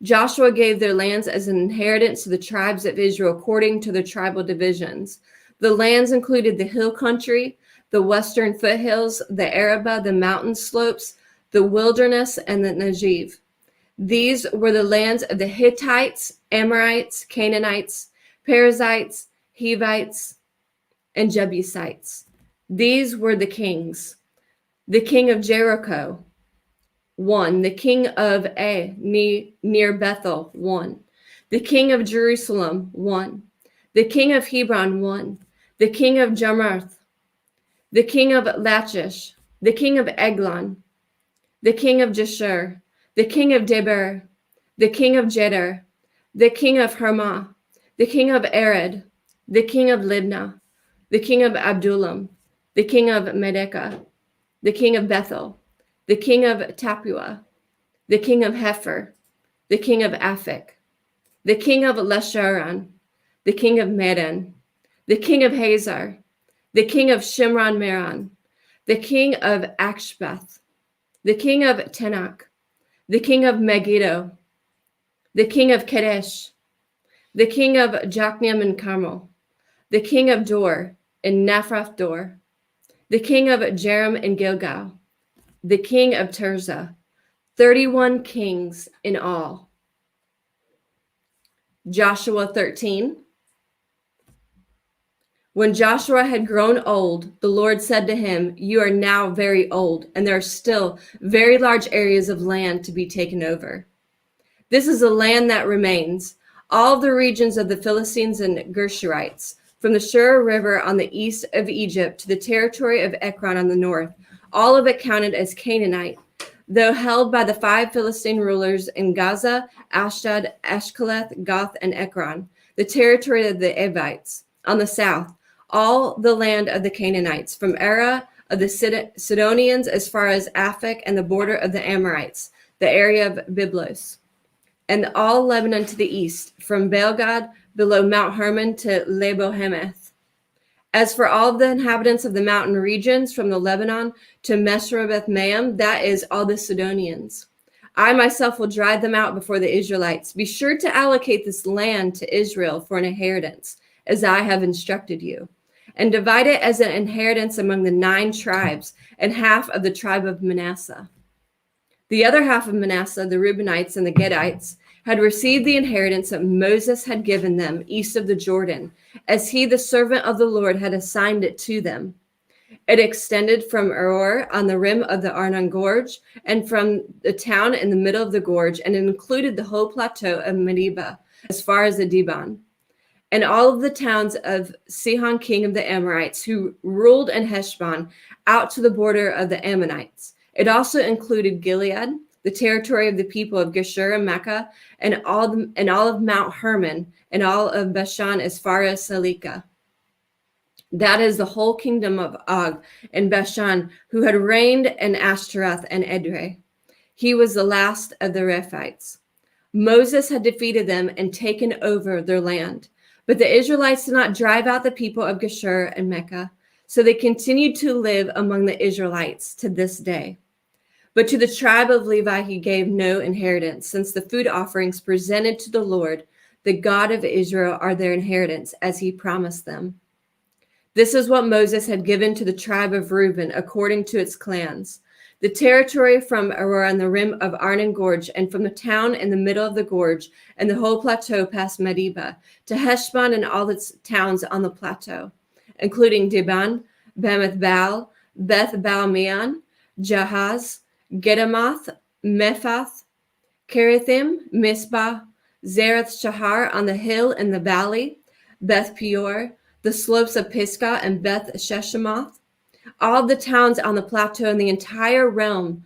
Joshua gave their lands as an inheritance to the tribes of Israel according to their tribal divisions. The lands included the hill country, the western foothills, the Arabah, the mountain slopes, the wilderness, and the Negev. These were the lands of the Hittites, Amorites, Canaanites, Perizzites, Hivites, and Jebusites. These were the kings. The king of Jericho, 1. The king of near Bethel, 1. The king of Jerusalem, 1. The king of Hebron, 1. The king of Jarmuth, the king of Lachish, the king of Eglon, the king of Jeshur, the king of Debir, the king of Jeder, the king of Hermah, the king of Arad, the king of Libnah, the king of Abdullam, the king of Medekah, the king of Bethel, the king of Tapua, the king of Hepher, the king of Aphek, the king of Lasharon, the king of Medan, the king of Hazar, the king of Shimron Meron, the king of Akshbeth, the king of Tenach, the king of Megiddo, the king of Kadesh, the king of Jokneam and Carmel, the king of Dor and Naphrath Dor, the king of Jerem and Gilgal, the king of Tirzah, 31 kings in all. Joshua 13. When Joshua had grown old, the Lord said to him, "You are now very old, and there are still very large areas of land to be taken over. This is the land that remains, all the regions of the Philistines and Gershurites, from the Shur River on the east of Egypt to the territory of Ekron on the north, all of it counted as Canaanite, though held by the 5 Philistine rulers in Gaza, Ashdod, Ashkeleth, Gath, and Ekron, the territory of the Evites. On the south, all the land of the Canaanites, from Arah of the Sidonians as far as Aphek and the border of the Amorites, the area of Byblos, and all Lebanon to the east, from Baalgad below Mount Hermon to Lebo-Hamath. As for all the inhabitants of the mountain regions, from the Lebanon to Meshrabeth-Maim, that is, all the Sidonians, I myself will drive them out before the Israelites. Be sure to allocate this land to Israel for an inheritance, as I have instructed you, and divide it as an inheritance among the 9 tribes and half of the tribe of Manasseh." The other half of Manasseh, the Reubenites and the Gadites, had received the inheritance that Moses had given them east of the Jordan, as he, the servant of the Lord, had assigned it to them. It extended from Aroer on the rim of the Arnon Gorge and from the town in the middle of the gorge, and it included the whole plateau of Medeba as far as the Dibon, and all of the towns of Sihon, king of the Amorites, who ruled in Heshbon, out to the border of the Ammonites. It also included Gilead, the territory of the people of Geshur and Mecca, and all of Mount Hermon, and all of Bashan as far as Salika. That is the whole kingdom of Og and Bashan, who had reigned in Ashtaroth and Edrei. He was the last of the Rephites. Moses had defeated them and taken over their land. But the Israelites did not drive out the people of Geshur and Mecca, so they continued to live among the Israelites to this day. But to the tribe of Levi he gave no inheritance, since the food offerings presented to the Lord, the God of Israel, are their inheritance, as he promised them. This is what Moses had given to the tribe of Reuben according to its clans: the territory from Aroer on the rim of Arnon Gorge, and from the town in the middle of the gorge, and the whole plateau past Medeba, to Heshbon and all its towns on the plateau, including Dibon, Bamoth Baal, Beth Baal-meon, Jahaz, Gedamoth, Mephath, Kerithim, Mizpah, Zerath Shahar on the hill in the valley, Beth Peor, the slopes of Pisgah, and Beth Sheshemoth, all the towns on the plateau, and the entire realm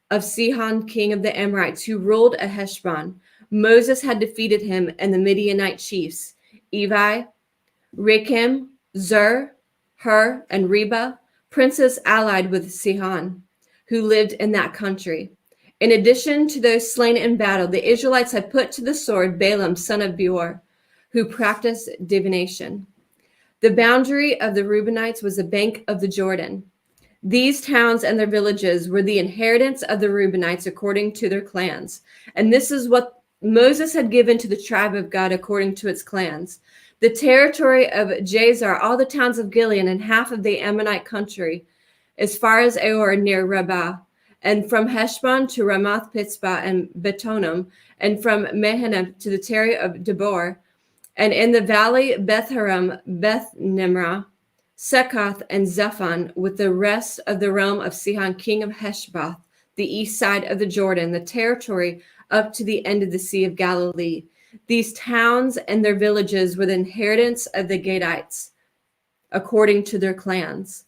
of Sihon, king of the Amorites, who ruled at Heshbon. Moses had defeated him and the Midianite chiefs, Evi, Rekem, Zur, Hur, and Reba, princes allied with Sihon, who lived in that country. In addition to those slain in battle, the Israelites had put to the sword Balaam, son of Beor, who practiced divination. The boundary of the Reubenites was the bank of the Jordan. These towns and their villages were the inheritance of the Reubenites according to their clans. And this is what Moses had given to the tribe of God according to its clans: the territory of Jazer, all the towns of Gilead, and half of the Ammonite country, as far as Aor near Rabbah, and from Heshbon to Ramoth Pitzpah and Betonim, and from Mehenem to the territory of Debor, and in the valley Beth-haram, Beth-nimrah, Sekoth, and Zephon, with the rest of the realm of Sihon, king of Heshbon, the east side of the Jordan, the territory up to the end of the Sea of Galilee. These towns and their villages were the inheritance of the Gadites, according to their clans.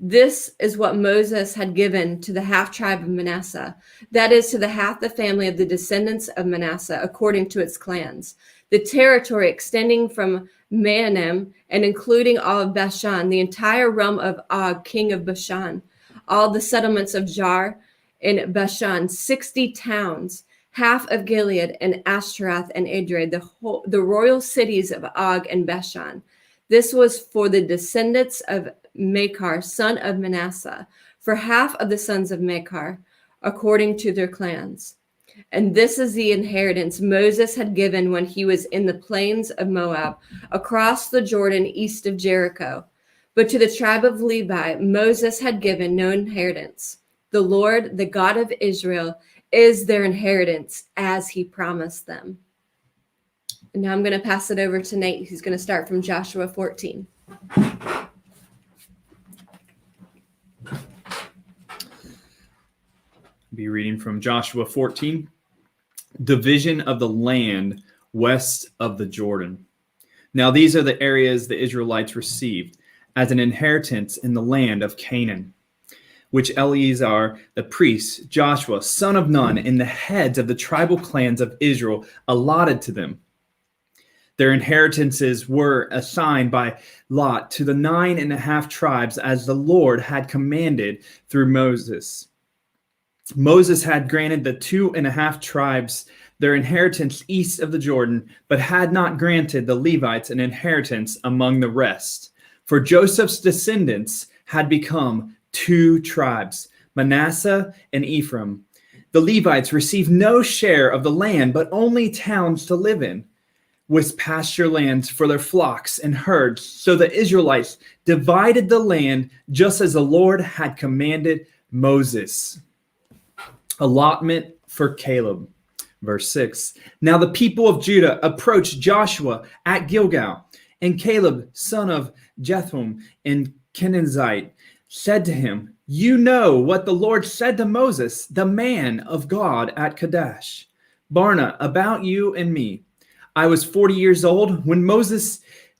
This is what Moses had given to the half tribe of Manasseh, that is, to the half the family of the descendants of Manasseh, according to its clans. The territory extending from Mahanaim and including all of Bashan, the entire realm of Og, king of Bashan, all the settlements of Jar in Bashan, 60 towns, half of Gilead and Ashtaroth and Edrei, the royal cities of Og and Bashan. This was for the descendants of Machir, son of Manasseh, for half of the sons of Machir, according to their clans. And this is the inheritance Moses had given when he was in the plains of Moab, across the Jordan east of Jericho. But to the tribe of Levi, Moses had given no inheritance. The Lord, the God of Israel, is their inheritance, as he promised them. And now I'm going to pass it over to Nate, who's going to start from Joshua 14. Be reading from Joshua 14. Division of the land west of the Jordan. Now these are the areas the Israelites received as an inheritance in the land of Canaan, which Eleazar the priest, Joshua son of Nun, and the heads of the tribal clans of Israel allotted to them. Their inheritances were assigned by lot to the 9.5 tribes, as the Lord had commanded through Moses. Moses had granted the 2.5 tribes their inheritance east of the Jordan, but had not granted the Levites an inheritance among the rest. For Joseph's descendants had become 2 tribes, Manasseh and Ephraim. The Levites received no share of the land, but only towns to live in, with pasture lands for their flocks and herds. So the Israelites divided the land just as the Lord had commanded Moses. Allotment for Caleb. Verse 6. Now the people of Judah approached Joshua at Gilgal, and Caleb, son of Jephunneh and Kenizzite, said to him, "You know what the Lord said to Moses, the man of God, at Kadesh Barnea, about you and me. I was 40 years old when Moses,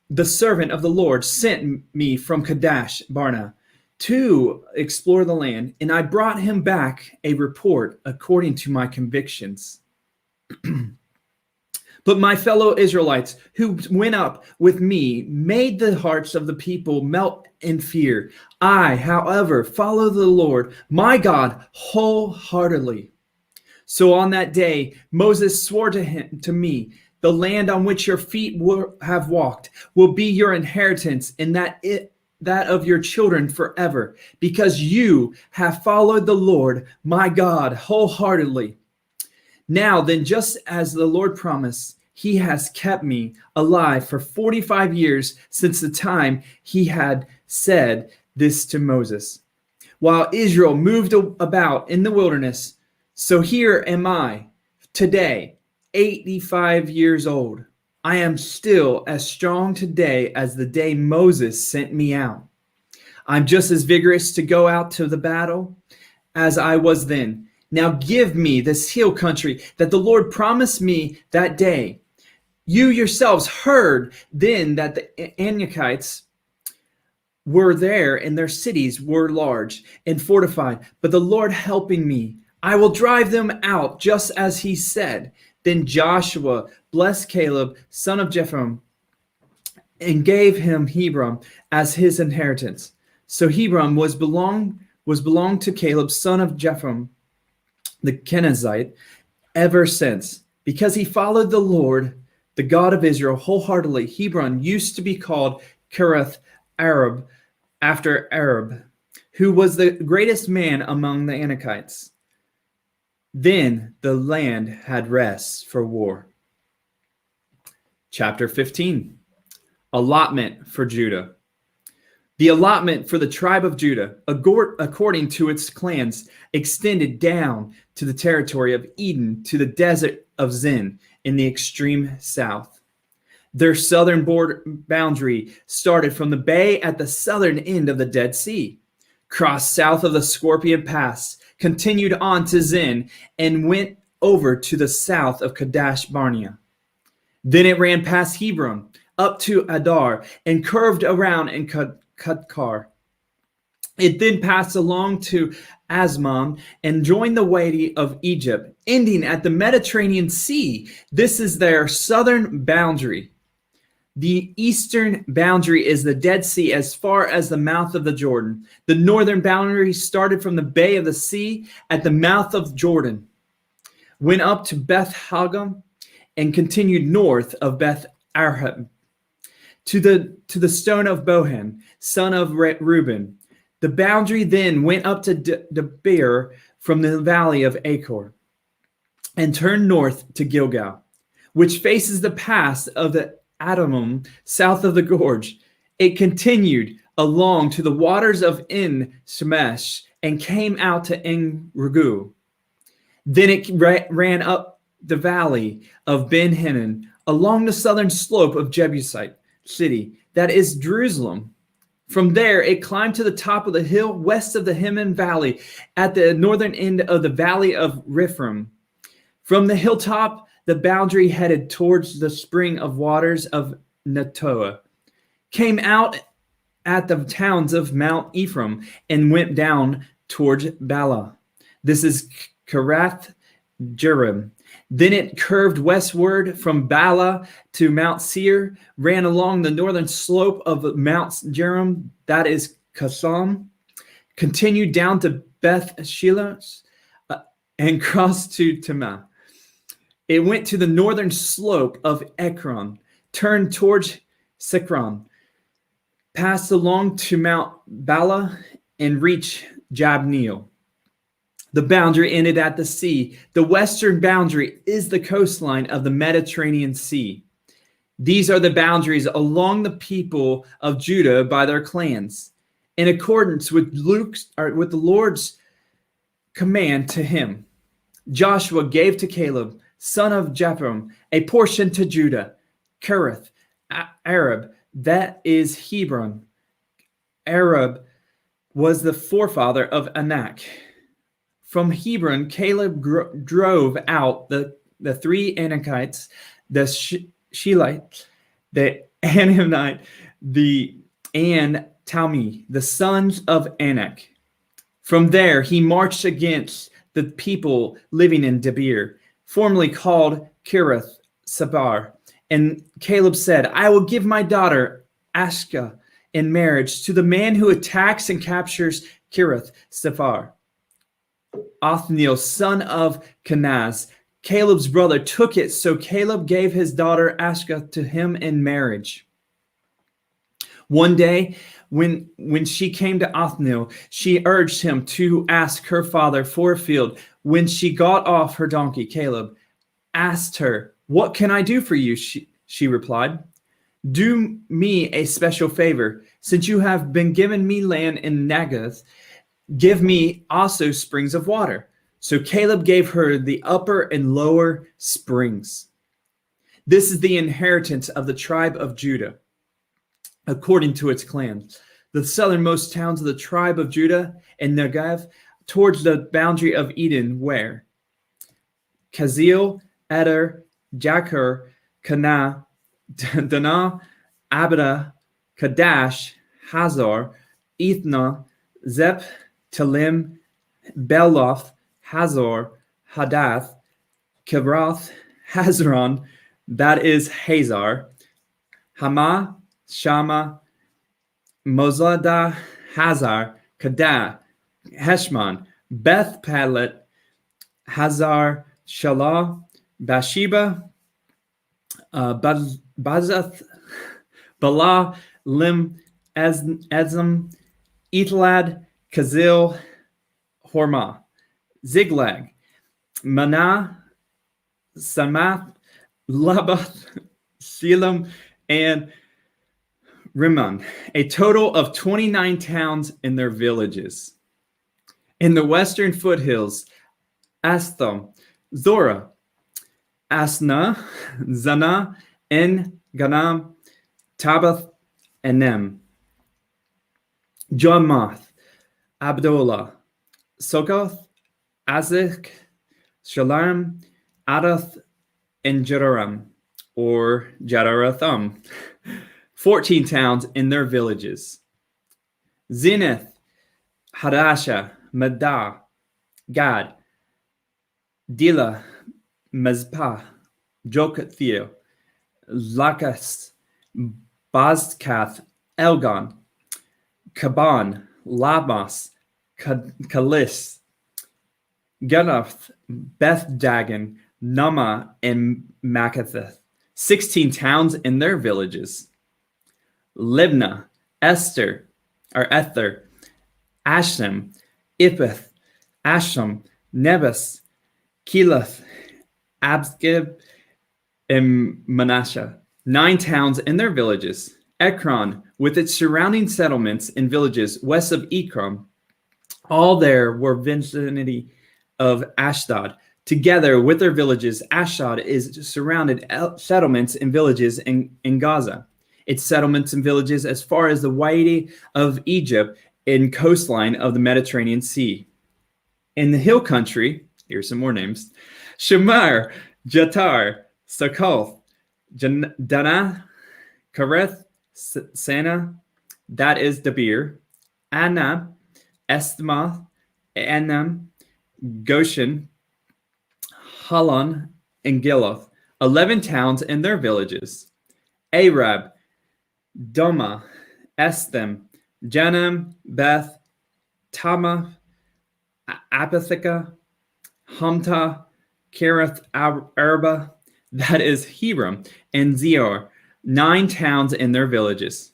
the servant of the Lord, sent me from Kadesh Barnea to explore the land, and I brought him back a report according to my convictions. But my fellow Israelites who went up with me made the hearts of the people melt in fear. I, however, follow the Lord, my God, wholeheartedly. So on that day, Moses swore to me, the land on which your feet have walked will be your inheritance, and that of your children forever, because you have followed the Lord, my God, wholeheartedly. Now then, just as the Lord promised, he has kept me alive for 45 years since the time he had said this to Moses, while Israel moved about in the wilderness. So here am I today, 85 years old. I am still as strong today as the day Moses sent me out. I'm just as vigorous to go out to the battle as I was then. Now give me this hill country that the Lord promised me that day. You yourselves heard then that the Anakites were there, and their cities were large and fortified. But the Lord helping me, I will drive them out just as he said. Then Joshua blessed Caleb, son of Jephunneh, and gave him Hebron as his inheritance. So Hebron was belonged to Caleb, son of Jephunneh, the Kenizzite, ever since. Because he followed the Lord, the God of Israel, wholeheartedly. Hebron used to be called Kiriath Arab, after Arab, who was the greatest man among the Anakites. Then the land had rest for war. Chapter 15. Allotment for Judah. The allotment for the tribe of Judah, according to its clans, extended down to the territory of Eden to the desert of Zin in the extreme south. Their southern boundary started from the bay at the southern end of the Dead Sea, crossed south of the Scorpion Pass, continued on to Zin, and went over to the south of Kadesh Barnea. Then it ran past Hebron, up to Adar, and curved around in Kudkar, It then passed along to Asmon and joined the Wadi of Egypt, ending at the Mediterranean Sea. This is their southern boundary. The eastern boundary is the Dead Sea as far as the mouth of the Jordan. The northern boundary started from the Bay of the Sea at the mouth of Jordan, went up to Beth Hagam, and continued north of Beth Arab to the stone of Bohan, son of Reuben. The boundary then went up to Debir from the valley of Achor and turned north to Gilgal, which faces the pass of the Adamim south of the gorge. It continued along to the waters of En Shemesh and came out to En Regu. Then it ran up the valley of Ben Hinnom along the southern slope of Jebusite city, that is Jerusalem. From there, it climbed to the top of the hill west of the Hinnom Valley at the northern end of the valley of Ephraim. From the hilltop, the boundary headed towards the spring of waters of Netoah, came out at the towns of Mount Ephraim, and went down towards Bala. This is Kirath Jearim. Then it curved westward from Bala to Mount Seir, ran along the northern slope of Mount Jearim, that is Kasam, continued down to Beth Shiloh, and crossed to Timah. It went to the northern slope of Ekron, turned towards Sikron, passed along to Mount Bala, and reached Jabneel. The boundary ended at the sea. The western boundary is the coastline of the Mediterranean Sea. These are the boundaries along the people of Judah by their clans, in accordance with the Lord's command to him. Joshua gave to Caleb, son of Jephunneh, a portion to Judah, Kiriath Arab, that is Hebron. Arab was the forefather of Anak. From Hebron, Caleb drove out the three Anakites, the Shilite, the Anamite, and Talmi, the sons of Anak. From there, he marched against the people living in Debir, formerly called Kiriath Sabar. And Caleb said, I will give my daughter Ashka in marriage to the man who attacks and captures Kiriath Sabar. Othniel, son of Kenaz, Caleb's brother, took it, so Caleb gave his daughter Ashka to him in marriage. One day, when she came to Othniel, she urged him to ask her father for a field. When she got off her donkey, Caleb asked her, what can I do for you? She replied, do me a special favor. Since you have been given me land in Negev, give me also springs of water. So Caleb gave her the upper and lower springs. This is the inheritance of the tribe of Judah, according to its clans. The southernmost towns of the tribe of Judah and Negev, towards the boundary of Eden, where Kazil, Eder, Jakar, Kana, Dana, Abda, Kadash, Hazor, Ethna, Zep, Talim, Beloth, Hazor, Hadath, Kibroth, Hazron, that is Hazar, Hama, Shama, Mozada, Hazar, Kadah, Heshman, Beth Palet, Hazar, Shalah, Bathsheba, Bazath, Bala, Lim, Ezem, Ethlad, Kazil, Hormah, Ziglag, Manah, Samath, Labath, Selam, and Rimmon, a total of 29 towns and their villages. In the western foothills, Astham, Zorah, Asna, Zana, En Ganam, Tabath, and Nem, Jarmath, Abdullah, Sokoth, Azek, Shalom, Adath, and Jeroram, or Jedaratham, 14 towns in their villages. Zenith, Hadasha, Madah, Gad, Dila, Mizpah, Joktheel, Lakas, Bazkath, Elgon, Kaban, Labmas, Kalis, Gunoth, Beth Dagon, Nama, and Makkatheth, 16 towns and their villages. Libnah, Ether, Asham, Ippeth, Asham, Nebus, Kelath, Abzgib, and Manasseh, 9 towns and their villages. Ekron, with its surrounding settlements and villages west of Ekron, all there were vicinity of Ashdod. Together with their villages, Ashdod is surrounded settlements and villages in Gaza. Its settlements and villages as far as the Wadi of Egypt and coastline of the Mediterranean Sea. In the hill country, here's some more names: Shamar, Jatar, Succoth, Dana, Kareth, Sana, that is Debir, Anna, Esthmoth, Anam, Goshen, Halon, and Giloth, 11 towns and their villages. Arab, Doma, Esthem, Janam, Beth, Tama, Apathika, Humta, Kereth Arba, that is Hebron, and Zior, 9 towns and their villages.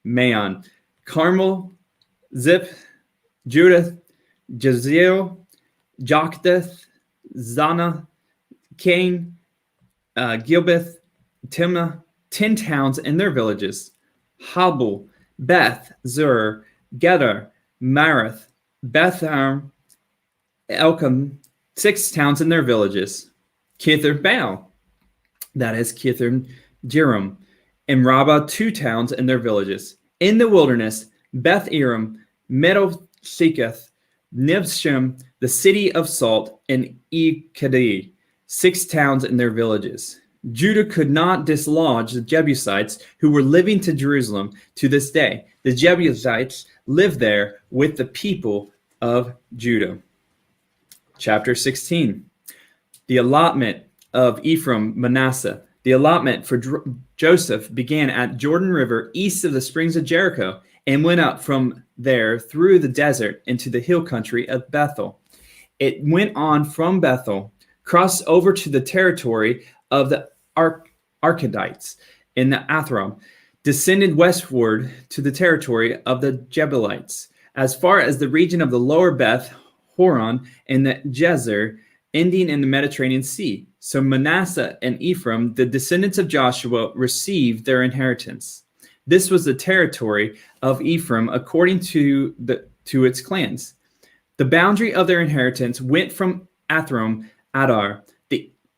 Maon, Carmel, Zip, Judith, Jaziel, Jokdeth, Zana, Cain, Gilbeth, Timnah, 10 towns and their villages. Habul, Beth, Zur, Gedar, Marath, Beth-Arm, Elkam, 6 towns and their villages. Kithar Baal, that is Kithar Jearim, and Rabbah, 2 towns and their villages. In the wilderness, Beth Eram, Medo-Sheketh, Nibshem, the city of salt, and Ekedi, 6 towns and their villages. Judah could not dislodge the Jebusites who were living to Jerusalem to this day. The Jebusites lived there with the people of Judah. Chapter 16. The allotment of Ephraim, Manasseh. The allotment for Joseph began at Jordan River east of the springs of Jericho and went up from there through the desert into the hill country of Bethel. It went on from Bethel, crossed over to the territory of the Archadites in the Athram, descended westward to the territory of the Jebusites, as far as the region of the lower Beth Horon and the Jezer, ending in the Mediterranean Sea. So Manasseh and Ephraim, the descendants of Joshua, received their inheritance. This was the territory of Ephraim according to its clans. The boundary of their inheritance went from Athram Adar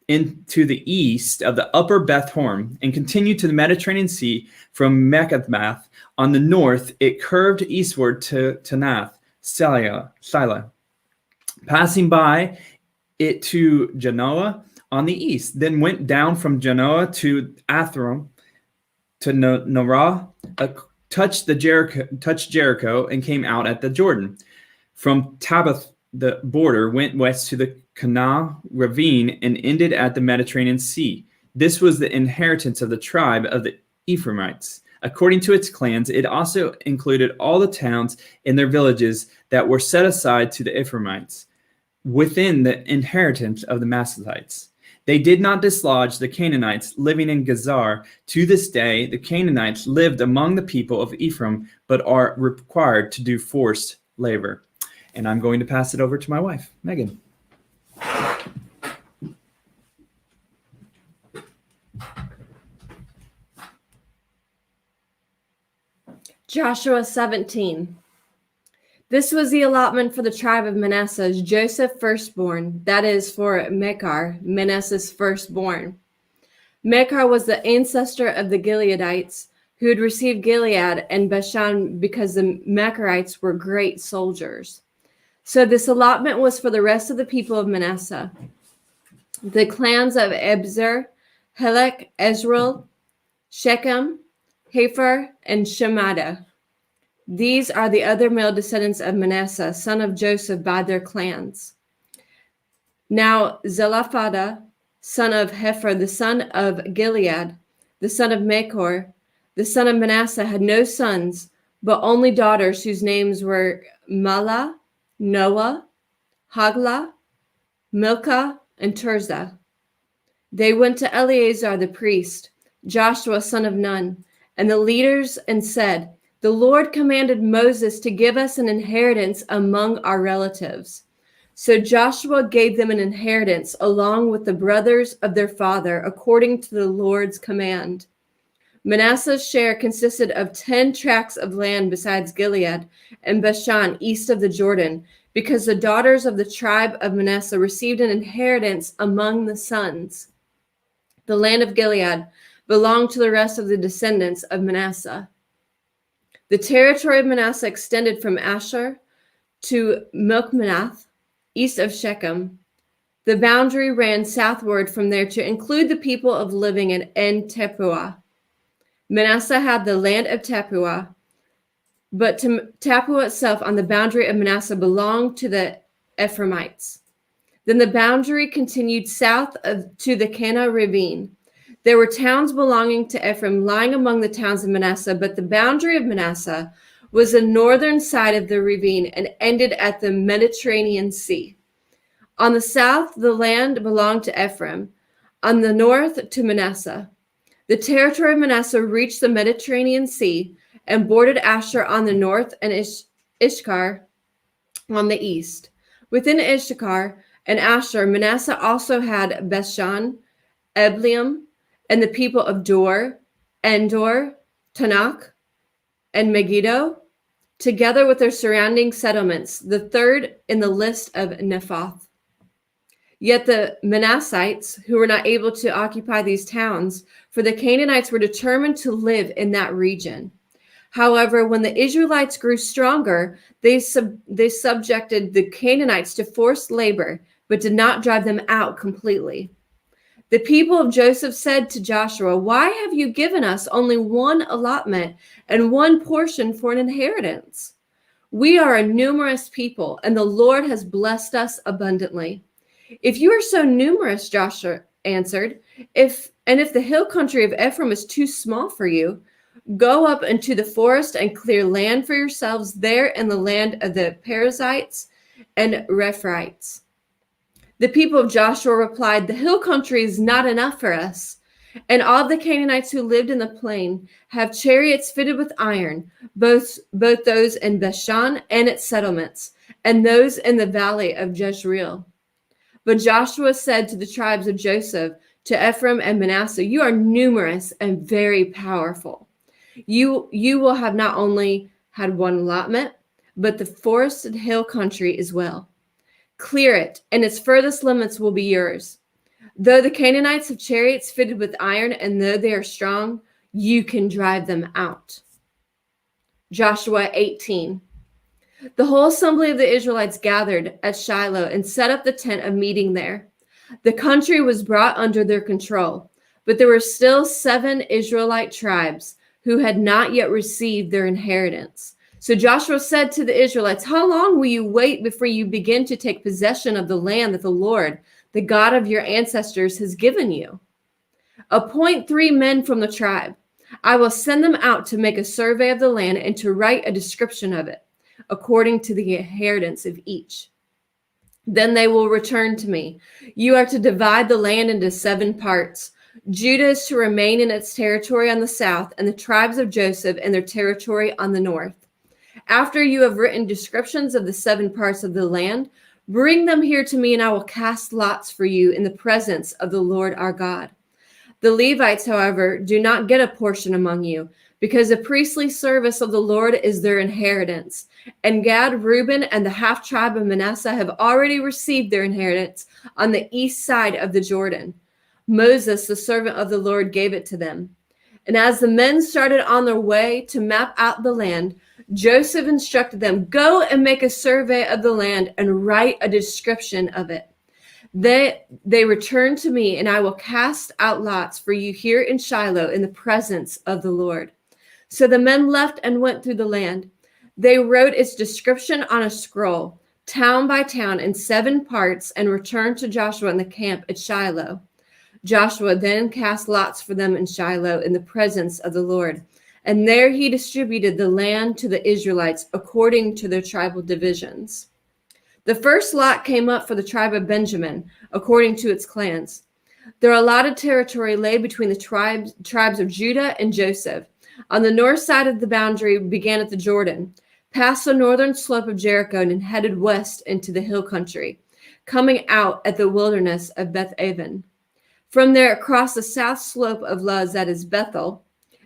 into the east of the upper Beth Horon and continued to the Mediterranean Sea from Mekhathmath. On the north, it curved eastward to Tanath, Sila, passing by it to Genoa on the east, then went down from Genoa to Athram to Norah, touched Jericho, and came out at the Jordan. From Tabbath, the border went west to the Kanah ravine and ended at the Mediterranean Sea. This was the inheritance of the tribe of the Ephraimites. According to its clans, it also included all the towns and their villages that were set aside to the Ephraimites within the inheritance of the Manassites. They did not dislodge the Canaanites living in Gezer. To this day, the Canaanites lived among the people of Ephraim, but are required to do forced labor. And I'm going to pass it over to my wife, Megan. Joshua 17. This was the allotment for the tribe of Manasseh, Joseph firstborn, that is for Machir, Manasseh's firstborn. Machir was the ancestor of the Gileadites, who had received Gilead and Bashan because the Machirites were great soldiers. So this allotment was for the rest of the people of Manasseh. The clans of Ebzer, Helek, Ezrael, Shechem, Hepher, and Shemada. These are the other male descendants of Manasseh, son of Joseph, by their clans. Now Zelophehad, son of Hepher, the son of Gilead, the son of Machor, the son of Manasseh, had no sons, but only daughters whose names were Mahlah, Noah, Haglah, Milcah, and Tirzah. They went to Eleazar the priest, Joshua son of Nun, and the leaders, and said, "The Lord commanded Moses to give us an inheritance among our relatives." So Joshua gave them an inheritance along with the brothers of their father, according to the Lord's command. Manasseh's share consisted of 10 tracts of land besides Gilead and Bashan east of the Jordan, because the daughters of the tribe of Manasseh received an inheritance among the sons. The land of Gilead belonged to the rest of the descendants of Manasseh. The territory of Manasseh extended from Asher to Milchmanath, east of Shechem. The boundary ran southward from there to include the people of living in En Tepuah. Manasseh had the land of Tepuah, but Tepuah itself on the boundary of Manasseh belonged to the Ephraimites. Then the boundary continued south to the Kana ravine. There were towns belonging to Ephraim lying among the towns of Manasseh, but the boundary of Manasseh was the northern side of the ravine and ended at the Mediterranean Sea. On the south, the land belonged to Ephraim, on the north to Manasseh. The territory of Manasseh reached the Mediterranean Sea and bordered Asher on the north and Issachar on the east. Within Issachar and Asher, Manasseh also had Bethshan, Eblim, and the people of Dor, Endor, Tanakh, and Megiddo, together with their surrounding settlements, the third in the list of Nephoth. Yet the Manassites, who were not able to occupy these towns, for the Canaanites were determined to live in that region. However, when the Israelites grew stronger, they subjected the Canaanites to forced labor, but did not drive them out completely. The people of Joseph said to Joshua, "Why have you given us only one allotment and one portion for an inheritance? We are a numerous people, and the Lord has blessed us abundantly." "If you are so numerous," Joshua answered, if the hill country of Ephraim is too small for you, go up into the forest and clear land for yourselves there in the land of the Perizzites and Rephaites. The people of Joshua replied, "The hill country is not enough for us, and all the Canaanites who lived in the plain have chariots fitted with iron, both those in Bashan and its settlements, and those in the valley of Jezreel." But Joshua said to the tribes of Joseph, to Ephraim and Manasseh, "You are numerous and very powerful. You will have not only had one allotment, but the forested hill country as well. Clear it, and its furthest limits will be yours. Though the Canaanites have chariots fitted with iron, and though they are strong, you can drive them out." Joshua 18. The whole assembly of the Israelites gathered at Shiloh and set up the tent of meeting there. The country was brought under their control, but there were still 7 Israelite tribes who had not yet received their inheritance. So Joshua said to the Israelites, "How long will you wait before you begin to take possession of the land that the Lord, the God of your ancestors, has given you? Appoint 3 men from the tribe. I will send them out to make a survey of the land and to write a description of it, according to the inheritance of each. Then they will return to me. You are to divide the land into 7 parts. Judah is to remain in its territory on the south, and the tribes of Joseph in their territory on the north. After you have written descriptions of the 7 parts of the land, bring them here to me, and I will cast lots for you in the presence of the Lord our God. The Levites, however, do not get a portion among you, because the priestly service of the Lord is their inheritance. And Gad, Reuben, and the half-tribe of Manasseh have already received their inheritance on the east side of the Jordan. Moses, the servant of the Lord, gave it to them. And as the men started on their way to map out the land, Joseph instructed them, "Go and make a survey of the land and write a description of it. They return to me, and I will cast out lots for you here in Shiloh in the presence of the Lord." So the men left and went through the land. They wrote its description on a scroll, town by town, in 7 parts, and returned to Joshua in the camp at Shiloh. Joshua then cast lots for them in Shiloh in the presence of the Lord. And there he distributed the land to the Israelites according to their tribal divisions. The first lot came up for the tribe of Benjamin, according to its clans. Their allotted territory lay between the tribes of Judah and Joseph. On the north side of the boundary began at the Jordan, passed the northern slope of Jericho, and headed west into the hill country, coming out at the wilderness of Beth-aven. From there, it crossed the south slope of Luz, that is Bethel,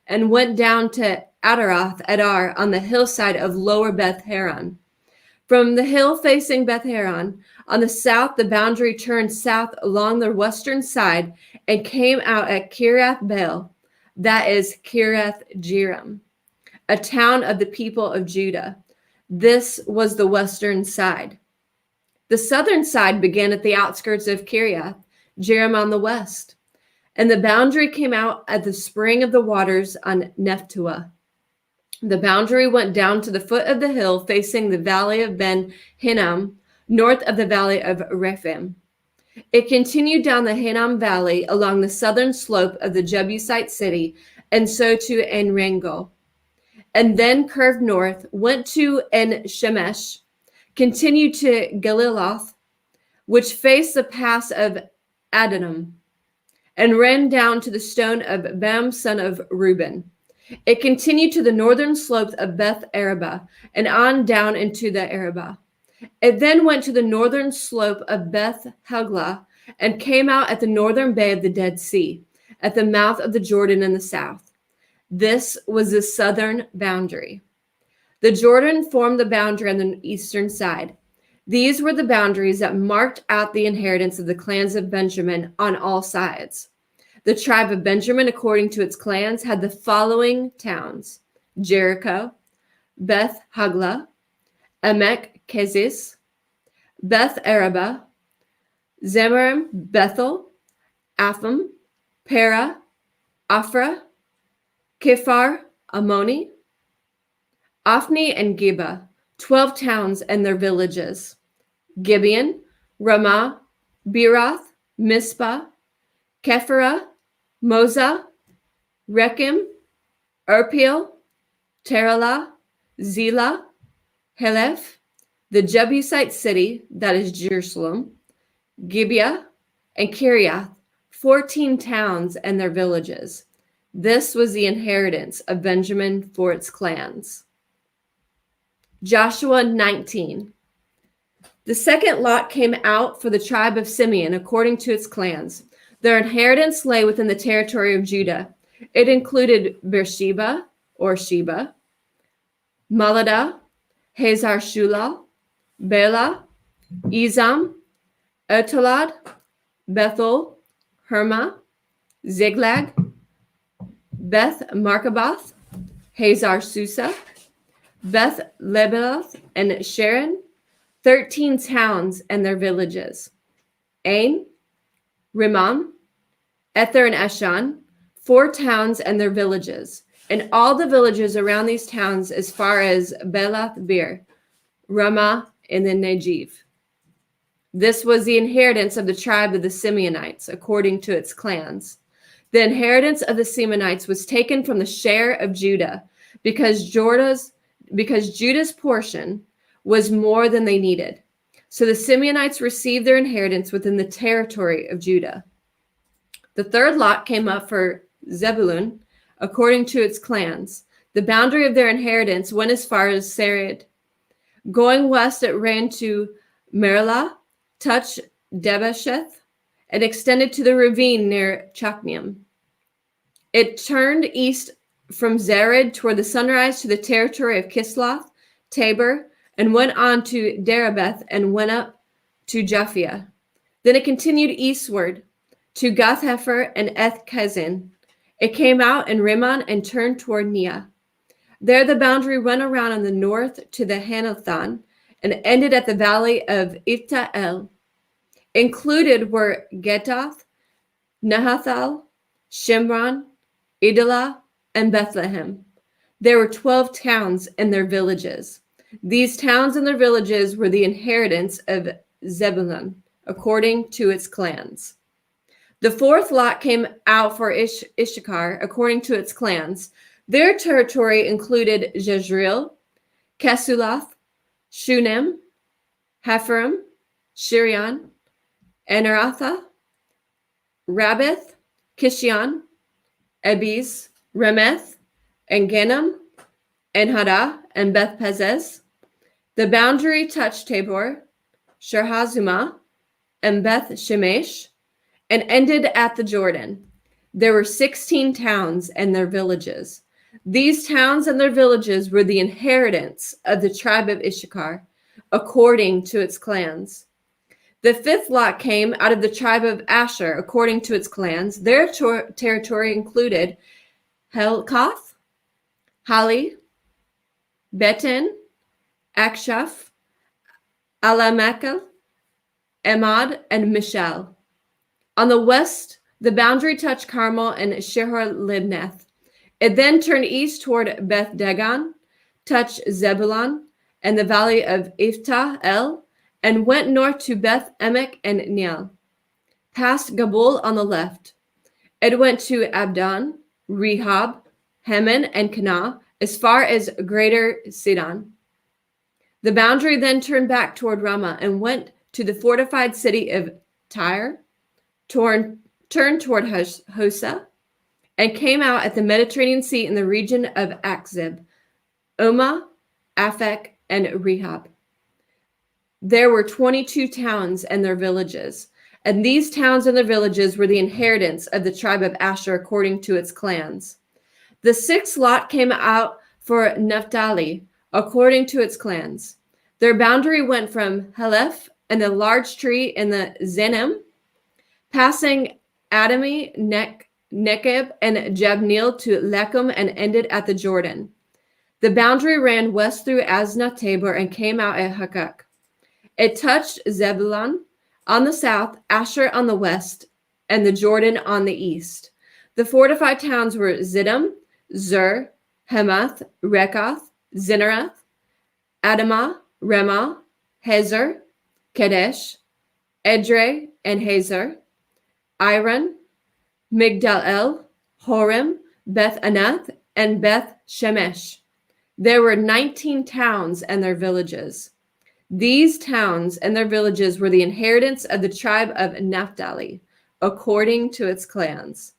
and went down to Adaroth Adar on the hillside of lower Beth-Haran. From the hill facing Beth-Haran, on the south, the boundary turned south along the western side and came out at Kiriath-Baal, that is Kiriath-Jearim, a town of the people of Judah. This was the western side. The southern side began at the outskirts of Kiriath-Jearim on the west, and the boundary came out at the spring of the waters on Nephtuah. The boundary went down to the foot of the hill facing the valley of Ben Hinnom, north of the valley of Rephaim. It continued down the Hinnom Valley along the southern slope of the Jebusite city, and so to En-Rangel, and then curved north, went to En-Shemesh, continued to Galiloth, which faced the pass of Adonam, and ran down to the stone of Bam, son of Reuben. It continued to the northern slopes of Beth Arabah and on down into the Arabah. It then went to the northern slope of Beth Haglah and came out at the northern bay of the Dead Sea, at the mouth of the Jordan in the south. This was the southern boundary. The Jordan formed the boundary on the eastern side. These were the boundaries that marked out the inheritance of the clans of Benjamin on all sides. The tribe of Benjamin, according to its clans, had the following towns: Jericho, Beth Haglah, Emek Keziz, Beth Arabah, Zemarim, Bethel, Apham, Para, Afra, Kifar, Ammoni, Ophni, and Geba, 12 towns and their villages: Gibeon, Ramah, Beeroth, Mizpah, Kephirah, Moza, Rechem, Erpil, Teralah, Zelah, Heleph, the Jebusite city, that is Jerusalem, Gibeah, and Kiriath, 14 towns and their villages. This was the inheritance of Benjamin for its clans. Joshua 19. The second lot came out for the tribe of Simeon according to its clans. Their inheritance lay within the territory of Judah. It included Beersheba, or Sheba, Maladah, Hazar Shulal, Bela, Ezam, Etolad, Bethel, Herma, Ziklag, Beth Markaboth, Hazar Susa, Beth Lebaoth, and Sharon, 13 towns and their villages: Ain, Rimmon, Ether, and Eshan, 4 towns and their villages, and all the villages around these towns as far as Belath Bir, Ramah, and the Negev. This was the inheritance of the tribe of the Simeonites, according to its clans. The inheritance of the Simeonites was taken from the share of Judah, because Judah's portion was more than they needed. So the Simeonites received their inheritance within the territory of Judah. The third lot came up for Zebulun, according to its clans. The boundary of their inheritance went as far as Sarid. Going west, it ran to Merilah, touched Debesheth, and extended to the ravine near Chachmium. It turned east from Zered toward the sunrise to the territory of Kisloth, Tabor, and went on to Darabeth and went up to Japhia. Then it continued eastward to Gath-Hefer and Eth-Kazin. It came out in Rimmon and turned toward Neah. There the boundary went around on the north to the Hanathan and ended at the valley of Ifta-El. Included were Getath, Nahathal, Shimron, Idalah, and Bethlehem. There were 12 towns and their villages. These towns and their villages were the inheritance of Zebulun, according to its clans. The fourth lot came out for Issachar, according to its clans. Their territory included Jezreel, Kesulath, Shunem, Hepharim, Shirion, Anaratha, Rabbith, Kishion, Ebes, Remeth, and Ganim, and Hada, and Beth Pezez. The boundary touched Tabor, Sherhazuma, and Beth Shemesh, and ended at the Jordan. There were 16 towns and their villages. These towns and their villages were the inheritance of the tribe of Issachar, according to its clans. The fifth lot came out of the tribe of Asher, according to its clans. Their territory included Helkath, Hali, Betin, Akshaph, Alamekel, Emad, and Michel. On the west, the boundary touched Carmel and Shihor-Libnath. It then turned east toward Beth Dagon, touched Zebulun and the valley of Iftah El, and went north to Beth Emek and Neiel, past Gabul on the left. It went to Abdon, Rehob, Heman, and Kanah, as far as Greater Sidon. The boundary then turned back toward Ramah and went to the fortified city of Tyre, turned toward Hosa, and came out at the Mediterranean Sea in the region of Akzib, Umah, Aphek, and Rehob. There were 22 towns and their villages, and these towns and their villages were the inheritance of the tribe of Asher according to its clans. The sixth lot came out for Naphtali according to its clans. Their boundary went from Heleph and the large tree in the Zenim, passing Adami, Nekeb, and Jabneel to Lechem, and ended at the Jordan. The boundary ran west through Asna Tabor and came out at Hakak. It touched Zebulun on the south, Asher on the west, and the Jordan on the east. The fortified towns were Ziddim, Zur, Hemath, Rekath, Zinerath, Adamah, Remah, Hazer, Kadesh, Edrei, and Hazer, Iron, Migdal-El, Horem, Beth Anath, and Beth Shemesh. There were 19 towns and their villages. These towns and their villages were the inheritance of the tribe of Naphtali, according to its clans.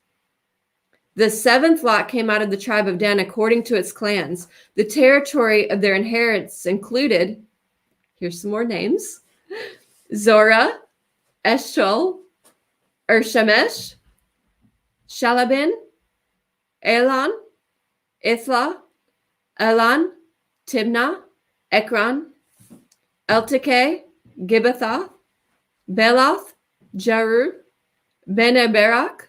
The seventh lot came out of the tribe of Dan according to its clans. The territory of their inheritance included, here's some more names, Zorah, Eshcol, Shemesh, Shalabin, Elon, Ithla, Elon, Timnah, Ekron, Eltekeh, Gibbethah, Beloth, Jeru, Beneberak,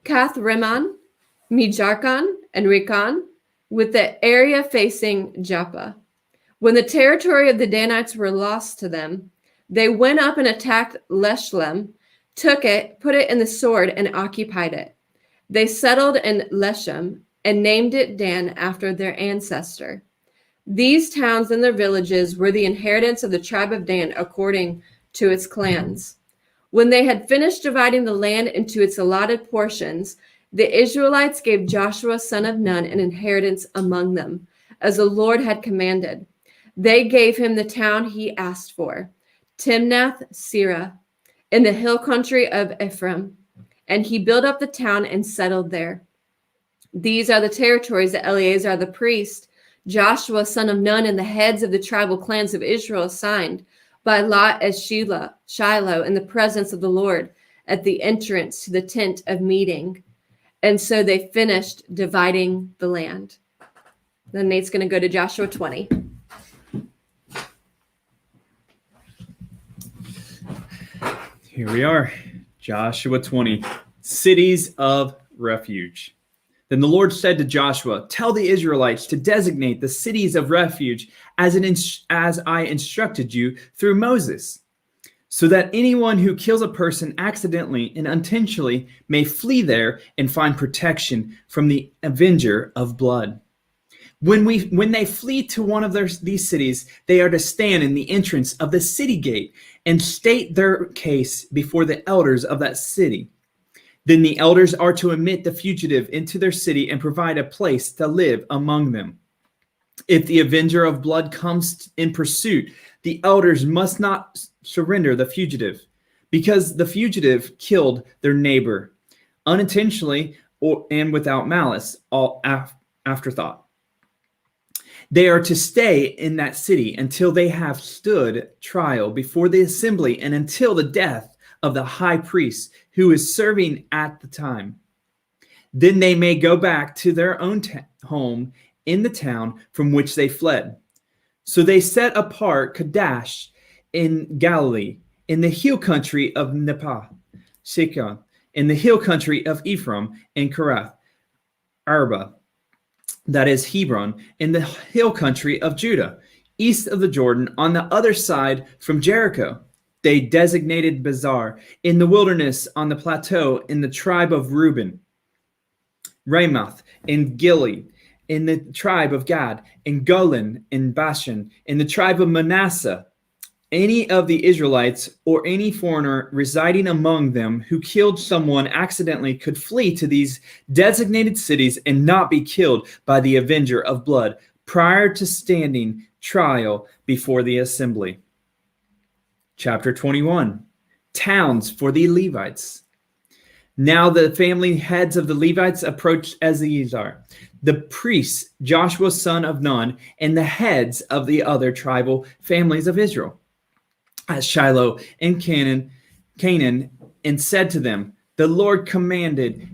Kath Rimmon, Mijarkon, and Rekon, with the area facing Joppa. When the territory of the Danites were lost to them, they went up and attacked Leshlem, took it, put it in the sword, and occupied it. They settled in Leshem and named it Dan after their ancestor. These towns and their villages were the inheritance of the tribe of Dan according to its clans. When they had finished dividing the land into its allotted portions, the Israelites gave Joshua son of Nun an inheritance among them, as the Lord had commanded. They gave him the town he asked for, Timnath-Serah, in the hill country of Ephraim, and he built up the town and settled there. These are the territories that Eleazar the priest, Joshua son of Nun, and the heads of the tribal clans of Israel assigned by lot as Shiloh in the presence of the Lord at the entrance to the tent of meeting. And so they finished dividing the land. Then Nate's going to go to Joshua 20. Here we are, Joshua 20, cities of refuge. Then the Lord said to Joshua, "Tell the Israelites to designate the cities of refuge as I instructed you through Moses, so that anyone who kills a person accidentally and unintentionally may flee there and find protection from the avenger of blood. When they flee to one of these cities, they are to stand in the entrance of the city gate and state their case before the elders of that city. Then the elders are to admit the fugitive into their city and provide a place to live among them. If the avenger of blood comes in pursuit, the elders must not surrender the fugitive, because the fugitive killed their neighbor unintentionally and without malice, all afterthought. They are to stay in that city until they have stood trial before the assembly and until the death of the high priest who is serving at the time. Then they may go back to their own home in the town from which they fled. So they set apart Kadesh in Galilee, in the hill country of Nepah, Shechem, in the hill country of Ephraim, and Kirath Arba, that is Hebron, in the hill country of Judah, east of the Jordan, on the other side from Jericho. They designated Bazar in the wilderness on the plateau in the tribe of Reuben, Ramoth in Gilead, in the tribe of Gad, and Golan in Bashan, in the tribe of Manasseh. Any of the Israelites or any foreigner residing among them who killed someone accidentally could flee to these designated cities and not be killed by the avenger of blood prior to standing trial before the assembly. Chapter 21, Towns for the Levites. Now the family heads of the Levites approached Eleazar, the priest, Joshua son of Nun, and the heads of the other tribal families of Israel, at Shiloh and Canaan, and said to them, the Lord commanded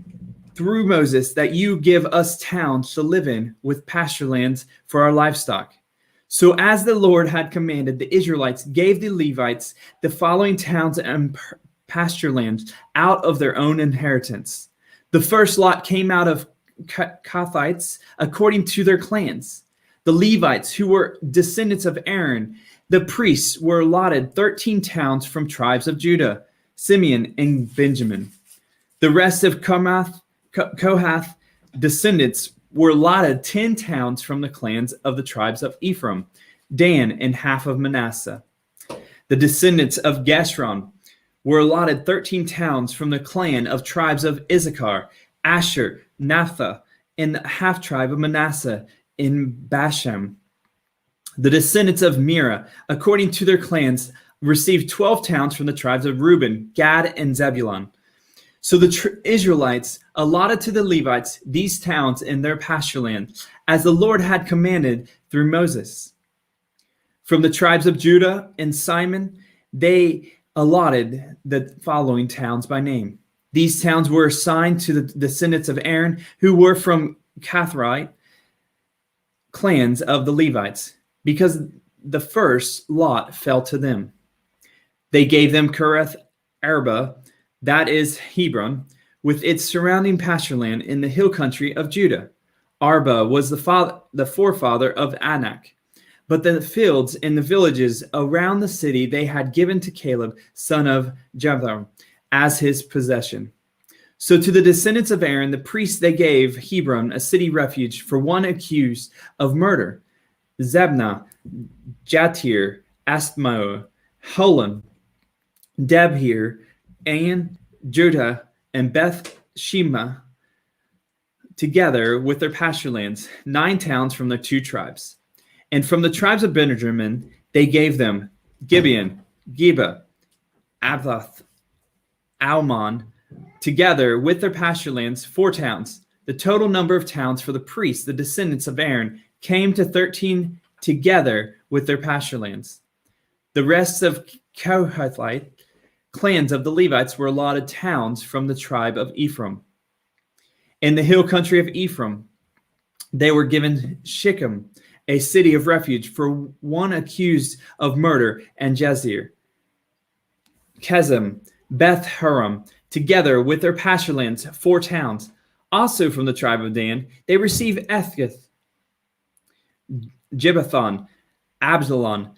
through Moses that you give us towns to live in with pasture lands for our livestock. So as the Lord had commanded, the Israelites gave the Levites the following towns and pasture lands out of their own inheritance. The first lot came out of Kohathites according to their clans. The Levites, who were descendants of Aaron, the priests, were allotted 13 towns from tribes of Judah, Simeon, and Benjamin. The rest of Kohath descendants were allotted 10 towns from the clans of the tribes of Ephraim, Dan, and half of Manasseh. The descendants of Gershon were allotted 13 towns from the clan of tribes of Issachar, Asher, Naphtali, and the half tribe of Manasseh in Bashan. The descendants of Mira, according to their clans, received 12 towns from the tribes of Reuben, Gad, and Zebulun. So the Israelites allotted to the Levites these towns in their pasture land, as the Lord had commanded through Moses. From the tribes of Judah and Simon, they allotted the following towns by name. These towns were assigned to the descendants of Aaron, who were from Kohathite clans of the Levites, because the first lot fell to them. They gave them Kiriath Arba, that is Hebron, with its surrounding pasture land in the hill country of Judah. Arba was the forefather of Anak, but the fields and the villages around the city they had given to Caleb, son of Jephunneh, as his possession. So to the descendants of Aaron, the priests, they gave Hebron a city refuge for one accused of murder: Zebna, Jatir, Astmo, Holon, Debhir, and Judah, and Beth Shema, together with their pasture lands, 9 towns from their 2 tribes. And from the tribes of Benjamin, they gave them Gibeon, Geba, Ablath, Almon, together with their pasture lands, 4 towns. The total number of towns for the priests, the descendants of Aaron, came to 13 together with their pasture lands. The rest of Kohathite clans of the Levites were allotted towns from the tribe of Ephraim. In the hill country of Ephraim, they were given Shechem, a city of refuge for one accused of murder, and Jezreel, Kezem, Beth Horon, together with their pasture lands, 4 towns. Also from the tribe of Dan, they received Ethgath, Gibbethon, Absalom,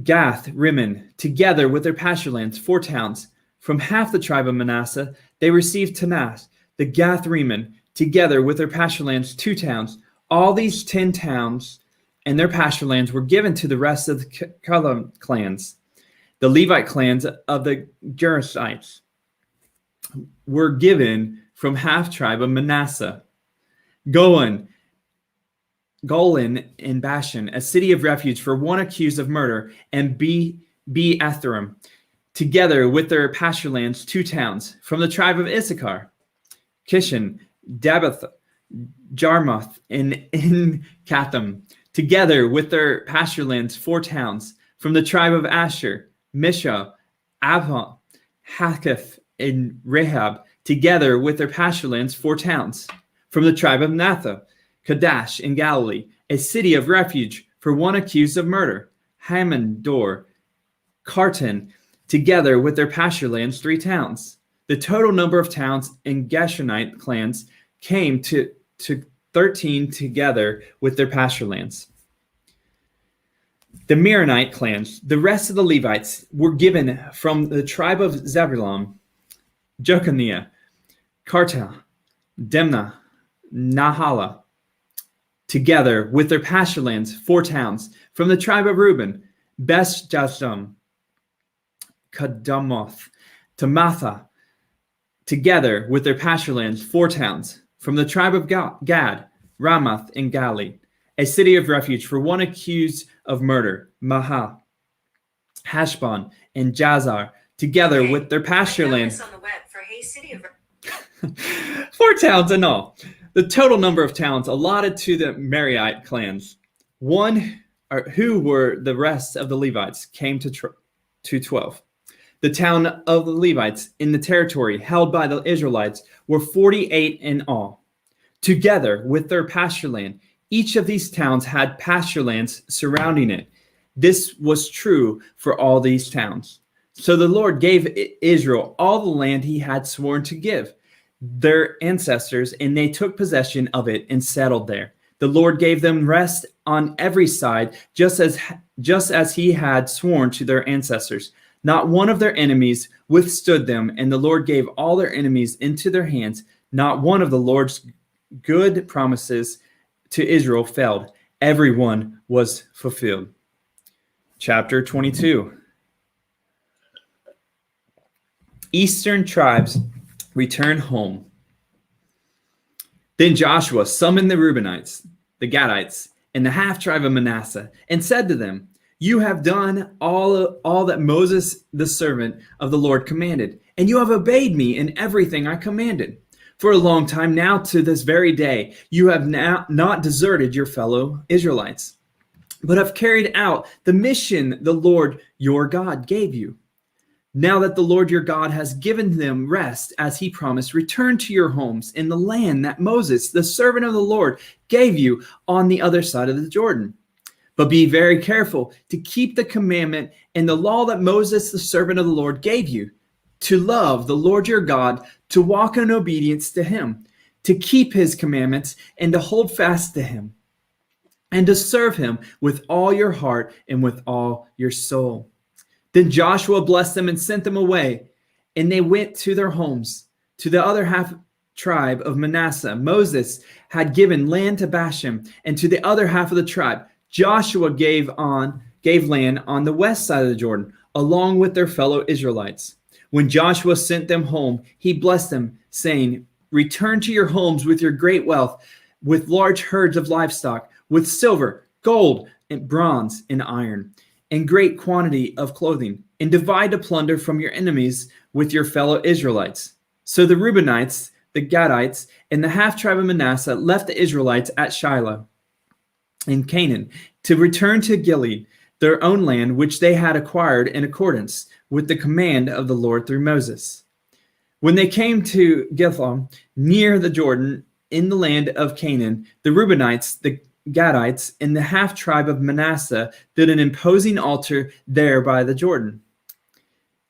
Gath, Rimmon, together with their pasture lands, 4 towns. From half the tribe of Manasseh, they received Tanas, the Gath Rimmon, together with their pasture lands, 2 towns. All these 10 towns and their pasture lands were given to the rest of the Cullum clans. The Levite clans of the Gerizites were given from half tribe of Manasseh. Golan and Bashan, a city of refuge for one accused of murder, and Ephraim, together with their pasture lands, 2 towns. From the tribe of Issachar, Kishan, Dabath, Jarmuth, and Katham, together with their pasture lands, 4 towns. From the tribe of Asher, Mishah, Abha, Hakath, and Rahab, together with their pasture lands, 4 towns. From the tribe of Naphtali, Kadesh in Galilee, a city of refuge for one accused of murder, Hammon, Dor, Kartan, together with their pasture lands, 3 towns. The total number of towns in Gibeonite clans came to 13 together with their pasture lands. The Midianite clans, the rest of the Levites, were given from the tribe of Zebulun, Jokaniah, Karta, Demna, Nahala, together with their pasture lands, 4 towns. From the tribe of Reuben, Beth-Jasam, Kedamoth, Tamatha, together with their pasture lands, 4 towns. From the tribe of Gad, Ramoth in Galilee, a city of refuge for one accused of murder, Maha, Hashbon, and Jazer, together with their pasture lands. 4 towns in all. The total number of towns allotted to the Merarite clans, who were the rest of the Levites, came to 12. The town of the Levites in the territory held by the Israelites were 48 in all. Together with their pasture land, each of these towns had pasture lands surrounding it. This was true for all these towns. So the Lord gave Israel all the land he had sworn to give their ancestors, and they took possession of it and settled there. The Lord gave them rest on every side, just as he had sworn to their ancestors. Not one of their enemies withstood them, and the Lord gave all their enemies into their hands. Not one of the Lord's good promises to Israel failed. Everyone was fulfilled. Chapter 22. Eastern tribes return home. Then Joshua summoned the Reubenites, the Gadites, and the half-tribe of Manasseh, and said to them, "You have done all that Moses, the servant of the Lord, commanded, and you have obeyed me in everything I commanded. For a long time now, to this very day, you have now not deserted your fellow Israelites, but have carried out the mission the Lord your God gave you. Now that the Lord your God has given them rest, as he promised, return to your homes in the land that Moses, the servant of the Lord, gave you on the other side of the Jordan. But be very careful to keep the commandment and the law that Moses, the servant of the Lord, gave you, to love the Lord your God, to walk in obedience to him, to keep his commandments and to hold fast to him, and to serve him with all your heart and with all your soul." Then Joshua blessed them and sent them away, and they went to their homes. To the other half tribe of Manasseh, Moses had given land to Bashan, and to the other half of the tribe, Joshua gave land on the west side of the Jordan, along with their fellow Israelites. When Joshua sent them home, he blessed them, saying, "Return to your homes with your great wealth, with large herds of livestock, with silver, gold, and bronze, and iron, and great quantity of clothing, and divide the plunder from your enemies with your fellow Israelites." So the Reubenites, the Gadites, and the half-tribe of Manasseh left the Israelites at Shiloh in Canaan to return to Gilead, their own land, which they had acquired in accordance with the command of the Lord through Moses. When they came to Gilgal, near the Jordan, in the land of Canaan, the Reubenites, the Gadites, and the half-tribe of Manasseh did an imposing altar there by the Jordan.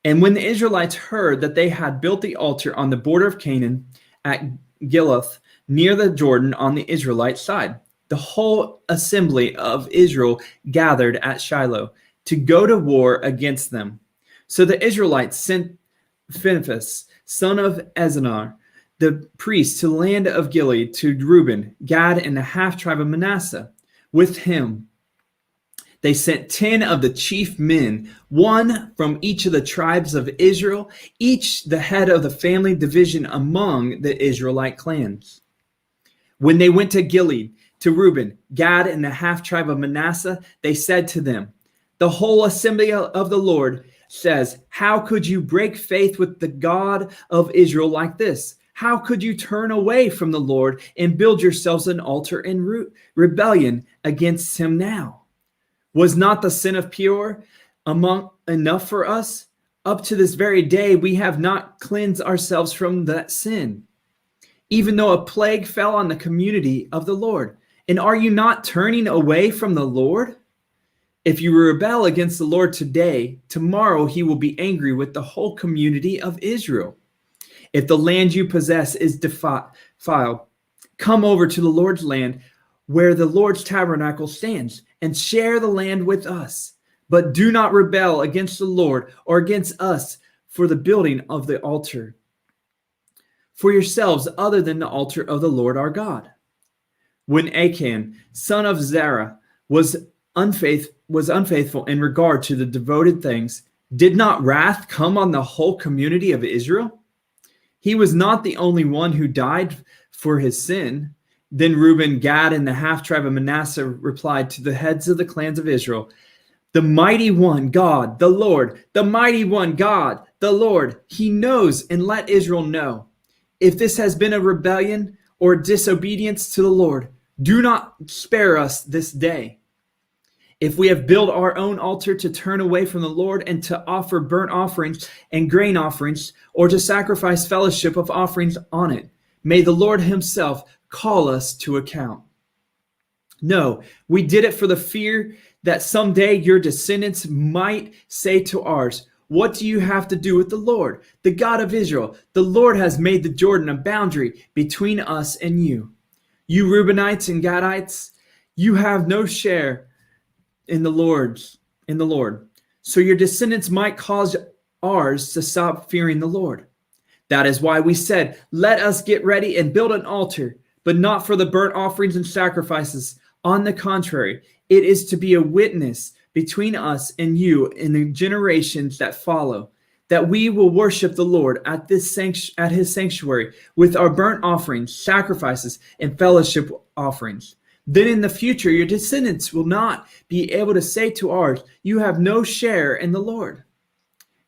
And when the Israelites heard that they had built the altar on the border of Canaan at Giloth, near the Jordan on the Israelite side, the whole assembly of Israel gathered at Shiloh to go to war against them. So the Israelites sent Phinehas, son of Eleazar, the priests to the land of Gilead, to Reuben, Gad, and the half tribe of Manasseh. With him they sent 10 of the chief men, one from each of the tribes of Israel, each the head of the family division among the Israelite clans. When they went to Gilead, to Reuben, Gad, and the half tribe of Manasseh, they said to them, the whole assembly of the Lord says, how could you break faith with the God of Israel like this? How could you turn away from the Lord and build yourselves an altar in rebellion against him now? Was not the sin of Peor enough for us? Up to this very day, we have not cleansed ourselves from that sin, even though a plague fell on the community of the Lord. And are you not turning away from the Lord? If you rebel against the Lord today, tomorrow he will be angry with the whole community of Israel. If the land you possess is defiled, come over to the Lord's land where the Lord's tabernacle stands, and share the land with us. But do not rebel against the Lord or against us for the building of the altar for yourselves other than the altar of the Lord our God. When Achan, son of Zerah, was unfaithful in regard to the devoted things, did not wrath come on the whole community of Israel? He was not the only one who died for his sin. Then Reuben, Gad, and the half tribe of Manasseh replied to the heads of the clans of Israel, the mighty one, God, the Lord, the mighty one, God, the Lord, he knows, and let Israel know. If this has been a rebellion or disobedience to the Lord, do not spare us this day. If we have built our own altar to turn away from the Lord and to offer burnt offerings and grain offerings, or to sacrifice fellowship of offerings on it, may the Lord himself call us to account. No, we did it for the fear that someday your descendants might say to ours, what do you have to do with the Lord, the God of Israel? The Lord has made the Jordan a boundary between us and you. You Reubenites and Gadites, you have no share in the Lord. So your descendants might cause ours to stop fearing the Lord. That is why we said, let us get ready and build an altar, but not for the burnt offerings and sacrifices. On the contrary, it is to be a witness between us and you in the generations that follow, that we will worship the Lord at his sanctuary with our burnt offerings, sacrifices, and fellowship offerings. Then in the future, your descendants will not be able to say to ours, you have no share in the Lord.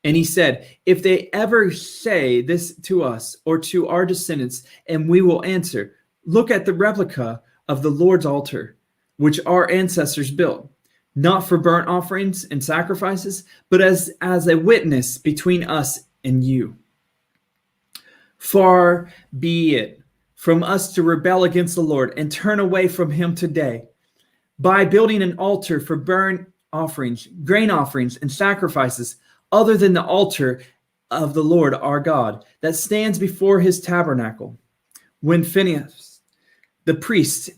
And he said, if they ever say this to us or to our descendants, and we will answer, look at the replica of the Lord's altar, which our ancestors built, not for burnt offerings and sacrifices, but as a witness between us and you. Far be it from us to rebel against the Lord and turn away from him today by building an altar for burnt offerings, grain offerings, and sacrifices other than the altar of the Lord our God that stands before his tabernacle. When Phinehas, the priests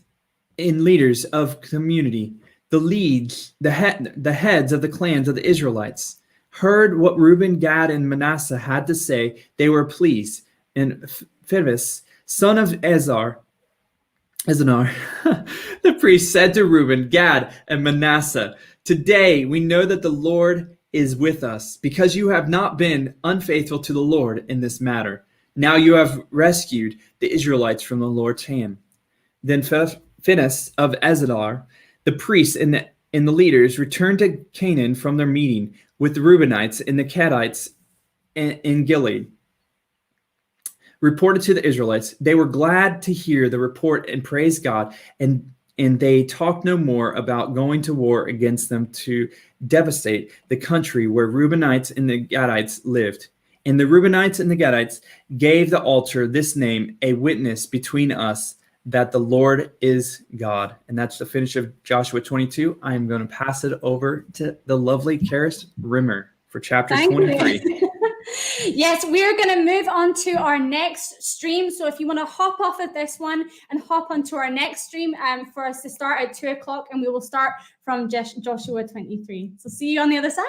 and leaders of community, the heads of the clans of the Israelites, heard what Reuben, Gad, and Manasseh had to say, they were pleased. And Phinehas, son of Eleazar, the priest said to Reuben, Gad, and Manasseh, today we know that the Lord is with us, because you have not been unfaithful to the Lord in this matter. Now you have rescued the Israelites from the Lord's hand. Then Phinehas of Eleazar, the priests and the leaders, returned to Canaan from their meeting with the Reubenites and the Gadites in Gilead. Reported to the Israelites. They were glad to hear the report and praised God, and they talked no more about going to war against them to devastate the country where Reubenites and the Gadites lived. And the Reubenites and the Gadites gave the altar this name, a witness between us that the Lord is God. And that's the finish of Joshua 22. I am going to pass it over to the lovely Karis Rimmer for chapter 23. Yes, we're going to move on to our next stream. So if you want to hop off of this one and hop onto our next stream for us to start at 2:00, and we will start from Joshua 23. So see you on the other side.